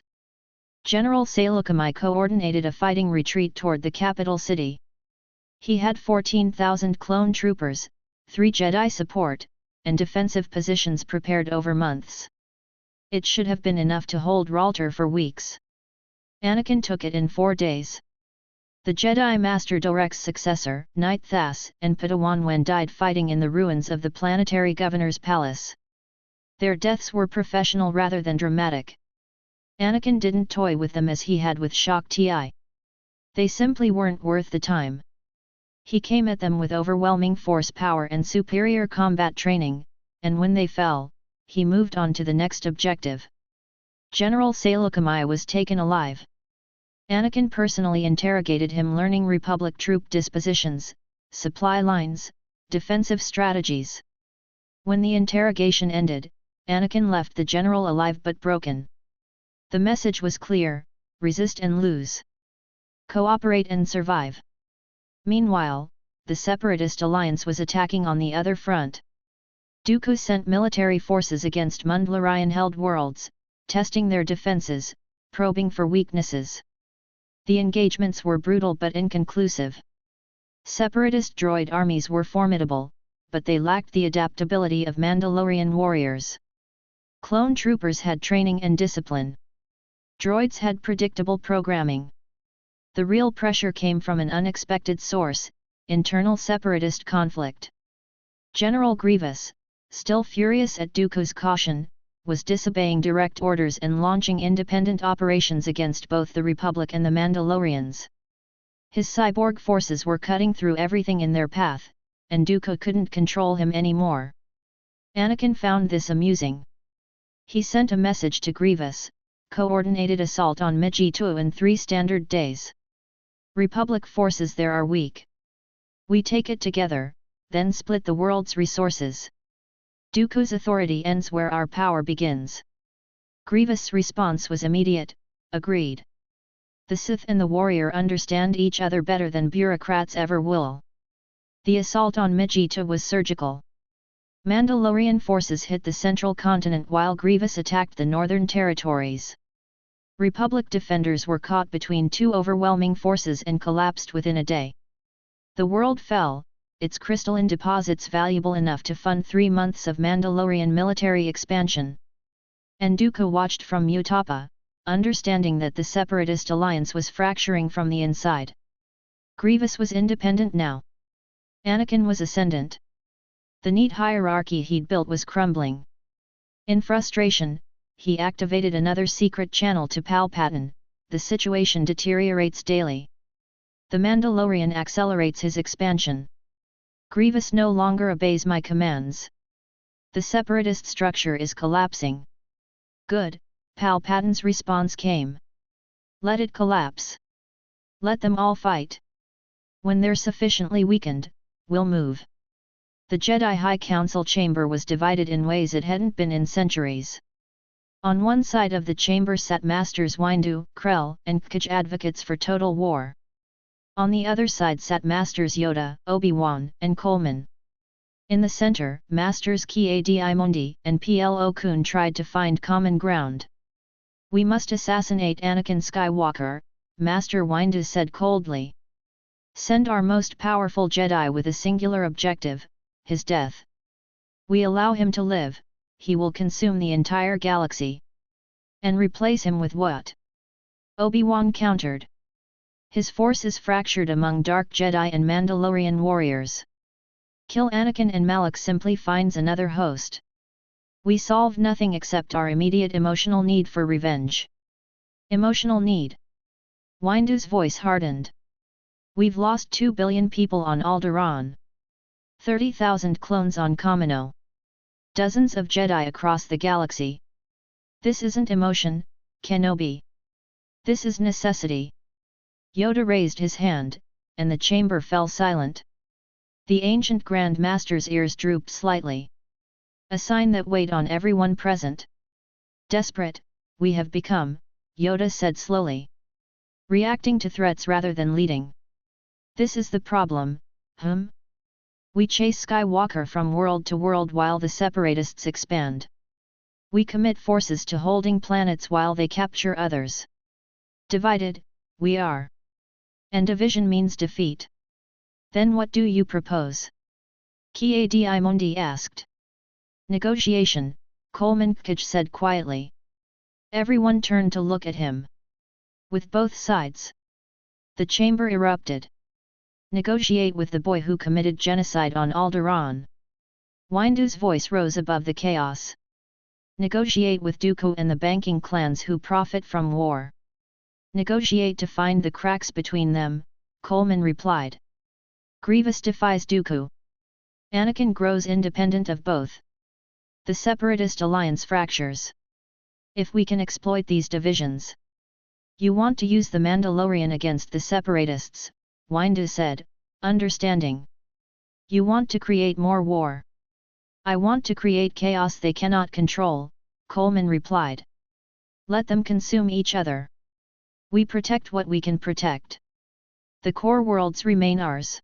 General Saleucami coordinated a fighting retreat toward the capital city. He had 14,000 clone troopers, 3 Jedi support, and defensive positions prepared over months. It should have been enough to hold Ralter for weeks. Anakin took it in 4 days. The Jedi Master Dorek's successor, Knight Thas and Padawan Wen died fighting in the ruins of the planetary governor's palace. Their deaths were professional rather than dramatic. Anakin didn't toy with them as he had with Shock Ti. They simply weren't worth the time. He came at them with overwhelming force power and superior combat training, and when they fell, he moved on to the next objective. General Saleucami was taken alive. Anakin personally interrogated him, learning Republic troop dispositions, supply lines, defensive strategies. When the interrogation ended, Anakin left the general alive but broken. The message was clear: resist and lose. Cooperate and survive. Meanwhile, the Separatist Alliance was attacking on the other front. Dooku sent military forces against Mandalorian-held worlds, testing their defenses, probing for weaknesses. The engagements were brutal but inconclusive. Separatist droid armies were formidable, but they lacked the adaptability of Mandalorian warriors. Clone troopers had training and discipline. Droids had predictable programming. The real pressure came from an unexpected source: internal Separatist conflict. General Grievous, still furious at Dooku's caution, was disobeying direct orders and launching independent operations against both the Republic and the Mandalorians. His cyborg forces were cutting through everything in their path, and Dooku couldn't control him anymore. Anakin found this amusing. He sent a message to Grievous: coordinated assault on Mijitu in 3 standard days. Republic forces there are weak. We take it together, then split the world's resources. Dooku's authority ends where our power begins. Grievous' response was immediate: agreed. The Sith and the warrior understand each other better than bureaucrats ever will. The assault on Mijitu was surgical. Mandalorian forces hit the central continent while Grievous attacked the northern territories. Republic defenders were caught between 2 overwhelming forces and collapsed within a day. The world fell, its crystalline deposits valuable enough to fund 3 months of Mandalorian military expansion. And Dooku watched from Utapa, understanding that the Separatist alliance was fracturing from the inside. Grievous was independent now. Anakin was ascendant. The neat hierarchy he'd built was crumbling. In frustration, he activated another secret channel to Palpatine. The situation deteriorates daily. The Mandalorian accelerates his expansion. Grievous no longer obeys my commands. The Separatist structure is collapsing. Good, Palpatine's response came. Let it collapse. Let them all fight. When they're sufficiently weakened, we'll move. The Jedi High Council chamber was divided in ways it hadn't been in centuries. On one side of the chamber sat Masters Windu, Krell, and Kaj, advocates for total war. On the other side sat Masters Yoda, Obi-Wan, and Coleman. In the center, Masters Ki-Adi-Mundi and Plo Koon tried to find common ground. We must assassinate Anakin Skywalker, Master Windu said coldly. Send our most powerful Jedi with a singular objective, his death. We allow him to live, he will consume the entire galaxy. And replace him with what? Obi-Wan countered. His force is fractured among Dark Jedi and Mandalorian warriors. Kill Anakin and Malak simply finds another host. We solve nothing except our immediate emotional need for revenge. Emotional need. Windu's voice hardened. We've lost 2 billion people on Alderaan. 30,000 clones on Kamino. Dozens of Jedi across the galaxy. This isn't emotion, Kenobi. This is necessity. Yoda raised his hand, and the chamber fell silent. The ancient Grand Master's ears drooped slightly. A sign that weighed on everyone present. Desperate, we have become, Yoda said slowly. Reacting to threats rather than leading. This is the problem, We chase Skywalker from world to world while the Separatists expand. We commit forces to holding planets while they capture others. Divided, we are. And division means defeat. Then what do you propose? Ki-Adi-Mundi asked. Negotiation, Coleman Kaj said quietly. Everyone turned to look at him. With both sides. The chamber erupted. Negotiate with the boy who committed genocide on Alderaan. Windu's voice rose above the chaos. Negotiate with Dooku and the banking clans who profit from war. Negotiate to find the cracks between them, Coleman replied. Grievous defies Dooku. Anakin grows independent of both. The Separatist alliance fractures. If we can exploit these divisions. You want to use the Mandalorian against the Separatists, Windu said, understanding. You want to create more war. I want to create chaos they cannot control, Coleman replied. Let them consume each other. We protect what we can protect. The core worlds remain ours.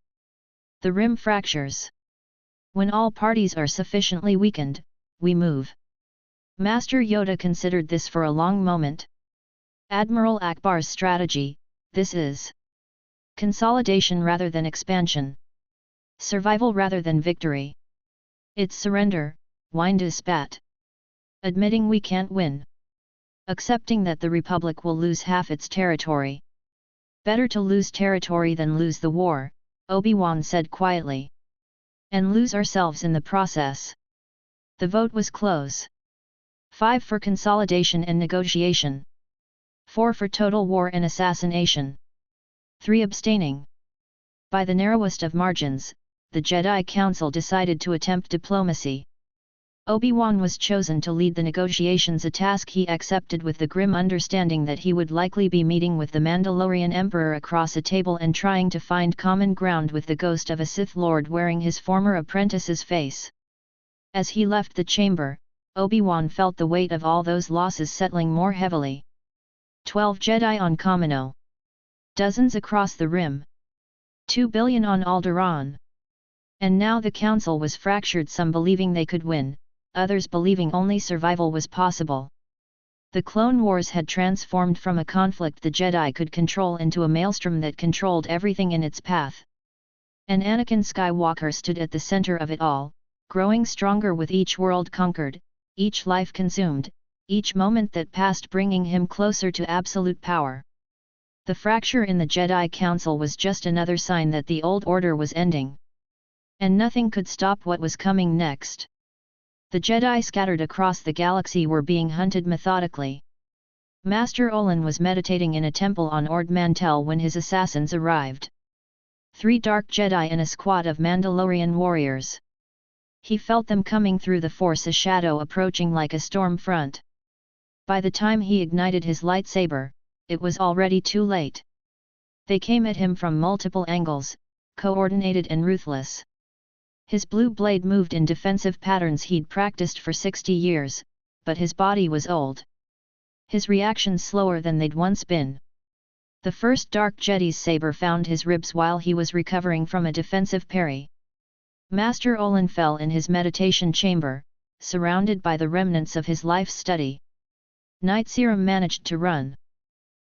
The rim fractures. When all parties are sufficiently weakened, we move. Master Yoda considered this for a long moment. Admiral Akbar's strategy, this is. Consolidation rather than expansion. Survival rather than victory. It's surrender, Windu spat. Admitting we can't win. Accepting that the Republic will lose half its territory. Better to lose territory than lose the war, Obi-Wan said quietly. And lose ourselves in the process. The vote was close. 5 for consolidation and negotiation. 4 for total war and assassination. 3 abstaining. By the narrowest of margins, the Jedi Council decided to attempt diplomacy. Obi-Wan was chosen to lead the negotiations, a task he accepted with the grim understanding that he would likely be meeting with the Mandalorian Emperor across a table and trying to find common ground with the ghost of a Sith Lord wearing his former apprentice's face. As he left the chamber, Obi-Wan felt the weight of all those losses settling more heavily. 12 Jedi on Kamino. Dozens across the rim. 2 billion on Alderaan. And now the council was fractured, some believing they could win, others believing only survival was possible. The Clone Wars had transformed from a conflict the Jedi could control into a maelstrom that controlled everything in its path. And Anakin Skywalker stood at the center of it all, growing stronger with each world conquered, each life consumed, each moment that passed bringing him closer to absolute power. The fracture in the Jedi Council was just another sign that the old order was ending. And nothing could stop what was coming next. The Jedi scattered across the galaxy were being hunted methodically. Master Olin was meditating in a temple on Ord Mantell when his assassins arrived. 3 dark Jedi and a squad of Mandalorian warriors. He felt them coming through the Force, a shadow approaching like a storm front. By the time he ignited his lightsaber, it was already too late. They came at him from multiple angles, coordinated and ruthless. His blue blade moved in defensive patterns he'd practiced for 60 years, but his body was old. His reactions slower than they'd once been. The first Dark Jedi's saber found his ribs while he was recovering from a defensive parry. Master Olin fell in his meditation chamber, surrounded by the remnants of his life study. Night Serum managed to run.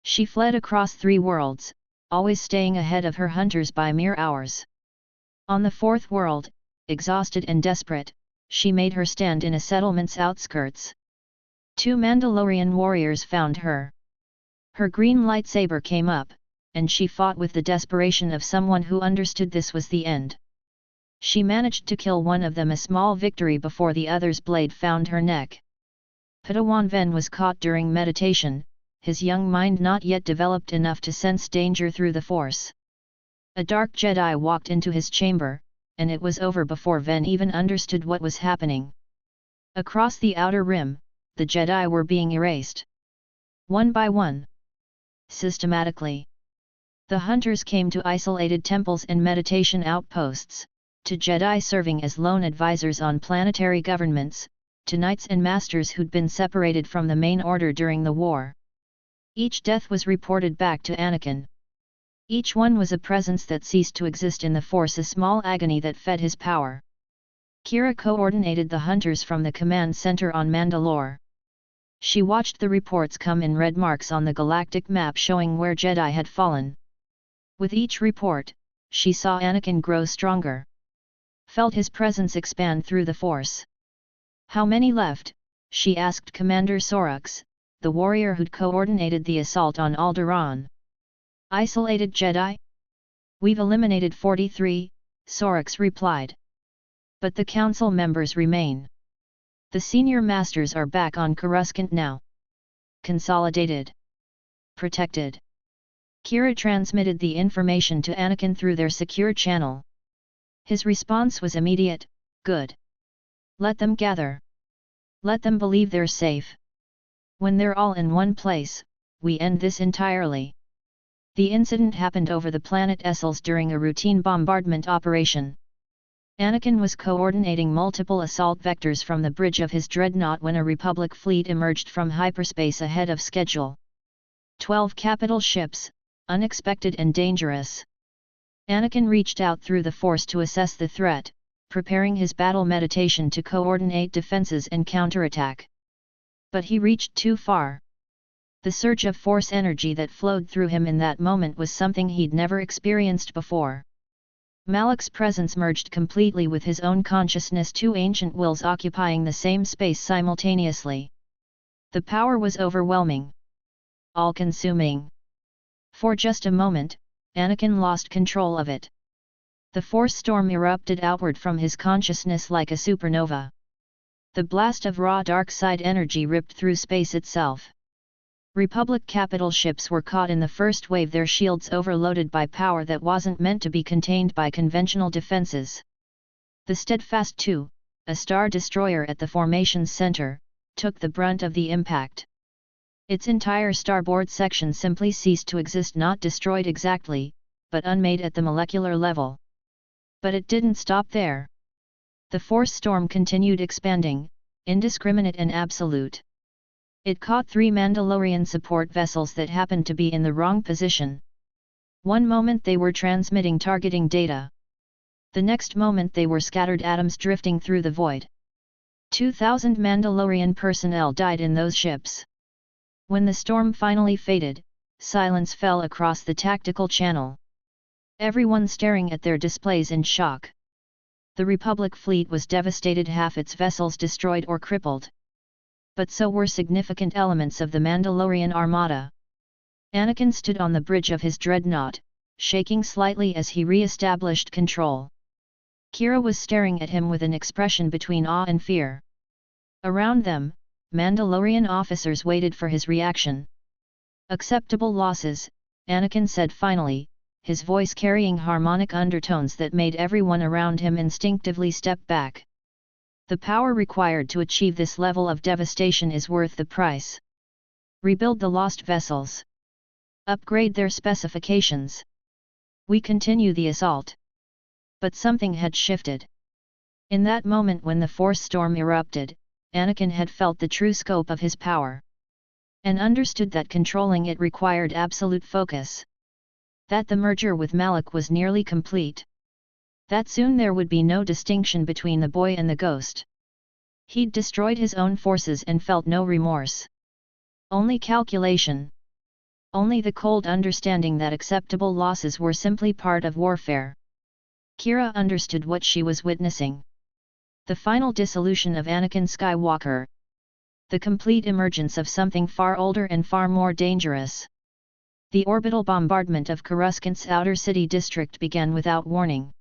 She fled across 3 worlds, always staying ahead of her hunters by mere hours. On the 4th world, exhausted and desperate, she made her stand in a settlement's outskirts. 2 Mandalorian warriors found her. Her green lightsaber came up, and she fought with the desperation of someone who understood this was the end. She managed to kill one of them, a small victory before the other's blade found her neck. Padawan Ven was caught during meditation, his young mind not yet developed enough to sense danger through the Force. A dark Jedi walked into his chamber, and it was over before Ven even understood what was happening. Across the outer rim, the Jedi were being erased. One by one. Systematically. The hunters came to isolated temples and meditation outposts, to Jedi serving as lone advisors on planetary governments, to knights and masters who'd been separated from the main order during the war. Each death was reported back to Anakin. Each one was a presence that ceased to exist in the Force, a small agony that fed his power. Kira coordinated the hunters from the command center on Mandalore. She watched the reports come in red marks on the galactic map showing where Jedi had fallen. With each report, she saw Anakin grow stronger. Felt his presence expand through the Force. How many left? She asked Commander Sorux, the warrior who'd coordinated the assault on Alderaan. Isolated Jedi? We've eliminated 43, Sorux replied. But the council members remain. The senior masters are back on Coruscant now. Consolidated. Protected. Kira transmitted the information to Anakin through their secure channel. His response was immediate, good. Let them gather. Let them believe they're safe. When they're all in one place, we end this entirely. The incident happened over the planet Essels during a routine bombardment operation. Anakin was coordinating multiple assault vectors from the bridge of his dreadnought when a Republic fleet emerged from hyperspace ahead of schedule. 12 capital ships, unexpected and dangerous. Anakin reached out through the Force to assess the threat, preparing his battle meditation to coordinate defenses and counterattack. But he reached too far. The surge of Force energy that flowed through him in that moment was something he'd never experienced before. Malak's presence merged completely with his own consciousness, 2 ancient wills occupying the same space simultaneously. The power was overwhelming. All-consuming. For just a moment, Anakin lost control of it. The Force storm erupted outward from his consciousness like a supernova. The blast of raw dark side energy ripped through space itself. Republic capital ships were caught in the first wave, their shields overloaded by power that wasn't meant to be contained by conventional defenses. The Steadfast II, a star destroyer at the formation's center, took the brunt of the impact. Its entire starboard section simply ceased to exist, not destroyed exactly, but unmade at the molecular level. But it didn't stop there. The Force storm continued expanding, indiscriminate and absolute. It caught 3 Mandalorian support vessels that happened to be in the wrong position. One moment they were transmitting targeting data. The next moment they were scattered atoms drifting through the void. 2,000 Mandalorian personnel died in those ships. When the storm finally faded, silence fell across the tactical channel. Everyone staring at their displays in shock. The Republic fleet was devastated, half its vessels destroyed or crippled. but so were significant elements of the Mandalorian armada. Anakin stood on the bridge of his dreadnought, shaking slightly as he re-established control. Kira was staring at him with an expression between awe and fear. Around them, Mandalorian officers waited for his reaction. "Acceptable losses," Anakin said finally, his voice carrying harmonic undertones that made everyone around him instinctively step back. "The power required to achieve this level of devastation is worth the price. Rebuild the lost vessels. Upgrade their specifications. We continue the assault." But something had shifted. In that moment when the Force storm erupted, Anakin had felt the true scope of his power. And understood that controlling it required absolute focus. That the merger with Malak was nearly complete. That soon there would be no distinction between the boy and the ghost. He'd destroyed his own forces and felt no remorse. Only calculation. Only the cold understanding that acceptable losses were simply part of warfare. Kira understood what she was witnessing. The final dissolution of Anakin Skywalker. The complete emergence of something far older and far more dangerous. The orbital bombardment of Coruscant's outer city district began without warning.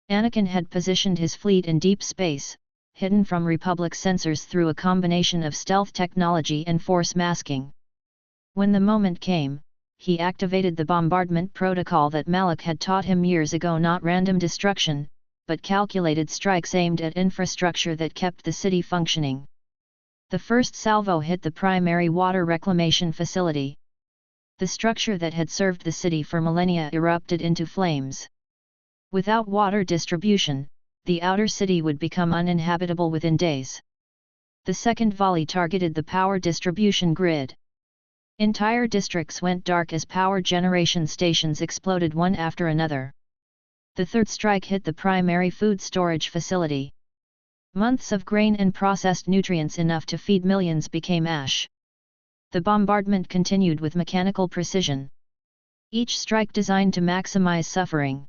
Anakin had positioned his fleet in deep space, hidden from Republic sensors through a combination of stealth technology and force masking. When the moment came, he activated the bombardment protocol that Malak had taught him years ago, not random destruction, but calculated strikes aimed at infrastructure that kept the city functioning. The first salvo hit the primary water reclamation facility. The structure that had served the city for millennia erupted into flames. Without water distribution, the outer city would become uninhabitable within days. The second volley targeted the power distribution grid. Entire districts went dark as power generation stations exploded one after another. The third strike hit the primary food storage facility. Months of grain and processed nutrients enough to feed millions became ash. The bombardment continued with mechanical precision. Each strike designed to maximize suffering.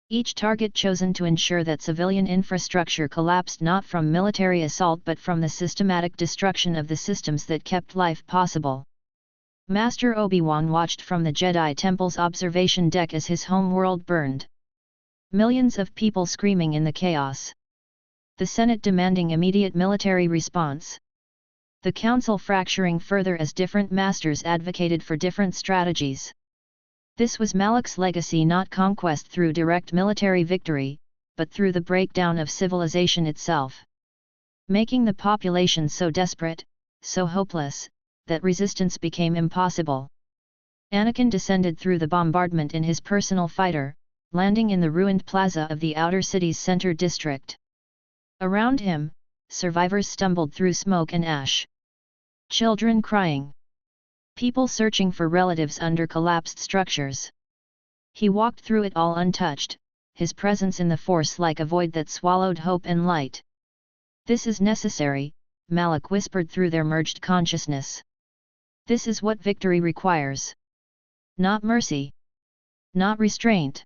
Each target chosen to ensure that civilian infrastructure collapsed not from military assault but from the systematic destruction of the systems that kept life possible. Master Obi-Wan watched from the Jedi Temple's observation deck as his home world burned. Millions of people screaming in the chaos. The Senate demanding immediate military response. The Council fracturing further as different masters advocated for different strategies. This was Malak's legacy, not conquest through direct military victory, but through the breakdown of civilization itself. Making the population so desperate, so hopeless, that resistance became impossible. Anakin descended through the bombardment in his personal fighter, landing in the ruined plaza of the outer city's center district. Around him, survivors stumbled through smoke and ash. Children crying. People searching for relatives under collapsed structures. He walked through it all untouched, his presence in the Force like a void that swallowed hope and light. "This is necessary," Malak whispered through their merged consciousness. "This is what victory requires. Not mercy. Not restraint.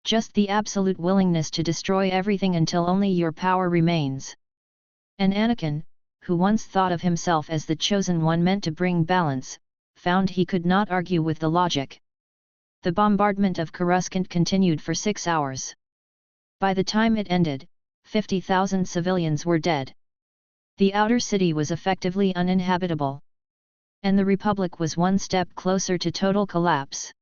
Just the absolute willingness to destroy everything until only your power remains." And Anakin, who once thought of himself as the chosen one meant to bring balance, found he could not argue with the logic. The bombardment of Coruscant continued for 6 hours. By the time it ended, 50,000 civilians were dead. The outer city was effectively uninhabitable. And the Republic was one step closer to total collapse.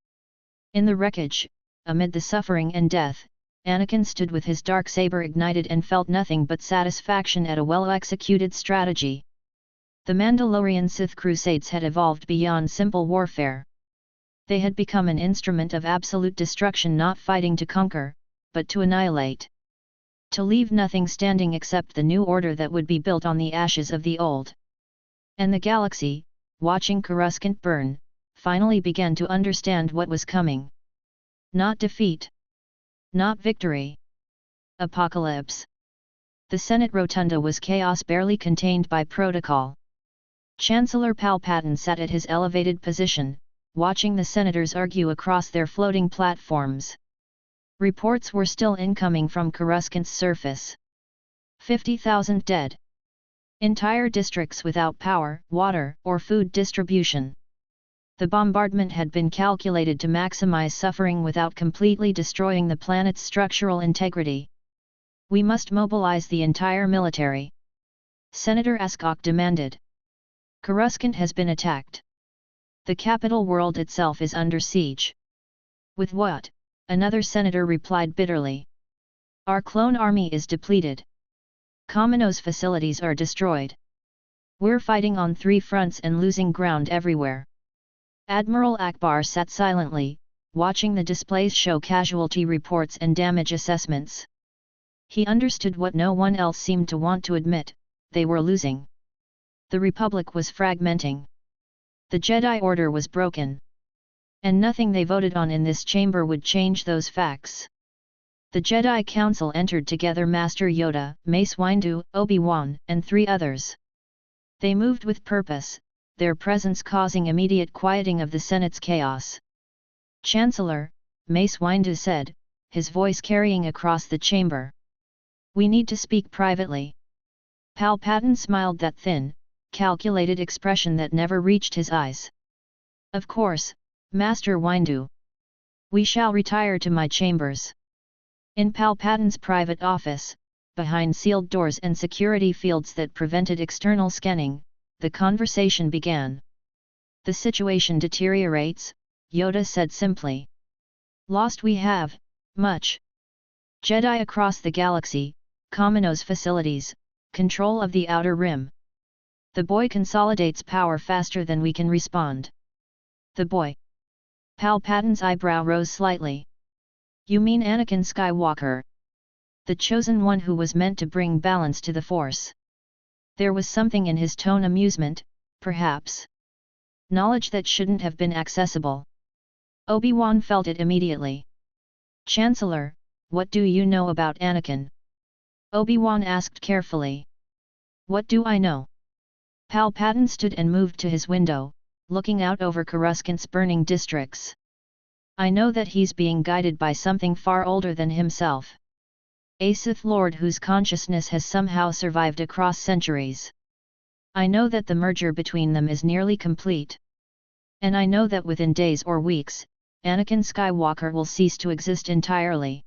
In the wreckage, amid the suffering and death, Anakin stood with his darksaber ignited and felt nothing but satisfaction at a well-executed strategy. The Mandalorian Sith Crusades had evolved beyond simple warfare. They had become an instrument of absolute destruction, not fighting to conquer, but to annihilate. To leave nothing standing except the new order that would be built on the ashes of the old. And the galaxy, watching Coruscant burn, finally began to understand what was coming. Not defeat. Not victory. Apocalypse. The Senate rotunda was chaos barely contained by protocol. Chancellor Palpatine sat at his elevated position, watching the senators argue across their floating platforms. Reports were still incoming from Coruscant's surface. 50,000 dead. Entire districts without power, water, or food distribution. The bombardment had been calculated to maximize suffering without completely destroying the planet's structural integrity. We must mobilize the entire military. Senator Ascock demanded. Coruscant has been attacked. The capital world itself is under siege. With what? Another senator replied bitterly. Our clone army is depleted. Kamino's facilities are destroyed. We're fighting on 3 fronts and losing ground everywhere. Admiral Akbar sat silently, watching the displays show casualty reports and damage assessments. He understood what no one else seemed to want to admit: they were losing. The Republic was fragmenting. The Jedi Order was broken. And nothing they voted on in this chamber would change those facts. The Jedi Council entered together: Master Yoda, Mace Windu, Obi-Wan, and 3 others. They moved with purpose, their presence causing immediate quieting of the Senate's chaos. Chancellor, Mace Windu said, his voice carrying across the chamber. We need to speak privately. Palpatine smiled, that thin, calculated expression that never reached his eyes. Of course, Master Windu. We shall retire to my chambers. In Palpatine's private office, behind sealed doors and security fields that prevented external scanning, the conversation began. The situation deteriorates, Yoda said simply. Lost we have, much. Jedi across the galaxy, Kamino's facilities, control of the Outer Rim. The boy consolidates power faster than we can respond. The boy? Palpatine's eyebrow rose slightly. You mean Anakin Skywalker? The chosen one who was meant to bring balance to the Force. There was something in his tone: amusement, perhaps. Knowledge that shouldn't have been accessible. Obi-Wan felt it immediately. Chancellor, what do you know about Anakin? Obi-Wan asked carefully. What do I know? Palpatine stood and moved to his window, looking out over Coruscant's burning districts. I know that he's being guided by something far older than himself. A Sith Lord whose consciousness has somehow survived across centuries. I know that the merger between them is nearly complete. And I know that within days or weeks, Anakin Skywalker will cease to exist entirely.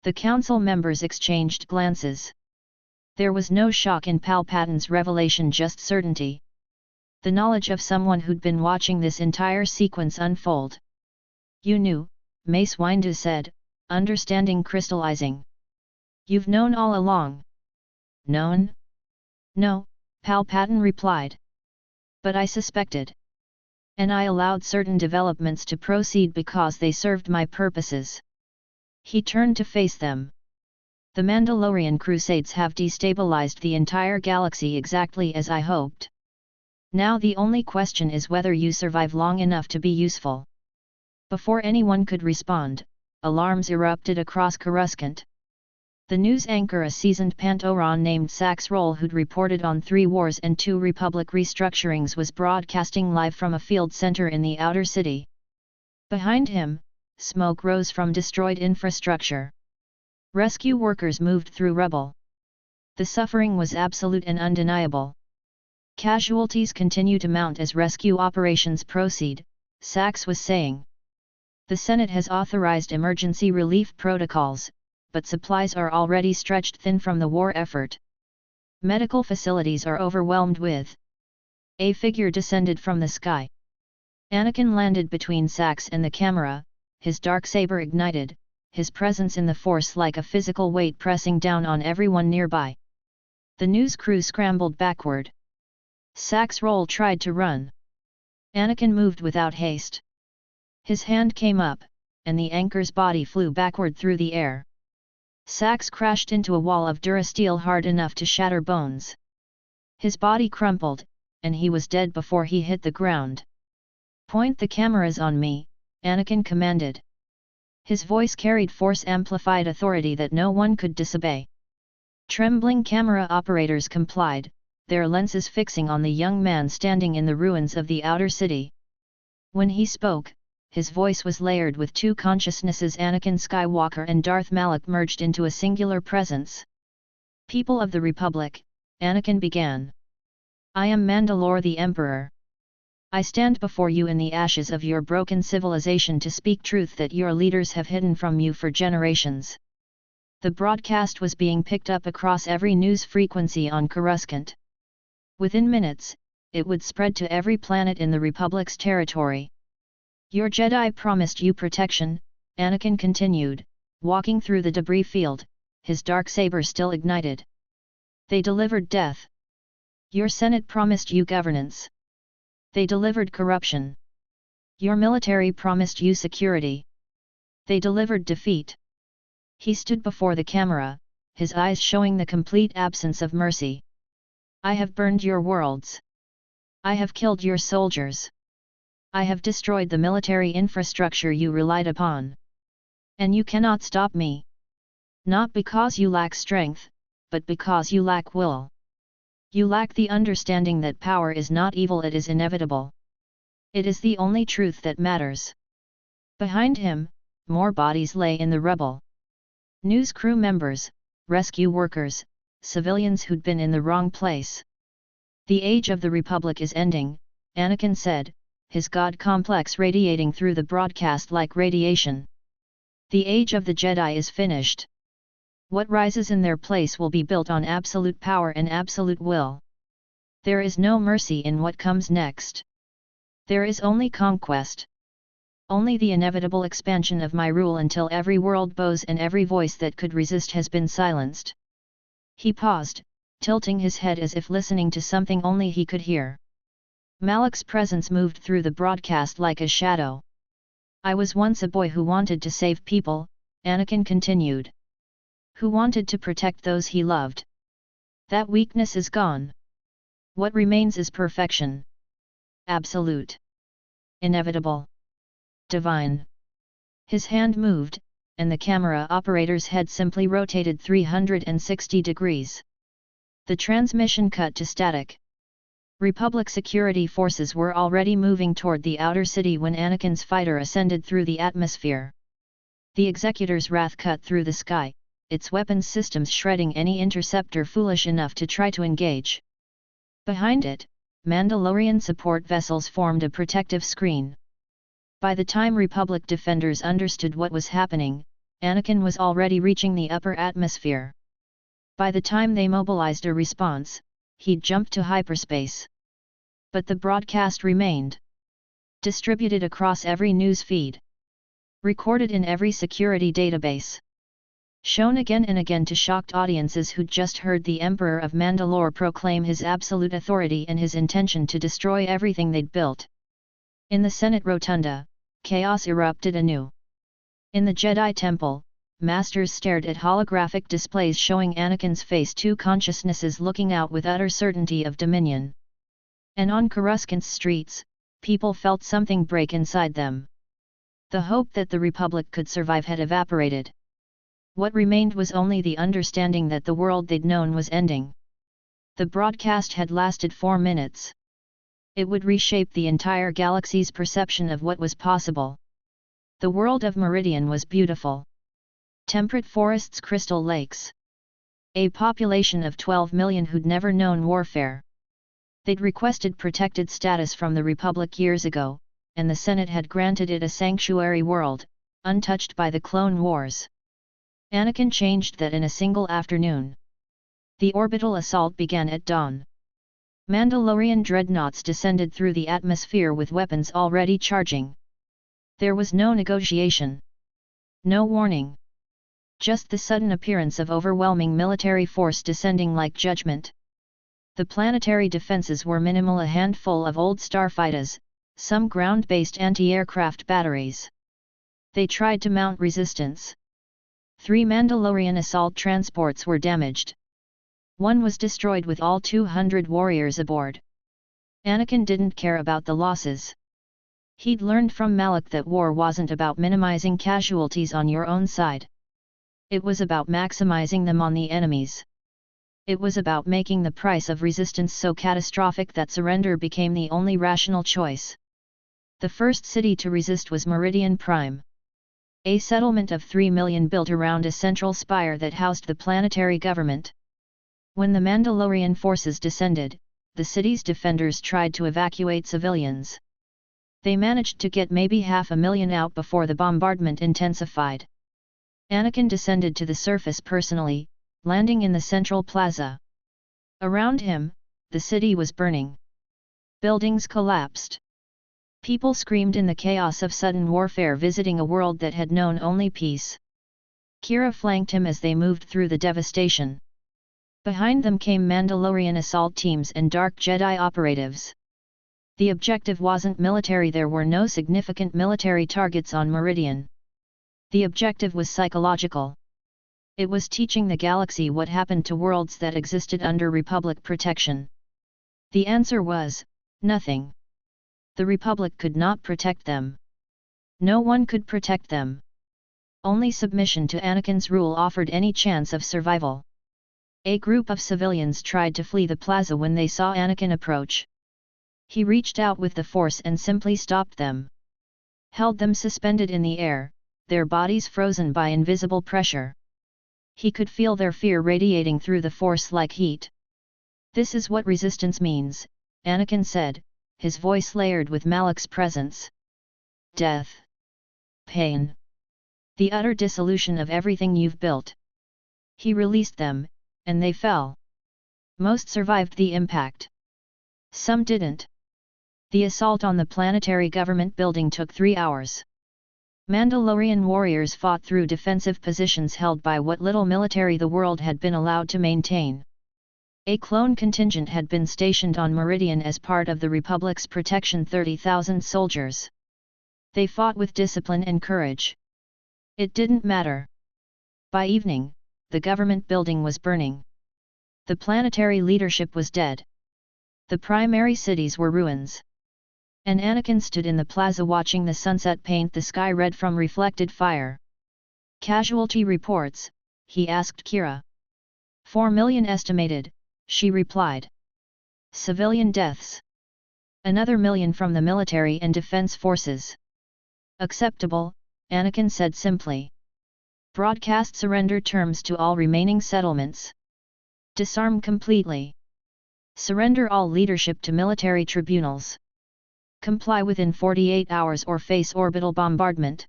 The council members exchanged glances. There was no shock in Palpatine's revelation, just certainty. The knowledge of someone who'd been watching this entire sequence unfold. You knew, Mace Windu said, understanding crystallizing. You've known all along. Known? No, Palpatine replied. But I suspected. And I allowed certain developments to proceed because they served my purposes. He turned to face them. The Mandalorian Crusades have destabilized the entire galaxy exactly as I hoped. Now the only question is whether you survive long enough to be useful. Before anyone could respond, alarms erupted across Coruscant. The news anchor, a seasoned Pantoran named Sax Roll who'd reported on 3 wars and 2 Republic restructurings, was broadcasting live from a field center in the outer city. Behind him, smoke rose from destroyed infrastructure. Rescue workers moved through rubble. The suffering was absolute and undeniable. Casualties continue to mount as rescue operations proceed, Sax was saying. The Senate has authorized emergency relief protocols, but supplies are already stretched thin from the war effort. Medical facilities are overwhelmed with. A figure descended from the sky. Anakin landed between Sax and the camera, his darksaber ignited, his presence in the Force like a physical weight pressing down on everyone nearby. The news crew scrambled backward. Sax Roll tried to run. Anakin moved without haste. His hand came up, and the anchor's body flew backward through the air. Sax crashed into a wall of durasteel hard enough to shatter bones. His body crumpled, and he was dead before he hit the ground. Point the cameras on me, Anakin commanded. His voice carried force-amplified authority that no one could disobey. Trembling camera operators complied, their lenses fixing on the young man standing in the ruins of the outer city. When he spoke, his voice was layered with 2 consciousnesses: Anakin Skywalker and Darth Malak merged into a singular presence. People of the Republic, Anakin began. I am Mandalore the Emperor. I stand before you in the ashes of your broken civilization to speak truth that your leaders have hidden from you for generations. The broadcast was being picked up across every news frequency on Coruscant. Within minutes, it would spread to every planet in the Republic's territory. Your Jedi promised you protection, Anakin continued, walking through the debris field, his darksaber still ignited. They delivered death. Your Senate promised you governance. They delivered corruption. Your military promised you security. They delivered defeat. He stood before the camera, his eyes showing the complete absence of mercy. I have burned your worlds. I have killed your soldiers. I have destroyed the military infrastructure you relied upon. And you cannot stop me. Not because you lack strength, but because you lack will. You lack the understanding that power is not evil, it is inevitable. It is the only truth that matters. Behind him, more bodies lay in the rubble. News crew members, rescue workers, civilians who'd been in the wrong place. The age of the Republic is ending, Anakin said, his god complex radiating through the broadcast like radiation. The age of the Jedi is finished. What rises in their place will be built on absolute power and absolute will. There is no mercy in what comes next. There is only conquest. Only the inevitable expansion of my rule until every world bows and every voice that could resist has been silenced. He paused, tilting his head as if listening to something only he could hear. Malak's presence moved through the broadcast like a shadow. I was once a boy who wanted to save people, Anakin continued. Who wanted to protect those he loved. That weakness is gone. What remains is perfection. Absolute. Inevitable. Divine. His hand moved, and the camera operator's head simply rotated 360 degrees. The transmission cut to static. Republic security forces were already moving toward the outer city when Anakin's fighter ascended through the atmosphere. The Executor's wrath cut through the sky, its weapons systems shredding any interceptor foolish enough to try to engage. Behind it, Mandalorian support vessels formed a protective screen. By the time Republic defenders understood what was happening, Anakin was already reaching the upper atmosphere. By the time they mobilized a response, he'd jumped to hyperspace. But the broadcast remained. Distributed across every news feed. Recorded in every security database. Shown again and again to shocked audiences who'd just heard the Emperor of Mandalore proclaim his absolute authority and his intention to destroy everything they'd built. In the Senate Rotunda, chaos erupted anew. In the Jedi Temple, Masters stared at holographic displays showing Anakin's face, two consciousnesses looking out with utter certainty of dominion. And on Coruscant's streets, people felt something break inside them. The hope that the Republic could survive had evaporated. What remained was only the understanding that the world they'd known was ending. The broadcast had lasted 4 minutes. It would reshape the entire galaxy's perception of what was possible. The world of Meridian was beautiful. Temperate forests, crystal lakes. A population of 12 million who'd never known warfare. They'd requested protected status from the Republic years ago, and the Senate had granted it a sanctuary world, untouched by the Clone Wars. Anakin changed that in a single afternoon. The orbital assault began at dawn. Mandalorian dreadnoughts descended through the atmosphere with weapons already charging. There was no negotiation. No warning. Just the sudden appearance of overwhelming military force descending like judgment. The planetary defenses were minimal, a handful of old starfighters, some ground-based anti-aircraft batteries. They tried to mount resistance. 3 Mandalorian assault transports were damaged. One was destroyed with all 200 warriors aboard. Anakin didn't care about the losses. He'd learned from Malak that war wasn't about minimizing casualties on your own side. It was about maximizing them on the enemy's. It was about making the price of resistance so catastrophic that surrender became the only rational choice. The first city to resist was Meridian Prime. A settlement of 3 million built around a central spire that housed the planetary government. When the Mandalorian forces descended, the city's defenders tried to evacuate civilians. They managed to get maybe 500,000 out before the bombardment intensified. Anakin descended to the surface personally, landing in the central plaza. Around him, the city was burning. Buildings collapsed. People screamed in the chaos of sudden warfare, visiting a world that had known only peace. Kira flanked him as they moved through the devastation. Behind them came Mandalorian assault teams and Dark Jedi operatives. The objective wasn't military, there were no significant military targets on Meridian. The objective was psychological. It was teaching the galaxy what happened to worlds that existed under Republic protection. The answer was, nothing. The Republic could not protect them. No one could protect them. Only submission to Anakin's rule offered any chance of survival. A group of civilians tried to flee the plaza when they saw Anakin approach. He reached out with the Force and simply stopped them. Held them suspended in the air, their bodies frozen by invisible pressure. He could feel their fear radiating through the Force like heat. "This is what resistance means," Anakin said, his voice layered with Malak's presence. "Death. Pain. The utter dissolution of everything you've built." He released them, and they fell. Most survived the impact. Some didn't. The assault on the planetary government building took 3 hours. Mandalorian warriors fought through defensive positions held by what little military the world had been allowed to maintain. A clone contingent had been stationed on Meridian as part of the Republic's protection, 30,000 soldiers. They fought with discipline and courage. It didn't matter. By evening, the government building was burning. The planetary leadership was dead. The primary cities were ruins. And Anakin stood in the plaza watching the sunset paint the sky red from reflected fire. "Casualty reports?" he asked Kira. 4 million estimated, she replied. "Civilian deaths. Another 1,000,000 from the military and defense forces." "Acceptable," Anakin said simply. "Broadcast surrender terms to all remaining settlements. Disarm completely. Surrender all leadership to military tribunals. Comply within 48 hours or face orbital bombardment."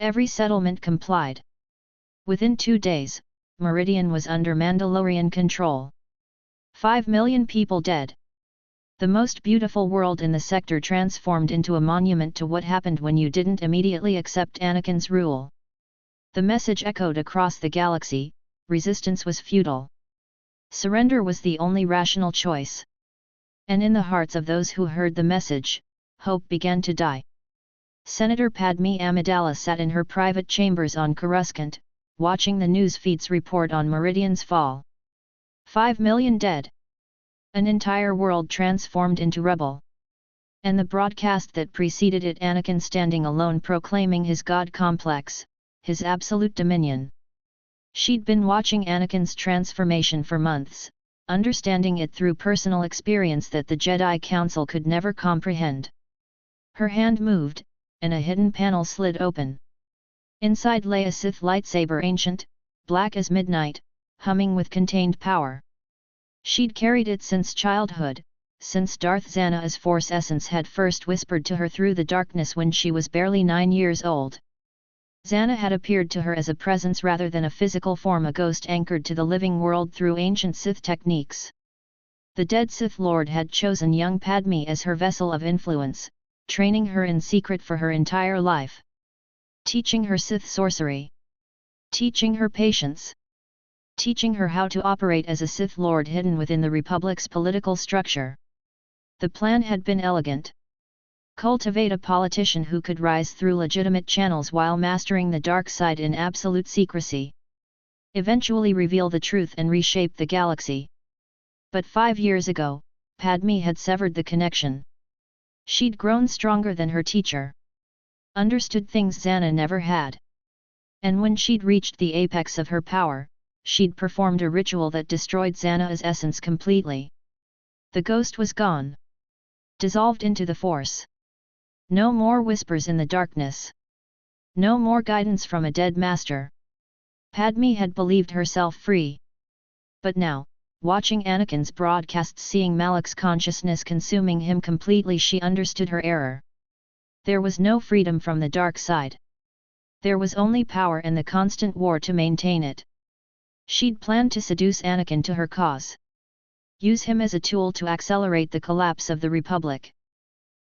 Every settlement complied. Within 2 days, Meridian was under Mandalorian control. 5 million people dead. The most beautiful world in the sector transformed into a monument to what happened when you didn't immediately accept Anakin's rule. The message echoed across the galaxy: resistance was futile. Surrender was the only rational choice. And in the hearts of those who heard the message, hope began to die. Senator Padme Amidala sat in her private chambers on Coruscant, watching the news feeds report on Meridian's fall. 5 million dead. An entire world transformed into rubble. And the broadcast that preceded it, Anakin standing alone proclaiming his god complex, his absolute dominion. She'd been watching Anakin's transformation for months, understanding it through personal experience that the Jedi Council could never comprehend. Her hand moved, and a hidden panel slid open. Inside lay a Sith lightsaber, ancient, black as midnight, humming with contained power. She'd carried it since childhood, since Darth Xana's Force essence had first whispered to her through the darkness when she was barely 9 years old. Xana had appeared to her as a presence rather than a physical form, a ghost anchored to the living world through ancient Sith techniques. The dead Sith Lord had chosen young Padme as her vessel of influence, training her in secret for her entire life. Teaching her Sith sorcery. Teaching her patience. Teaching her how to operate as a Sith Lord hidden within the Republic's political structure. The plan had been elegant. Cultivate a politician who could rise through legitimate channels while mastering the dark side in absolute secrecy. Eventually reveal the truth and reshape the galaxy. But 5 years ago, Padme had severed the connection. She'd grown stronger than her teacher. Understood things Xana never had. And when she'd reached the apex of her power, she'd performed a ritual that destroyed Xana's essence completely. The ghost was gone. Dissolved into the Force. No more whispers in the darkness. No more guidance from a dead master. Padme had believed herself free. But now, Watching Anakin's broadcasts, seeing Malak's consciousness consuming him completely, she understood her error. There was no freedom from the dark side. There was only power and the constant war to maintain it. She'd planned to seduce Anakin to her cause. Use him as a tool to accelerate the collapse of the Republic.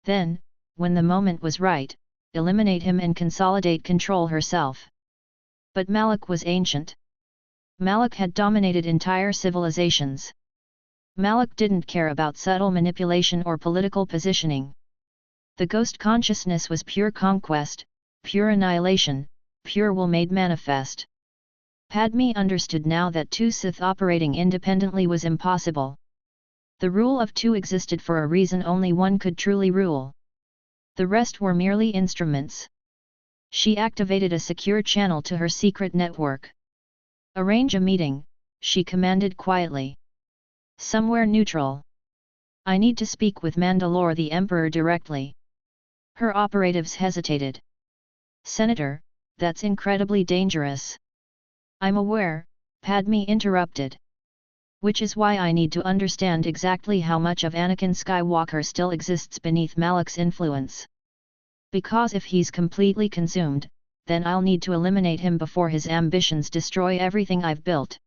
Then, when the moment was right, eliminate him and consolidate control herself. But Malak was ancient. Malak had dominated entire civilizations. Malak didn't care about subtle manipulation or political positioning. The ghost consciousness was pure conquest, pure annihilation, pure will made manifest. Padme understood now that two Sith operating independently was impossible. The rule of two existed for a reason. Only one could truly rule. The rest were merely instruments. She activated a secure channel to her secret network. Arrange a meeting, she commanded quietly. Somewhere neutral. I need to speak with Mandalore the Emperor directly. Her operatives hesitated. Senator, that's incredibly dangerous. I'm aware, Padme interrupted. Which is why I need to understand exactly how much of Anakin Skywalker still exists beneath Malak's influence. Because if he's completely consumed, then I'll need to eliminate him before his ambitions destroy everything I've built.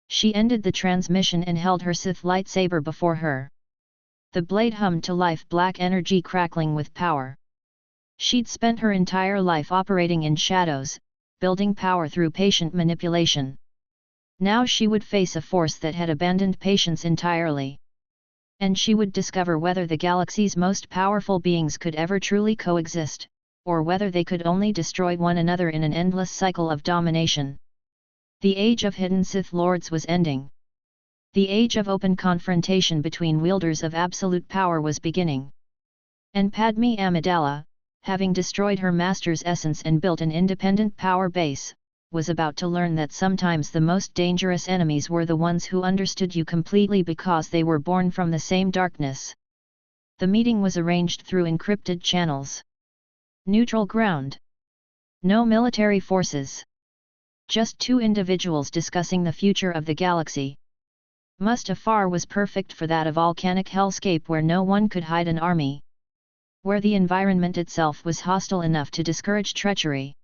She ended the transmission and held her Sith lightsaber before her. The blade hummed to life, black energy crackling with power. She'd spent her entire life operating in shadows, building power through patient manipulation. Now she would face a force that had abandoned patience entirely. And she would discover whether the galaxy's most powerful beings could ever truly coexist, or whether they could only destroy one another in an endless cycle of domination. The age of hidden Sith Lords was ending. The age of open confrontation between wielders of absolute power was beginning. And Padme Amidala, having destroyed her master's essence and built an independent power base, was about to learn that sometimes the most dangerous enemies were the ones who understood you completely because they were born from the same darkness. The meeting was arranged through encrypted channels. Neutral ground. No military forces. Just two individuals discussing the future of the galaxy. Mustafar was perfect for that volcanic hellscape where no one could hide an army. Where the environment itself was hostile enough to discourage treachery.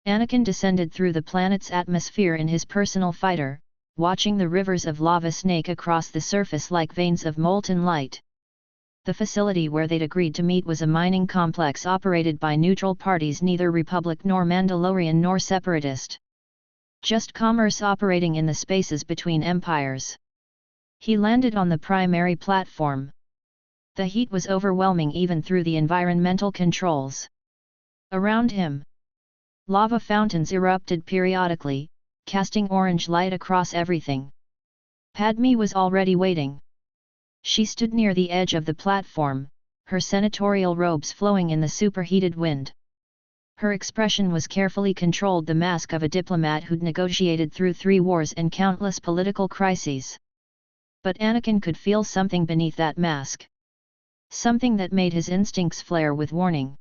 Anakin descended through the planet's atmosphere in his personal fighter, watching the rivers of lava snake across the surface like veins of molten light. The facility where they'd agreed to meet was a mining complex operated by neutral parties, neither Republic nor Mandalorian nor Separatist. Just commerce operating in the spaces between empires. He landed on the primary platform. The heat was overwhelming even through the environmental controls. Around him, lava fountains erupted periodically, casting orange light across everything. Padme was already waiting. She stood near the edge of the platform, her senatorial robes flowing in the superheated wind. Her expression was carefully controlled, the mask of a diplomat who'd negotiated through 3 wars and countless political crises. But Anakin could feel something beneath that mask. Something that made his instincts flare with warning.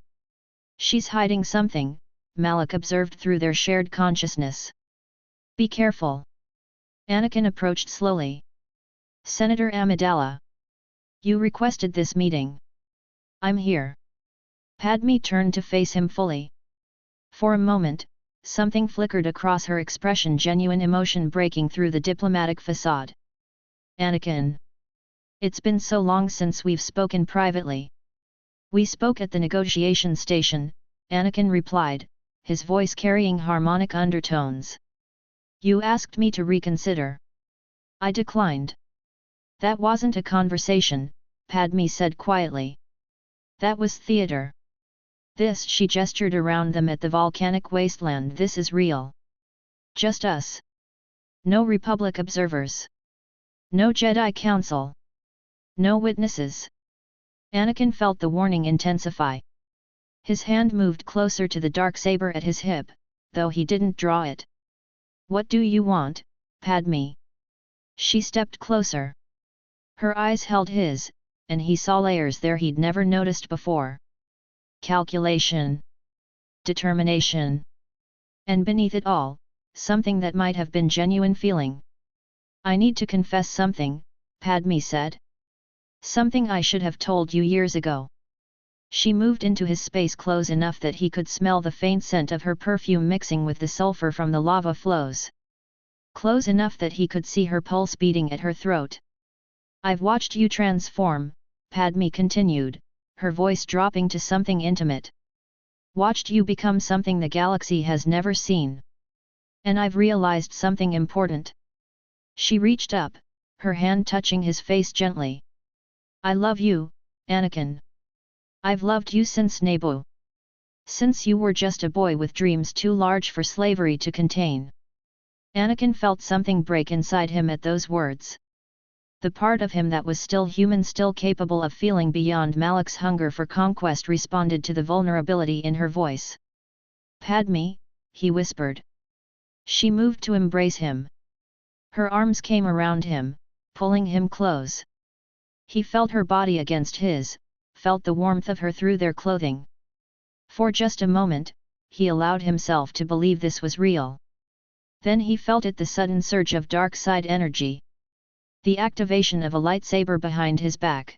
She's hiding something, Malak observed through their shared consciousness. Be careful. Anakin approached slowly. Senator Amidala. You requested this meeting. I'm here. Padme turned to face him fully. For a moment, something flickered across her expression, genuine emotion breaking through the diplomatic facade. Anakin. It's been so long since we've spoken privately. We spoke at the negotiation station, Anakin replied, his voice carrying harmonic undertones. You asked me to reconsider. I declined. That wasn't a conversation, Padme said quietly. That was theater. This, she gestured around them at the volcanic wasteland, this is real. Just us. No Republic observers. No Jedi Council. No witnesses. Anakin felt the warning intensify. His hand moved closer to the darksaber at his hip, though he didn't draw it. What do you want, Padme? She stepped closer. Her eyes held his, and he saw layers there he'd never noticed before. Calculation. Determination. And beneath it all, something that might have been genuine feeling. I need to confess something, Padme said. Something I should have told you years ago. She moved into his space close enough that he could smell the faint scent of her perfume mixing with the sulfur from the lava flows. Close enough that he could see her pulse beating at her throat. I've watched you transform, Padme continued, her voice dropping to something intimate. Watched you become something the galaxy has never seen. And I've realized something important. She reached up, her hand touching his face gently. I love you, Anakin. I've loved you since Naboo. Since you were just a boy with dreams too large for slavery to contain. Anakin felt something break inside him at those words. The part of him that was still human, still capable of feeling beyond Malak's hunger for conquest, responded to the vulnerability in her voice. Padme, he whispered. She moved to embrace him. Her arms came around him, pulling him close. He felt her body against his, felt the warmth of her through their clothing. For just a moment, he allowed himself to believe this was real. Then he felt it, the sudden surge of dark side energy. The activation of a lightsaber behind his back.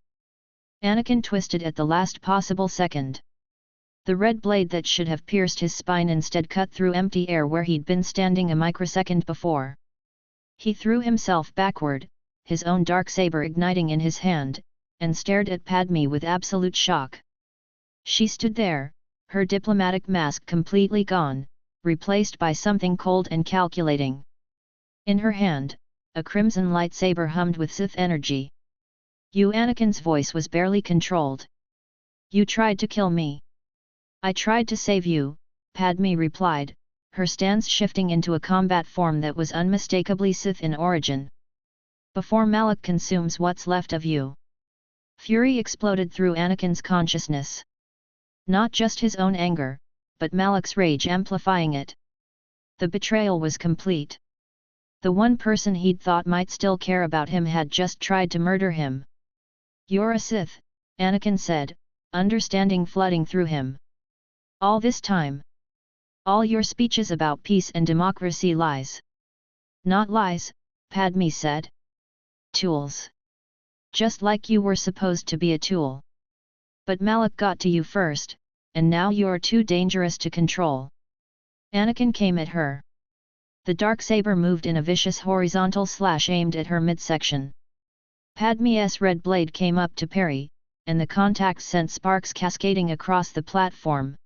Anakin twisted at the last possible second. The red blade that should have pierced his spine instead cut through empty air where he'd been standing a microsecond before. He threw himself backward, his own dark saber igniting in his hand, and stared at Padme with absolute shock. She stood there, her diplomatic mask completely gone, replaced by something cold and calculating. In her hand, a crimson lightsaber hummed with Sith energy. You, Anakin's voice was barely controlled. You tried to kill me. I tried to save you, Padme replied, her stance shifting into a combat form that was unmistakably Sith in origin. Before Malak consumes what's left of you. Fury exploded through Anakin's consciousness. Not just his own anger, but Malak's rage amplifying it. The betrayal was complete. The one person he'd thought might still care about him had just tried to murder him. You're a Sith, Anakin said, understanding flooding through him. All this time. All your speeches about peace and democracy lies. Not lies, Padme said. Tools. Just like you were supposed to be a tool. But Malak got to you first, and now you're too dangerous to control. Anakin came at her. The dark saber moved in a vicious horizontal slash aimed at her midsection. Padme's red blade came up to parry, and the contact sent sparks cascading across the platform.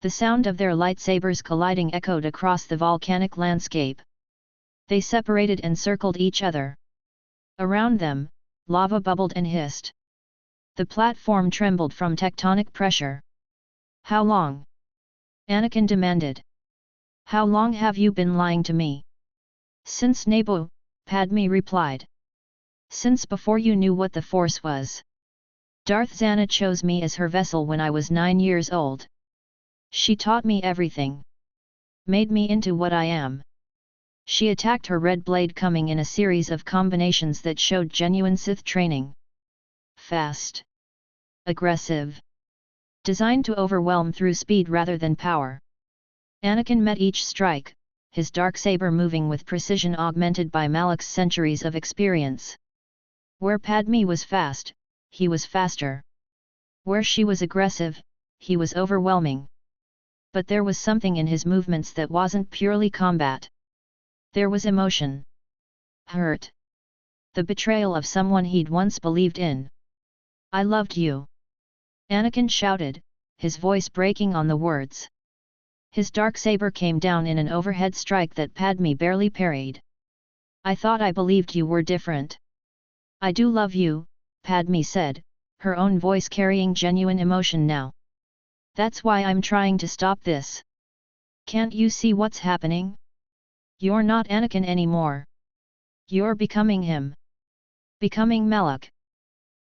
The sound of their lightsabers colliding echoed across the volcanic landscape. They separated and circled each other. Around them, lava bubbled and hissed. The platform trembled from tectonic pressure. How long? Anakin demanded. How long have you been lying to me? Since Naboo, Padme replied. Since before you knew what the Force was. Darth Zana chose me as her vessel when I was 9 years old. She taught me everything. Made me into what I am. She attacked, her red blade coming in a series of combinations that showed genuine Sith training. Fast. Aggressive. Designed to overwhelm through speed rather than power. Anakin met each strike, his dark saber moving with precision augmented by Malak's centuries of experience. Where Padme was fast, he was faster. Where she was aggressive, he was overwhelming. But there was something in his movements that wasn't purely combat. There was emotion. Hurt. The betrayal of someone he'd once believed in. I loved you. Anakin shouted, his voice breaking on the words. His dark saber came down in an overhead strike that Padme barely parried. I thought I believed you were different. I do love you, Padme said, her own voice carrying genuine emotion now. That's why I'm trying to stop this. Can't you see what's happening? You're not Anakin anymore. You're becoming him. Becoming Malak.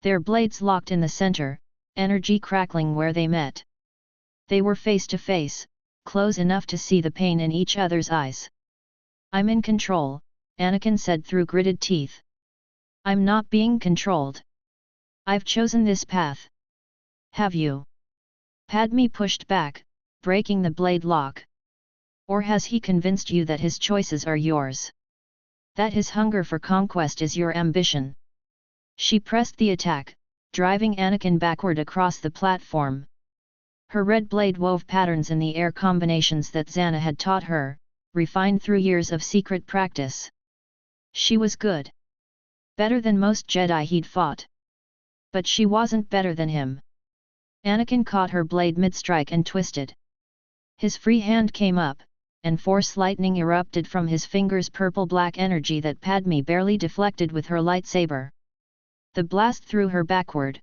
Their blades locked in the center, energy crackling where they met. They were face to face, close enough to see the pain in each other's eyes. I'm in control, Anakin said through gritted teeth. I'm not being controlled. I've chosen this path. Have you? Padme pushed back, breaking the blade lock. Or has he convinced you that his choices are yours? That his hunger for conquest is your ambition. She pressed the attack, driving Anakin backward across the platform. Her red blade wove patterns in the air combinations that Xana had taught her, refined through years of secret practice. She was good. Better than most Jedi he'd fought. But she wasn't better than him. Anakin caught her blade mid-strike and twisted. His free hand came up, and Force lightning erupted from his fingers, purple-black energy that Padme barely deflected with her lightsaber. The blast threw her backward.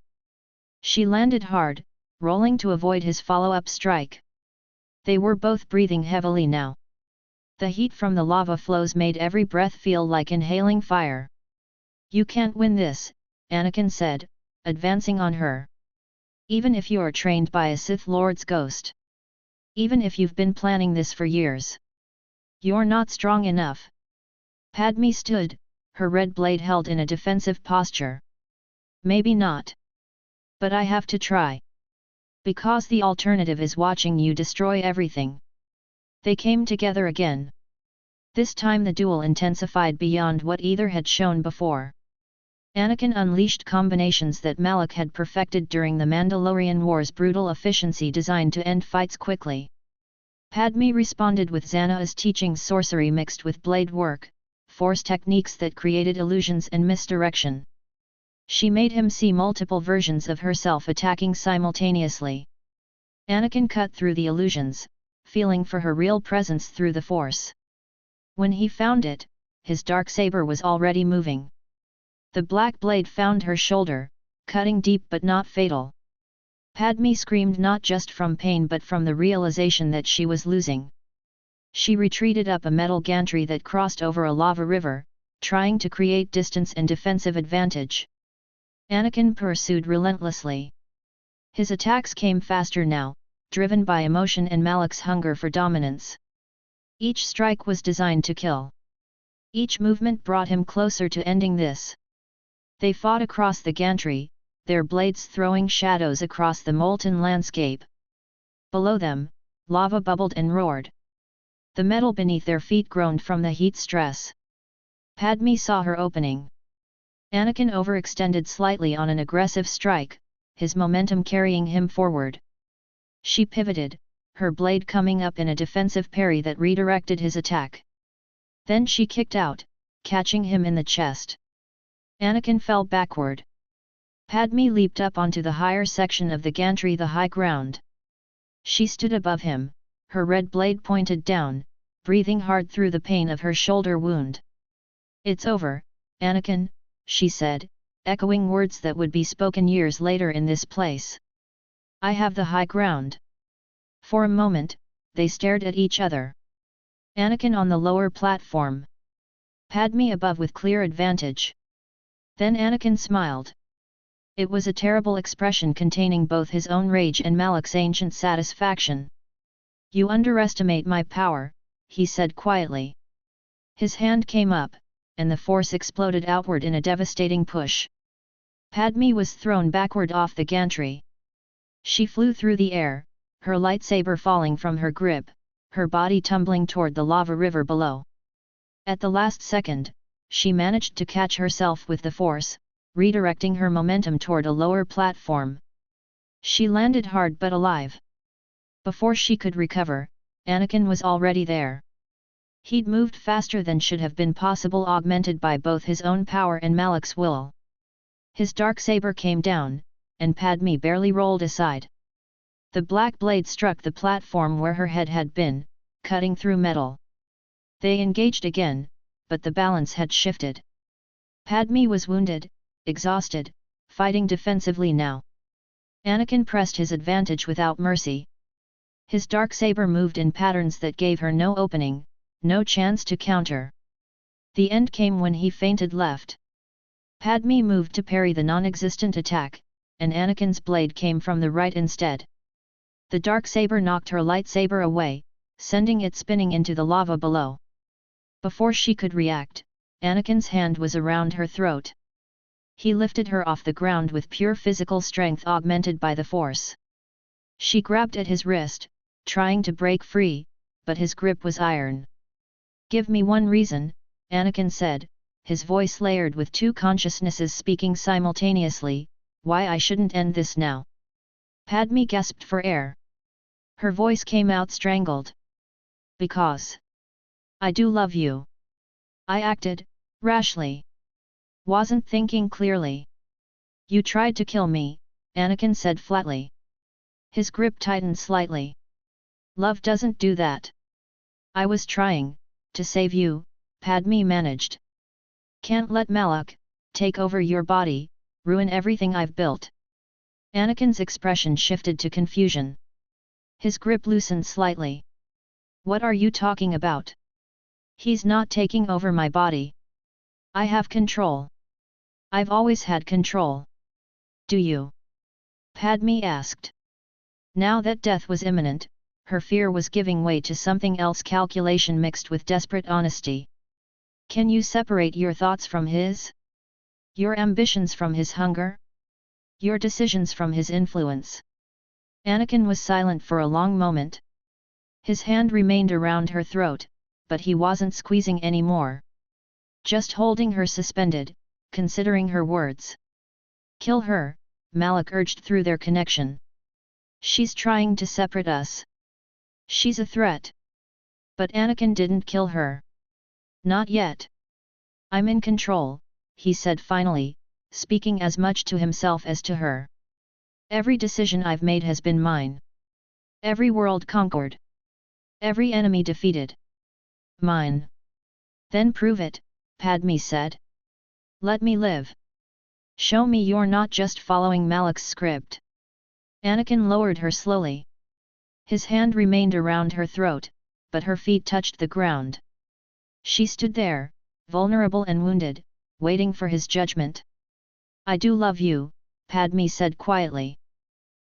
She landed hard, rolling to avoid his follow-up strike. They were both breathing heavily now. The heat from the lava flows made every breath feel like inhaling fire. You can't win this, Anakin said, advancing on her. Even if you're trained by a Sith Lord's ghost. Even if you've been planning this for years. You're not strong enough. Padme stood, her red blade held in a defensive posture. Maybe not. But I have to try. Because the alternative is watching you destroy everything. They came together again. This time the duel intensified beyond what either had shown before. Anakin unleashed combinations that Malak had perfected during the Mandalorian War's brutal efficiency designed to end fights quickly. Padme responded with Xana's teaching sorcery mixed with blade work, force techniques that created illusions and misdirection. She made him see multiple versions of herself attacking simultaneously. Anakin cut through the illusions, feeling for her real presence through the Force. When he found it, his darksaber was already moving. The black blade found her shoulder, cutting deep but not fatal. Padme screamed not just from pain but from the realization that she was losing. She retreated up a metal gantry that crossed over a lava river, trying to create distance and defensive advantage. Anakin pursued relentlessly. His attacks came faster now, driven by emotion and Malak's hunger for dominance. Each strike was designed to kill. Each movement brought him closer to ending this. They fought across the gantry, their blades throwing shadows across the molten landscape. Below them, lava bubbled and roared. The metal beneath their feet groaned from the heat stress. Padme saw her opening. Anakin overextended slightly on an aggressive strike, his momentum carrying him forward. She pivoted, her blade coming up in a defensive parry that redirected his attack. Then she kicked out, catching him in the chest. Anakin fell backward. Padme leaped up onto the higher section of the gantry, the high ground. She stood above him, her red blade pointed down, breathing hard through the pain of her shoulder wound. "It's over, Anakin," she said, echoing words that would be spoken years later in this place. "I have the high ground." For a moment, they stared at each other. Anakin on the lower platform. Padme above with clear advantage. Then Anakin smiled. It was a terrible expression containing both his own rage and Malak's ancient satisfaction. "You underestimate my power," he said quietly. His hand came up, and the Force exploded outward in a devastating push. Padme was thrown backward off the gantry. She flew through the air, her lightsaber falling from her grip, her body tumbling toward the lava river below. At the last second, she managed to catch herself with the Force, redirecting her momentum toward a lower platform. She landed hard but alive. Before she could recover, Anakin was already there. He'd moved faster than should have been possible, augmented by both his own power and Malak's will. His darksaber came down, and Padme barely rolled aside. The black blade struck the platform where her head had been, cutting through metal. They engaged again, but the balance had shifted. Padme was wounded, exhausted, fighting defensively now. Anakin pressed his advantage without mercy. His darksaber moved in patterns that gave her no opening, no chance to counter. The end came when he feinted left. Padme moved to parry the non-existent attack, and Anakin's blade came from the right instead. The darksaber knocked her lightsaber away, sending it spinning into the lava below. Before she could react, Anakin's hand was around her throat. He lifted her off the ground with pure physical strength augmented by the Force. She grabbed at his wrist, trying to break free, but his grip was iron. "Give me one reason," Anakin said, his voice layered with two consciousnesses speaking simultaneously, why I shouldn't end this now. Padme gasped for air. Her voice came out strangled. Because I do love you. I acted rashly. Wasn't thinking clearly. You tried to kill me, Anakin said flatly. His grip tightened slightly. Love doesn't do that. I was trying to save you, Padme managed. Can't let Malak take over your body, ruin everything I've built. Anakin's expression shifted to confusion. His grip loosened slightly. What are you talking about? He's not taking over my body. I have control. I've always had control. Do you? Padme asked. Now that death was imminent, her fear was giving way to something else, calculation mixed with desperate honesty. Can you separate your thoughts from his? Your ambitions from his hunger? Your decisions from his influence? Anakin was silent for a long moment. His hand remained around her throat, but he wasn't squeezing anymore. Just holding her suspended, considering her words. Kill her, Malak urged through their connection. She's trying to separate us. She's a threat. But Anakin didn't kill her. Not yet. I'm in control, he said finally, speaking as much to himself as to her. Every decision I've made has been mine. Every world conquered. Every enemy defeated. Mine. Then prove it, Padme said. Let me live. Show me you're not just following Malak's script. Anakin lowered her slowly. His hand remained around her throat, but her feet touched the ground. She stood there, vulnerable and wounded, waiting for his judgment. I do love you, Padme said quietly.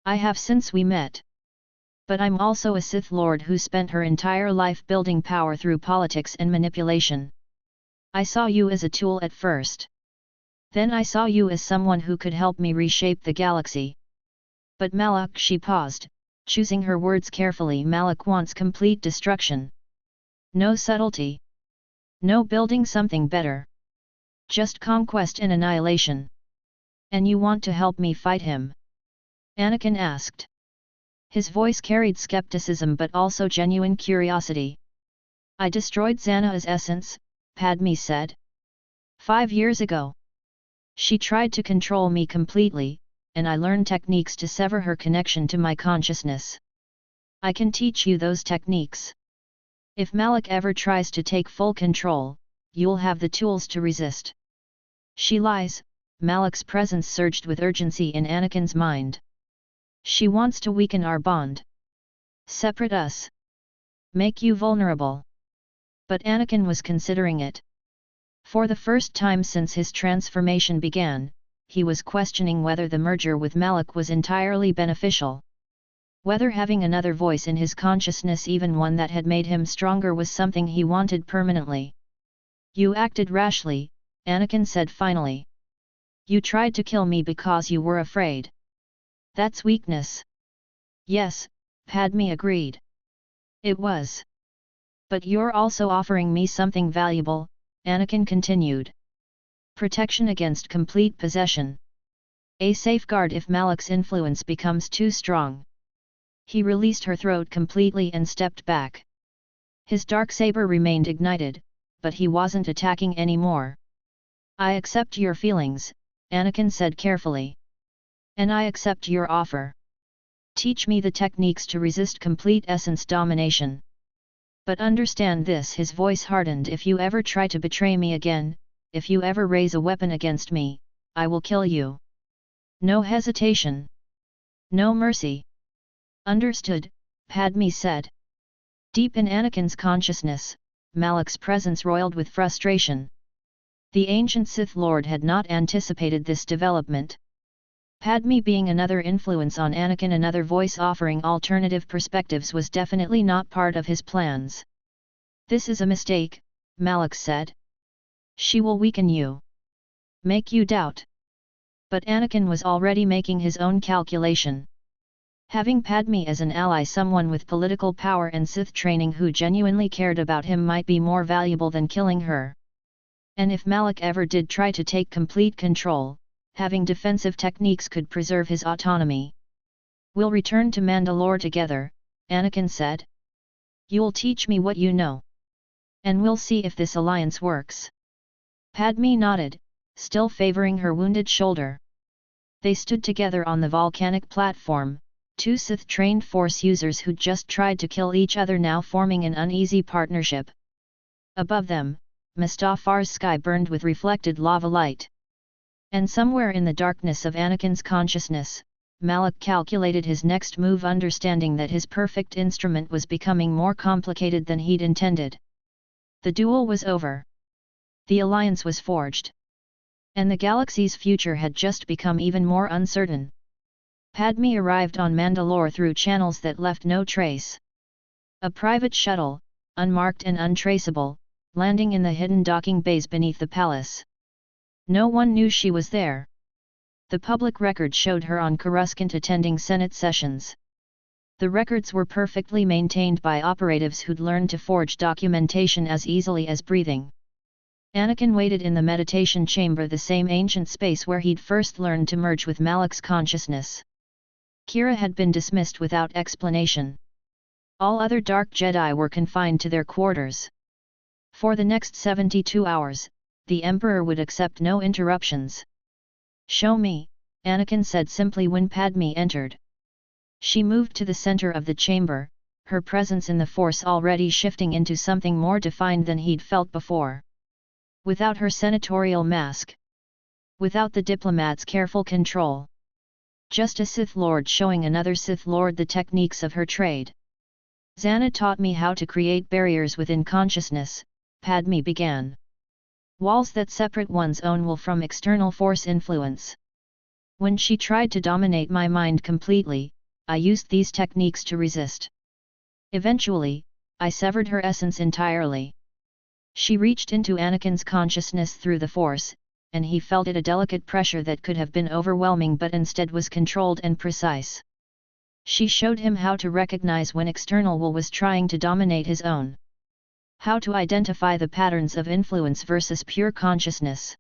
I have since we met. But I'm also a Sith Lord who spent her entire life building power through politics and manipulation. I saw you as a tool at first. Then I saw you as someone who could help me reshape the galaxy. But Malak, she paused, choosing her words carefully. Malak wants complete destruction. No subtlety. No building something better. Just conquest and annihilation. And you want to help me fight him? Anakin asked. His voice carried skepticism but also genuine curiosity. I destroyed Xana's essence, Padme said. 5 years ago. She tried to control me completely, and I learned techniques to sever her connection to my consciousness. I can teach you those techniques. If Malak ever tries to take full control, you'll have the tools to resist. She lies, Malak's presence surged with urgency in Anakin's mind. She wants to weaken our bond. Separate us. Make you vulnerable. But Anakin was considering it. For the first time since his transformation began, he was questioning whether the merger with Malak was entirely beneficial. Whether having another voice in his consciousness, even one that had made him stronger, was something he wanted permanently. You acted rashly, Anakin said finally. You tried to kill me because you were afraid. That's weakness. Yes, Padme agreed. It was. But you're also offering me something valuable, Anakin continued. Protection against complete possession. A safeguard if Malak's influence becomes too strong. He released her throat completely and stepped back. His darksaber remained ignited, but he wasn't attacking anymore. I accept your feelings, Anakin said carefully. And I accept your offer. Teach me the techniques to resist complete essence domination. But understand this, his voice hardened, if you ever try to betray me again, if you ever raise a weapon against me, I will kill you. No hesitation. No mercy. Understood, Padme said. Deep in Anakin's consciousness, Malak's presence roiled with frustration. The ancient Sith Lord had not anticipated this development. Padme being another influence on Anakin, another voice offering alternative perspectives, was definitely not part of his plans. This is a mistake, Malak said. She will weaken you. Make you doubt. But Anakin was already making his own calculation. Having Padme as an ally, someone with political power and Sith training who genuinely cared about him, might be more valuable than killing her. And if Malak ever did try to take complete control, having defensive techniques could preserve his autonomy. "We'll return to Mandalore together," Anakin said. "You'll teach me what you know. And we'll see if this alliance works." Padme nodded, still favoring her wounded shoulder. They stood together on the volcanic platform, two Sith-trained Force users who'd just tried to kill each other now forming an uneasy partnership. Above them, Mustafar's sky burned with reflected lava light. And somewhere in the darkness of Anakin's consciousness, Malak calculated his next move, understanding that his perfect instrument was becoming more complicated than he'd intended. The duel was over. The alliance was forged. And the galaxy's future had just become even more uncertain. Padme arrived on Mandalore through channels that left no trace. A private shuttle, unmarked and untraceable, landing in the hidden docking bays beneath the palace. No one knew she was there. The public record showed her on Coruscant attending Senate sessions. The records were perfectly maintained by operatives who'd learned to forge documentation as easily as breathing. Anakin waited in the meditation chamber, the same ancient space where he'd first learned to merge with Malak's consciousness. Kira had been dismissed without explanation. All other Dark Jedi were confined to their quarters. For the next 72 hours, the Emperor would accept no interruptions. "Show me," Anakin said simply when Padme entered. She moved to the center of the chamber, her presence in the Force already shifting into something more defined than he'd felt before. Without her senatorial mask. Without the diplomat's careful control. Just a Sith Lord showing another Sith Lord the techniques of her trade. "Zana taught me how to create barriers within consciousness," Padme began. "Walls that separate one's own will from external Force influence. When she tried to dominate my mind completely, I used these techniques to resist. Eventually, I severed her essence entirely." She reached into Anakin's consciousness through the Force, and he felt it, a delicate pressure that could have been overwhelming but instead was controlled and precise. She showed him how to recognize when external will was trying to dominate his own. How to identify the patterns of influence versus pure consciousness.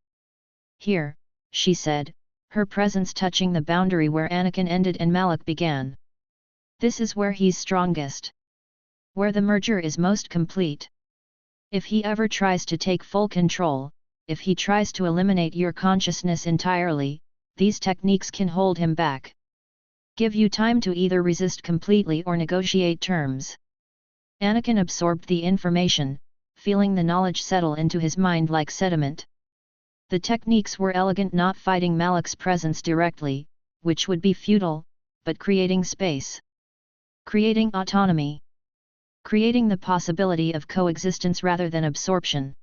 "Here," she said, her presence touching the boundary where Anakin ended and Malak began. "This is where he's strongest. Where the merger is most complete. If he ever tries to take full control, if he tries to eliminate your consciousness entirely, these techniques can hold him back. Give you time to either resist completely or negotiate terms." Anakin absorbed the information, feeling the knowledge settle into his mind like sediment. The techniques were elegant, not fighting Malak's presence directly, which would be futile, but creating space. Creating autonomy. Creating the possibility of coexistence rather than absorption.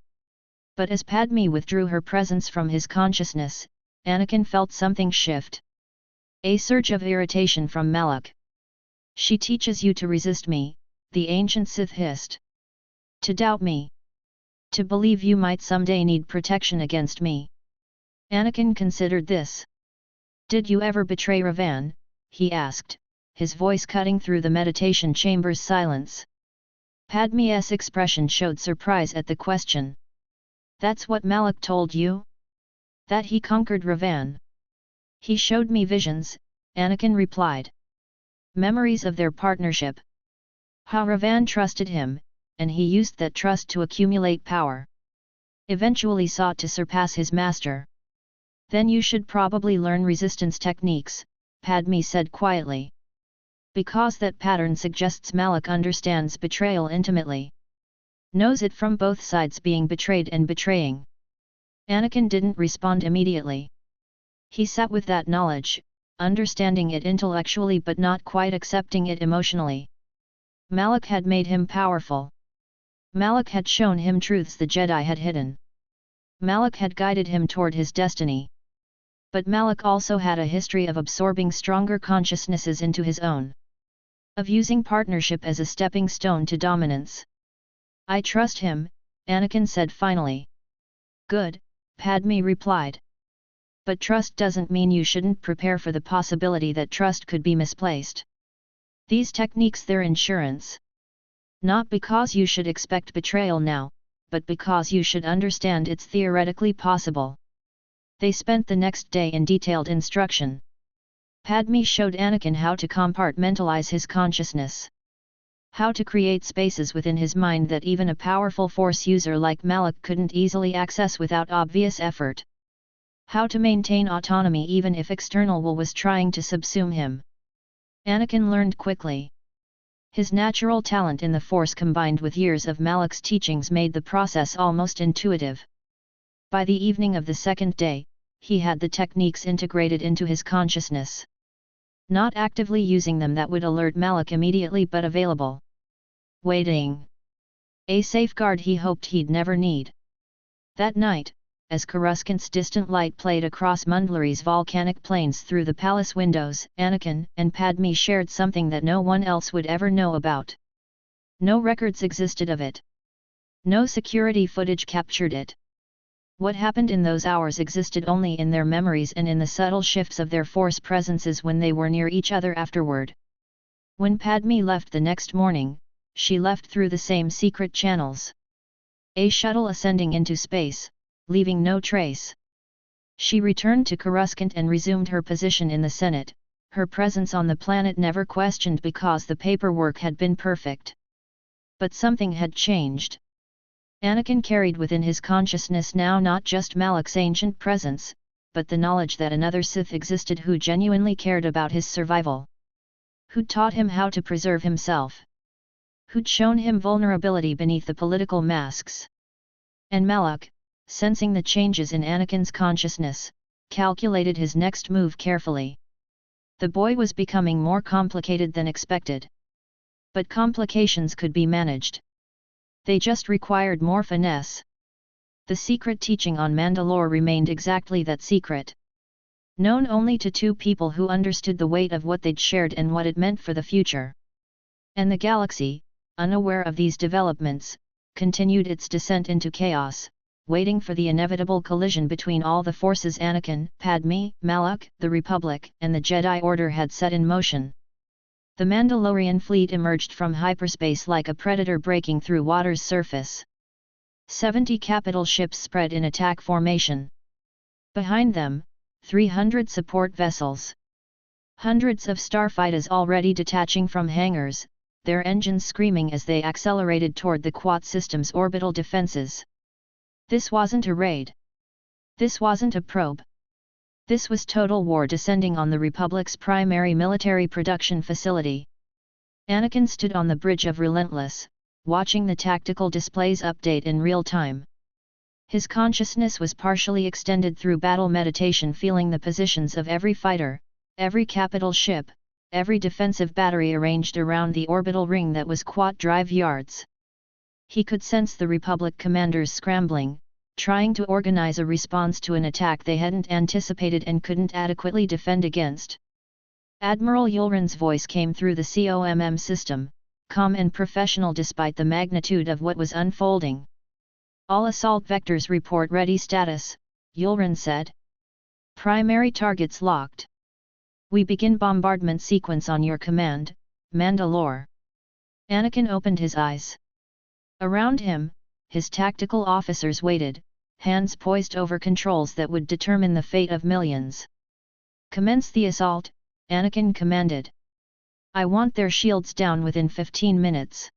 But as Padme withdrew her presence from his consciousness, Anakin felt something shift. A surge of irritation from Malak. "She teaches you to resist me," the ancient Sith hissed. "To doubt me. To believe you might someday need protection against me." Anakin considered this. "Did you ever betray Revan?" he asked, his voice cutting through the meditation chamber's silence. Padme's expression showed surprise at the question. "That's what Malak told you? That he conquered Revan?" "He showed me visions," Anakin replied. "Memories of their partnership. How Revan trusted him, and he used that trust to accumulate power. Eventually sought to surpass his master." "Then you should probably learn resistance techniques," Padme said quietly. "Because that pattern suggests Malak understands betrayal intimately. Knows it from both sides, being betrayed and betraying." Anakin didn't respond immediately. He sat with that knowledge, understanding it intellectually but not quite accepting it emotionally. Malak had made him powerful. Malak had shown him truths the Jedi had hidden. Malak had guided him toward his destiny. But Malak also had a history of absorbing stronger consciousnesses into his own. Of using partnership as a stepping stone to dominance. "I trust him," Anakin said finally. "Good," Padme replied. "But trust doesn't mean you shouldn't prepare for the possibility that trust could be misplaced. These techniques, they're insurance. Not because you should expect betrayal now, but because you should understand it's theoretically possible. They spent the next day in detailed instruction. Padme showed Anakin how to compartmentalize his consciousness. How to create spaces within his mind that even a powerful Force user like Malak couldn't easily access without obvious effort. How to maintain autonomy even if external will was trying to subsume him. Anakin learned quickly. His natural talent in the Force combined with years of Malak's teachings made the process almost intuitive. By the evening of the second day, he had the techniques integrated into his consciousness. Not actively using them that would alert Malak immediately but available. Waiting. A safeguard he hoped he'd never need. That night, as Coruscant's distant light played across Mundlary's volcanic plains through the palace windows, Anakin and Padme shared something that no one else would ever know about. No records existed of it. No security footage captured it. What happened in those hours existed only in their memories and in the subtle shifts of their Force presences when they were near each other afterward. When Padme left the next morning, she left through the same secret channels. A shuttle ascending into space, leaving no trace. She returned to Coruscant and resumed her position in the Senate, her presence on the planet never questioned because the paperwork had been perfect. But something had changed. Anakin carried within his consciousness now not just Malak's ancient presence, but the knowledge that another Sith existed who genuinely cared about his survival. Who'd taught him how to preserve himself. Who'd shown him vulnerability beneath the political masks. And Malak, sensing the changes in Anakin's consciousness, calculated his next move carefully. The boy was becoming more complicated than expected. But complications could be managed. They just required more finesse. The secret teaching on Mandalore remained exactly that secret. Known only to two people who understood the weight of what they'd shared and what it meant for the future. And the galaxy, unaware of these developments, continued its descent into chaos, waiting for the inevitable collision between all the forces Anakin, Padme, Malak, the Republic, and the Jedi Order had set in motion. The Mandalorian fleet emerged from hyperspace like a predator breaking through water's surface. 70 capital ships spread in attack formation. Behind them, 300 support vessels. Hundreds of starfighters already detaching from hangars, their engines screaming as they accelerated toward the Quat system's orbital defenses. This wasn't a raid. This wasn't a probe. This was total war descending on the Republic's primary military production facility. Anakin stood on the bridge of Relentless, watching the tactical displays update in real time. His consciousness was partially extended through battle meditation, feeling the positions of every fighter, every capital ship, every defensive battery arranged around the orbital ring that was Quat drive yards. He could sense the Republic commanders scrambling, trying to organize a response to an attack they hadn't anticipated and couldn't adequately defend against. Admiral Yulren's voice came through the COMM system, calm and professional despite the magnitude of what was unfolding. All assault vectors report ready status, Yulren said. Primary targets locked. We begin bombardment sequence on your command, Mandalore. Anakin opened his eyes. Around him, his tactical officers waited, hands poised over controls that would determine the fate of millions. Commence the assault, Anakin commanded. I want their shields down within 15 minutes.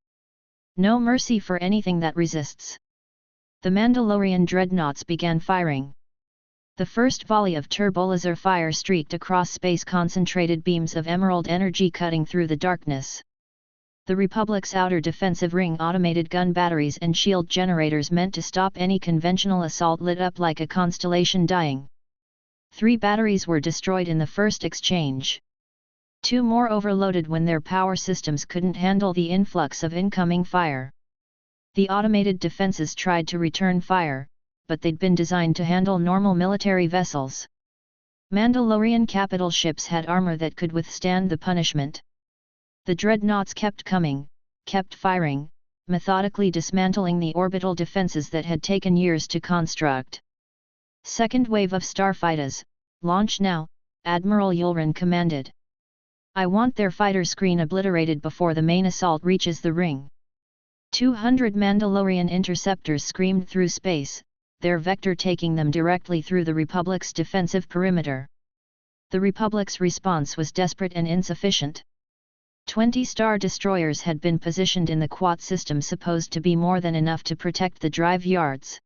No mercy for anything that resists. The Mandalorian dreadnoughts began firing. The first volley of turbolaser fire streaked across space, concentrated beams of emerald energy cutting through the darkness. The Republic's outer defensive ring automated gun batteries and shield generators meant to stop any conventional assault lit up like a constellation dying. 3 batteries were destroyed in the first exchange. 2 more overloaded when their power systems couldn't handle the influx of incoming fire. The automated defenses tried to return fire, but they'd been designed to handle normal military vessels. Mandalorian capital ships had armor that could withstand the punishment. The dreadnoughts kept coming, kept firing, methodically dismantling the orbital defenses that had taken years to construct. Second wave of starfighters, launch now, Admiral Yulren commanded. I want their fighter screen obliterated before the main assault reaches the ring. 200 Mandalorian interceptors screamed through space, their vector taking them directly through the Republic's defensive perimeter. The Republic's response was desperate and insufficient. 20 Star Destroyers had been positioned in the Quat system supposed to be more than enough to protect the drive yards.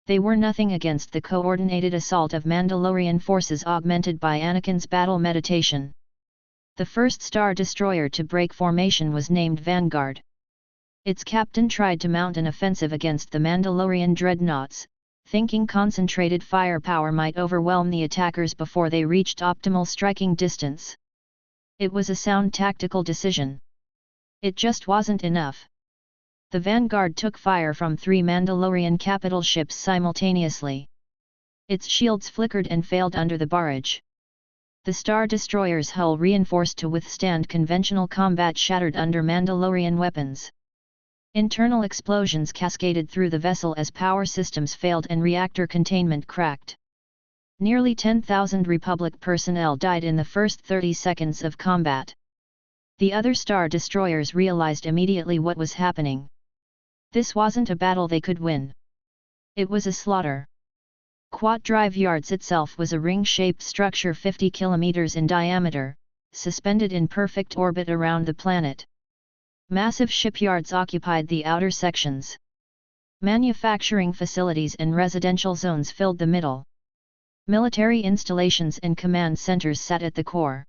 They were nothing against the coordinated assault of Mandalorian forces augmented by Anakin's battle meditation. The first Star Destroyer to break formation was named Vanguard. Its captain tried to mount an offensive against the Mandalorian dreadnoughts, thinking concentrated firepower might overwhelm the attackers before they reached optimal striking distance. It was a sound tactical decision. It just wasn't enough. The Vanguard took fire from 3 Mandalorian capital ships simultaneously. Its shields flickered and failed under the barrage. The Star Destroyer's hull, reinforced to withstand conventional combat, shattered under Mandalorian weapons. Internal explosions cascaded through the vessel as power systems failed and reactor containment cracked. Nearly 10,000 Republic personnel died in the first 30 seconds of combat. The other Star Destroyers realized immediately what was happening. This wasn't a battle they could win. It was a slaughter. Quat Drive Yards itself was a ring-shaped structure 50 kilometers in diameter, suspended in perfect orbit around the planet. Massive shipyards occupied the outer sections. Manufacturing facilities and residential zones filled the middle. Military installations and command centers sat at the core.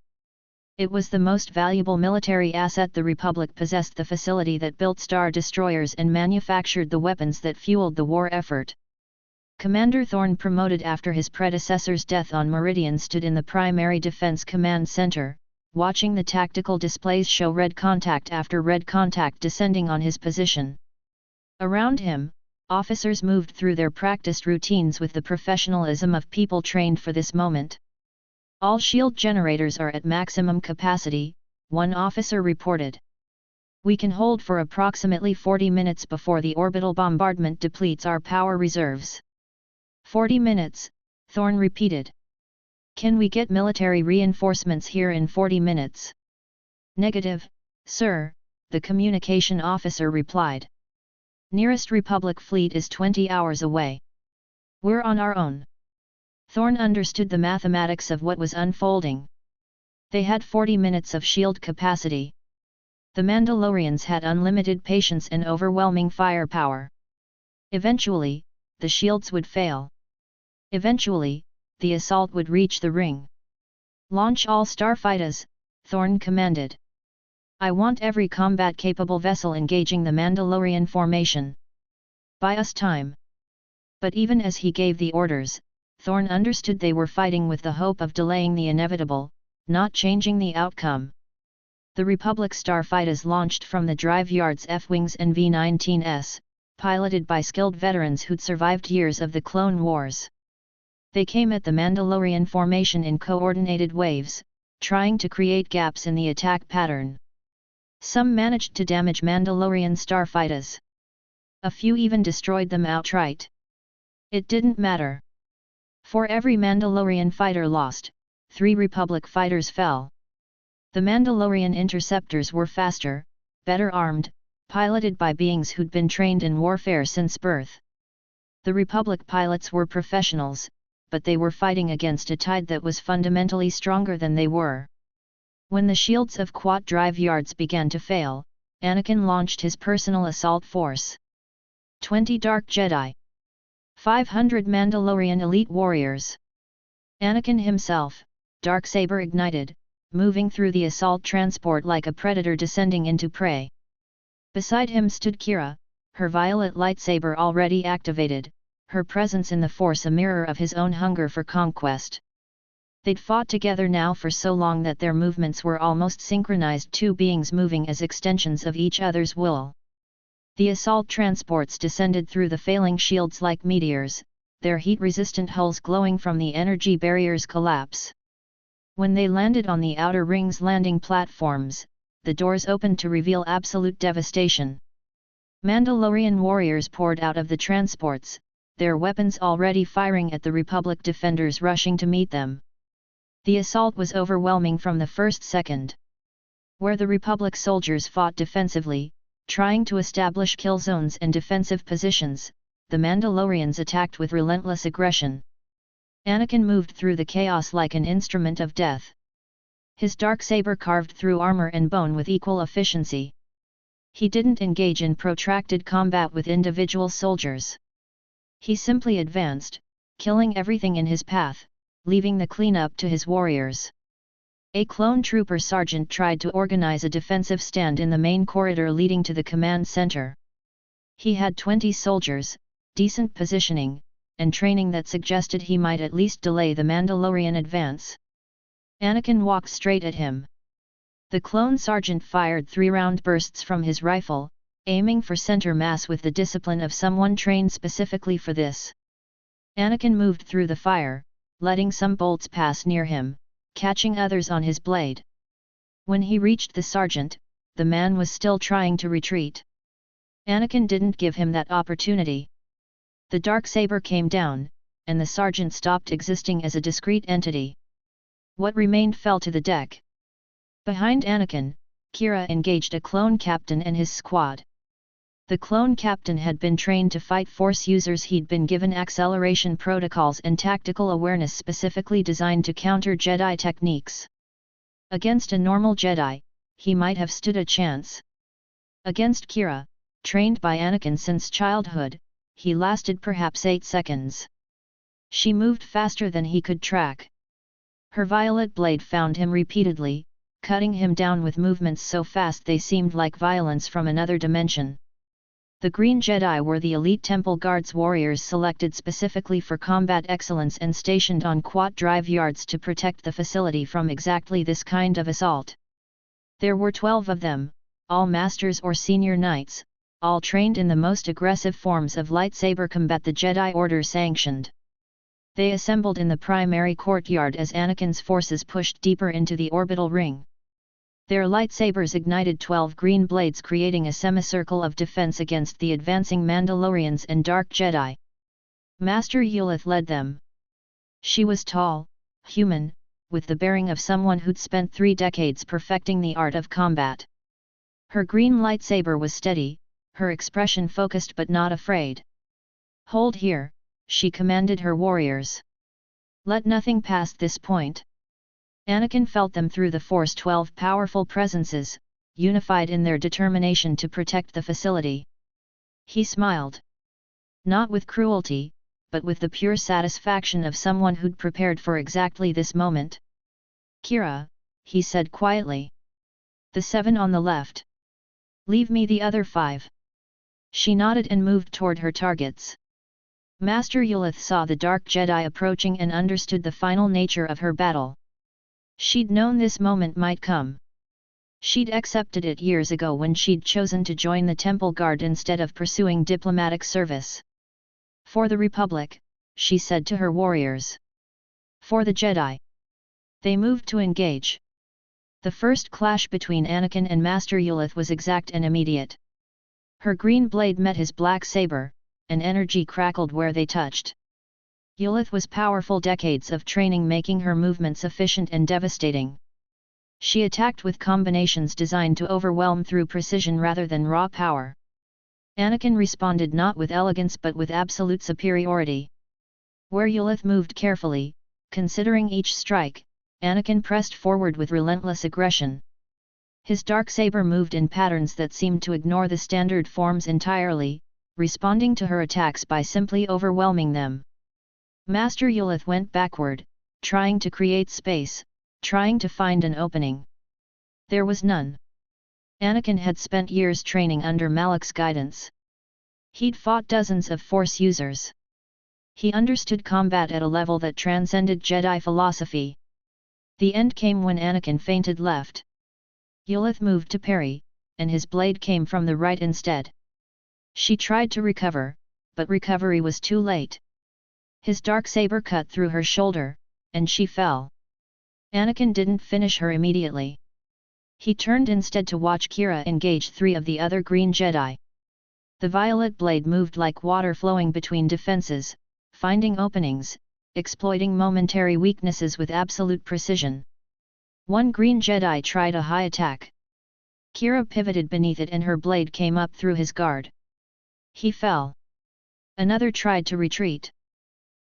It was the most valuable military asset the Republic possessed, the facility that built Star Destroyers and manufactured the weapons that fueled the war effort. Commander Thorne, promoted after his predecessor's death on Meridian, stood in the Primary Defense Command Center, watching the tactical displays show red contact after red contact descending on his position. Around him, officers moved through their practiced routines with the professionalism of people trained for this moment. All shield generators are at maximum capacity, one officer reported. We can hold for approximately 40 minutes before the orbital bombardment depletes our power reserves. 40 minutes, Thorne repeated. Can we get military reinforcements here in 40 minutes? Negative, sir, the communication officer replied. Nearest Republic fleet is 20 hours away. We're on our own. Thorne understood the mathematics of what was unfolding. They had 40 minutes of shield capacity. The Mandalorians had unlimited patience and overwhelming firepower. Eventually, the shields would fail. Eventually, the assault would reach the ring. Launch all starfighters, Thorne commanded. I want every combat-capable vessel engaging the Mandalorian formation. Buy us time. But even as he gave the orders, Thorne understood they were fighting with the hope of delaying the inevitable, not changing the outcome. The Republic starfighters launched from the drive yards F-Wings and V-19s, piloted by skilled veterans who'd survived years of the Clone Wars. They came at the Mandalorian formation in coordinated waves, trying to create gaps in the attack pattern. Some managed to damage Mandalorian starfighters. A few even destroyed them outright. It didn't matter. For every Mandalorian fighter lost, 3 Republic fighters fell. The Mandalorian interceptors were faster, better armed, piloted by beings who'd been trained in warfare since birth. The Republic pilots were professionals, but they were fighting against a tide that was fundamentally stronger than they were. When the shields of Quat Drive Yards began to fail, Anakin launched his personal assault force. 20 Dark Jedi. 500 Mandalorian elite warriors. Anakin himself, darksaber ignited, moving through the assault transport like a predator descending into prey. Beside him stood Kira, her violet lightsaber already activated, her presence in the Force a mirror of his own hunger for conquest. They'd fought together now for so long that their movements were almost synchronized, 2 beings moving as extensions of each other's will. The assault transports descended through the failing shields like meteors, their heat-resistant hulls glowing from the energy barrier's collapse. When they landed on the outer ring's landing platforms, the doors opened to reveal absolute devastation. Mandalorian warriors poured out of the transports, their weapons already firing at the Republic defenders rushing to meet them. The assault was overwhelming from the first second. Where the Republic soldiers fought defensively, Trying to establish kill zones and defensive positions, the Mandalorians attacked with relentless aggression. Anakin moved through the chaos like an instrument of death. His darksaber carved through armor and bone with equal efficiency. He didn't engage in protracted combat with individual soldiers. He simply advanced, killing everything in his path, leaving the cleanup to his warriors. A clone trooper sergeant tried to organize a defensive stand in the main corridor leading to the command center. He had 20 soldiers, decent positioning, and training that suggested he might at least delay the Mandalorian advance. Anakin walked straight at him. The clone sergeant fired 3-round bursts from his rifle, aiming for center mass with the discipline of someone trained specifically for this. Anakin moved through the fire, letting some bolts pass near him, catching others on his blade. When he reached the sergeant, the man was still trying to retreat. Anakin didn't give him that opportunity. The darksaber came down, and the sergeant stopped existing as a discrete entity. What remained fell to the deck. Behind Anakin, Kira engaged a clone captain and his squad. The clone captain had been trained to fight Force users. He'd been given acceleration protocols and tactical awareness specifically designed to counter Jedi techniques. Against a normal Jedi, he might have stood a chance. Against Kira, trained by Anakin since childhood, he lasted perhaps 8 seconds. She moved faster than he could track. Her violet blade found him repeatedly, cutting him down with movements so fast they seemed like violence from another dimension. The Green Jedi were the elite Temple Guards warriors selected specifically for combat excellence and stationed on Quat Drive yards to protect the facility from exactly this kind of assault. There were 12 of them, all masters or senior knights, all trained in the most aggressive forms of lightsaber combat the Jedi Order sanctioned. They assembled in the primary courtyard as Anakin's forces pushed deeper into the orbital ring. Their lightsabers ignited 12 green blades, creating a semicircle of defense against the advancing Mandalorians and Dark Jedi. Master Yulith led them. She was tall, human, with the bearing of someone who'd spent 3 decades perfecting the art of combat. Her green lightsaber was steady, her expression focused but not afraid. "Hold here," she commanded her warriors. "Let nothing pass this point." Anakin felt them through the Force. 12 powerful presences, unified in their determination to protect the facility. He smiled. Not with cruelty, but with the pure satisfaction of someone who'd prepared for exactly this moment. "Kira," he said quietly. "The 7 on the left. Leave me the other 5. She nodded and moved toward her targets. Master Yulith saw the Dark Jedi approaching and understood the final nature of her battle. She'd known this moment might come. She'd accepted it years ago when she'd chosen to join the Temple Guard instead of pursuing diplomatic service. "For the Republic," she said to her warriors. "For the Jedi." They moved to engage. The first clash between Anakin and Master Yulith was exact and immediate. Her green blade met his black saber, and energy crackled where they touched. Yulith was powerful, decades of training making her movements efficient and devastating. She attacked with combinations designed to overwhelm through precision rather than raw power. Anakin responded not with elegance but with absolute superiority. Where Yulith moved carefully, considering each strike, Anakin pressed forward with relentless aggression. His darksaber moved in patterns that seemed to ignore the standard forms entirely, responding to her attacks by simply overwhelming them. Master Yulith went backward, trying to create space, trying to find an opening. There was none. Anakin had spent years training under Malak's guidance. He'd fought dozens of Force users. He understood combat at a level that transcended Jedi philosophy. The end came when Anakin feinted left. Yulith moved to parry, and his blade came from the right instead. She tried to recover, but recovery was too late. His darksaber cut through her shoulder, and she fell. Anakin didn't finish her immediately. He turned instead to watch Kira engage 3 of the other Green Jedi. The violet blade moved like water flowing between defenses, finding openings, exploiting momentary weaknesses with absolute precision. One Green Jedi tried a high attack. Kira pivoted beneath it and her blade came up through his guard. He fell. Another tried to retreat.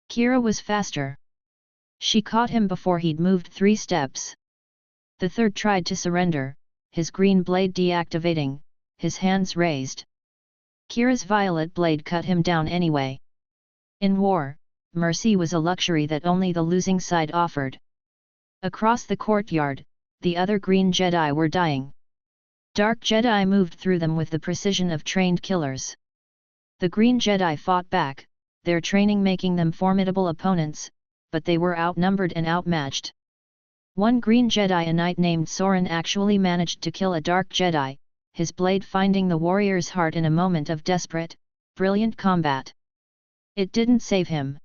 Kira was faster. She caught him before he'd moved 3 steps. The third tried to surrender, his green blade deactivating, his hands raised. Kira's violet blade cut him down anyway. In war, mercy was a luxury that only the losing side offered. Across the courtyard, the other green Jedi were dying. Dark Jedi moved through them with the precision of trained killers. The green Jedi fought back, their training making them formidable opponents, but they were outnumbered and outmatched. One green Jedi, a knight named Soren, actually managed to kill a dark Jedi, his blade finding the warrior's heart in a moment of desperate, brilliant combat. It didn't save him.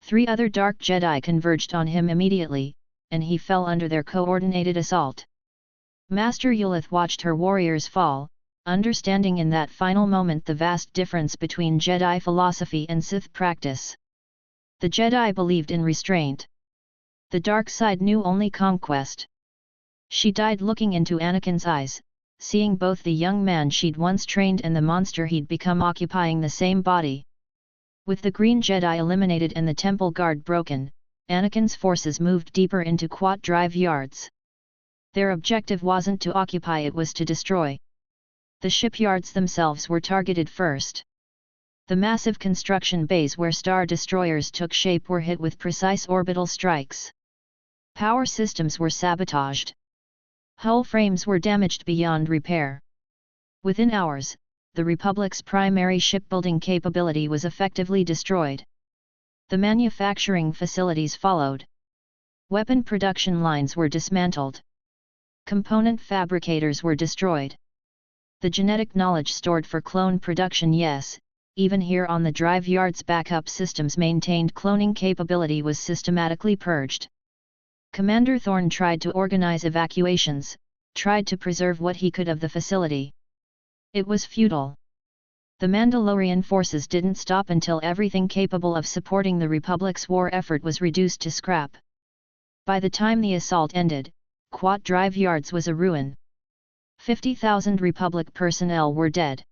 3 other dark Jedi converged on him immediately, and he fell under their coordinated assault. Master Yulith watched her warriors fall, understanding in that final moment the vast difference between Jedi philosophy and Sith practice. The Jedi believed in restraint. The dark side knew only conquest. She died looking into Anakin's eyes, seeing both the young man she'd once trained and the monster he'd become occupying the same body. With the green Jedi eliminated and the temple guard broken, Anakin's forces moved deeper into Quat Drive Yards. Their objective wasn't to occupy, it was to destroy. The shipyards themselves were targeted first. The massive construction bays where star destroyers took shape were hit with precise orbital strikes. Power systems were sabotaged. Hull frames were damaged beyond repair. Within hours, the Republic's primary shipbuilding capability was effectively destroyed. The manufacturing facilities followed. Weapon production lines were dismantled. Component fabricators were destroyed. The genetic knowledge stored for clone production, yes, even here on the drive yards, backup systems maintained cloning capability was systematically purged. Commander Thorne tried to organize evacuations, tried to preserve what he could of the facility. It was futile. The Mandalorian forces didn't stop until everything capable of supporting the Republic's war effort was reduced to scrap. By the time the assault ended, Quat Drive Yards was a ruin. 50,000 Republic personnel were dead.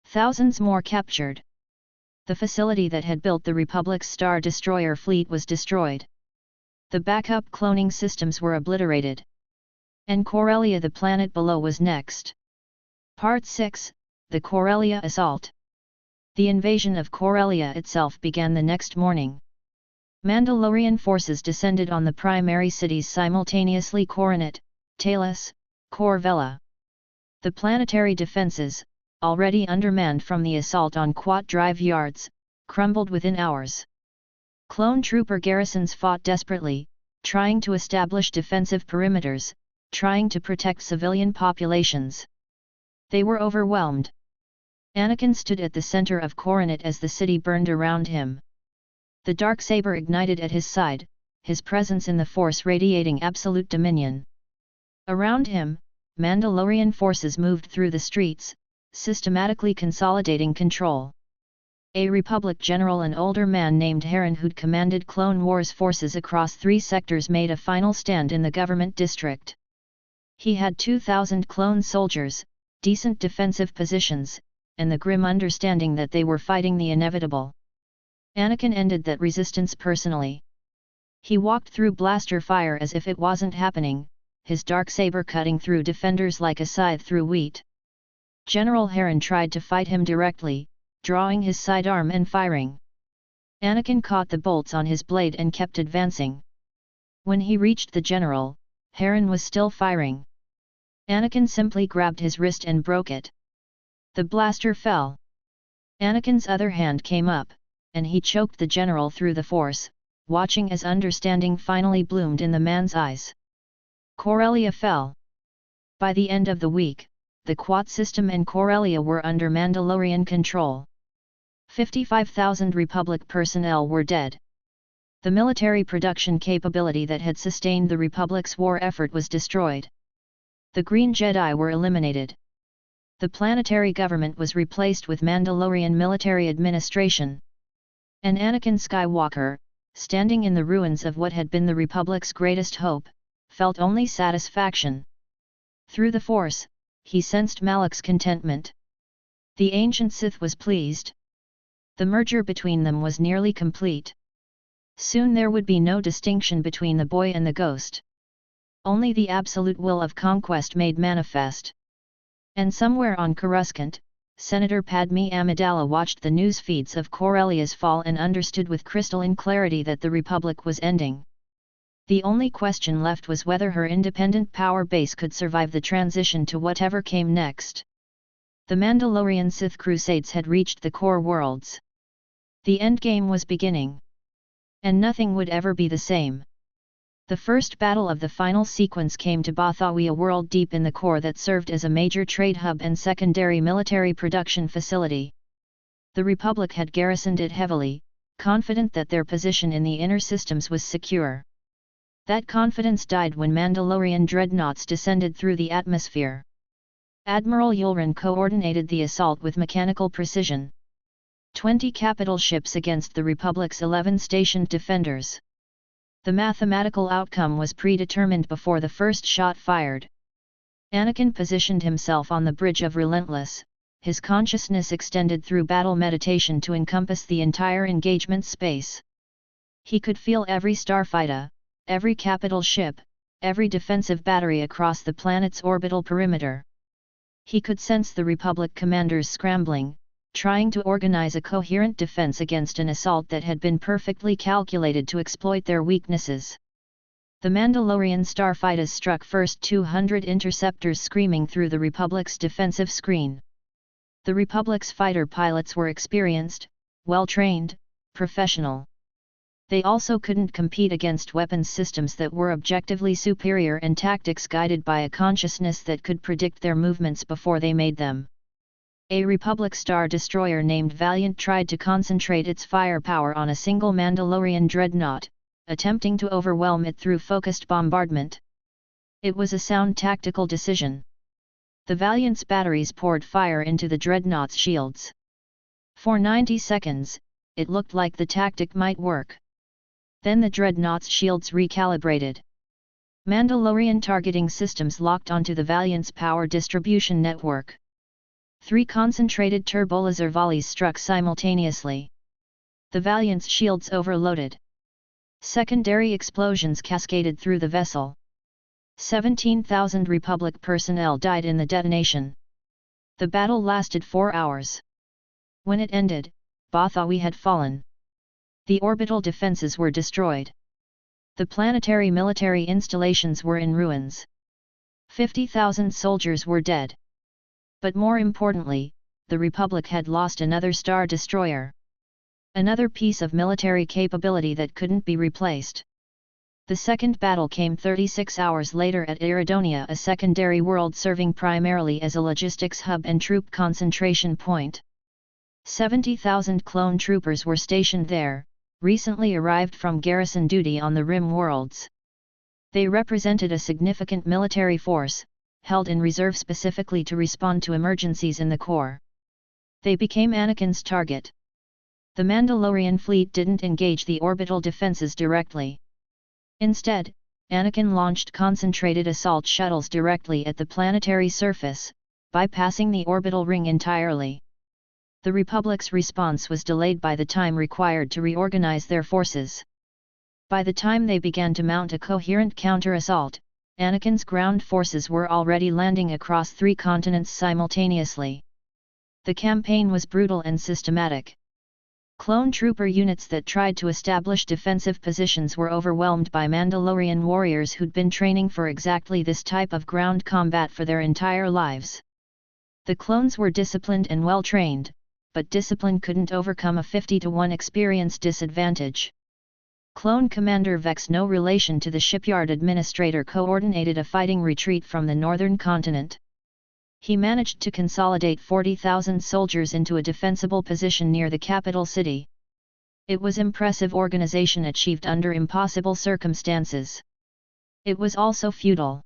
Thousands more captured. The facility that had built the Republic's Star Destroyer fleet was destroyed. The backup cloning systems were obliterated. And Corellia, the planet below, was next. Part 6, The Corellia Assault. The invasion of Corellia itself began the next morning. Mandalorian forces descended on the primary cities simultaneously: Coronet, Talos, Corvella. The planetary defenses, already undermanned from the assault on Quat Drive Yards, crumbled within hours. Clone trooper garrisons fought desperately, trying to establish defensive perimeters, trying to protect civilian populations. They were overwhelmed. Anakin stood at the center of Coronet as the city burned around him. The darksaber ignited at his side, his presence in the Force radiating absolute dominion. Around him, Mandalorian forces moved through the streets, systematically consolidating control. A Republic general, an older man named Heron who'd commanded Clone Wars forces across 3 sectors, made a final stand in the government district. He had 2,000 clone soldiers, decent defensive positions, and the grim understanding that they were fighting the inevitable. Anakin ended that resistance personally. He walked through blaster fire as if it wasn't happening, his darksaber cutting through defenders like a scythe through wheat. General Heron tried to fight him directly, drawing his sidearm and firing. Anakin caught the bolts on his blade and kept advancing. When he reached the general, Heron was still firing. Anakin simply grabbed his wrist and broke it. The blaster fell. Anakin's other hand came up, and he choked the general through the force, watching as understanding finally bloomed in the man's eyes. Corellia fell. By the end of the week, the Quat system and Corellia were under Mandalorian control. 55,000 Republic personnel were dead. The military production capability that had sustained the Republic's war effort was destroyed. The Green Jedi were eliminated. The planetary government was replaced with Mandalorian military administration. And Anakin Skywalker, standing in the ruins of what had been the Republic's greatest hope, felt only satisfaction. Through the Force, he sensed Malak's contentment. The ancient Sith was pleased. The merger between them was nearly complete. Soon there would be no distinction between the boy and the ghost. Only the absolute will of conquest made manifest. And somewhere on Coruscant, Senator Padme Amidala watched the news feeds of Corellia's fall and understood with crystalline clarity that the Republic was ending. The only question left was whether her independent power base could survive the transition to whatever came next. The Mandalorian Sith Crusades had reached the core worlds. The endgame was beginning. And nothing would ever be the same. The first battle of the final sequence came to Bothawi, a world deep in the core that served as a major trade hub and secondary military production facility. The Republic had garrisoned it heavily, confident that their position in the inner systems was secure. That confidence died when Mandalorian dreadnoughts descended through the atmosphere. Admiral Yulren coordinated the assault with mechanical precision. 20 capital ships against the Republic's 11 stationed defenders. The mathematical outcome was predetermined before the first shot fired. Anakin positioned himself on the Bridge of Relentless, his consciousness extended through battle meditation to encompass the entire engagement space. He could feel every starfighter, every capital ship, every defensive battery across the planet's orbital perimeter. He could sense the Republic commanders scrambling, trying to organize a coherent defense against an assault that had been perfectly calculated to exploit their weaknesses. The Mandalorian starfighters struck first 200 interceptors screaming through the Republic's defensive screen. The Republic's fighter pilots were experienced, well-trained, professional. They also couldn't compete against weapons systems that were objectively superior and tactics guided by a consciousness that could predict their movements before they made them. A Republic Star Destroyer named Valiant tried to concentrate its firepower on a single Mandalorian dreadnought, attempting to overwhelm it through focused bombardment. It was a sound tactical decision. The Valiant's batteries poured fire into the dreadnought's shields. For 90 seconds, it looked like the tactic might work. Then the dreadnought's shields recalibrated. Mandalorian targeting systems locked onto the Valiant's power distribution network. 3 concentrated turbolaser volleys struck simultaneously. The Valiant's shields overloaded. Secondary explosions cascaded through the vessel. 17,000 Republic personnel died in the detonation. The battle lasted 4 hours. When it ended, Bothawi had fallen. The orbital defenses were destroyed. The planetary military installations were in ruins. 50,000 soldiers were dead. But more importantly, the Republic had lost another Star Destroyer. Another piece of military capability that couldn't be replaced. The second battle came 36 hours later at Eridonia, a secondary world serving primarily as a logistics hub and troop concentration point. 70,000 clone troopers were stationed there, recently arrived from garrison duty on the Rim worlds. They represented a significant military force, held in reserve specifically to respond to emergencies in the core. They became Anakin's target. The Mandalorian fleet didn't engage the orbital defenses directly. Instead, Anakin launched concentrated assault shuttles directly at the planetary surface, bypassing the orbital ring entirely. The Republic's response was delayed by the time required to reorganize their forces. By the time they began to mount a coherent counter-assault, Anakin's ground forces were already landing across 3 continents simultaneously. The campaign was brutal and systematic. Clone trooper units that tried to establish defensive positions were overwhelmed by Mandalorian warriors who'd been training for exactly this type of ground combat for their entire lives. The clones were disciplined and well-trained, but discipline couldn't overcome a 50-to-1 experience disadvantage. Clone Commander Vex, no relation to the shipyard administrator, coordinated a fighting retreat from the northern continent. He managed to consolidate 40,000 soldiers into a defensible position near the capital city. It was impressive organization achieved under impossible circumstances. It was also futile.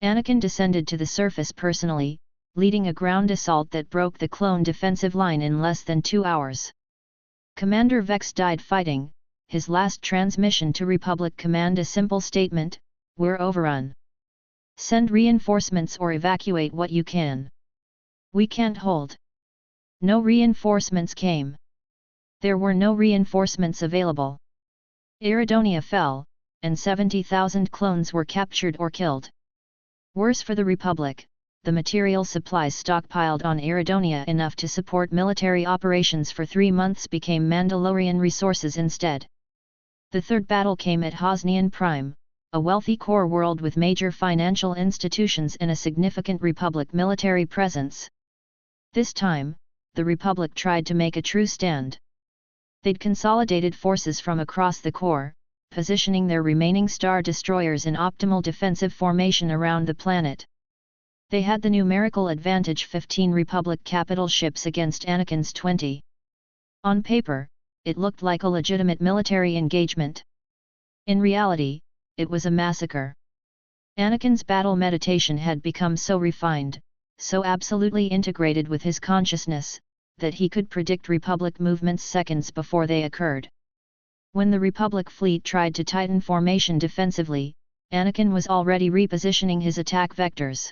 Anakin descended to the surface personally, leading a ground assault that broke the clone defensive line in less than 2 hours. Commander Vex died fighting, his last transmission to Republic Command a simple statement: "We're overrun." Send reinforcements or evacuate what you can. We can't hold. No reinforcements came. There were no reinforcements available. Iridonia fell, and 70,000 clones were captured or killed. Worse for the Republic, the material supplies stockpiled on Iridonia enough to support military operations for 3 months became Mandalorian resources instead. The third battle came at Hosnian Prime, a wealthy core world with major financial institutions and a significant Republic military presence. This time, the Republic tried to make a true stand. They'd consolidated forces from across the core, positioning their remaining Star Destroyers in optimal defensive formation around the planet. They had the numerical advantage, 15 Republic capital ships against Anakin's 20. On paper, it looked like a legitimate military engagement. In reality, it was a massacre. Anakin's battle meditation had become so refined, so absolutely integrated with his consciousness, that he could predict Republic movements seconds before they occurred. When the Republic fleet tried to tighten formation defensively, Anakin was already repositioning his attack vectors.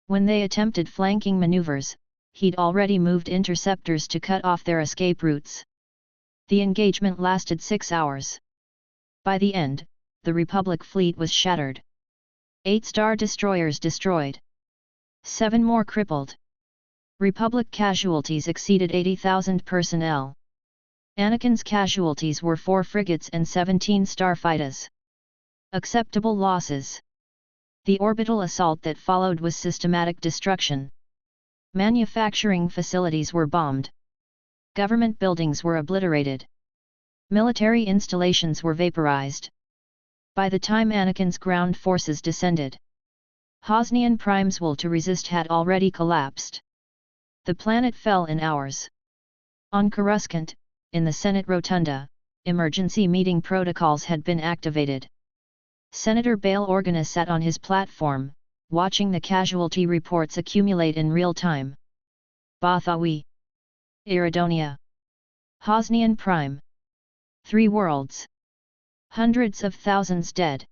When they attempted flanking maneuvers, he'd already moved interceptors to cut off their escape routes. The engagement lasted 6 hours. By the end, the Republic fleet was shattered. 8 Star Destroyers destroyed. 7 more crippled. Republic casualties exceeded 80,000 personnel. Anakin's casualties were 4 frigates and 17 starfighters. Acceptable losses. The orbital assault that followed was systematic destruction. Manufacturing facilities were bombed. Government buildings were obliterated. Military installations were vaporized. By the time Anakin's ground forces descended, Hosnian Prime's will to resist had already collapsed. The planet fell in hours. On Coruscant, in the Senate Rotunda, emergency meeting protocols had been activated. Senator Bail Organa sat on his platform, watching the casualty reports accumulate in real time. Bathawi. Iridonia. Hosnian Prime. 3 worlds. Hundreds of thousands dead.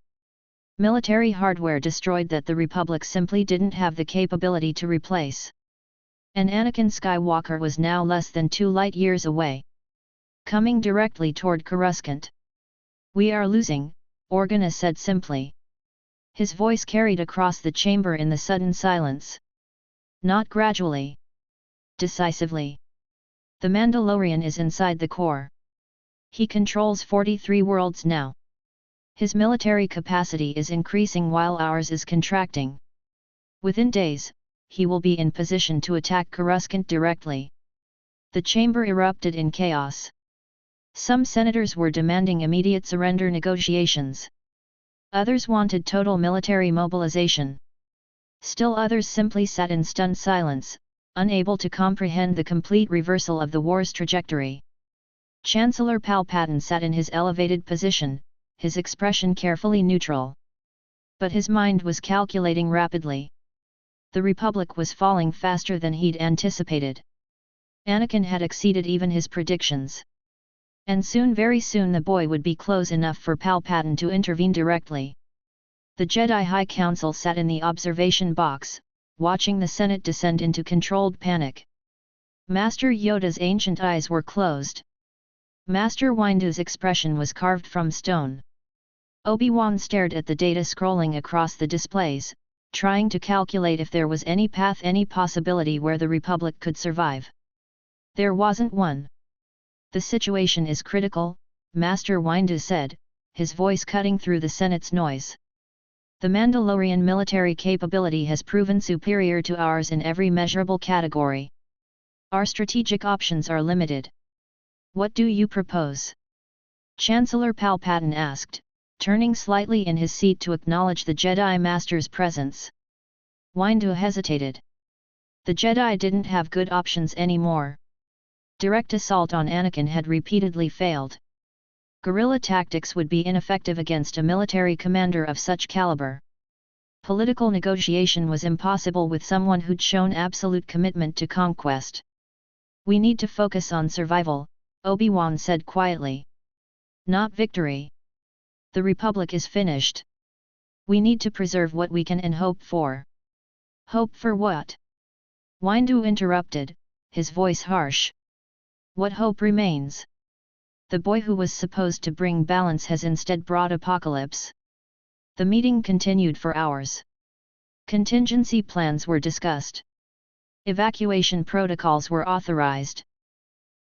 Military hardware destroyed that the Republic simply didn't have the capability to replace. And Anakin Skywalker was now less than 2 light years away. Coming directly toward Coruscant. "We are losing," Organa said simply. His voice carried across the chamber in the sudden silence. Not gradually. Decisively. The Mandalorian is inside the core. He controls 43 worlds now. His military capacity is increasing while ours is contracting. Within days, he will be in position to attack Coruscant directly. The chamber erupted in chaos. Some senators were demanding immediate surrender negotiations. Others wanted total military mobilization. Still others simply sat in stunned silence, unable to comprehend the complete reversal of the war's trajectory. Chancellor Palpatine sat in his elevated position, his expression carefully neutral. But his mind was calculating rapidly. The Republic was falling faster than he'd anticipated. Anakin had exceeded even his predictions. And soon, very soon, the boy would be close enough for Palpatine to intervene directly. The Jedi High Council sat in the observation box, watching the Senate descend into controlled panic. Master Yoda's ancient eyes were closed. Master Windu's expression was carved from stone. Obi-Wan stared at the data scrolling across the displays, trying to calculate if there was any path, any possibility where the Republic could survive. There wasn't one. "The situation is critical," Master Windu said, his voice cutting through the Senate's noise. "The Mandalorian military capability has proven superior to ours in every measurable category. Our strategic options are limited. What do you propose?" Chancellor Palpatine asked, turning slightly in his seat to acknowledge the Jedi Master's presence. Windu hesitated. The Jedi didn't have good options anymore. Direct assault on Anakin had repeatedly failed. Guerrilla tactics would be ineffective against a military commander of such caliber. Political negotiation was impossible with someone who'd shown absolute commitment to conquest. "We need to focus on survival," Obi-Wan said quietly. "Not victory. The Republic is finished." We need to preserve what we can and hope for. Hope for what? Windu interrupted, his voice harsh. What hope remains? The boy who was supposed to bring balance has instead brought apocalypse. The meeting continued for hours. Contingency plans were discussed. Evacuation protocols were authorized.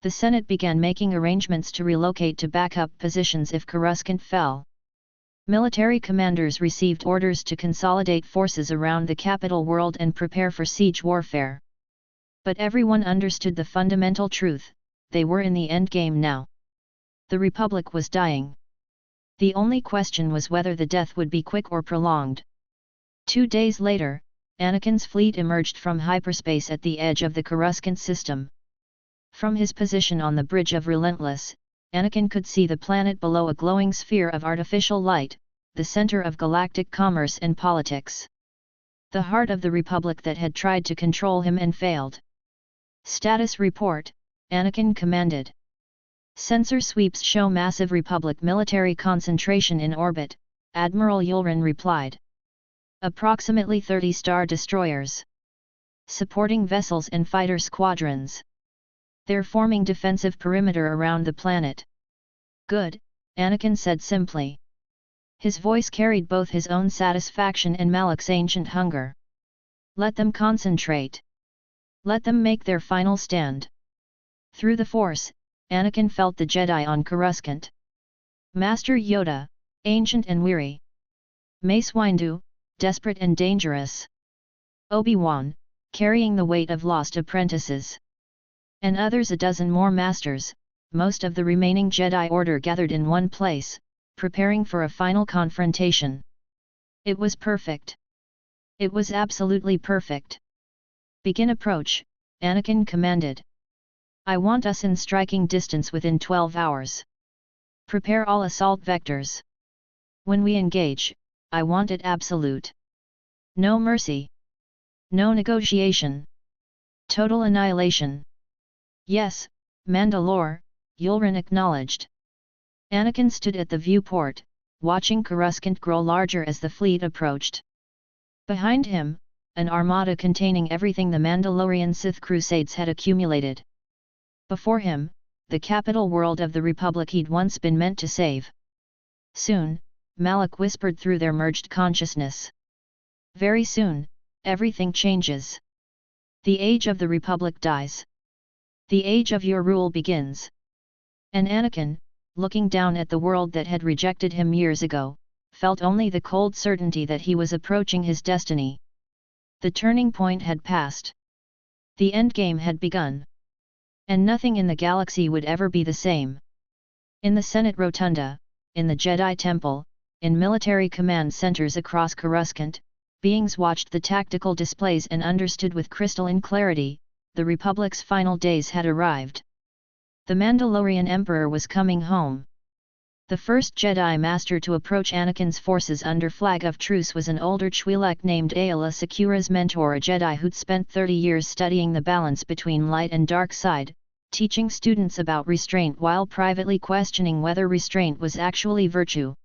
The Senate began making arrangements to relocate to backup positions if Coruscant fell. Military commanders received orders to consolidate forces around the capital world and prepare for siege warfare. But everyone understood the fundamental truth: they were in the endgame now. The Republic was dying. The only question was whether the death would be quick or prolonged. 2 days later, Anakin's fleet emerged from hyperspace at the edge of the Coruscant system. From his position on the Bridge of Relentless, Anakin could see the planet below a glowing sphere of artificial light, the center of galactic commerce and politics. The heart of the Republic that had tried to control him and failed. Status report, Anakin commanded. Sensor sweeps show massive Republic military concentration in orbit, Admiral Yulren replied. Approximately 30 Star Destroyers. Supporting vessels and fighter squadrons. They're forming defensive perimeter around the planet. Good, Anakin said simply. His voice carried both his own satisfaction and Malak's ancient hunger. Let them concentrate. Let them make their final stand. Through the Force, Anakin felt the Jedi on Coruscant. Master Yoda, ancient and weary. Mace Windu, desperate and dangerous. Obi-Wan, carrying the weight of lost apprentices. And others, a dozen more masters, most of the remaining Jedi Order gathered in one place, preparing for a final confrontation. It was perfect. It was absolutely perfect. Begin approach, Anakin commanded. I want us in striking distance within 12 hours. Prepare all assault vectors. When we engage, I want it absolute. No mercy. No negotiation. Total annihilation. Yes, Mandalore, Yulren acknowledged. Anakin stood at the viewport, watching Coruscant grow larger as the fleet approached. Behind him, an armada containing everything the Mandalorian Sith Crusades had accumulated. Before him, the capital world of the Republic he'd once been meant to save. Soon, Malak whispered through their merged consciousness. Very soon, everything changes. The age of the Republic dies. The age of your rule begins. And Anakin, looking down at the world that had rejected him years ago, felt only the cold certainty that he was approaching his destiny. The turning point had passed. The endgame had begun. And nothing in the galaxy would ever be the same. In the Senate Rotunda, in the Jedi Temple, in military command centers across Coruscant, beings watched the tactical displays and understood with crystalline clarity: the Republic's final days had arrived. The Mandalorian Emperor was coming home. The first Jedi Master to approach Anakin's forces under flag of truce was an older Twi'lek named Aayla Secura's mentor, a Jedi who'd spent 30 years studying the balance between light and dark side, teaching students about restraint while privately questioning whether restraint was actually virtue.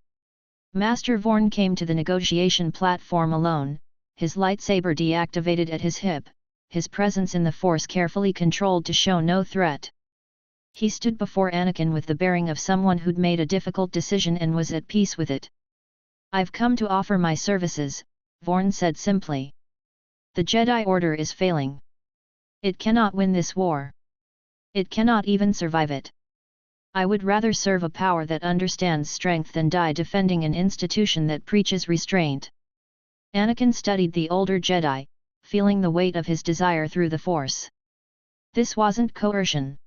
Master Vorn came to the negotiation platform alone, his lightsaber deactivated at his hip, his presence in the Force carefully controlled to show no threat. He stood before Anakin with the bearing of someone who'd made a difficult decision and was at peace with it. I've come to offer my services, Vorn said simply. The Jedi Order is failing. It cannot win this war. It cannot even survive it. I would rather serve a power that understands strength than die defending an institution that preaches restraint. Anakin studied the older Jedi, feeling the weight of his desire through the Force. This wasn't coercion.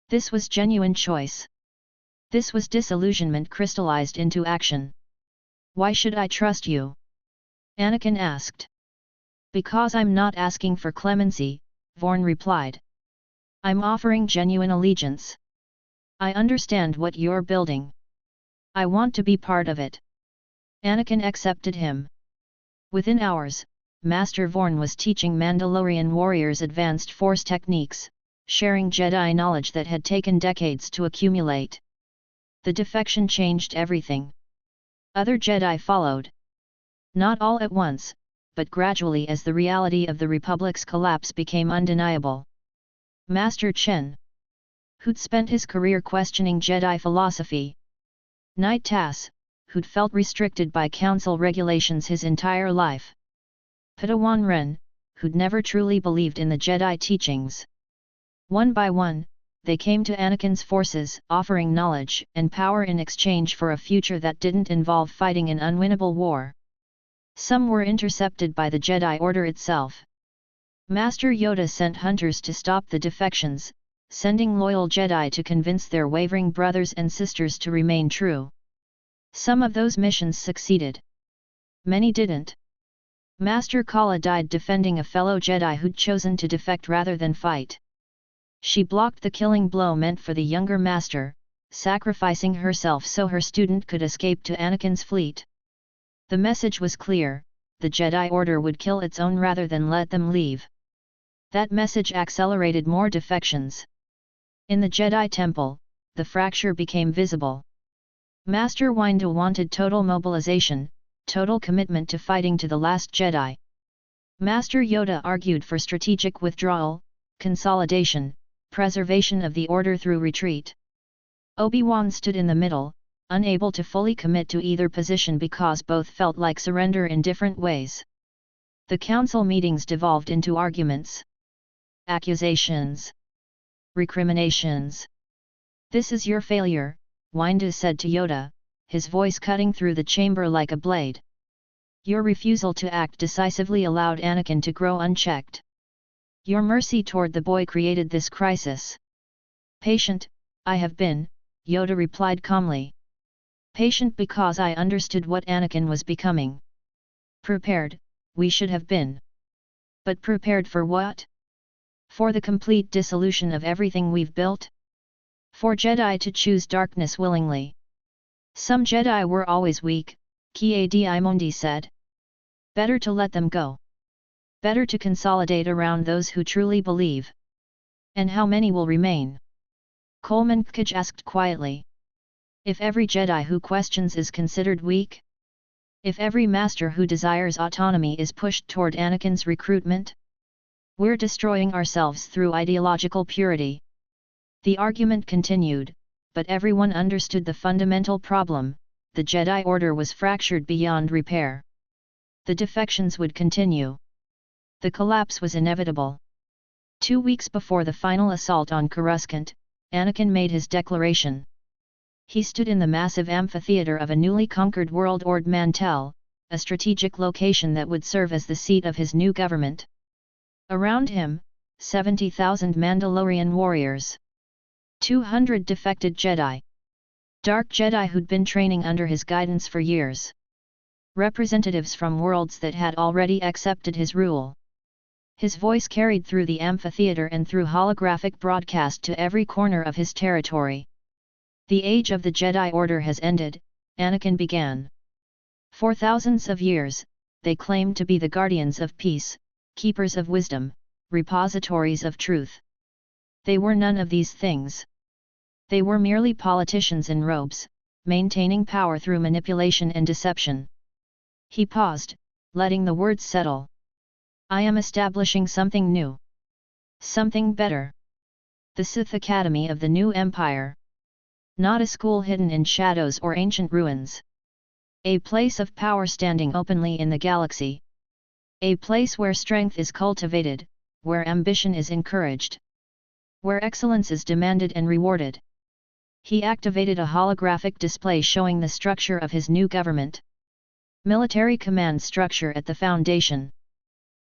This was genuine choice. This was disillusionment crystallized into action. Why should I trust you? Anakin asked. Because I'm not asking for clemency, Vorn replied. I'm offering genuine allegiance. I understand what you're building. I want to be part of it. Anakin accepted him. Within hours, Master Vorn was teaching Mandalorian warriors advanced Force techniques, sharing Jedi knowledge that had taken decades to accumulate. The defection changed everything. Other Jedi followed. Not all at once, but gradually as the reality of the Republic's collapse became undeniable. Master Chen, who'd spent his career questioning Jedi philosophy. Knight Tas, who'd felt restricted by council regulations his entire life. Padawan Ren, who'd never truly believed in the Jedi teachings. One by one, they came to Anakin's forces, offering knowledge and power in exchange for a future that didn't involve fighting an unwinnable war. Some were intercepted by the Jedi Order itself. Master Yoda sent hunters to stop the defections, sending loyal Jedi to convince their wavering brothers and sisters to remain true. Some of those missions succeeded. Many didn't. Master Kala died defending a fellow Jedi who'd chosen to defect rather than fight. She blocked the killing blow meant for the younger master, sacrificing herself so her student could escape to Anakin's fleet. The message was clear: the Jedi Order would kill its own rather than let them leave. That message accelerated more defections. In the Jedi Temple, the fracture became visible. Master Windu wanted total mobilization, total commitment to fighting to the last Jedi. Master Yoda argued for strategic withdrawal, consolidation, preservation of the Order through retreat. Obi-Wan stood in the middle, unable to fully commit to either position because both felt like surrender in different ways. The council meetings devolved into arguments. Accusations. Recriminations. "This is your failure," Windu said to Yoda, his voice cutting through the chamber like a blade. "Your refusal to act decisively allowed Anakin to grow unchecked. Your mercy toward the boy created this crisis." "Patient, I have been," Yoda replied calmly. "Patient because I understood what Anakin was becoming. Prepared, we should have been. But prepared for what? For the complete dissolution of everything we've built? For Jedi to choose darkness willingly. Some Jedi were always weak," Ki-Adi-Mundi said. "Better to let them go. Better to consolidate around those who truly believe." "And how many will remain?" Coleman Kaj asked quietly. "If every Jedi who questions is considered weak? If every master who desires autonomy is pushed toward Anakin's recruitment? We're destroying ourselves through ideological purity." The argument continued, but everyone understood the fundamental problem: the Jedi Order was fractured beyond repair. The defections would continue. The collapse was inevitable. 2 weeks before the final assault on Coruscant, Anakin made his declaration. He stood in the massive amphitheater of a newly conquered world Ord Mantell, a strategic location that would serve as the seat of his new government. Around him, 70,000 Mandalorian warriors. 200 defected Jedi. Dark Jedi who'd been training under his guidance for years. Representatives from worlds that had already accepted his rule. His voice carried through the amphitheater and through holographic broadcast to every corner of his territory. "The age of the Jedi Order has ended," Anakin began. "For thousands of years, they claimed to be the guardians of peace, keepers of wisdom, repositories of truth. They were none of these things. They were merely politicians in robes, maintaining power through manipulation and deception." He paused, letting the words settle. "I am establishing something new. Something better. The Sith Academy of the New Empire. Not a school hidden in shadows or ancient ruins. A place of power standing openly in the galaxy. A place where strength is cultivated, where ambition is encouraged. Where excellence is demanded and rewarded." He activated a holographic display showing the structure of his new government. Military command structure at the foundation.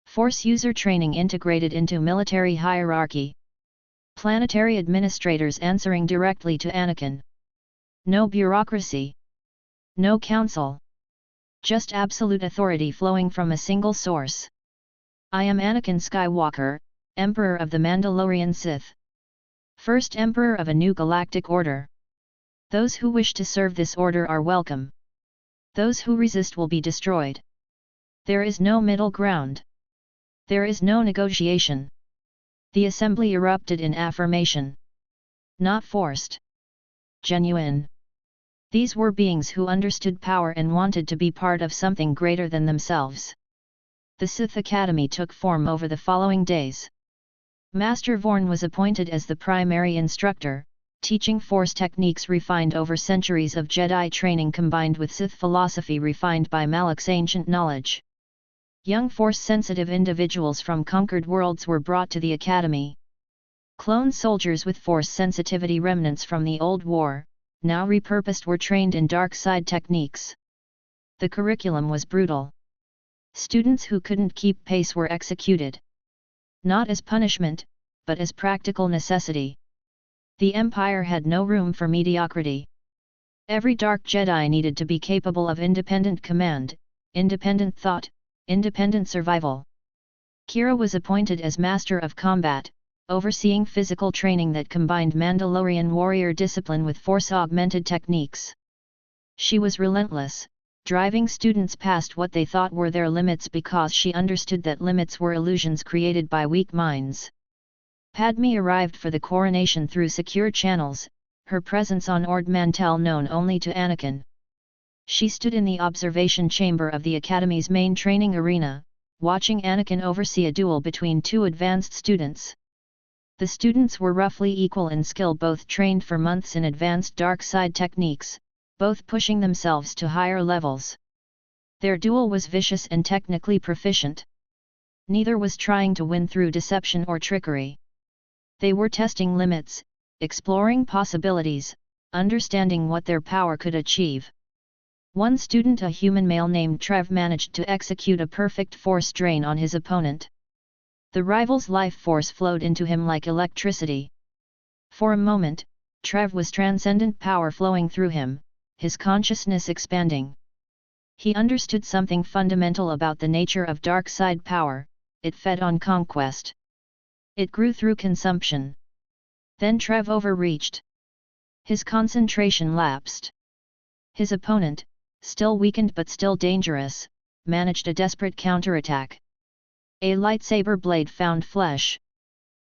Force user training integrated into military hierarchy. Planetary administrators answering directly to Anakin. No bureaucracy. No council. Just absolute authority flowing from a single source. "I am Anakin Skywalker, Emperor of the Mandalorian Sith. First Emperor of a new galactic order. Those who wish to serve this order are welcome. Those who resist will be destroyed. There is no middle ground. There is no negotiation." The assembly erupted in affirmation. Not forced. Genuine. These were beings who understood power and wanted to be part of something greater than themselves. The Sith Academy took form over the following days. Master Vorn was appointed as the primary instructor, teaching Force techniques refined over centuries of Jedi training combined with Sith philosophy refined by Malak's ancient knowledge. Young Force-sensitive individuals from conquered worlds were brought to the Academy. Clone soldiers with Force sensitivity remnants from the old war, now repurposed, were trained in dark side techniques. The curriculum was brutal. Students who couldn't keep pace were executed. Not as punishment, but as practical necessity. The Empire had no room for mediocrity. Every Dark Jedi needed to be capable of independent command, independent thought, independent survival. Kira was appointed as Master of Combat, overseeing physical training that combined Mandalorian warrior discipline with Force-augmented techniques. She was relentless, driving students past what they thought were their limits because she understood that limits were illusions created by weak minds. Padme arrived for the coronation through secure channels, her presence on Ord Mantell known only to Anakin. She stood in the observation chamber of the Academy's main training arena, watching Anakin oversee a duel between two advanced students. The students were roughly equal in skill, both trained for months in advanced dark side techniques, both pushing themselves to higher levels. Their duel was vicious and technically proficient. Neither was trying to win through deception or trickery. They were testing limits, exploring possibilities, understanding what their power could achieve. One student, a human male named Trev, managed to execute a perfect force drain on his opponent. The rival's life force flowed into him like electricity. For a moment, Trev was transcendent power flowing through him, his consciousness expanding. He understood something fundamental about the nature of dark side power: it fed on conquest. It grew through consumption. Then Trev overreached. His concentration lapsed. His opponent, still weakened but still dangerous, managed a desperate counterattack. A lightsaber blade found flesh.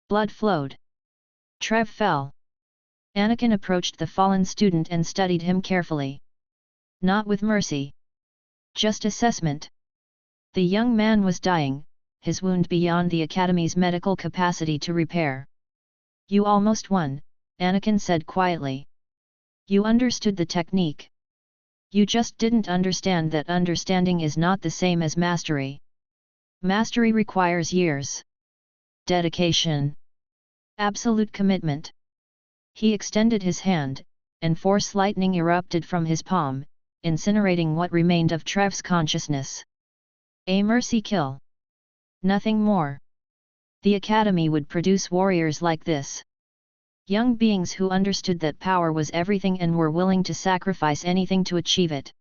Blood flowed. Trev fell. Anakin approached the fallen student and studied him carefully. Not with mercy. Just assessment. The young man was dying, his wound beyond the Academy's medical capacity to repair. "You almost won," Anakin said quietly. "You understood the technique. You just didn't understand that understanding is not the same as mastery. Mastery requires years. Dedication. Absolute commitment." He extended his hand, and Force lightning erupted from his palm, incinerating what remained of Trev's consciousness. A mercy kill. Nothing more. The Academy would produce warriors like this. Young beings who understood that power was everything and were willing to sacrifice anything to achieve it.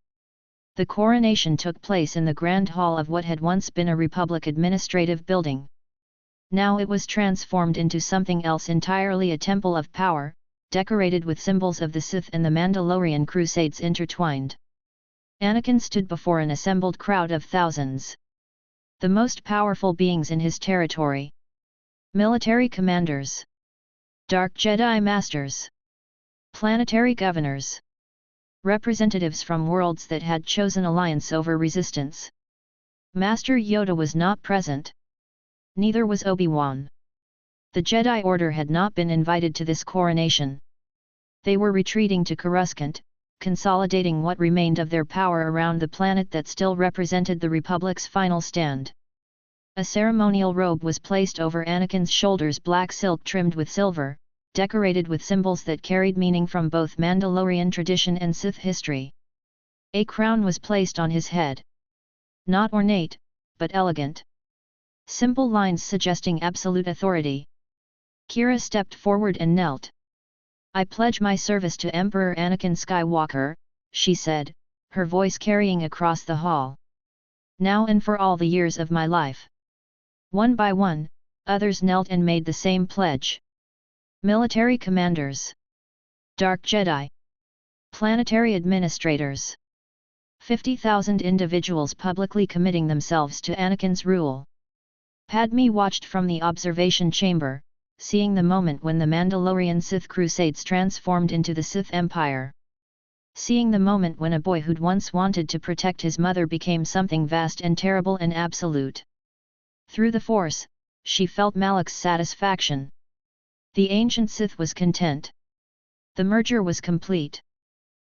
The coronation took place in the Grand Hall of what had once been a Republic administrative building. Now it was transformed into something else entirely: a temple of power, decorated with symbols of the Sith and the Mandalorian Crusades intertwined. Anakin stood before an assembled crowd of thousands. The most powerful beings in his territory. Military commanders. Dark Jedi Masters. Planetary governors. Representatives from worlds that had chosen alliance over resistance. Master Yoda was not present. Neither was Obi-Wan. The Jedi Order had not been invited to this coronation. They were retreating to Coruscant, consolidating what remained of their power around the planet that still represented the Republic's final stand. A ceremonial robe was placed over Anakin's shoulders, black silk trimmed with silver, decorated with symbols that carried meaning from both Mandalorian tradition and Sith history. A crown was placed on his head. Not ornate, but elegant. Simple lines suggesting absolute authority. Kira stepped forward and knelt. "I pledge my service to Emperor Anakin Skywalker," she said, her voice carrying across the hall. "Now and for all the years of my life." One by one, others knelt and made the same pledge. Military commanders. Dark Jedi. Planetary administrators. 50,000 individuals publicly committing themselves to Anakin's rule. Padme watched from the observation chamber, seeing the moment when the Mandalorian Sith Crusades transformed into the Sith Empire. seeing the moment when a boy who'd once wanted to protect his mother became something vast and terrible and absolute. Through the Force, she felt Malak's satisfaction. The ancient Sith was content. The merger was complete.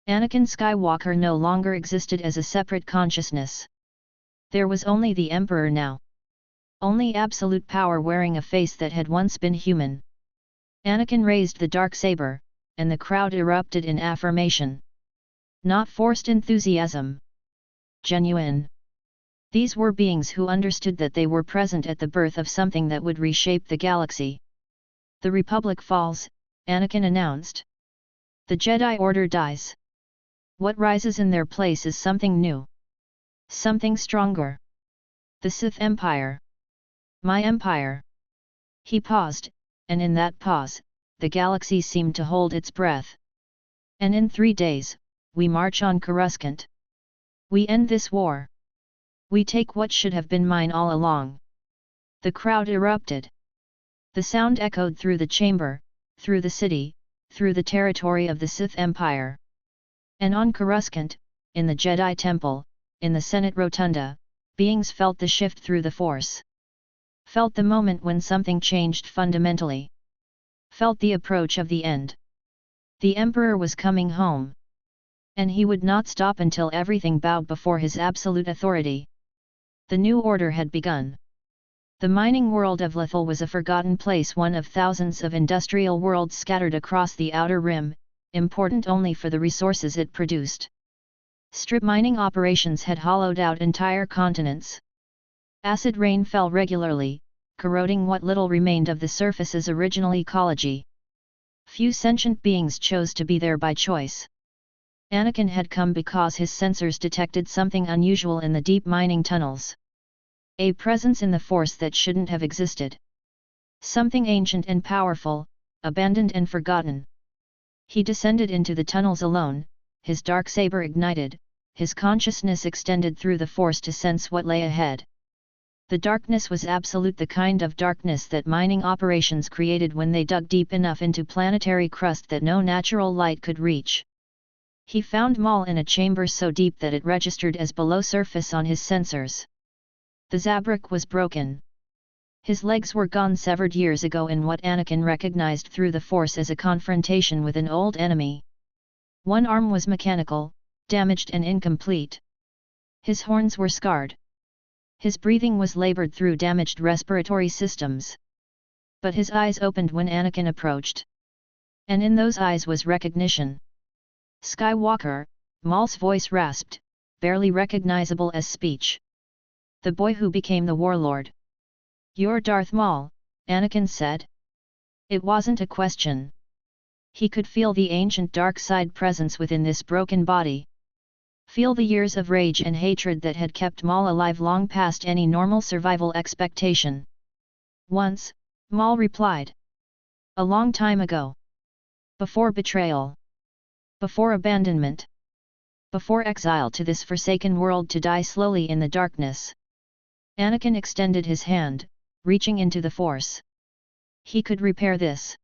Anakin Skywalker no longer existed as a separate consciousness. There was only the Emperor now. Only absolute power wearing a face that had once been human. Anakin raised the darksaber, and the crowd erupted in affirmation. Not forced enthusiasm. Genuine. These were beings who understood that they were present at the birth of something that would reshape the galaxy. The Republic falls, Anakin announced. The Jedi Order dies. What rises in their place is something new. Something stronger. The Sith Empire. My empire. He paused, and in that pause, the galaxy seemed to hold its breath. And in 3 days, we march on Coruscant. We end this war. We take what should have been mine all along. The crowd erupted. The sound echoed through the chamber, through the city, through the territory of the Sith Empire. And on Coruscant, in the Jedi Temple, in the Senate Rotunda, beings felt the shift through the Force. Felt the moment when something changed fundamentally. Felt the approach of the end. The Emperor was coming home. And he would not stop until everything bowed before his absolute authority. The new order had begun. The mining world of Lethal was a forgotten place, one of thousands of industrial worlds scattered across the outer rim, important only for the resources it produced. Strip mining operations had hollowed out entire continents. Acid rain fell regularly, corroding what little remained of the surface's original ecology. Few sentient beings chose to be there by choice. Anakin had come because his sensors detected something unusual in the deep mining tunnels. A presence in the Force that shouldn't have existed. Something ancient and powerful, abandoned and forgotten. He descended into the tunnels alone, his darksaber ignited, his consciousness extended through the Force to sense what lay ahead. The darkness was absolute, the kind of darkness that mining operations created when they dug deep enough into planetary crust that no natural light could reach. He found Maul in a chamber so deep that it registered as below surface on his sensors. The Zabrak was broken. His legs were gone, severed years ago in what Anakin recognized through the Force as a confrontation with an old enemy. One arm was mechanical, damaged and incomplete. His horns were scarred. His breathing was labored through damaged respiratory systems. But his eyes opened when Anakin approached. And in those eyes was recognition. Skywalker, Maul's voice rasped, barely recognizable as speech. The boy who became the warlord. You're Darth Maul, Anakin said. It wasn't a question. He could feel the ancient dark side presence within this broken body. Feel the years of rage and hatred that had kept Maul alive long past any normal survival expectation. Once, Maul replied. A long time ago. Before betrayal. Before abandonment. Before exile to this forsaken world to die slowly in the darkness. Anakin extended his hand, reaching into the Force. He could repair this.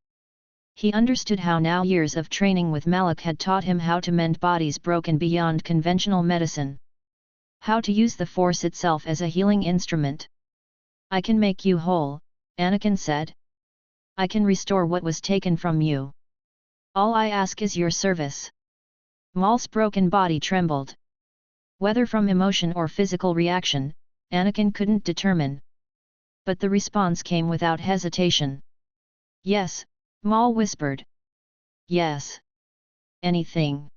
He understood how now years of training with Malak had taught him how to mend bodies broken beyond conventional medicine. How to use the Force itself as a healing instrument. I can make you whole, Anakin said. I can restore what was taken from you. All I ask is your service. Maul's broken body trembled. Whether from emotion or physical reaction, Anakin couldn't determine. But the response came without hesitation. Yes, Maul whispered. Yes. Anything.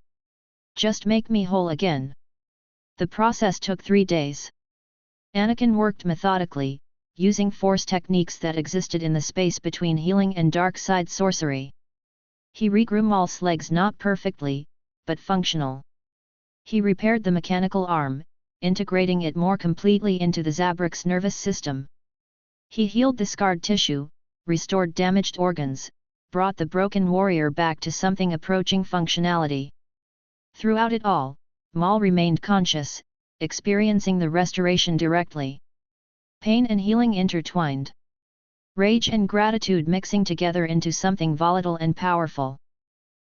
Just make me whole again. The process took 3 days. Anakin worked methodically, using Force techniques that existed in the space between healing and dark side sorcery. He regrew Maul's legs, not perfectly, but functional. He repaired the mechanical arm, integrating it more completely into the Zabrak's nervous system. He healed the scarred tissue, restored damaged organs, brought the broken warrior back to something approaching functionality. Throughout it all, Maul remained conscious, experiencing the restoration directly. Pain and healing intertwined. Rage and gratitude mixing together into something volatile and powerful.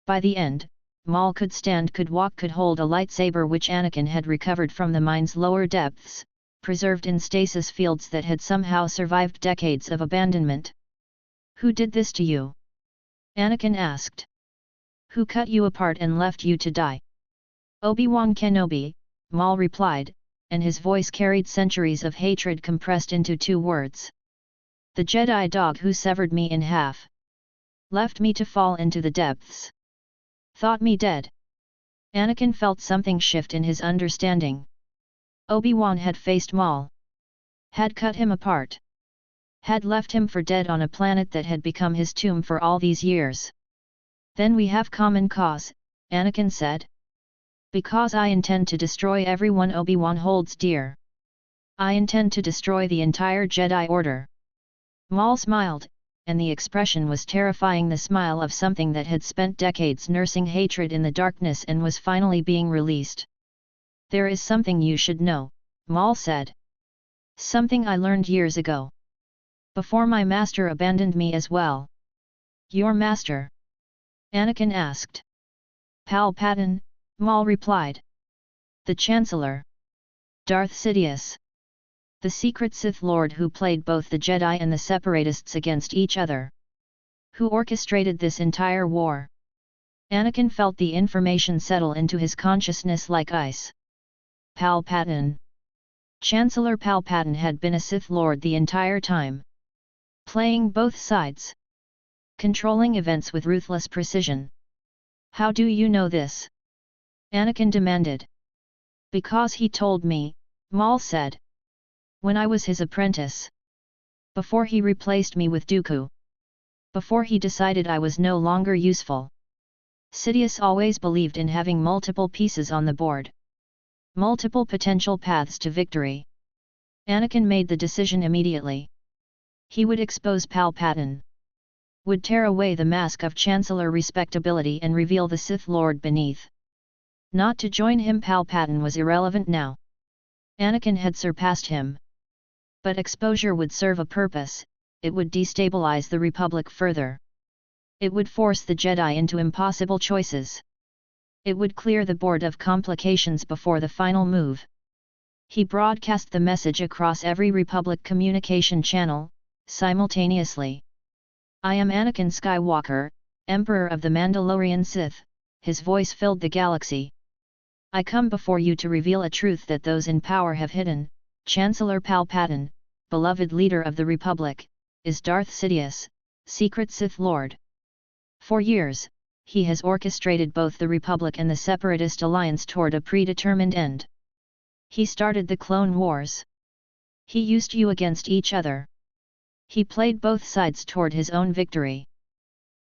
By the end, Maul could stand, could walk, could hold a lightsaber which Anakin had recovered from the mine's lower depths, preserved in stasis fields that had somehow survived decades of abandonment. "Who did this to you?" Anakin asked. "Who cut you apart and left you to die?" "Obi-Wan Kenobi," Maul replied, and his voice carried centuries of hatred compressed into 2 words. "The Jedi dog who severed me in half. Left me to fall into the depths. Thought me dead." Anakin felt something shift in his understanding. Obi-Wan had faced Maul. Had cut him apart. Had left him for dead on a planet that had become his tomb for all these years. "Then we have common cause," Anakin said. "Because I intend to destroy everyone Obi-Wan holds dear. I intend to destroy the entire Jedi Order." Maul smiled, and the expression was terrifying, the smile of something that had spent decades nursing hatred in the darkness and was finally being released. "There is something you should know," Maul said. "Something I learned years ago. Before my master abandoned me as well." "Your master?" Anakin asked. "Palpatine," Maul replied. "The Chancellor. Darth Sidious. The secret Sith Lord who played both the Jedi and the Separatists against each other. Who orchestrated this entire war." Anakin felt the information settle into his consciousness like ice. Palpatine. Chancellor Palpatine had been a Sith Lord the entire time. Playing both sides. Controlling events with ruthless precision. "How do you know this?" Anakin demanded. "Because he told me," Maul said. "When I was his apprentice. Before he replaced me with Dooku. Before he decided I was no longer useful. Sidious always believed in having multiple pieces on the board. Multiple potential paths to victory. Anakin made the decision immediately. He would expose Palpatine. Would tear away the mask of Chancellor respectability and reveal the Sith Lord beneath. Not to join him. Palpatine was irrelevant now. Anakin had surpassed him. But exposure would serve a purpose. It would destabilize the Republic further. It would force the Jedi into impossible choices. It would clear the board of complications before the final move. He broadcast the message across every Republic communication channel, simultaneously. "I am Anakin Skywalker, Emperor of the Mandalorian Sith," his voice filled the galaxy. "I come before you to reveal a truth that those in power have hidden. Chancellor Palpatine, beloved leader of the Republic, is Darth Sidious, secret Sith Lord. For years, he has orchestrated both the Republic and the Separatist alliance toward a predetermined end. He started the Clone Wars. He used you against each other. He played both sides toward his own victory."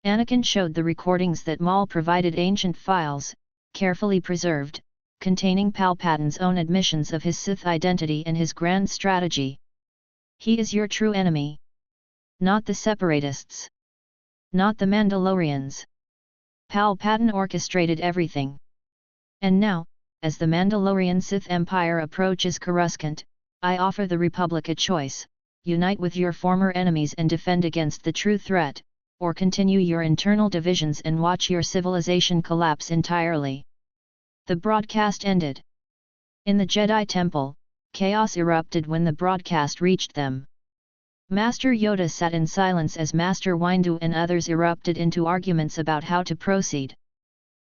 Anakin showed the recordings that Maul provided, ancient files, carefully preserved, containing Palpatine's own admissions of his Sith identity and his grand strategy. "He is your true enemy. Not the Separatists. Not the Mandalorians. Palpatine orchestrated everything. And now, as the Mandalorian Sith Empire approaches Coruscant, I offer the Republic a choice: unite with your former enemies and defend against the true threat, or continue your internal divisions and watch your civilization collapse entirely." The broadcast ended. In the Jedi Temple, chaos erupted when the broadcast reached them. Master Yoda sat in silence as Master Windu and others erupted into arguments about how to proceed.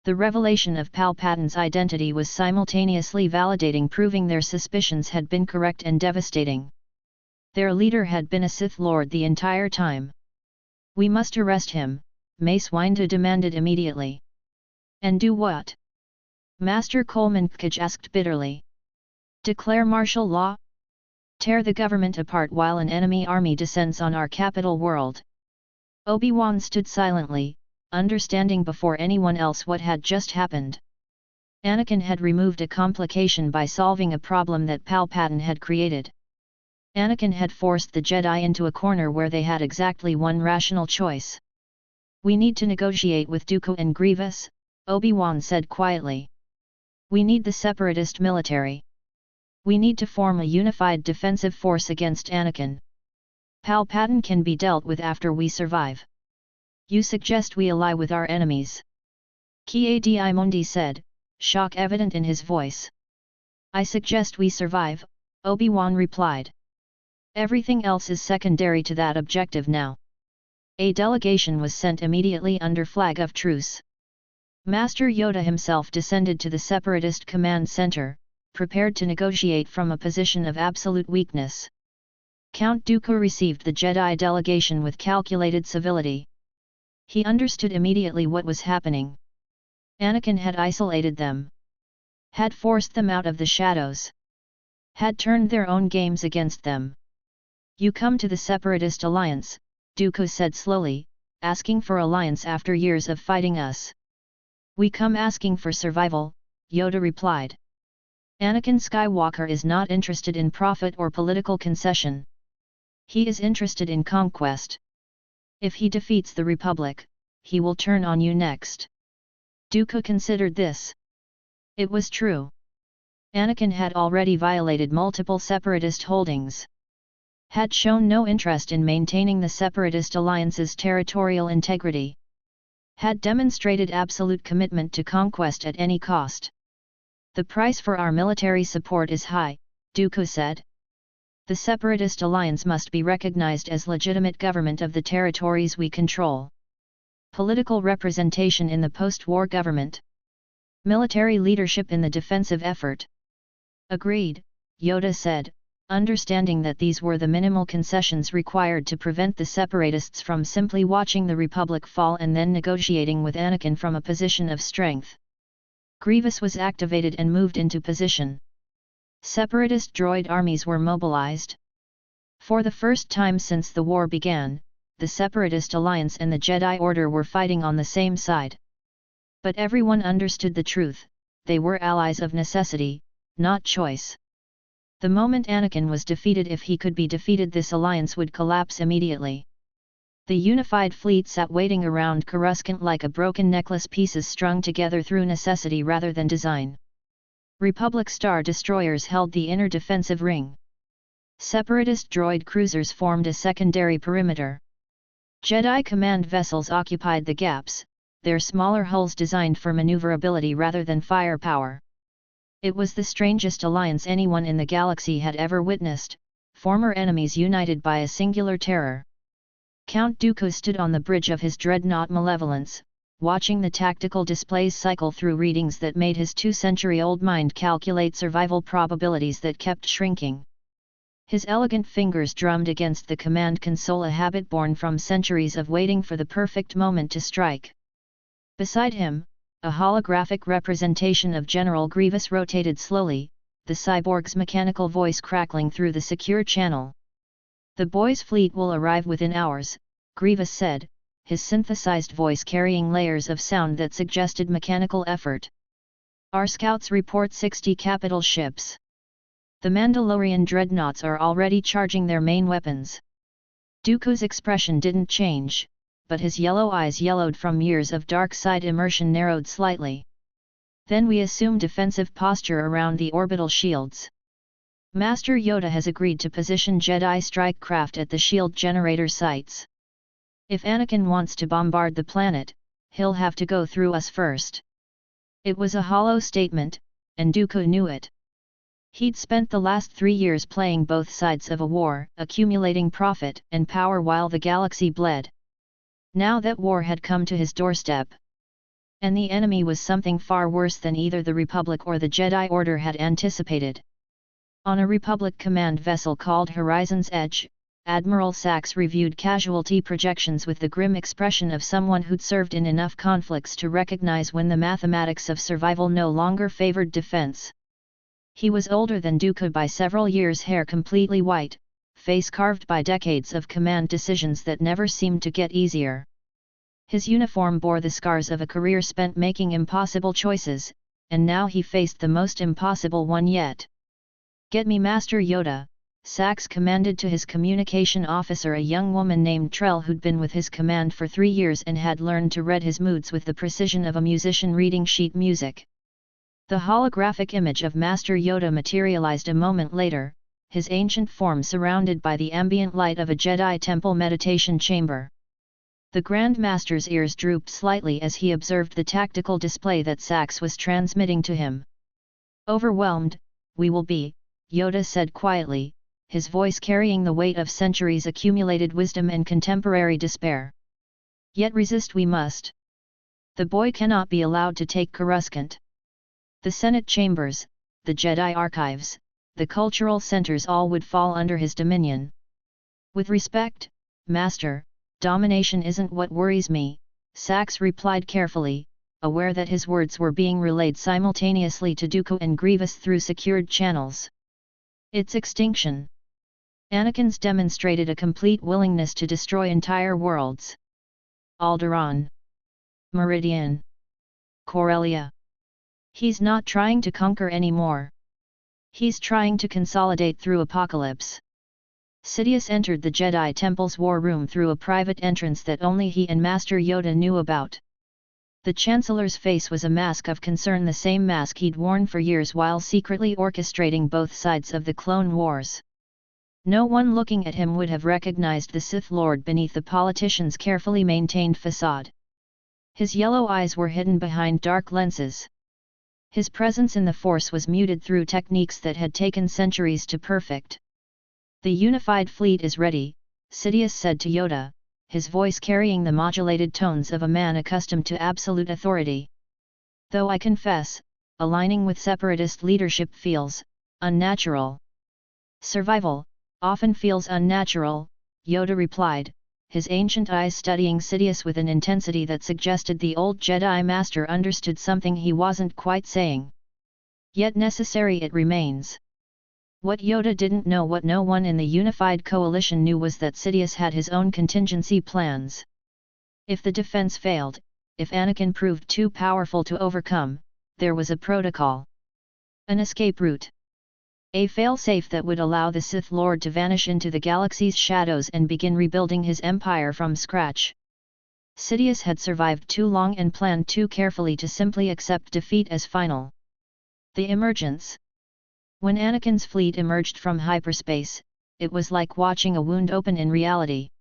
The revelation of Palpatine's identity was simultaneously validating, proving their suspicions had been correct, and devastating. Their leader had been a Sith Lord the entire time. "We must arrest him," Mace Windu demanded immediately. "And do what?" Master Coleman Kaj asked bitterly. "Declare martial law? Tear the government apart while an enemy army descends on our capital world?" Obi-Wan stood silently, understanding before anyone else what had just happened. Anakin had removed a complication by solving a problem that Palpatine had created. Anakin had forced the Jedi into a corner where they had exactly one rational choice. "We need to negotiate with Dooku and Grievous," Obi-Wan said quietly. "We need the Separatist military. We need to form a unified defensive force against Anakin. Palpatine can be dealt with after we survive. You suggest we ally with our enemies?" Ki-Adi Mundi said, shock evident in his voice. I suggest we survive, Obi-Wan replied. Everything else is secondary to that objective now. A delegation was sent immediately under flag of truce. Master Yoda himself descended to the Separatist command center, prepared to negotiate from a position of absolute weakness. Count Dooku received the Jedi delegation with calculated civility. He understood immediately what was happening. Anakin had isolated them. Had forced them out of the shadows. Had turned their own games against them. You come to the Separatist alliance, Dooku said slowly, asking for alliance after years of fighting us. We come asking for survival, Yoda replied. Anakin Skywalker is not interested in profit or political concession. He is interested in conquest. If he defeats the Republic, he will turn on you next. Dooku considered this. It was true. Anakin had already violated multiple Separatist holdings. Had shown no interest in maintaining the Separatist alliance's territorial integrity. Had demonstrated absolute commitment to conquest at any cost. The price for our military support is high, Dooku said. The Separatist alliance must be recognized as legitimate government of the territories we control. Political representation in the post-war government. Military leadership in the defensive effort. Agreed, Yoda said, understanding that these were the minimal concessions required to prevent the Separatists from simply watching the Republic fall and then negotiating with Anakin from a position of strength. Grievous was activated and moved into position. Separatist droid armies were mobilized. For the first time since the war began, the Separatist Alliance and the Jedi Order were fighting on the same side. But everyone understood the truth, they were allies of necessity, not choice. The moment Anakin was defeated, if he could be defeated, this alliance would collapse immediately. The unified fleet sat waiting around Coruscant like a broken necklace, pieces strung together through necessity rather than design. Republic Star destroyers held the inner defensive ring. Separatist droid cruisers formed a secondary perimeter. Jedi command vessels occupied the gaps, their smaller hulls designed for maneuverability rather than firepower. It was the strangest alliance anyone in the galaxy had ever witnessed, former enemies united by a singular terror. Count Dooku stood on the bridge of his dreadnought Malevolence, watching the tactical displays cycle through readings that made his 2-century-old mind calculate survival probabilities that kept shrinking. His elegant fingers drummed against the command console, a habit born from centuries of waiting for the perfect moment to strike. Beside him, a holographic representation of General Grievous rotated slowly, the cyborg's mechanical voice crackling through the secure channel. The boy's fleet will arrive within hours, Grievous said, his synthesized voice carrying layers of sound that suggested mechanical effort. Our scouts report 60 capital ships. The Mandalorian dreadnoughts are already charging their main weapons. Dooku's expression didn't change, but his yellow eyes, yellowed from years of dark side immersion, narrowed slightly. Then we assume defensive posture around the orbital shields. Master Yoda has agreed to position Jedi strike craft at the shield generator sites. If Anakin wants to bombard the planet, he'll have to go through us first. It was a hollow statement, and Dooku knew it. He'd spent the last 3 years playing both sides of a war, accumulating profit and power while the galaxy bled. Now that war had come to his doorstep. And the enemy was something far worse than either the Republic or the Jedi Order had anticipated. On a Republic command vessel called Horizon's Edge, Admiral Sachs reviewed casualty projections with the grim expression of someone who'd served in enough conflicts to recognize when the mathematics of survival no longer favored defense. He was older than Dooku by several years, hair completely white, face carved by decades of command decisions that never seemed to get easier. His uniform bore the scars of a career spent making impossible choices, and now he faced the most impossible one yet. "Get me Master Yoda," Sachs commanded to his communication officer, a young woman named Trell who'd been with his command for 3 years and had learned to read his moods with the precision of a musician reading sheet music. The holographic image of Master Yoda materialized a moment later, his ancient form surrounded by the ambient light of a Jedi temple meditation chamber. The Grand Master's ears drooped slightly as he observed the tactical display that Sax was transmitting to him. Overwhelmed, we will be, Yoda said quietly, his voice carrying the weight of centuries' accumulated wisdom and contemporary despair. Yet resist we must. The boy cannot be allowed to take Coruscant. The Senate chambers, the Jedi archives, the cultural centers all would fall under his dominion. With respect, Master, domination isn't what worries me, Sax replied carefully, aware that his words were being relayed simultaneously to Dooku and Grievous through secured channels. Its extinction. Anakin's demonstrated a complete willingness to destroy entire worlds. Alderaan. Meridian. Corellia. He's not trying to conquer anymore. He's trying to consolidate through apocalypse. Sidious entered the Jedi Temple's war room through a private entrance that only he and Master Yoda knew about. The Chancellor's face was a mask of concern, the same mask he'd worn for years while secretly orchestrating both sides of the Clone Wars. No one looking at him would have recognized the Sith Lord beneath the politician's carefully maintained facade. His yellow eyes were hidden behind dark lenses. His presence in the Force was muted through techniques that had taken centuries to perfect. The unified fleet is ready, Sidious said to Yoda, his voice carrying the modulated tones of a man accustomed to absolute authority. Though I confess, aligning with separatist leadership feels unnatural. Survival often feels unnatural, Yoda replied, his ancient eyes studying Sidious with an intensity that suggested the old Jedi Master understood something he wasn't quite saying. Yet necessary it remains. What Yoda didn't know, what no one in the unified coalition knew, was that Sidious had his own contingency plans. If the defense failed, if Anakin proved too powerful to overcome, there was a protocol. An escape route. A failsafe that would allow the Sith Lord to vanish into the galaxy's shadows and begin rebuilding his empire from scratch. Sidious had survived too long and planned too carefully to simply accept defeat as final. The emergence. When Anakin's fleet emerged from hyperspace, it was like watching a wound open in reality.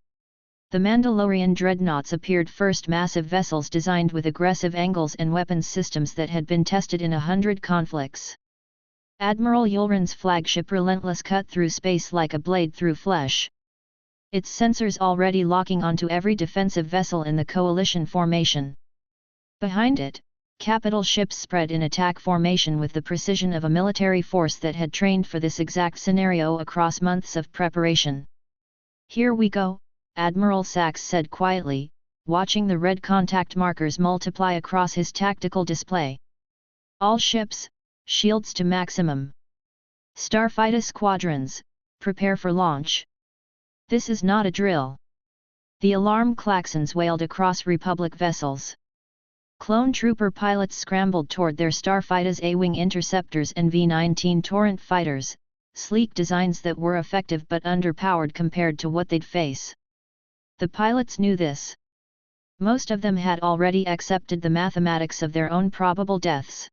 The Mandalorian dreadnoughts appeared first, massive vessels designed with aggressive angles and weapons systems that had been tested in 100 conflicts. Admiral Yulren's flagship Relentless cut through space like a blade through flesh. Its sensors already locking onto every defensive vessel in the coalition formation. Behind it, capital ships spread in attack formation with the precision of a military force that had trained for this exact scenario across months of preparation. Here we go, Admiral Sax said quietly, watching the red contact markers multiply across his tactical display. All ships, shields to maximum. Starfighter squadrons, prepare for launch. This is not a drill. The alarm klaxons wailed across Republic vessels. Clone trooper pilots scrambled toward their starfighters, A-wing interceptors and V-19 Torrent fighters, sleek designs that were effective but underpowered compared to what they'd face. The pilots knew this. Most of them had already accepted the mathematics of their own probable deaths.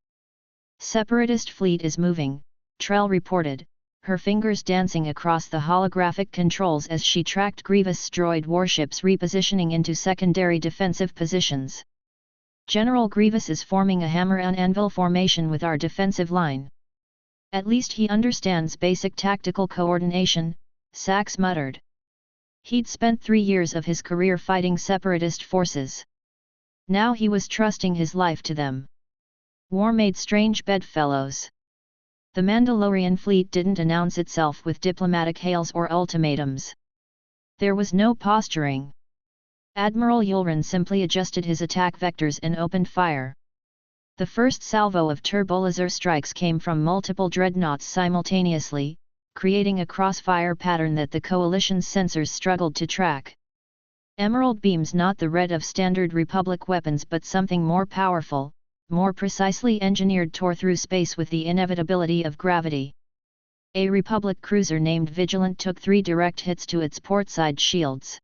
Separatist fleet is moving, Trell reported, her fingers dancing across the holographic controls as she tracked Grievous droid warships repositioning into secondary defensive positions. General Grievous is forming a hammer and anvil formation with our defensive line. At least he understands basic tactical coordination, Sax muttered. He'd spent 3 years of his career fighting separatist forces. Now he was trusting his life to them. War made strange bedfellows. The Mandalorian fleet didn't announce itself with diplomatic hails or ultimatums. There was no posturing. Admiral Yulren simply adjusted his attack vectors and opened fire. The first salvo of turbolaser strikes came from multiple dreadnoughts simultaneously, creating a crossfire pattern that the coalition's sensors struggled to track. Emerald beams, not the red of standard Republic weapons but something more powerful, more precisely engineered, tore through space with the inevitability of gravity. A Republic cruiser named Vigilant took 3 direct hits to its portside shields.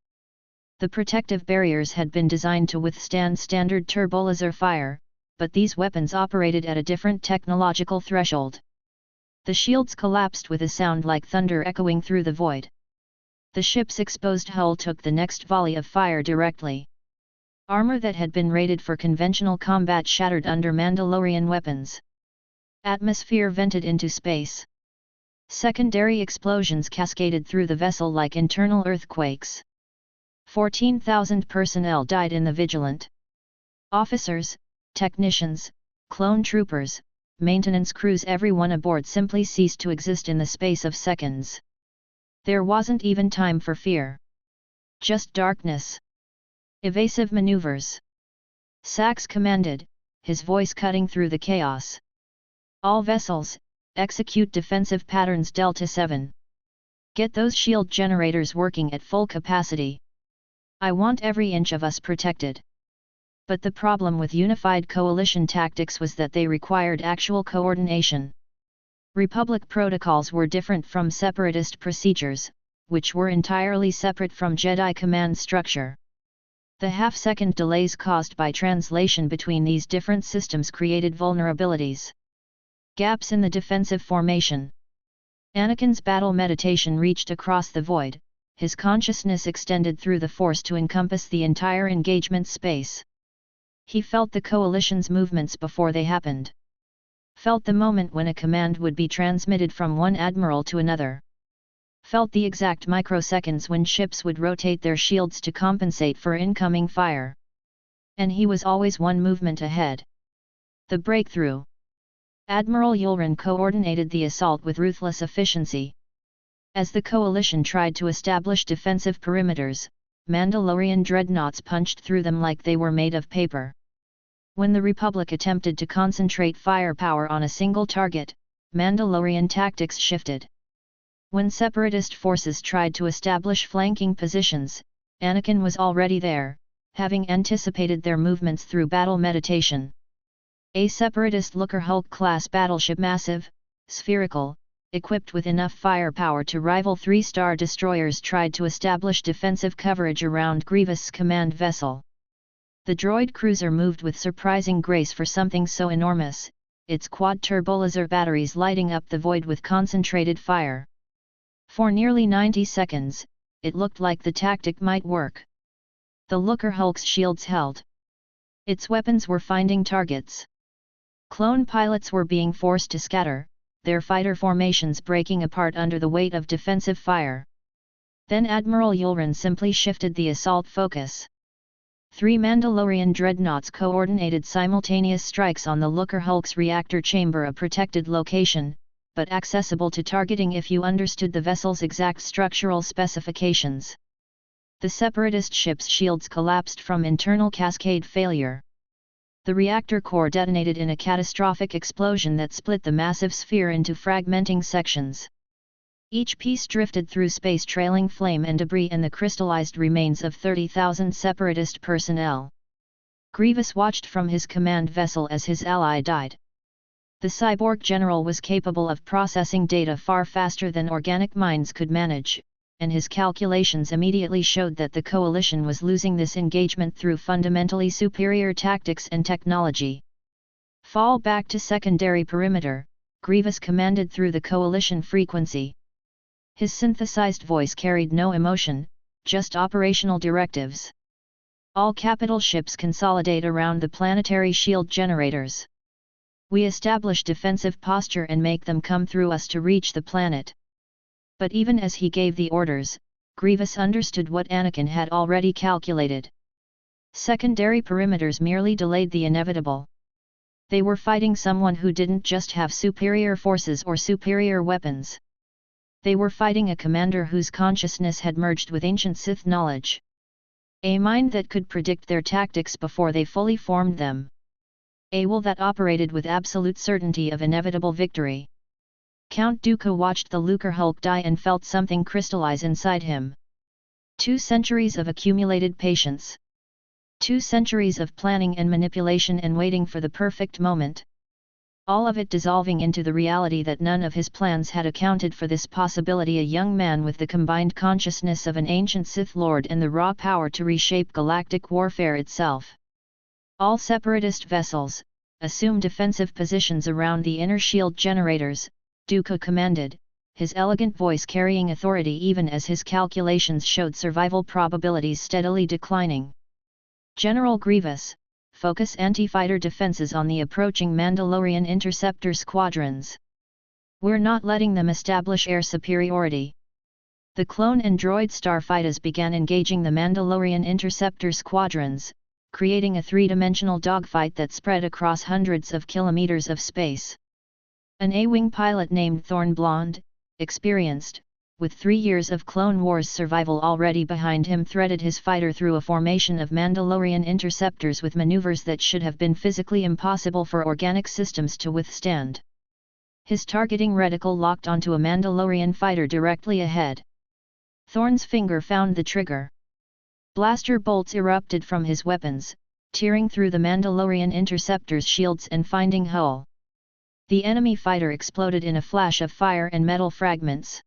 The protective barriers had been designed to withstand standard turbolaser fire, but these weapons operated at a different technological threshold. The shields collapsed with a sound like thunder echoing through the void. The ship's exposed hull took the next volley of fire directly. Armor that had been rated for conventional combat shattered under Mandalorian weapons. Atmosphere vented into space. Secondary explosions cascaded through the vessel like internal earthquakes. 14,000 personnel died in the Vigilant. Officers, technicians, clone troopers, maintenance crews, everyone aboard simply ceased to exist in the space of seconds. There wasn't even time for fear. Just darkness. Evasive maneuvers. Sax commanded, his voice cutting through the chaos. All vessels, execute defensive patterns Delta 7. Get those shield generators working at full capacity. I want every inch of us protected. But the problem with unified coalition tactics was that they required actual coordination. Republic protocols were different from Separatist procedures, which were entirely separate from Jedi command structure. The half-second delays caused by translation between these different systems created vulnerabilities. Gaps in the defensive formation. Anakin's battle meditation reached across the void, his consciousness extended through the Force to encompass the entire engagement space. He felt the coalition's movements before they happened. Felt the moment when a command would be transmitted from one admiral to another. Felt the exact microseconds when ships would rotate their shields to compensate for incoming fire. And he was always one movement ahead. The breakthrough. Admiral Yulren coordinated the assault with ruthless efficiency. As the coalition tried to establish defensive perimeters, Mandalorian dreadnoughts punched through them like they were made of paper. When the Republic attempted to concentrate firepower on a single target, Mandalorian tactics shifted. When Separatist forces tried to establish flanking positions, Anakin was already there, having anticipated their movements through battle meditation. A Separatist Lucrehulk-class battleship, massive, spherical, equipped with enough firepower to rival 3-star destroyers, tried to establish defensive coverage around Grievous' command vessel. The droid cruiser moved with surprising grace for something so enormous, its quad-turbolaser batteries lighting up the void with concentrated fire. For nearly 90 seconds, it looked like the tactic might work. The Lucrehulk's shields held. Its weapons were finding targets. Clone pilots were being forced to scatter, their fighter formations breaking apart under the weight of defensive fire. Then Admiral Yulren simply shifted the assault focus. 3 Mandalorian dreadnoughts coordinated simultaneous strikes on the Lucrehulk's reactor chamber, a protected location, but accessible to targeting if you understood the vessel's exact structural specifications. The Separatist ship's shields collapsed from internal cascade failure. The reactor core detonated in a catastrophic explosion that split the massive sphere into fragmenting sections. Each piece drifted through space, trailing flame and debris and the crystallized remains of 30,000 Separatist personnel. Grievous watched from his command vessel as his ally died. The cyborg general was capable of processing data far faster than organic minds could manage, and his calculations immediately showed that the coalition was losing this engagement through fundamentally superior tactics and technology. Fall back to secondary perimeter, Grievous commanded through the coalition frequency. His synthesized voice carried no emotion, just operational directives. All capital ships consolidate around the planetary shield generators. We establish defensive posture and make them come through us to reach the planet. But even as he gave the orders, Grievous understood what Anakin had already calculated. Secondary perimeters merely delayed the inevitable. They were fighting someone who didn't just have superior forces or superior weapons. They were fighting a commander whose consciousness had merged with ancient Sith knowledge. A mind that could predict their tactics before they fully formed them. A will that operated with absolute certainty of inevitable victory. Count Dooku watched the Lucrehulk die and felt something crystallize inside him. 2 centuries of accumulated patience. 2 centuries of planning and manipulation and waiting for the perfect moment. All of it dissolving into the reality that none of his plans had accounted for this possibility, a young man with the combined consciousness of an ancient Sith Lord and the raw power to reshape galactic warfare itself. All Separatist vessels, assume defensive positions around the inner shield generators, Dooku commanded, his elegant voice carrying authority even as his calculations showed survival probabilities steadily declining. General Grievous, focus anti-fighter defenses on the approaching Mandalorian interceptor squadrons. We're not letting them establish air superiority. The clone and droid starfighters began engaging the Mandalorian interceptor squadrons, creating a three-dimensional dogfight that spread across hundreds of kilometers of space. An A-wing pilot named Thorn Blonde, experienced, with 3 years of Clone Wars survival already behind him, threaded his fighter through a formation of Mandalorian interceptors with maneuvers that should have been physically impossible for organic systems to withstand. His targeting reticle locked onto a Mandalorian fighter directly ahead. Thorn's finger found the trigger. Blaster bolts erupted from his weapons, tearing through the Mandalorian interceptor's shields and finding hull. The enemy fighter exploded in a flash of fire and metal fragments.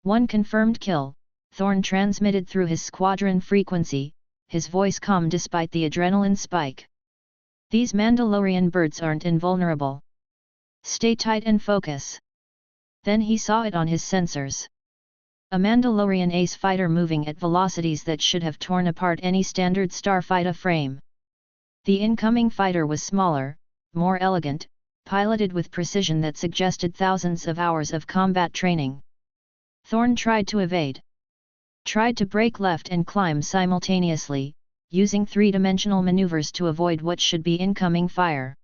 One confirmed kill, Thorn transmitted through his squadron frequency, his voice calm despite the adrenaline spike. These Mandalorian birds aren't invulnerable. Stay tight and focus. Then he saw it on his sensors. A Mandalorian ace fighter moving at velocities that should have torn apart any standard starfighter frame. The incoming fighter was smaller, more elegant, piloted with precision that suggested thousands of hours of combat training. Thorn tried to evade. Tried to brake left and climb simultaneously, using three-dimensional maneuvers to avoid what should be incoming fire.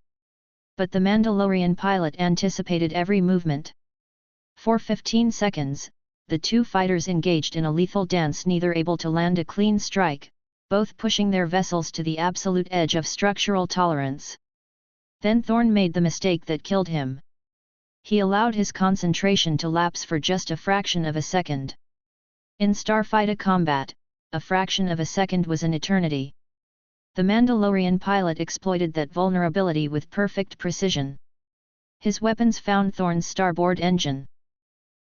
But the Mandalorian pilot anticipated every movement. For 15 seconds, the two fighters engaged in a lethal dance, neither able to land a clean strike, both pushing their vessels to the absolute edge of structural tolerance. Then Thorn made the mistake that killed him. He allowed his concentration to lapse for just a fraction of a second. In starfighter combat, a fraction of a second was an eternity. The Mandalorian pilot exploited that vulnerability with perfect precision. His weapons found Thorn's starboard engine.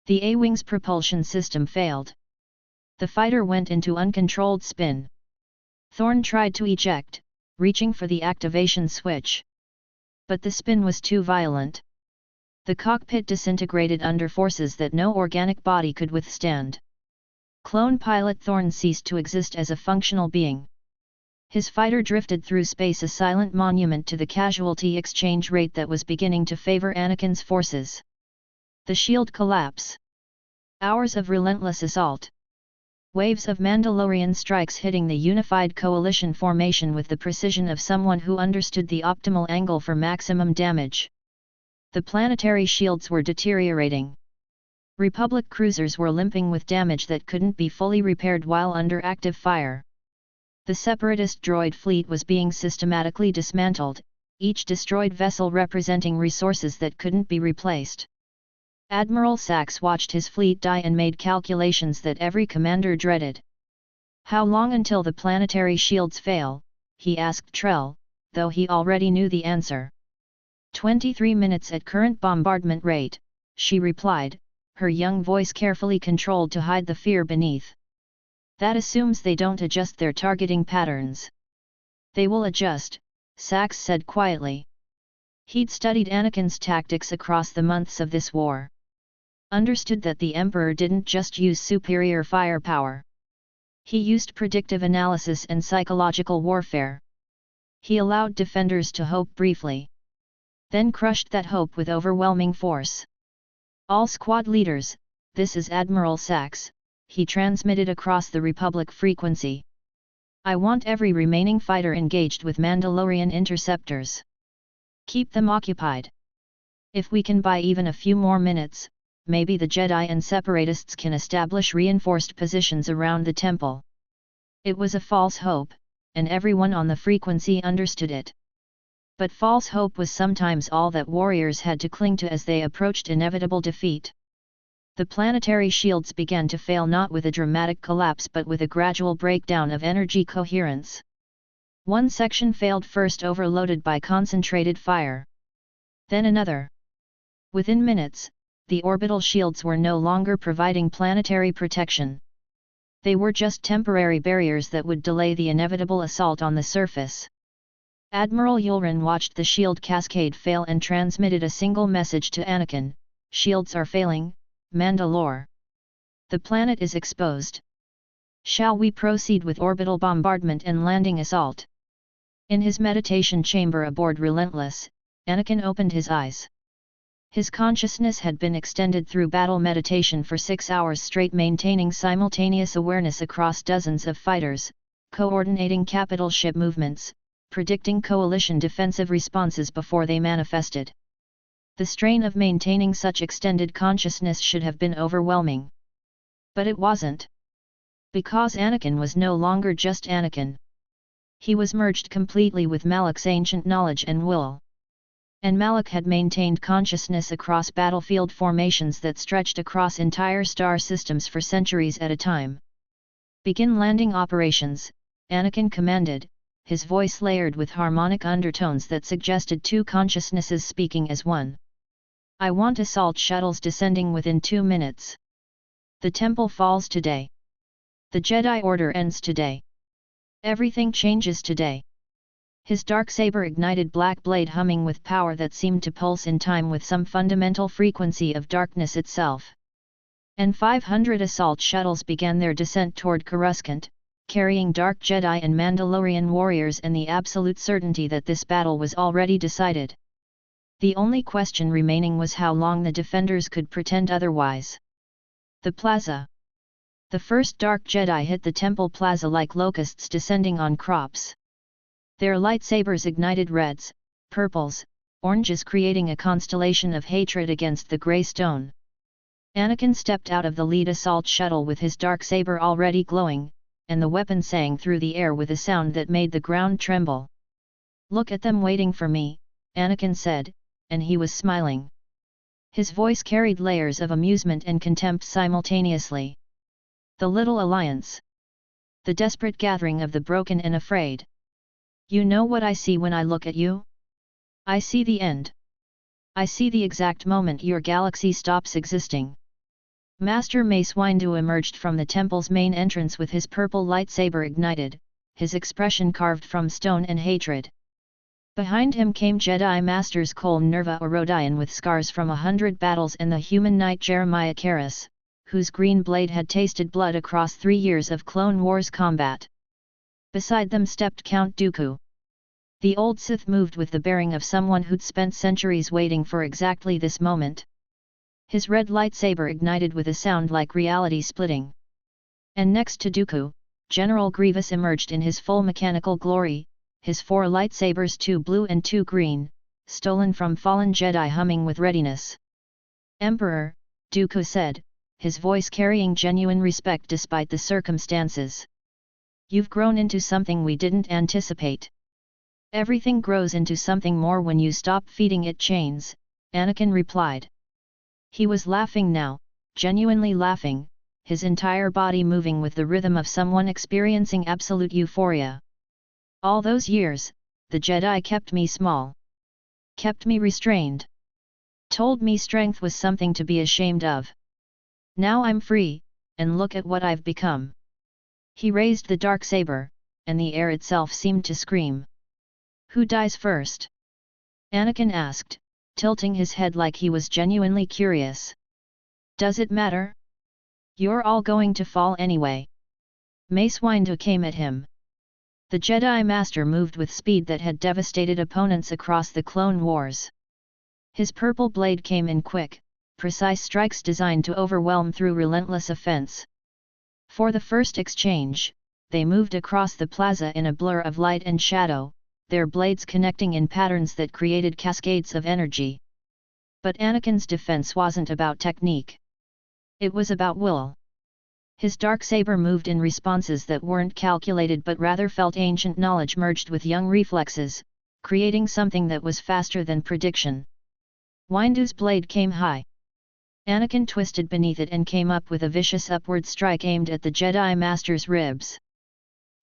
The A-wing's propulsion system failed. The fighter went into uncontrolled spin. Thorn tried to eject, reaching for the activation switch. But the spin was too violent. The cockpit disintegrated under forces that no organic body could withstand. Clone pilot Thorn ceased to exist as a functional being. His fighter drifted through space, a silent monument to the casualty exchange rate that was beginning to favor Anakin's forces. The shield collapse. Hours of relentless assault. Waves of Mandalorian strikes hitting the unified coalition formation with the precision of someone who understood the optimal angle for maximum damage. The planetary shields were deteriorating. Republic cruisers were limping with damage that couldn't be fully repaired while under active fire. The Separatist droid fleet was being systematically dismantled, each destroyed vessel representing resources that couldn't be replaced. Admiral Sachs watched his fleet die and made calculations that every commander dreaded. How long until the planetary shields fail? He asked Trell, though he already knew the answer. 23 minutes at current bombardment rate, she replied, her young voice carefully controlled to hide the fear beneath. That assumes they don't adjust their targeting patterns. They will adjust, Sachs said quietly. He'd studied Anakin's tactics across the months of this war. Understood that the Emperor didn't just use superior firepower. He used predictive analysis and psychological warfare. He allowed defenders to hope briefly. Then crushed that hope with overwhelming force. All squad leaders, this is Admiral Sachs, he transmitted across the Republic frequency. I want every remaining fighter engaged with Mandalorian interceptors. Keep them occupied. If we can buy even a few more minutes, maybe the Jedi and Separatists can establish reinforced positions around the temple. It was a false hope, and everyone on the frequency understood it. But false hope was sometimes all that warriors had to cling to as they approached inevitable defeat. The planetary shields began to fail, not with a dramatic collapse but with a gradual breakdown of energy coherence. One section failed first, overloaded by concentrated fire. Then another. Within minutes, the orbital shields were no longer providing planetary protection. They were just temporary barriers that would delay the inevitable assault on the surface. Admiral Yulren watched the shield cascade fail and transmitted a single message to Anakin: shields are failing, Mandalore. The planet is exposed. Shall we proceed with orbital bombardment and landing assault? In his meditation chamber aboard Relentless, Anakin opened his eyes. His consciousness had been extended through battle meditation for 6 hours straight, maintaining simultaneous awareness across dozens of fighters, coordinating capital ship movements, predicting coalition defensive responses before they manifested. The strain of maintaining such extended consciousness should have been overwhelming. But it wasn't. Because Anakin was no longer just Anakin. He was merged completely with Malak's ancient knowledge and will. And Malak had maintained consciousness across battlefield formations that stretched across entire star systems for centuries at a time. "Begin landing operations," Anakin commanded, his voice layered with harmonic undertones that suggested two consciousnesses speaking as one. "I want assault shuttles descending within 2 minutes. The temple falls today. The Jedi Order ends today. Everything changes today." His darksaber ignited black blade humming with power that seemed to pulse in time with some fundamental frequency of darkness itself. And 500 assault shuttles began their descent toward Coruscant, carrying dark Jedi and Mandalorian warriors and the absolute certainty that this battle was already decided. The only question remaining was how long the defenders could pretend otherwise. The plaza. The first dark Jedi hit the temple plaza like locusts descending on crops. Their lightsabers ignited reds, purples, oranges, creating a constellation of hatred against the grey stone. Anakin stepped out of the lead assault shuttle with his darksaber already glowing, and the weapon sang through the air with a sound that made the ground tremble. "Look at them waiting for me," Anakin said, and he was smiling. His voice carried layers of amusement and contempt simultaneously. "The Little Alliance. The desperate gathering of the broken and afraid. You know what I see when I look at you? I see the end. I see the exact moment your galaxy stops existing." Master Mace Windu emerged from the temple's main entrance with his purple lightsaber ignited, his expression carved from stone and hatred. Behind him came Jedi Masters Cole Nerva Orodian with scars from 100 battles and the human knight Jeremiah Karras, whose green blade had tasted blood across 3 years of Clone Wars combat. Beside them stepped Count Dooku. The old Sith moved with the bearing of someone who'd spent centuries waiting for exactly this moment. His red lightsaber ignited with a sound like reality splitting. And next to Dooku, General Grievous emerged in his full mechanical glory, his 4 lightsabers, 2 blue and 2 green, stolen from fallen Jedi humming with readiness. "Emperor," Dooku said, his voice carrying genuine respect despite the circumstances. "You've grown into something we didn't anticipate." "Everything grows into something more when you stop feeding it chains," Anakin replied. He was laughing now, genuinely laughing, his entire body moving with the rhythm of someone experiencing absolute euphoria. "All those years, the Jedi kept me small. Kept me restrained. Told me strength was something to be ashamed of. Now I'm free, and look at what I've become." He raised the darksaber, and the air itself seemed to scream. "Who dies first?" Anakin asked, tilting his head like he was genuinely curious. "Does it matter? You're all going to fall anyway." Mace Windu came at him. The Jedi Master moved with speed that had devastated opponents across the Clone Wars. His purple blade came in quick, precise strikes designed to overwhelm through relentless offense. For the first exchange, they moved across the plaza in a blur of light and shadow, their blades connecting in patterns that created cascades of energy. But Anakin's defense wasn't about technique. It was about will. His darksaber moved in responses that weren't calculated but rather felt ancient knowledge merged with young reflexes, creating something that was faster than prediction. Windu's blade came high. Anakin twisted beneath it and came up with a vicious upward strike aimed at the Jedi Master's ribs.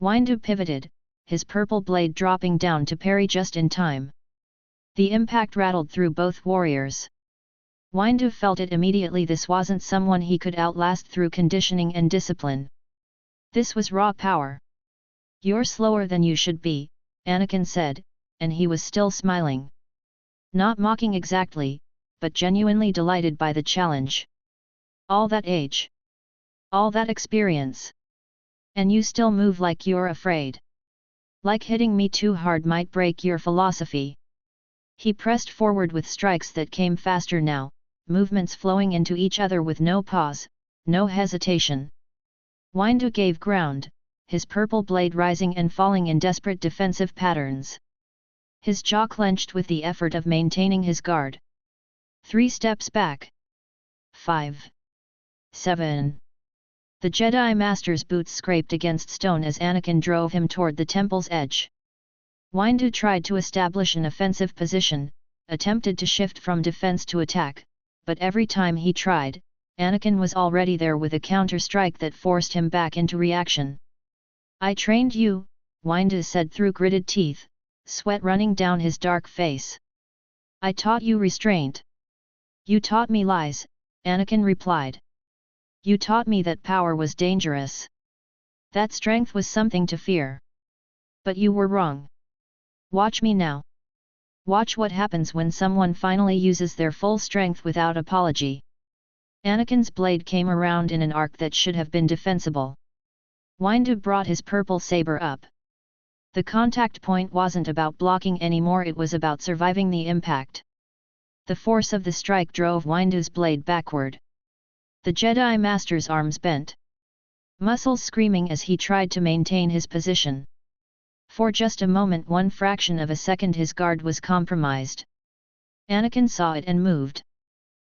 Windu pivoted, his purple blade dropping down to parry just in time. The impact rattled through both warriors. Windu felt it immediately. This wasn't someone he could outlast through conditioning and discipline. This was raw power. "You're slower than you should be," Anakin said, and he was still smiling. Not mocking exactly, but genuinely delighted by the challenge. "All that age. All that experience. And you still move like you're afraid." Like hitting me too hard might break your philosophy. He pressed forward with strikes that came faster now, movements flowing into each other with no pause, no hesitation. Windu gave ground, his purple blade rising and falling in desperate defensive patterns. His jaw clenched with the effort of maintaining his guard. 3 steps back. 5. 7. The Jedi Master's boots scraped against stone as Anakin drove him toward the temple's edge. Windu tried to establish an offensive position, attempted to shift from defense to attack, but every time he tried, Anakin was already there with a counter-strike that forced him back into reaction. "I trained you," Windu said through gritted teeth, sweat running down his dark face. "I taught you restraint." "You taught me lies," Anakin replied. "You taught me that power was dangerous. That strength was something to fear. But you were wrong. Watch me now. Watch what happens when someone finally uses their full strength without apology." Anakin's blade came around in an arc that should have been defensible. Windu brought his purple saber up. The contact point wasn't about blocking anymore, it was about surviving the impact. The force of the strike drove Windu's blade backward. The Jedi Master's arms bent, muscles screaming as he tried to maintain his position. For just a moment, one fraction of a second, his guard was compromised. Anakin saw it and moved.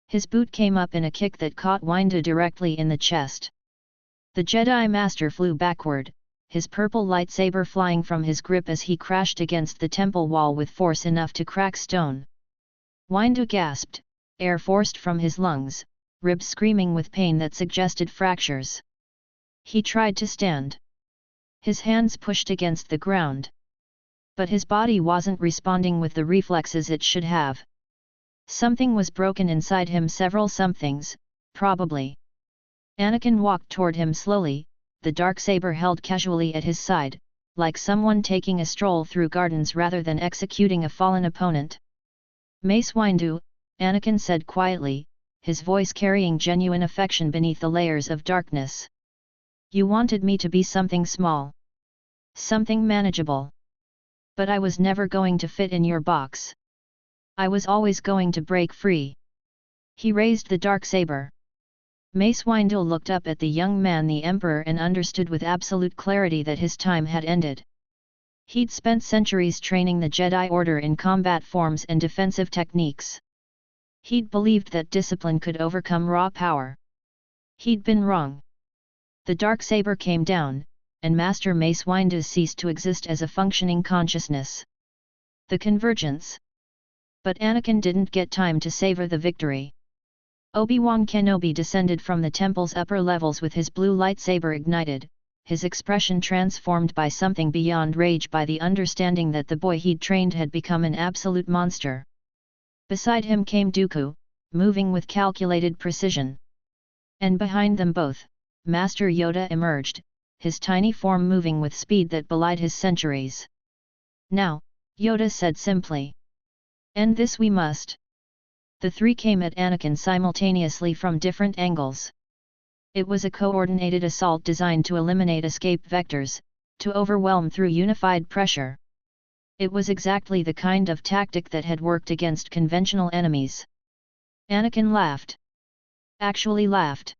His boot came up in a kick that caught Windu directly in the chest. The Jedi Master flew backward, his purple lightsaber flying from his grip as he crashed against the temple wall with force enough to crack stone. Windu gasped, air forced from his lungs, ribs screaming with pain that suggested fractures. He tried to stand. His hands pushed against the ground. But his body wasn't responding with the reflexes it should have. Something was broken inside him, several somethings, probably. Anakin walked toward him slowly, the darksaber held casually at his side, like someone taking a stroll through gardens rather than executing a fallen opponent. "Mace Windu," Anakin said quietly, his voice carrying genuine affection beneath the layers of darkness. "You wanted me to be something small. Something manageable. But I was never going to fit in your box. I was always going to break free." He raised the darksaber. Mace Windu looked up at the young man, the Emperor, and understood with absolute clarity that his time had ended. He'd spent centuries training the Jedi Order in combat forms and defensive techniques. He'd believed that discipline could overcome raw power. He'd been wrong. The darksaber came down, and Master Mace Windu ceased to exist as a functioning consciousness. The convergence. But Anakin didn't get time to savor the victory. Obi-Wan Kenobi descended from the temple's upper levels with his blue lightsaber ignited, his expression transformed by something beyond rage, by the understanding that the boy he'd trained had become an absolute monster. Beside him came Dooku, moving with calculated precision. And behind them both, Master Yoda emerged, his tiny form moving with speed that belied his centuries. "Now," Yoda said simply. "End this we must." The three came at Anakin simultaneously from different angles. It was a coordinated assault designed to eliminate escape vectors, to overwhelm through unified pressure. It was exactly the kind of tactic that had worked against conventional enemies. Anakin laughed. Actually laughed.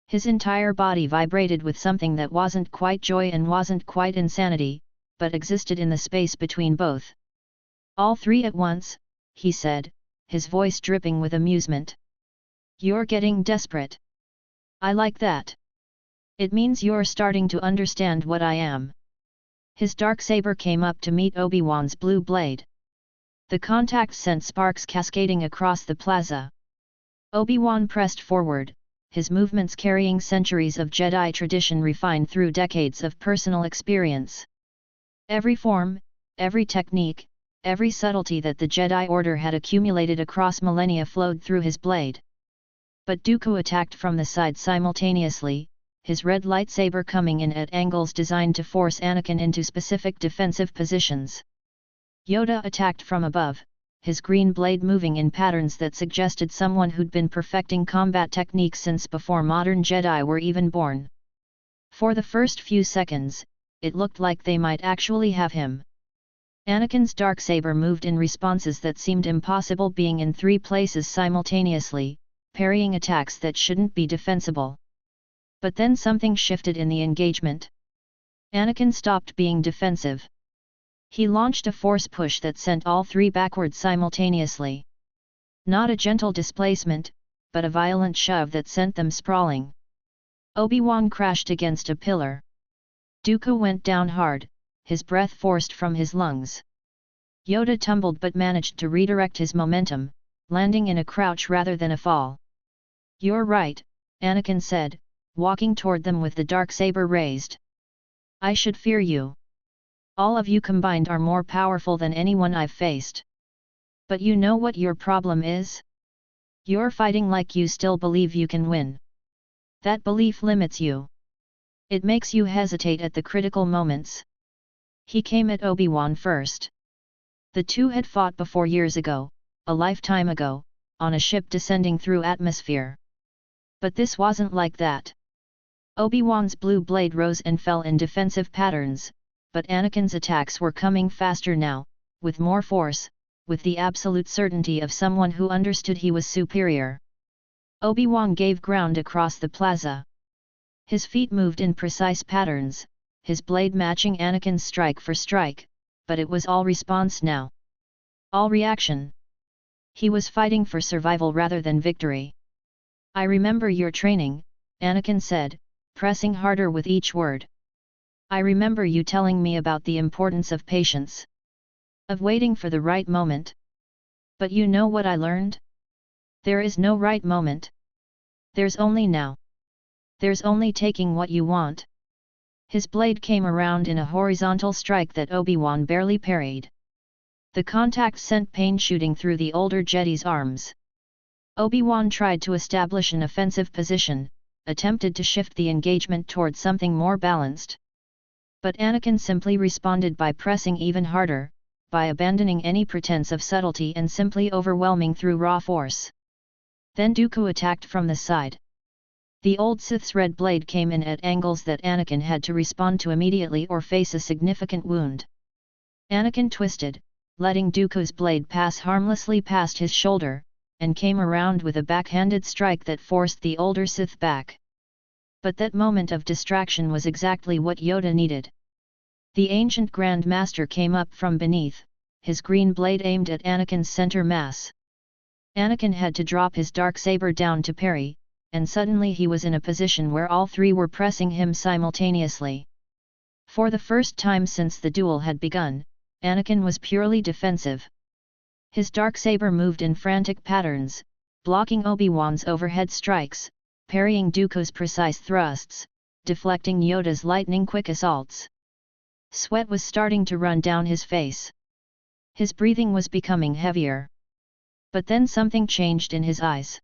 His entire body vibrated with something that wasn't quite joy and wasn't quite insanity, but existed in the space between both. "All three at once," he said, his voice dripping with amusement. "You're getting desperate. I like that. It means you're starting to understand what I am." His darksaber came up to meet Obi-Wan's blue blade. The contact sent sparks cascading across the plaza. Obi-Wan pressed forward, his movements carrying centuries of Jedi tradition refined through decades of personal experience. Every form, every technique, every subtlety that the Jedi Order had accumulated across millennia flowed through his blade. But Dooku attacked from the side simultaneously, his red lightsaber coming in at angles designed to force Anakin into specific defensive positions. Yoda attacked from above, his green blade moving in patterns that suggested someone who'd been perfecting combat techniques since before modern Jedi were even born. For the first few seconds, it looked like they might actually have him. Anakin's darksaber moved in responses that seemed impossible, being in 3 places simultaneously, parrying attacks that shouldn't be defensible. But then something shifted in the engagement. Anakin stopped being defensive. He launched a force push that sent all 3 backwards simultaneously. Not a gentle displacement, but a violent shove that sent them sprawling. Obi-Wan crashed against a pillar. Dooku went down hard, his breath forced from his lungs. Yoda tumbled but managed to redirect his momentum, landing in a crouch rather than a fall. "You're right," Anakin said, walking toward them with the darksaber raised. "I should fear you. All of you combined are more powerful than anyone I've faced. But you know what your problem is? You're fighting like you still believe you can win. That belief limits you. It makes you hesitate at the critical moments." He came at Obi-Wan first. The two had fought before years ago, a lifetime ago, on a ship descending through atmosphere. But this wasn't like that. Obi-Wan's blue blade rose and fell in defensive patterns, but Anakin's attacks were coming faster now, with more force, with the absolute certainty of someone who understood he was superior. Obi-Wan gave ground across the plaza. His feet moved in precise patterns, his blade matching Anakin's strike for strike, but it was all response now. All reaction. He was fighting for survival rather than victory. "I remember your training," Anakin said, pressing harder with each word. "I remember you telling me about the importance of patience. Of waiting for the right moment. But you know what I learned? There is no right moment. There's only now. There's only taking what you want." His blade came around in a horizontal strike that Obi-Wan barely parried. The contact sent pain shooting through the older Jedi's arms. Obi-Wan tried to establish an offensive position, attempted to shift the engagement toward something more balanced. But Anakin simply responded by pressing even harder, by abandoning any pretense of subtlety and simply overwhelming through raw force. Then Dooku attacked from the side. The old Sith's red blade came in at angles that Anakin had to respond to immediately or face a significant wound. Anakin twisted, letting Dooku's blade pass harmlessly past his shoulder, and came around with a backhanded strike that forced the older Sith back. But that moment of distraction was exactly what Yoda needed. The ancient Grand Master came up from beneath, his green blade aimed at Anakin's center mass. Anakin had to drop his darksaber down to parry, and suddenly he was in a position where all 3 were pressing him simultaneously. For the first time since the duel had begun, Anakin was purely defensive. His darksaber moved in frantic patterns, blocking Obi-Wan's overhead strikes, parrying Dooku's precise thrusts, deflecting Yoda's lightning-quick assaults. Sweat was starting to run down his face. His breathing was becoming heavier. But then something changed in his eyes.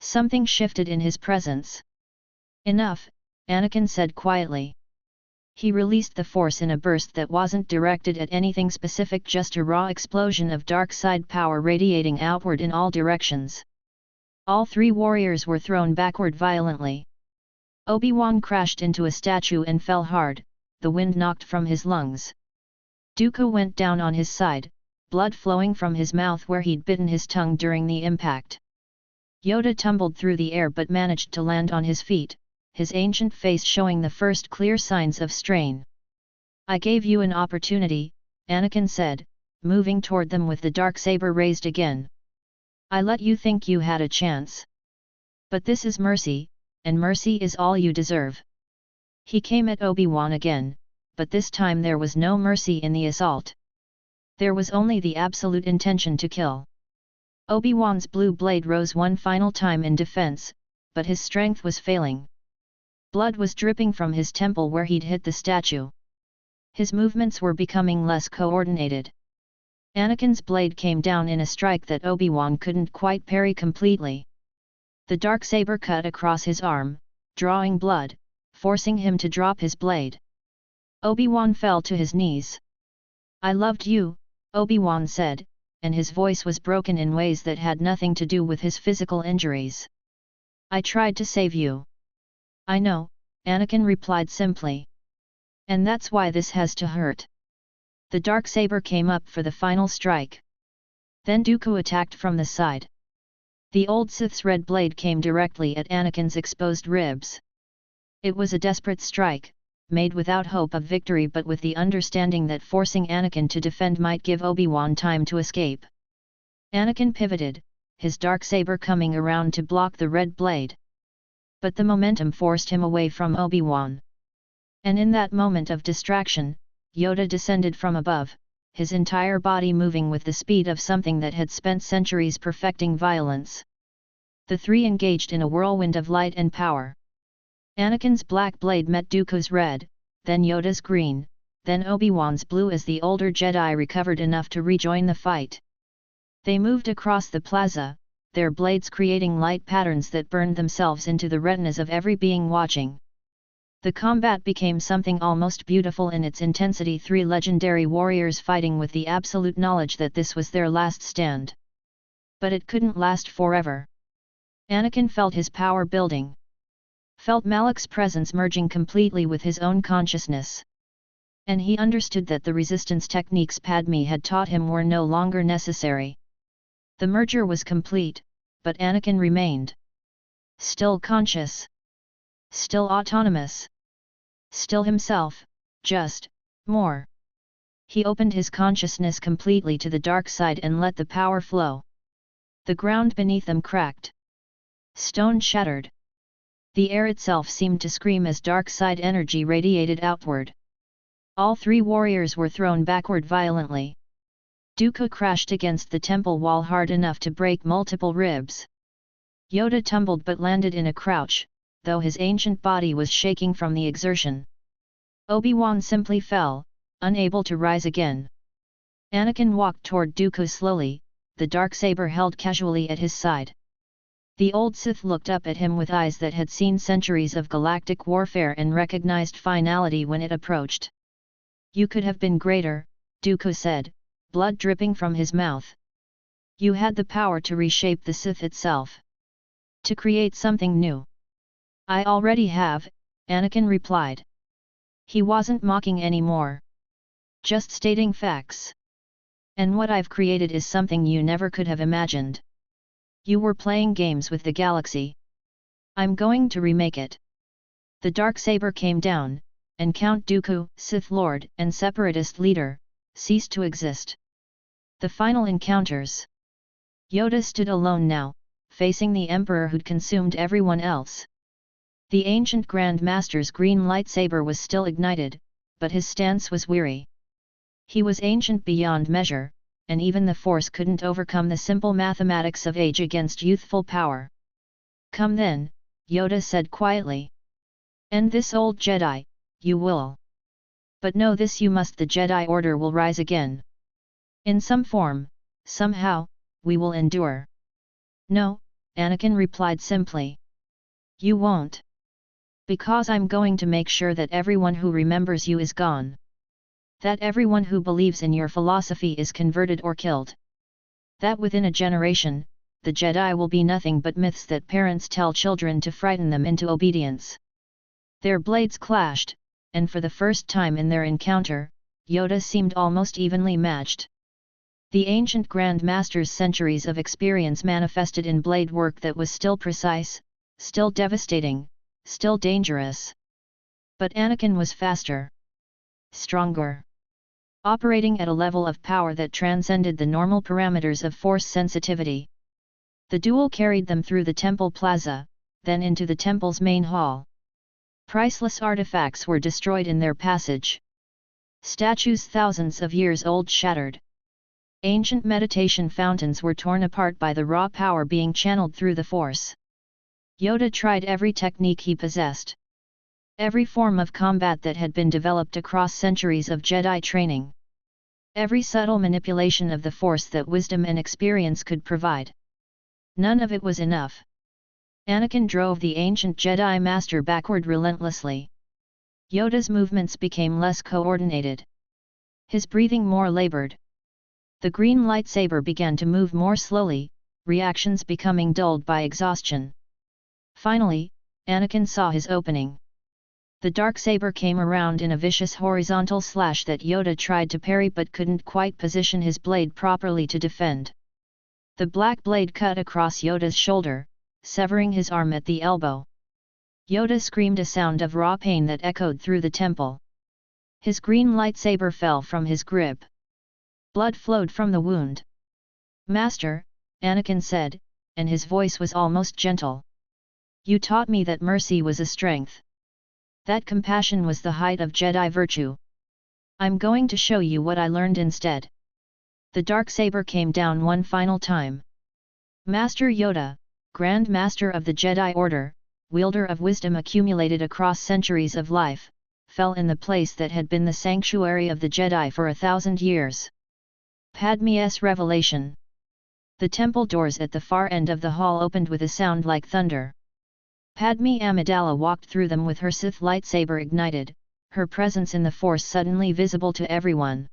Something shifted in his presence. "Enough," Anakin said quietly. He released the force in a burst that wasn't directed at anything specific, just a raw explosion of dark side power radiating outward in all directions. All 3 warriors were thrown backward violently. Obi-Wan crashed into a statue and fell hard, the wind knocked from his lungs. Dooku went down on his side, blood flowing from his mouth where he'd bitten his tongue during the impact. Yoda tumbled through the air but managed to land on his feet, his ancient face showing the first clear signs of strain. "I gave you an opportunity," Anakin said, moving toward them with the darksaber raised again. "I let you think you had a chance. But this is mercy, and mercy is all you deserve." He came at Obi-Wan again, but this time there was no mercy in the assault. There was only the absolute intention to kill. Obi-Wan's blue blade rose one final time in defense, but his strength was failing. Blood was dripping from his temple where he'd hit the statue. His movements were becoming less coordinated. Anakin's blade came down in a strike that Obi-Wan couldn't quite parry completely. The darksaber cut across his arm, drawing blood, forcing him to drop his blade. Obi-Wan fell to his knees. "I loved you," Obi-Wan said, and his voice was broken in ways that had nothing to do with his physical injuries. "I tried to save you." "I know," Anakin replied simply. And that's why this has to hurt. The Darksaber came up for the final strike. Then Dooku attacked from the side. The old Sith's red blade came directly at Anakin's exposed ribs. It was a desperate strike, made without hope of victory but with the understanding that forcing Anakin to defend might give Obi-Wan time to escape. Anakin pivoted, his Darksaber coming around to block the red blade. But the momentum forced him away from Obi-Wan. And in that moment of distraction, Yoda descended from above, his entire body moving with the speed of something that had spent centuries perfecting violence. The three engaged in a whirlwind of light and power. Anakin's black blade met Dooku's red, then Yoda's green, then Obi-Wan's blue as the older Jedi recovered enough to rejoin the fight. They moved across the plaza, their blades creating light patterns that burned themselves into the retinas of every being watching. The combat became something almost beautiful in its intensity, three legendary warriors fighting with the absolute knowledge that this was their last stand. But it couldn't last forever. Anakin felt his power building. Felt Malak's presence merging completely with his own consciousness. And he understood that the resistance techniques Padme had taught him were no longer necessary. The merger was complete, but Anakin remained. Still conscious. Still autonomous. Still himself, just more. He opened his consciousness completely to the dark side and let the power flow. The ground beneath them cracked. Stone shattered. The air itself seemed to scream as dark side energy radiated outward. All three warriors were thrown backward violently. Dooku crashed against the temple wall hard enough to break multiple ribs. Yoda tumbled but landed in a crouch, though his ancient body was shaking from the exertion. Obi-Wan simply fell, unable to rise again. Anakin walked toward Dooku slowly, the Darksaber held casually at his side. The old Sith looked up at him with eyes that had seen centuries of galactic warfare and recognized finality when it approached. "You could have been greater," Dooku said, blood dripping from his mouth. "You had the power to reshape the Sith itself. To create something new." "I already have," Anakin replied. He wasn't mocking anymore. Just stating facts. "And what I've created is something you never could have imagined. You were playing games with the galaxy. I'm going to remake it." The Darksaber came down, and Count Dooku, Sith Lord and Separatist leader, ceased to exist. The final encounters. Yoda stood alone now, facing the Emperor who'd consumed everyone else. The ancient Grand Master's green lightsaber was still ignited, but his stance was weary. He was ancient beyond measure, and even the Force couldn't overcome the simple mathematics of age against youthful power. "Come then," Yoda said quietly. "End this old Jedi, you will. But know this, you must. The Jedi Order will rise again. In some form, somehow, we will endure." "No," Anakin replied simply. "You won't. Because I'm going to make sure that everyone who remembers you is gone. That everyone who believes in your philosophy is converted or killed. That within a generation, the Jedi will be nothing but myths that parents tell children to frighten them into obedience." Their blades clashed, and for the first time in their encounter, Yoda seemed almost evenly matched. The ancient Grand Master's centuries of experience manifested in blade work that was still precise, still devastating, still dangerous. But Anakin was faster. Stronger. Operating at a level of power that transcended the normal parameters of Force sensitivity. The duel carried them through the temple plaza, then into the temple's main hall. Priceless artifacts were destroyed in their passage. Statues thousands of years old shattered. Ancient meditation fountains were torn apart by the raw power being channeled through the Force. Yoda tried every technique he possessed. Every form of combat that had been developed across centuries of Jedi training. Every subtle manipulation of the Force that wisdom and experience could provide. None of it was enough. Anakin drove the ancient Jedi Master backward relentlessly. Yoda's movements became less coordinated. His breathing more labored. The green lightsaber began to move more slowly, reactions becoming dulled by exhaustion. Finally, Anakin saw his opening. The darksaber came around in a vicious horizontal slash that Yoda tried to parry but couldn't quite position his blade properly to defend. The black blade cut across Yoda's shoulder, severing his arm at the elbow. Yoda screamed a sound of raw pain that echoed through the temple. His green lightsaber fell from his grip. Blood flowed from the wound. "Master," Anakin said, and his voice was almost gentle. "You taught me that mercy was a strength. That compassion was the height of Jedi virtue. I'm going to show you what I learned instead." The darksaber came down one final time. Master Yoda, Grand Master of the Jedi Order, wielder of wisdom accumulated across centuries of life, fell in the place that had been the sanctuary of the Jedi for 1,000 years. Padme's revelation. The temple doors at the far end of the hall opened with a sound like thunder. Padme Amidala walked through them with her Sith lightsaber ignited, her presence in the Force suddenly visible to everyone.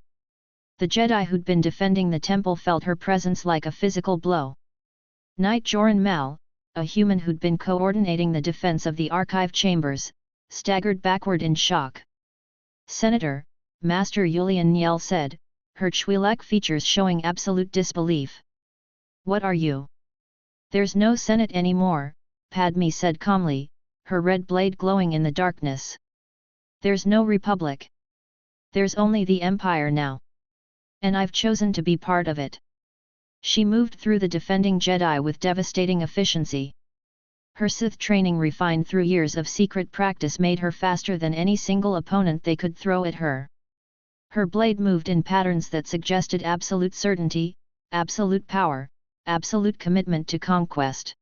The Jedi who'd been defending the temple felt her presence like a physical blow. Knight Joran Mal, a human who'd been coordinating the defense of the archive chambers, staggered backward in shock. "Senator," Master Yulian Niel said, her Twi'lek features showing absolute disbelief. "What are you?" "There's no Senate anymore," Padme said calmly, her red blade glowing in the darkness. "There's no Republic. There's only the Empire now. And I've chosen to be part of it." She moved through the defending Jedi with devastating efficiency. Her Sith training refined through years of secret practice made her faster than any single opponent they could throw at her. Her blade moved in patterns that suggested absolute certainty, absolute power, absolute commitment to conquest.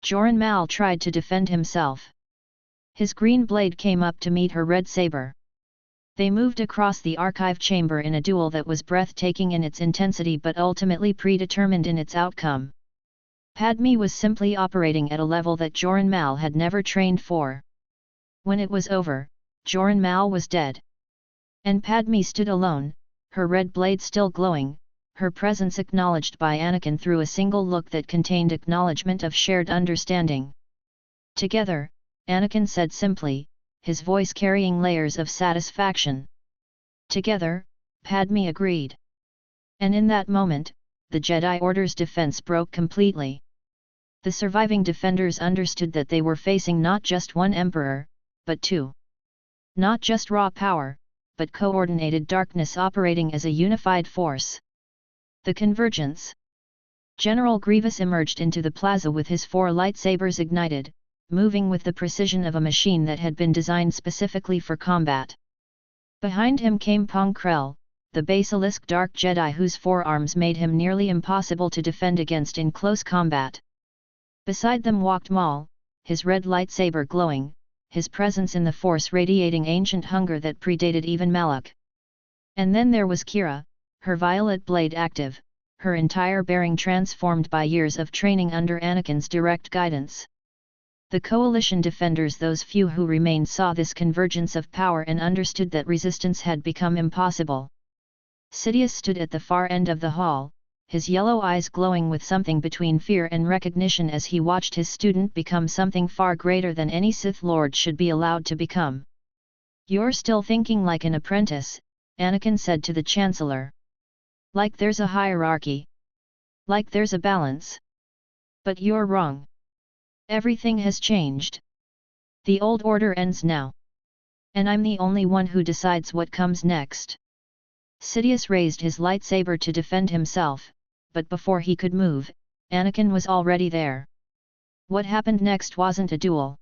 Joran Mal tried to defend himself. His green blade came up to meet her red saber. They moved across the archive chamber in a duel that was breathtaking in its intensity but ultimately predetermined in its outcome. Padme was simply operating at a level that Joran Mal had never trained for. When it was over, Joran Mal was dead. And Padme stood alone, her red blade still glowing, her presence acknowledged by Anakin through a single look that contained acknowledgement of shared understanding. "Together," Anakin said simply, his voice carrying layers of satisfaction. "Together," Padme agreed. And in that moment, the Jedi Order's defense broke completely. The surviving defenders understood that they were facing not just one emperor, but two. Not just raw power, but coordinated darkness operating as a unified force. The convergence. General Grievous emerged into the plaza with his 4 lightsabers ignited, moving with the precision of a machine that had been designed specifically for combat. Behind him came Pong Krell, the basilisk dark Jedi whose forearms made him nearly impossible to defend against in close combat. Beside them walked Maul, his red lightsaber glowing, his presence in the Force radiating ancient hunger that predated even Malak. And then there was Kira, her violet blade active, her entire bearing transformed by years of training under Anakin's direct guidance. The coalition defenders, those few who remained, saw this convergence of power and understood that resistance had become impossible. Sidious stood at the far end of the hall, his yellow eyes glowing with something between fear and recognition as he watched his student become something far greater than any Sith Lord should be allowed to become. "You're still thinking like an apprentice," Anakin said to the Chancellor. "Like there's a hierarchy. Like there's a balance. But you're wrong. Everything has changed. The old order ends now. And I'm the only one who decides what comes next." Sidious raised his lightsaber to defend himself, but before he could move, Anakin was already there. What happened next wasn't a duel.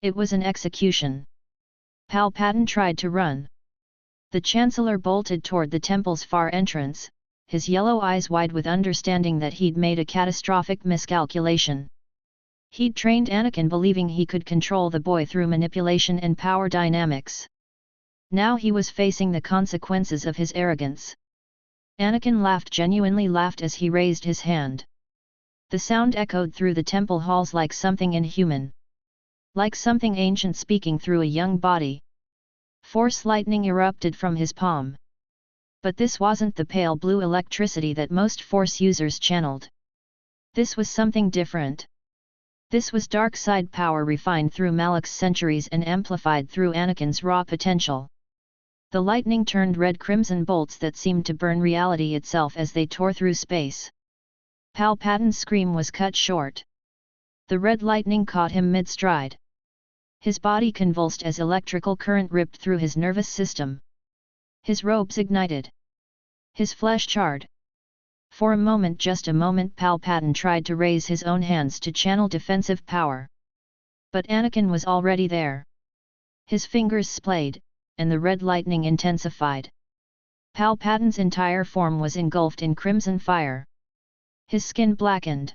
It was an execution. Palpatine tried to run. The Chancellor bolted toward the temple's far entrance, his yellow eyes wide with understanding that he'd made a catastrophic miscalculation. He'd trained Anakin believing he could control the boy through manipulation and power dynamics. Now he was facing the consequences of his arrogance. Anakin laughed, genuinely laughed, as he raised his hand. The sound echoed through the temple halls like something inhuman. Like something ancient speaking through a young body. Force lightning erupted from his palm. But this wasn't the pale blue electricity that most Force users channeled. This was something different. This was dark side power refined through Malak's centuries and amplified through Anakin's raw potential. The lightning turned red-crimson bolts that seemed to burn reality itself as they tore through space. Palpatine's scream was cut short. The red lightning caught him mid-stride. His body convulsed as electrical current ripped through his nervous system. His robes ignited. His flesh charred. For a moment, just a moment, Palpatine tried to raise his own hands to channel defensive power. But Anakin was already there. His fingers splayed, and the red lightning intensified. Palpatine's entire form was engulfed in crimson fire. His skin blackened.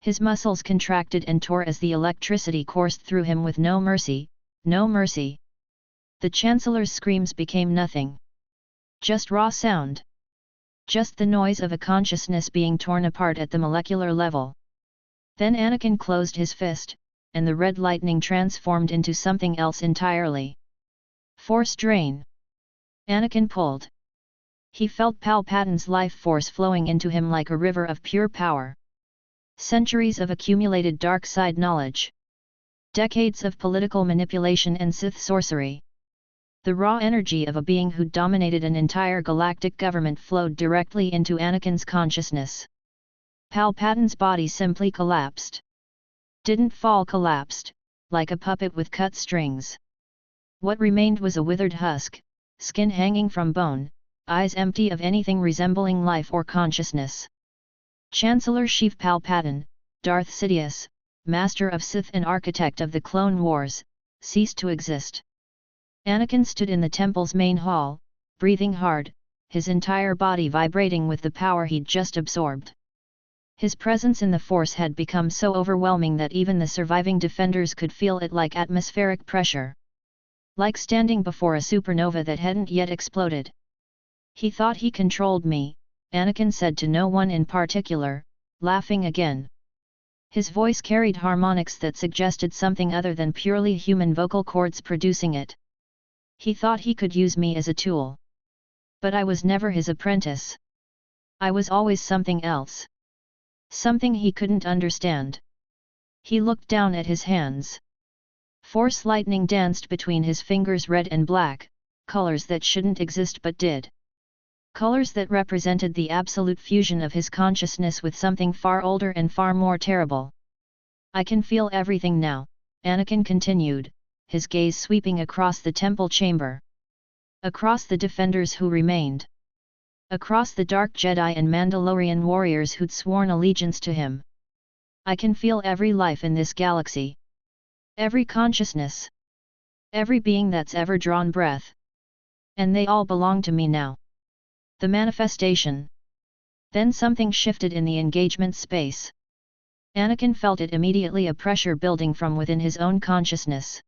His muscles contracted and tore as the electricity coursed through him with no mercy, no mercy. The Chancellor's screams became nothing. Just raw sound. Just the noise of a consciousness being torn apart at the molecular level. Then Anakin closed his fist, and the red lightning transformed into something else entirely. Force drain. Anakin pulled. He felt Palpatine's life force flowing into him like a river of pure power. Centuries of accumulated dark side knowledge. Decades of political manipulation and Sith sorcery. The raw energy of a being who dominated an entire galactic government flowed directly into Anakin's consciousness. Palpatine's body simply collapsed. Didn't fall, collapsed, like a puppet with cut strings. What remained was a withered husk, skin hanging from bone, eyes empty of anything resembling life or consciousness. Chancellor Sheev Palpatine, Darth Sidious, Master of Sith and Architect of the Clone Wars, ceased to exist. Anakin stood in the temple's main hall, breathing hard, his entire body vibrating with the power he'd just absorbed. His presence in the Force had become so overwhelming that even the surviving defenders could feel it like atmospheric pressure. Like standing before a supernova that hadn't yet exploded. He thought he controlled me, Anakin said to no one in particular, laughing again. His voice carried harmonics that suggested something other than purely human vocal cords producing it. He thought he could use me as a tool. But I was never his apprentice. I was always something else. Something he couldn't understand. He looked down at his hands. Force lightning danced between his fingers, red and black, colors that shouldn't exist but did. Colors that represented the absolute fusion of his consciousness with something far older and far more terrible. I can feel everything now, Anakin continued, his gaze sweeping across the temple chamber. Across the defenders who remained. Across the dark Jedi and Mandalorian warriors who'd sworn allegiance to him. I can feel every life in this galaxy. Every consciousness. Every being that's ever drawn breath. And they all belong to me now. The manifestation. Then something shifted in the engagement space. Anakin felt it immediately, a pressure building from within his own consciousness.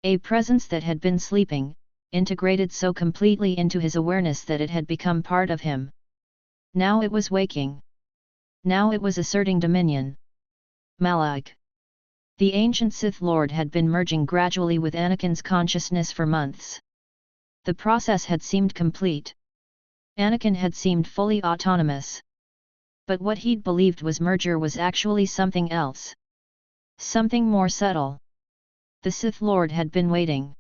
A presence that had been sleeping, integrated so completely into his awareness that it had become part of him. Now it was waking. Now it was asserting dominion. Malak. The ancient Sith Lord had been merging gradually with Anakin's consciousness for months. The process had seemed complete. Anakin had seemed fully autonomous. But what he'd believed was merger was actually something else. Something more subtle. The Sith Lord had been waiting.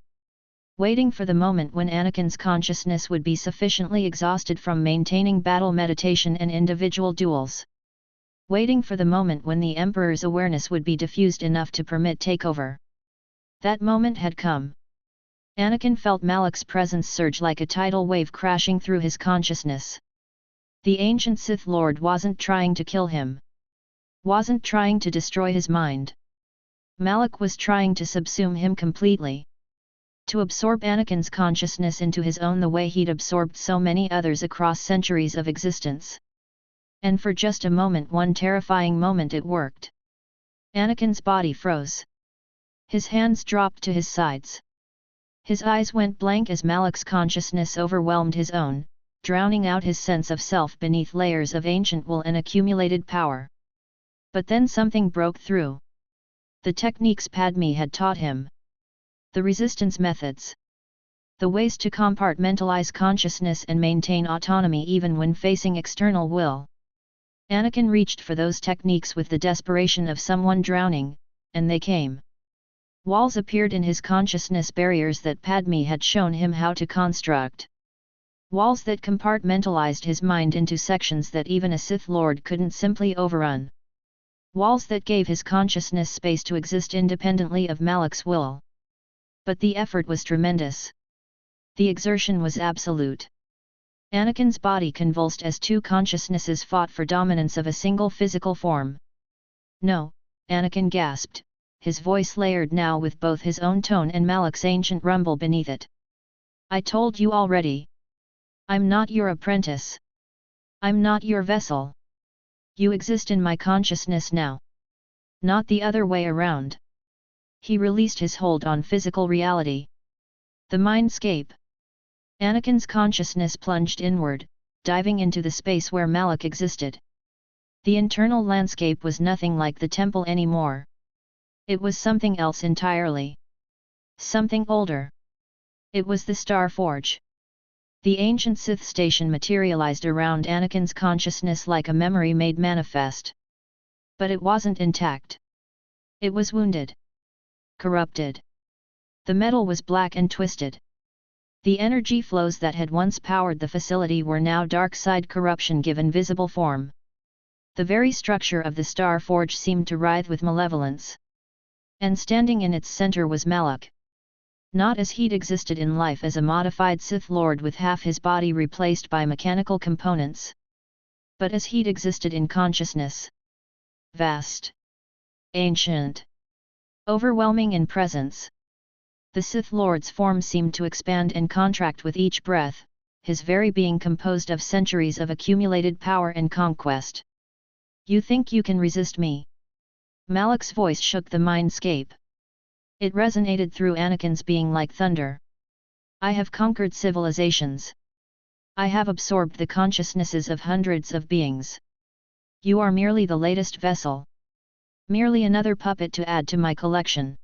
Waiting for the moment when Anakin's consciousness would be sufficiently exhausted from maintaining battle meditation and individual duels. Waiting for the moment when the Emperor's awareness would be diffused enough to permit takeover. That moment had come. Anakin felt Malak's presence surge like a tidal wave crashing through his consciousness. The ancient Sith Lord wasn't trying to kill him. Wasn't trying to destroy his mind. Malak was trying to subsume him completely. To absorb Anakin's consciousness into his own the way he'd absorbed so many others across centuries of existence. And for just a moment, one terrifying moment, it worked. Anakin's body froze. His hands dropped to his sides. His eyes went blank as Malak's consciousness overwhelmed his own, drowning out his sense of self beneath layers of ancient will and accumulated power. But then something broke through. The techniques Padme had taught him. The resistance methods. The ways to compartmentalize consciousness and maintain autonomy even when facing external will. Anakin reached for those techniques with the desperation of someone drowning, and they came. Walls appeared in his consciousness, barriers that Padme had shown him how to construct. Walls that compartmentalized his mind into sections that even a Sith Lord couldn't simply overrun. Walls that gave his consciousness space to exist independently of Malak's will. But the effort was tremendous. The exertion was absolute. Anakin's body convulsed as two consciousnesses fought for dominance of a single physical form. "No," Anakin gasped, his voice layered now with both his own tone and Malak's ancient rumble beneath it. "I told you already. I'm not your apprentice. I'm not your vessel. You exist in my consciousness now. Not the other way around." He released his hold on physical reality. The mindscape. Anakin's consciousness plunged inward, diving into the space where Malak existed. The internal landscape was nothing like the temple anymore. It was something else entirely. Something older. It was the Star Forge. The ancient Sith station materialized around Anakin's consciousness like a memory made manifest. But it wasn't intact. It was wounded. Corrupted. The metal was black and twisted. The energy flows that had once powered the facility were now dark side corruption given visible form. The very structure of the Star Forge seemed to writhe with malevolence. And standing in its center was Malak. Not as he'd existed in life as a modified Sith Lord with half his body replaced by mechanical components. But as he'd existed in consciousness. Vast. Ancient. Overwhelming in presence. The Sith Lord's form seemed to expand and contract with each breath, his very being composed of centuries of accumulated power and conquest. "You think you can resist me?" Malak's voice shook the mindscape. It resonated through Anakin's being like thunder. "I have conquered civilizations. I have absorbed the consciousnesses of hundreds of beings. You are merely the latest vessel. Merely another puppet to add to my collection."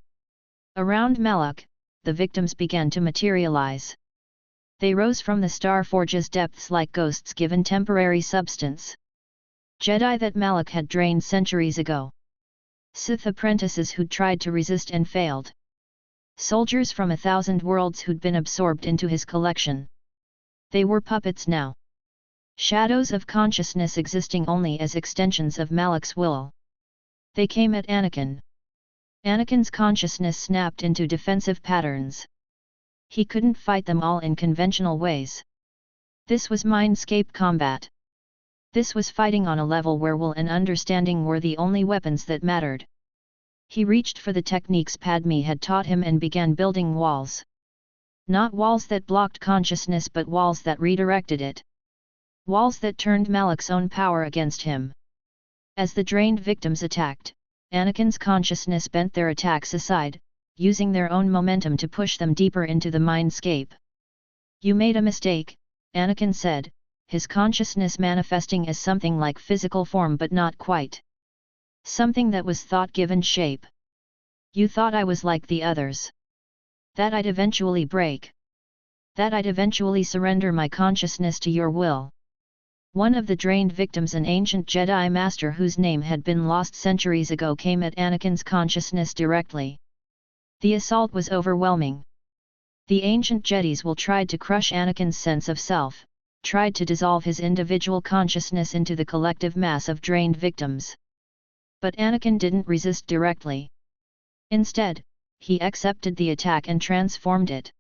Around Malak, the victims began to materialize. They rose from the Star Forge's depths like ghosts given temporary substance. Jedi that Malak had drained centuries ago. Sith apprentices who'd tried to resist and failed. Soldiers from 1,000 worlds who'd been absorbed into his collection. They were puppets now. Shadows of consciousness existing only as extensions of Malak's will. They came at Anakin. Anakin's consciousness snapped into defensive patterns. He couldn't fight them all in conventional ways. This was mindscape combat. This was fighting on a level where will and understanding were the only weapons that mattered. He reached for the techniques Padme had taught him and began building walls. Not walls that blocked consciousness but walls that redirected it. Walls that turned Malak's own power against him. As the drained victims attacked, Anakin's consciousness bent their attacks aside, using their own momentum to push them deeper into the mindscape. "You made a mistake," Anakin said, his consciousness manifesting as something like physical form but not quite. Something that was thought-given shape. "You thought I was like the others. That I'd eventually break. That I'd eventually surrender my consciousness to your will." One of the drained victims, an ancient Jedi Master whose name had been lost centuries ago, came at Anakin's consciousness directly. The assault was overwhelming. The ancient Jedis will tried to crush Anakin's sense of self, tried to dissolve his individual consciousness into the collective mass of drained victims. But Anakin didn't resist directly. Instead, he accepted the attack and transformed it.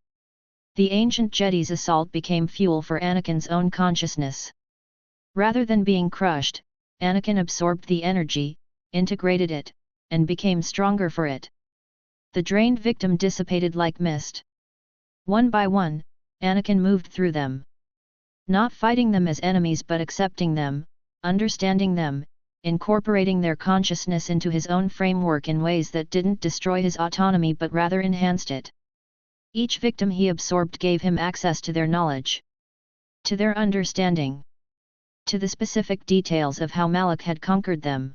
The ancient Jedi's assault became fuel for Anakin's own consciousness. Rather than being crushed, Anakin absorbed the energy, integrated it, and became stronger for it. The drained victim dissipated like mist. One by one, Anakin moved through them. Not fighting them as enemies but accepting them, understanding them, incorporating their consciousness into his own framework in ways that didn't destroy his autonomy but rather enhanced it. Each victim he absorbed gave him access to their knowledge. To their understanding. To the specific details of how Malak had conquered them.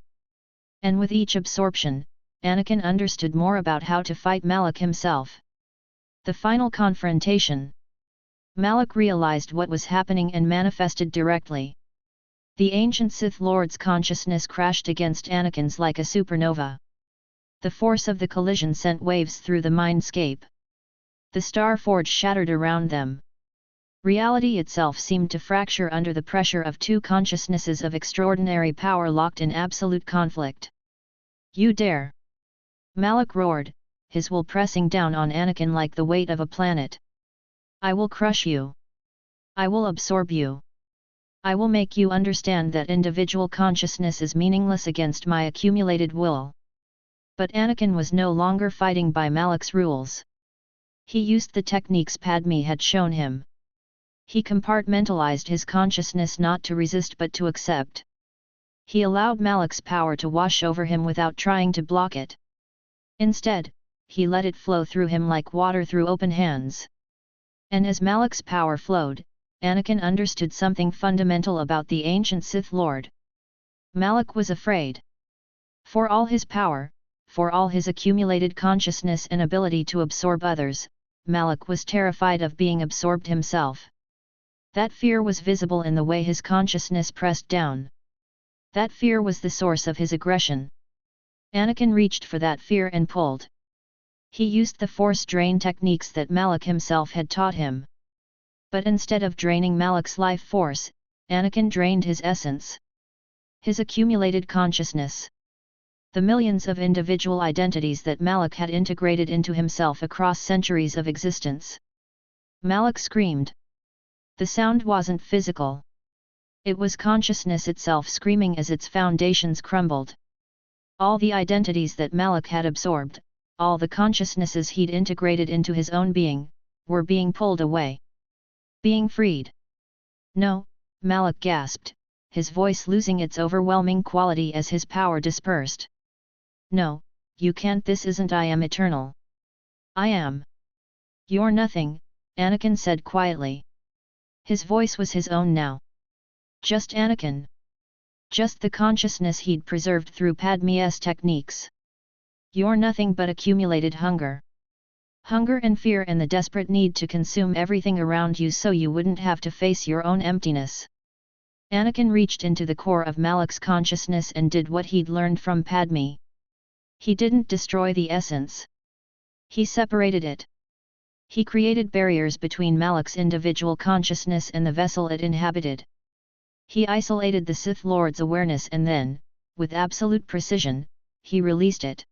And with each absorption, Anakin understood more about how to fight Malak himself. The final confrontation. Malak realized what was happening and manifested directly. The ancient Sith Lord's consciousness crashed against Anakin's like a supernova. The force of the collision sent waves through the mindscape. The star forge shattered around them. Reality itself seemed to fracture under the pressure of two consciousnesses of extraordinary power locked in absolute conflict. "You dare!" Malak roared, his will pressing down on Anakin like the weight of a planet. "I will crush you. I will absorb you. I will make you understand that individual consciousness is meaningless against my accumulated will." But Anakin was no longer fighting by Malak's rules. He used the techniques Padme had shown him. He compartmentalized his consciousness not to resist but to accept. He allowed Malak's power to wash over him without trying to block it. Instead, he let it flow through him like water through open hands. And as Malak's power flowed, Anakin understood something fundamental about the ancient Sith Lord. Malak was afraid. For all his power, for all his accumulated consciousness and ability to absorb others, Malak was terrified of being absorbed himself. That fear was visible in the way his consciousness pressed down. That fear was the source of his aggression. Anakin reached for that fear and pulled. He used the force drain techniques that Malak himself had taught him. But instead of draining Malak's life force, Anakin drained his essence. His accumulated consciousness. The millions of individual identities that Malak had integrated into himself across centuries of existence. Malak screamed. The sound wasn't physical. It was consciousness itself screaming as its foundations crumbled. All the identities that Malak had absorbed, all the consciousnesses he'd integrated into his own being, were being pulled away. Being freed. "No," Malak gasped, his voice losing its overwhelming quality as his power dispersed. "No, you can't. This isn't I am eternal. I am." "You're nothing," Anakin said quietly. His voice was his own now. Just Anakin. Just the consciousness he'd preserved through Padme's techniques. "You're nothing but accumulated hunger. Hunger and fear and the desperate need to consume everything around you so you wouldn't have to face your own emptiness." Anakin reached into the core of Malak's consciousness and did what he'd learned from Padme. He didn't destroy the essence. He separated it. He created barriers between Malak's individual consciousness and the vessel it inhabited. He isolated the Sith Lord's awareness and then, with absolute precision, he released it.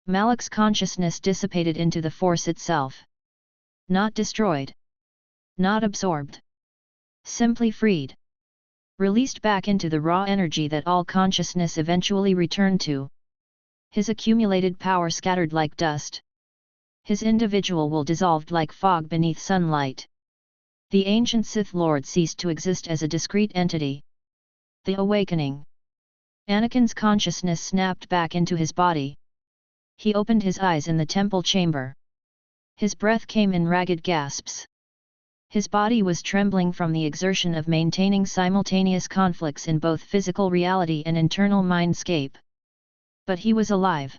Malak's consciousness dissipated into the Force itself. Not destroyed. Not absorbed. Simply freed. Released back into the raw energy that all consciousness eventually returned to. His accumulated power scattered like dust. His individual will dissolved like fog beneath sunlight. The ancient Sith Lord ceased to exist as a discrete entity. The awakening. Anakin's consciousness snapped back into his body. He opened his eyes in the temple chamber. His breath came in ragged gasps. His body was trembling from the exertion of maintaining simultaneous conflicts in both physical reality and internal mindscape. But he was alive.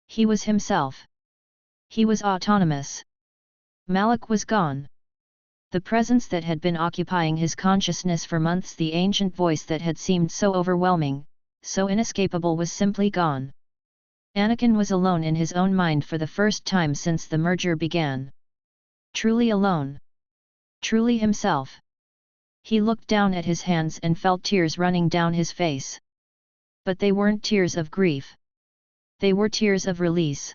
He was himself. He was autonomous. Malak was gone. The presence that had been occupying his consciousness for months, the ancient voice that had seemed so overwhelming, so inescapable, was simply gone. Anakin was alone in his own mind for the first time since the merger began. Truly alone. Truly himself. He looked down at his hands and felt tears running down his face. But they weren't tears of grief. They were tears of release.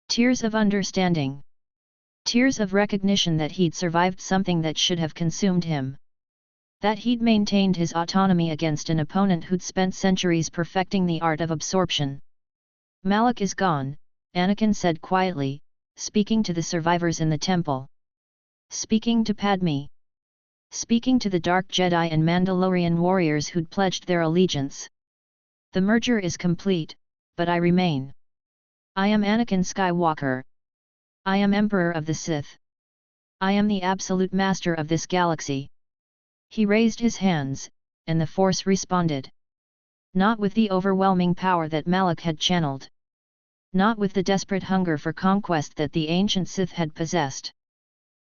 Tears of understanding. Tears of recognition that he'd survived something that should have consumed him. That he'd maintained his autonomy against an opponent who'd spent centuries perfecting the art of absorption. "Malak is gone," Anakin said quietly, speaking to the survivors in the temple. Speaking to Padme. Speaking to the Dark Jedi and Mandalorian warriors who'd pledged their allegiance. "The merger is complete, but I remain. I am Anakin Skywalker. I am Emperor of the Sith. I am the absolute master of this galaxy." He raised his hands, and the Force responded. Not with the overwhelming power that Malak had channeled. Not with the desperate hunger for conquest that the ancient Sith had possessed.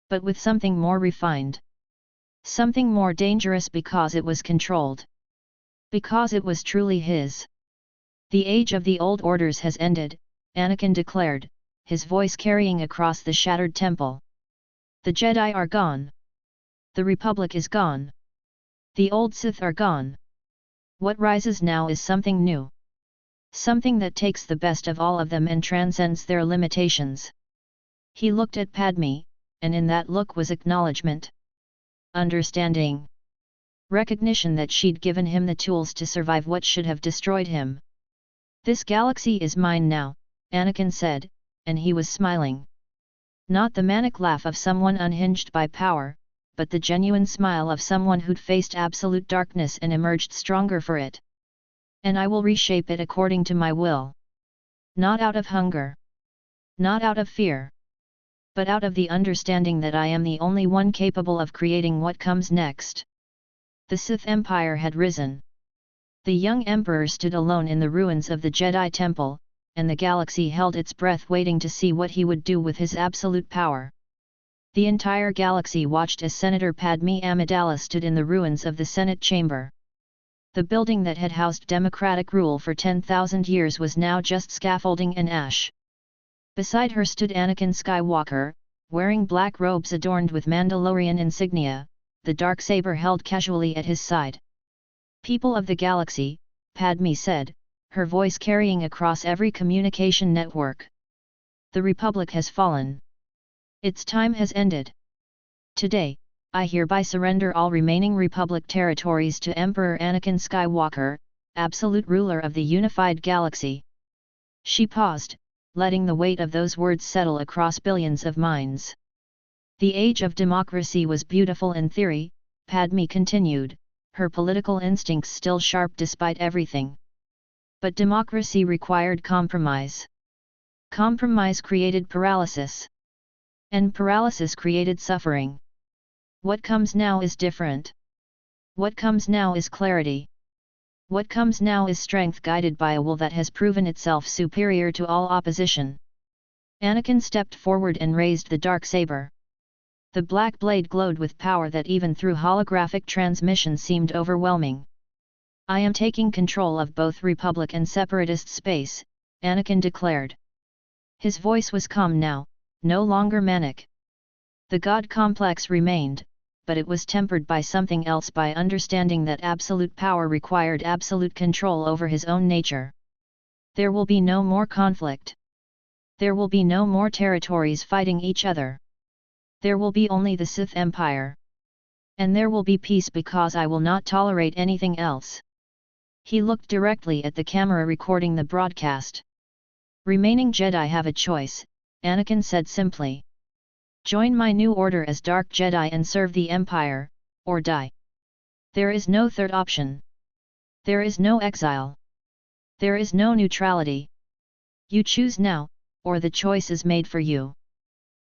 But with something more refined. Something more dangerous because it was controlled. Because it was truly his. The age of the old orders has ended, Anakin declared, his voice carrying across the shattered temple. The Jedi are gone. The Republic is gone. The old Sith are gone. What rises now is something new. Something that takes the best of all of them and transcends their limitations. He looked at Padme, and in that look was acknowledgement. Understanding. Recognition that she'd given him the tools to survive what should have destroyed him. This galaxy is mine now, Anakin said, and he was smiling. Not the manic laugh of someone unhinged by power, but the genuine smile of someone who'd faced absolute darkness and emerged stronger for it. And I will reshape it according to my will. Not out of hunger. Not out of fear. But out of the understanding that I am the only one capable of creating what comes next. The Sith Empire had risen. The young Emperor stood alone in the ruins of the Jedi Temple, and the galaxy held its breath waiting to see what he would do with his absolute power. The entire galaxy watched as Senator Padme Amidala stood in the ruins of the Senate chamber. The building that had housed democratic rule for 10,000 years was now just scaffolding and ash. Beside her stood Anakin Skywalker, wearing black robes adorned with Mandalorian insignia, the darksaber held casually at his side. People of the galaxy, Padme said, her voice carrying across every communication network. The Republic has fallen. Its time has ended. Today, I hereby surrender all remaining Republic territories to Emperor Anakin Skywalker, absolute ruler of the unified galaxy. She paused, letting the weight of those words settle across billions of minds. The age of democracy was beautiful in theory, Padme continued, her political instincts still sharp despite everything. But democracy required compromise. Compromise created paralysis. And paralysis created suffering. What comes now is different. What comes now is clarity. What comes now is strength guided by a will that has proven itself superior to all opposition. Anakin stepped forward and raised the darksaber. The black blade glowed with power that even through holographic transmission seemed overwhelming. I am taking control of both Republic and Separatist space, Anakin declared. His voice was calm now, no longer manic. The God complex remained, but it was tempered by something else, by understanding that absolute power required absolute control over his own nature. There will be no more conflict. There will be no more territories fighting each other. There will be only the Sith Empire. And there will be peace because I will not tolerate anything else. He looked directly at the camera recording the broadcast. Remaining Jedi have a choice, Anakin said simply. Join my new order as Dark Jedi and serve the Empire, or die. There is no third option. There is no exile. There is no neutrality. You choose now, or the choice is made for you.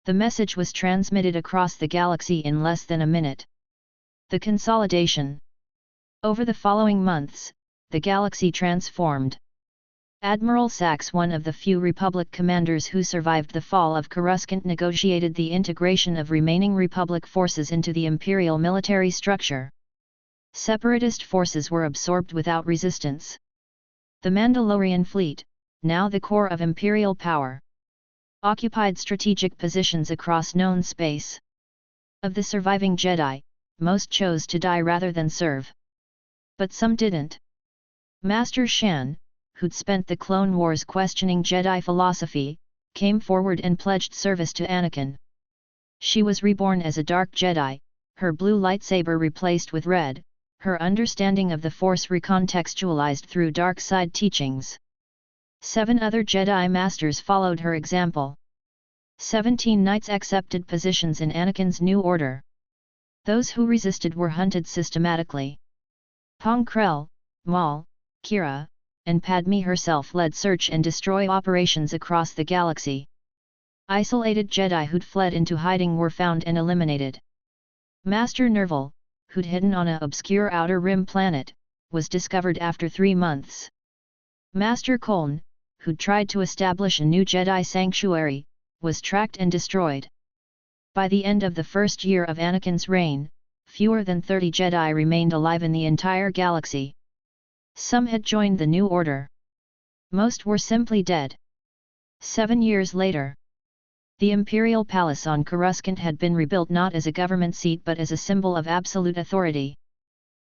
The message was transmitted across the galaxy in less than a minute. The consolidation. Over the following months, the galaxy transformed. Admiral Sax, one of the few Republic commanders who survived the fall of Coruscant, negotiated the integration of remaining Republic forces into the Imperial military structure. Separatist forces were absorbed without resistance. The Mandalorian fleet, now the core of Imperial power, occupied strategic positions across known space. Of the surviving Jedi, most chose to die rather than serve. But some didn't. Master Shan, who'd spent the Clone Wars questioning Jedi philosophy, came forward and pledged service to Anakin. She was reborn as a Dark Jedi, her blue lightsaber replaced with red, her understanding of the Force recontextualized through dark side teachings. 7 other Jedi Masters followed her example. 17 knights accepted positions in Anakin's new order. Those who resisted were hunted systematically. Pong Krell, Maul, Kira, and Padme herself led search and destroy operations across the galaxy. Isolated Jedi who'd fled into hiding were found and eliminated. Master Nerval, who'd hidden on an obscure outer rim planet, was discovered after 3 months. Master Koln, who'd tried to establish a new Jedi sanctuary, was tracked and destroyed. By the end of the first year of Anakin's reign, fewer than 30 Jedi remained alive in the entire galaxy. Some had joined the new order. Most were simply dead. 7 years later, the imperial palace on Coruscant had been rebuilt not as a government seat but as a symbol of absolute authority.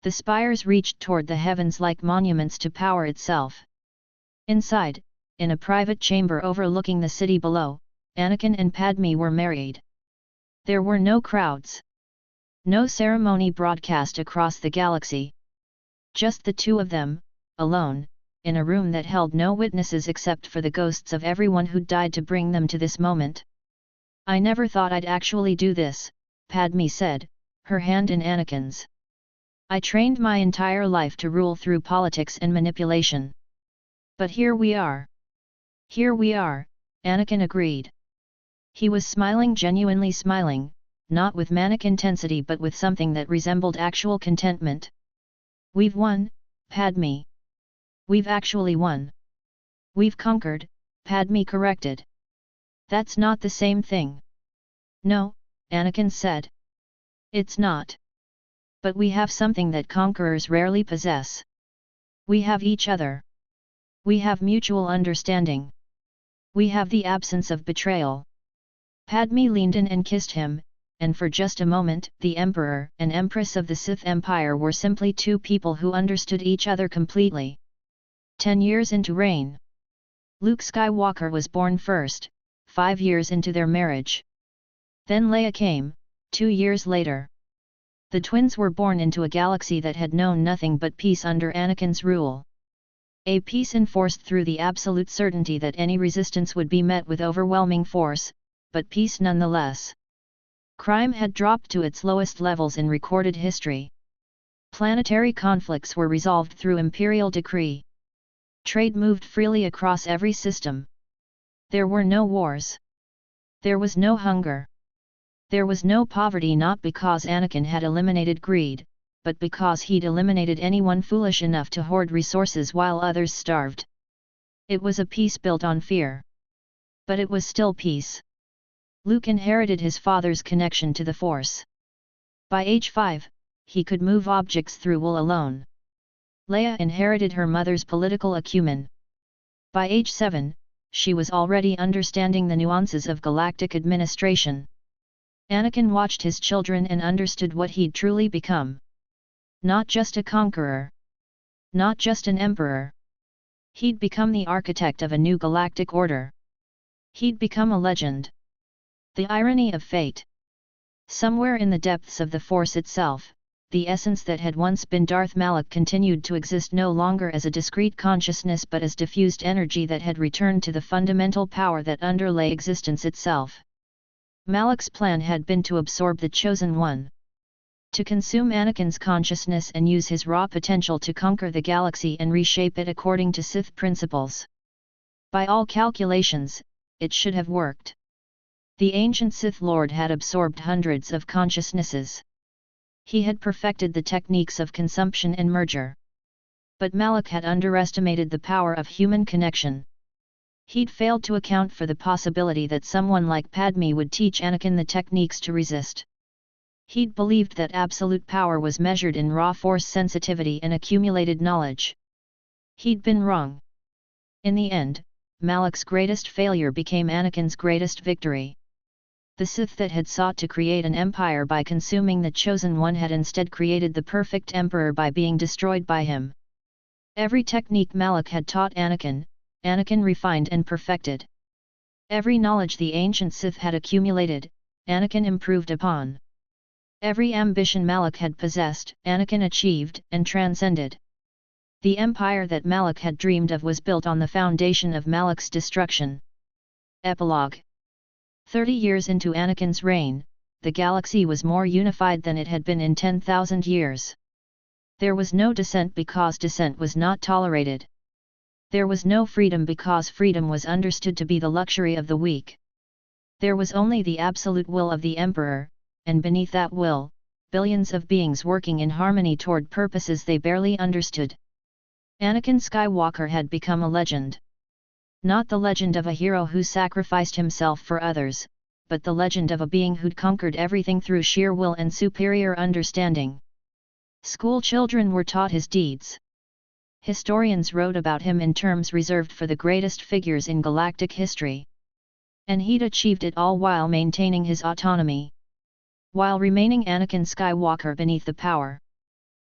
The spires reached toward the heavens like monuments to power itself. Inside, in a private chamber overlooking the city below, Anakin and Padme were married. There were no crowds. No ceremony broadcast across the galaxy. Just the two of them, alone, in a room that held no witnesses except for the ghosts of everyone who'd died to bring them to this moment. "I never thought I'd actually do this," Padme said, her hand in Anakin's. "I trained my entire life to rule through politics and manipulation. But here we are." "Here we are," Anakin agreed. He was smiling, genuinely smiling, not with manic intensity but with something that resembled actual contentment. "We've won, Padme. We've actually won." "We've conquered," Padme corrected. "That's not the same thing." "No," Anakin said. "It's not. But we have something that conquerors rarely possess. We have each other. We have mutual understanding. We have the absence of betrayal." Padme leaned in and kissed him, and for just a moment the Emperor and Empress of the Sith Empire were simply two people who understood each other completely. 10 years into reign. Luke Skywalker was born first, 5 years into their marriage. Then Leia came, 2 years later. The twins were born into a galaxy that had known nothing but peace under Anakin's rule. A peace enforced through the absolute certainty that any resistance would be met with overwhelming force, but peace nonetheless. Crime had dropped to its lowest levels in recorded history. Planetary conflicts were resolved through imperial decree. Trade moved freely across every system. There were no wars. There was no hunger. There was no poverty, not because Anakin had eliminated greed, but because he'd eliminated anyone foolish enough to hoard resources while others starved. It was a peace built on fear. But it was still peace. Luke inherited his father's connection to the Force. By age 5, he could move objects through wool alone. Leia inherited her mother's political acumen. By age 7, she was already understanding the nuances of galactic administration. Anakin watched his children and understood what he'd truly become. Not just a conqueror. Not just an emperor. He'd become the architect of a new galactic order. He'd become a legend. The irony of fate. Somewhere in the depths of the Force itself, the essence that had once been Darth Malak continued to exist no longer as a discrete consciousness but as diffused energy that had returned to the fundamental power that underlay existence itself. Malak's plan had been to absorb the Chosen One. To consume Anakin's consciousness and use his raw potential to conquer the galaxy and reshape it according to Sith principles. By all calculations, it should have worked. The ancient Sith Lord had absorbed hundreds of consciousnesses. He had perfected the techniques of consumption and merger. But Malak had underestimated the power of human connection. He'd failed to account for the possibility that someone like Padme would teach Anakin the techniques to resist. He'd believed that absolute power was measured in raw force sensitivity and accumulated knowledge. He'd been wrong. In the end, Malak's greatest failure became Anakin's greatest victory. The Sith that had sought to create an empire by consuming the Chosen One had instead created the perfect emperor by being destroyed by him. Every technique Malak had taught Anakin, Anakin refined and perfected. Every knowledge the ancient Sith had accumulated, Anakin improved upon. Every ambition Malak had possessed, Anakin achieved and transcended. The empire that Malak had dreamed of was built on the foundation of Malak's destruction. Epilogue. 30 years into Anakin's reign, the galaxy was more unified than it had been in 10,000 years. There was no dissent because dissent was not tolerated. There was no freedom because freedom was understood to be the luxury of the weak. There was only the absolute will of the Emperor, and beneath that will, billions of beings working in harmony toward purposes they barely understood. Anakin Skywalker had become a legend. Not the legend of a hero who sacrificed himself for others, but the legend of a being who'd conquered everything through sheer will and superior understanding. School children were taught his deeds. historians wrote about him in terms reserved for the greatest figures in galactic history. And he'd achieved it all while maintaining his autonomy. While remaining Anakin Skywalker beneath the power.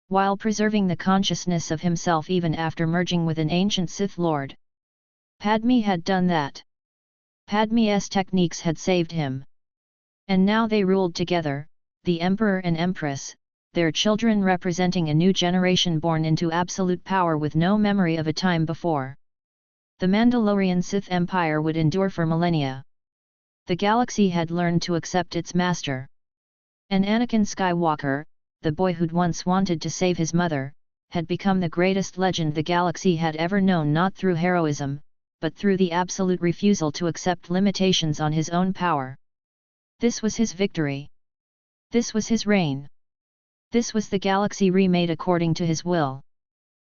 While preserving the consciousness of himself even after merging with an ancient Sith Lord. Padme had done that. Padme's techniques had saved him. And now they ruled together, the Emperor and Empress, their children representing a new generation born into absolute power with no memory of a time before. The Mandalorian Sith Empire would endure for millennia. The galaxy had learned to accept its master. And Anakin Skywalker, the boy who'd once wanted to save his mother, had become the greatest legend the galaxy had ever known, not through heroism, but through the absolute refusal to accept limitations on his own power. This was his victory. This was his reign. This was the galaxy remade according to his will.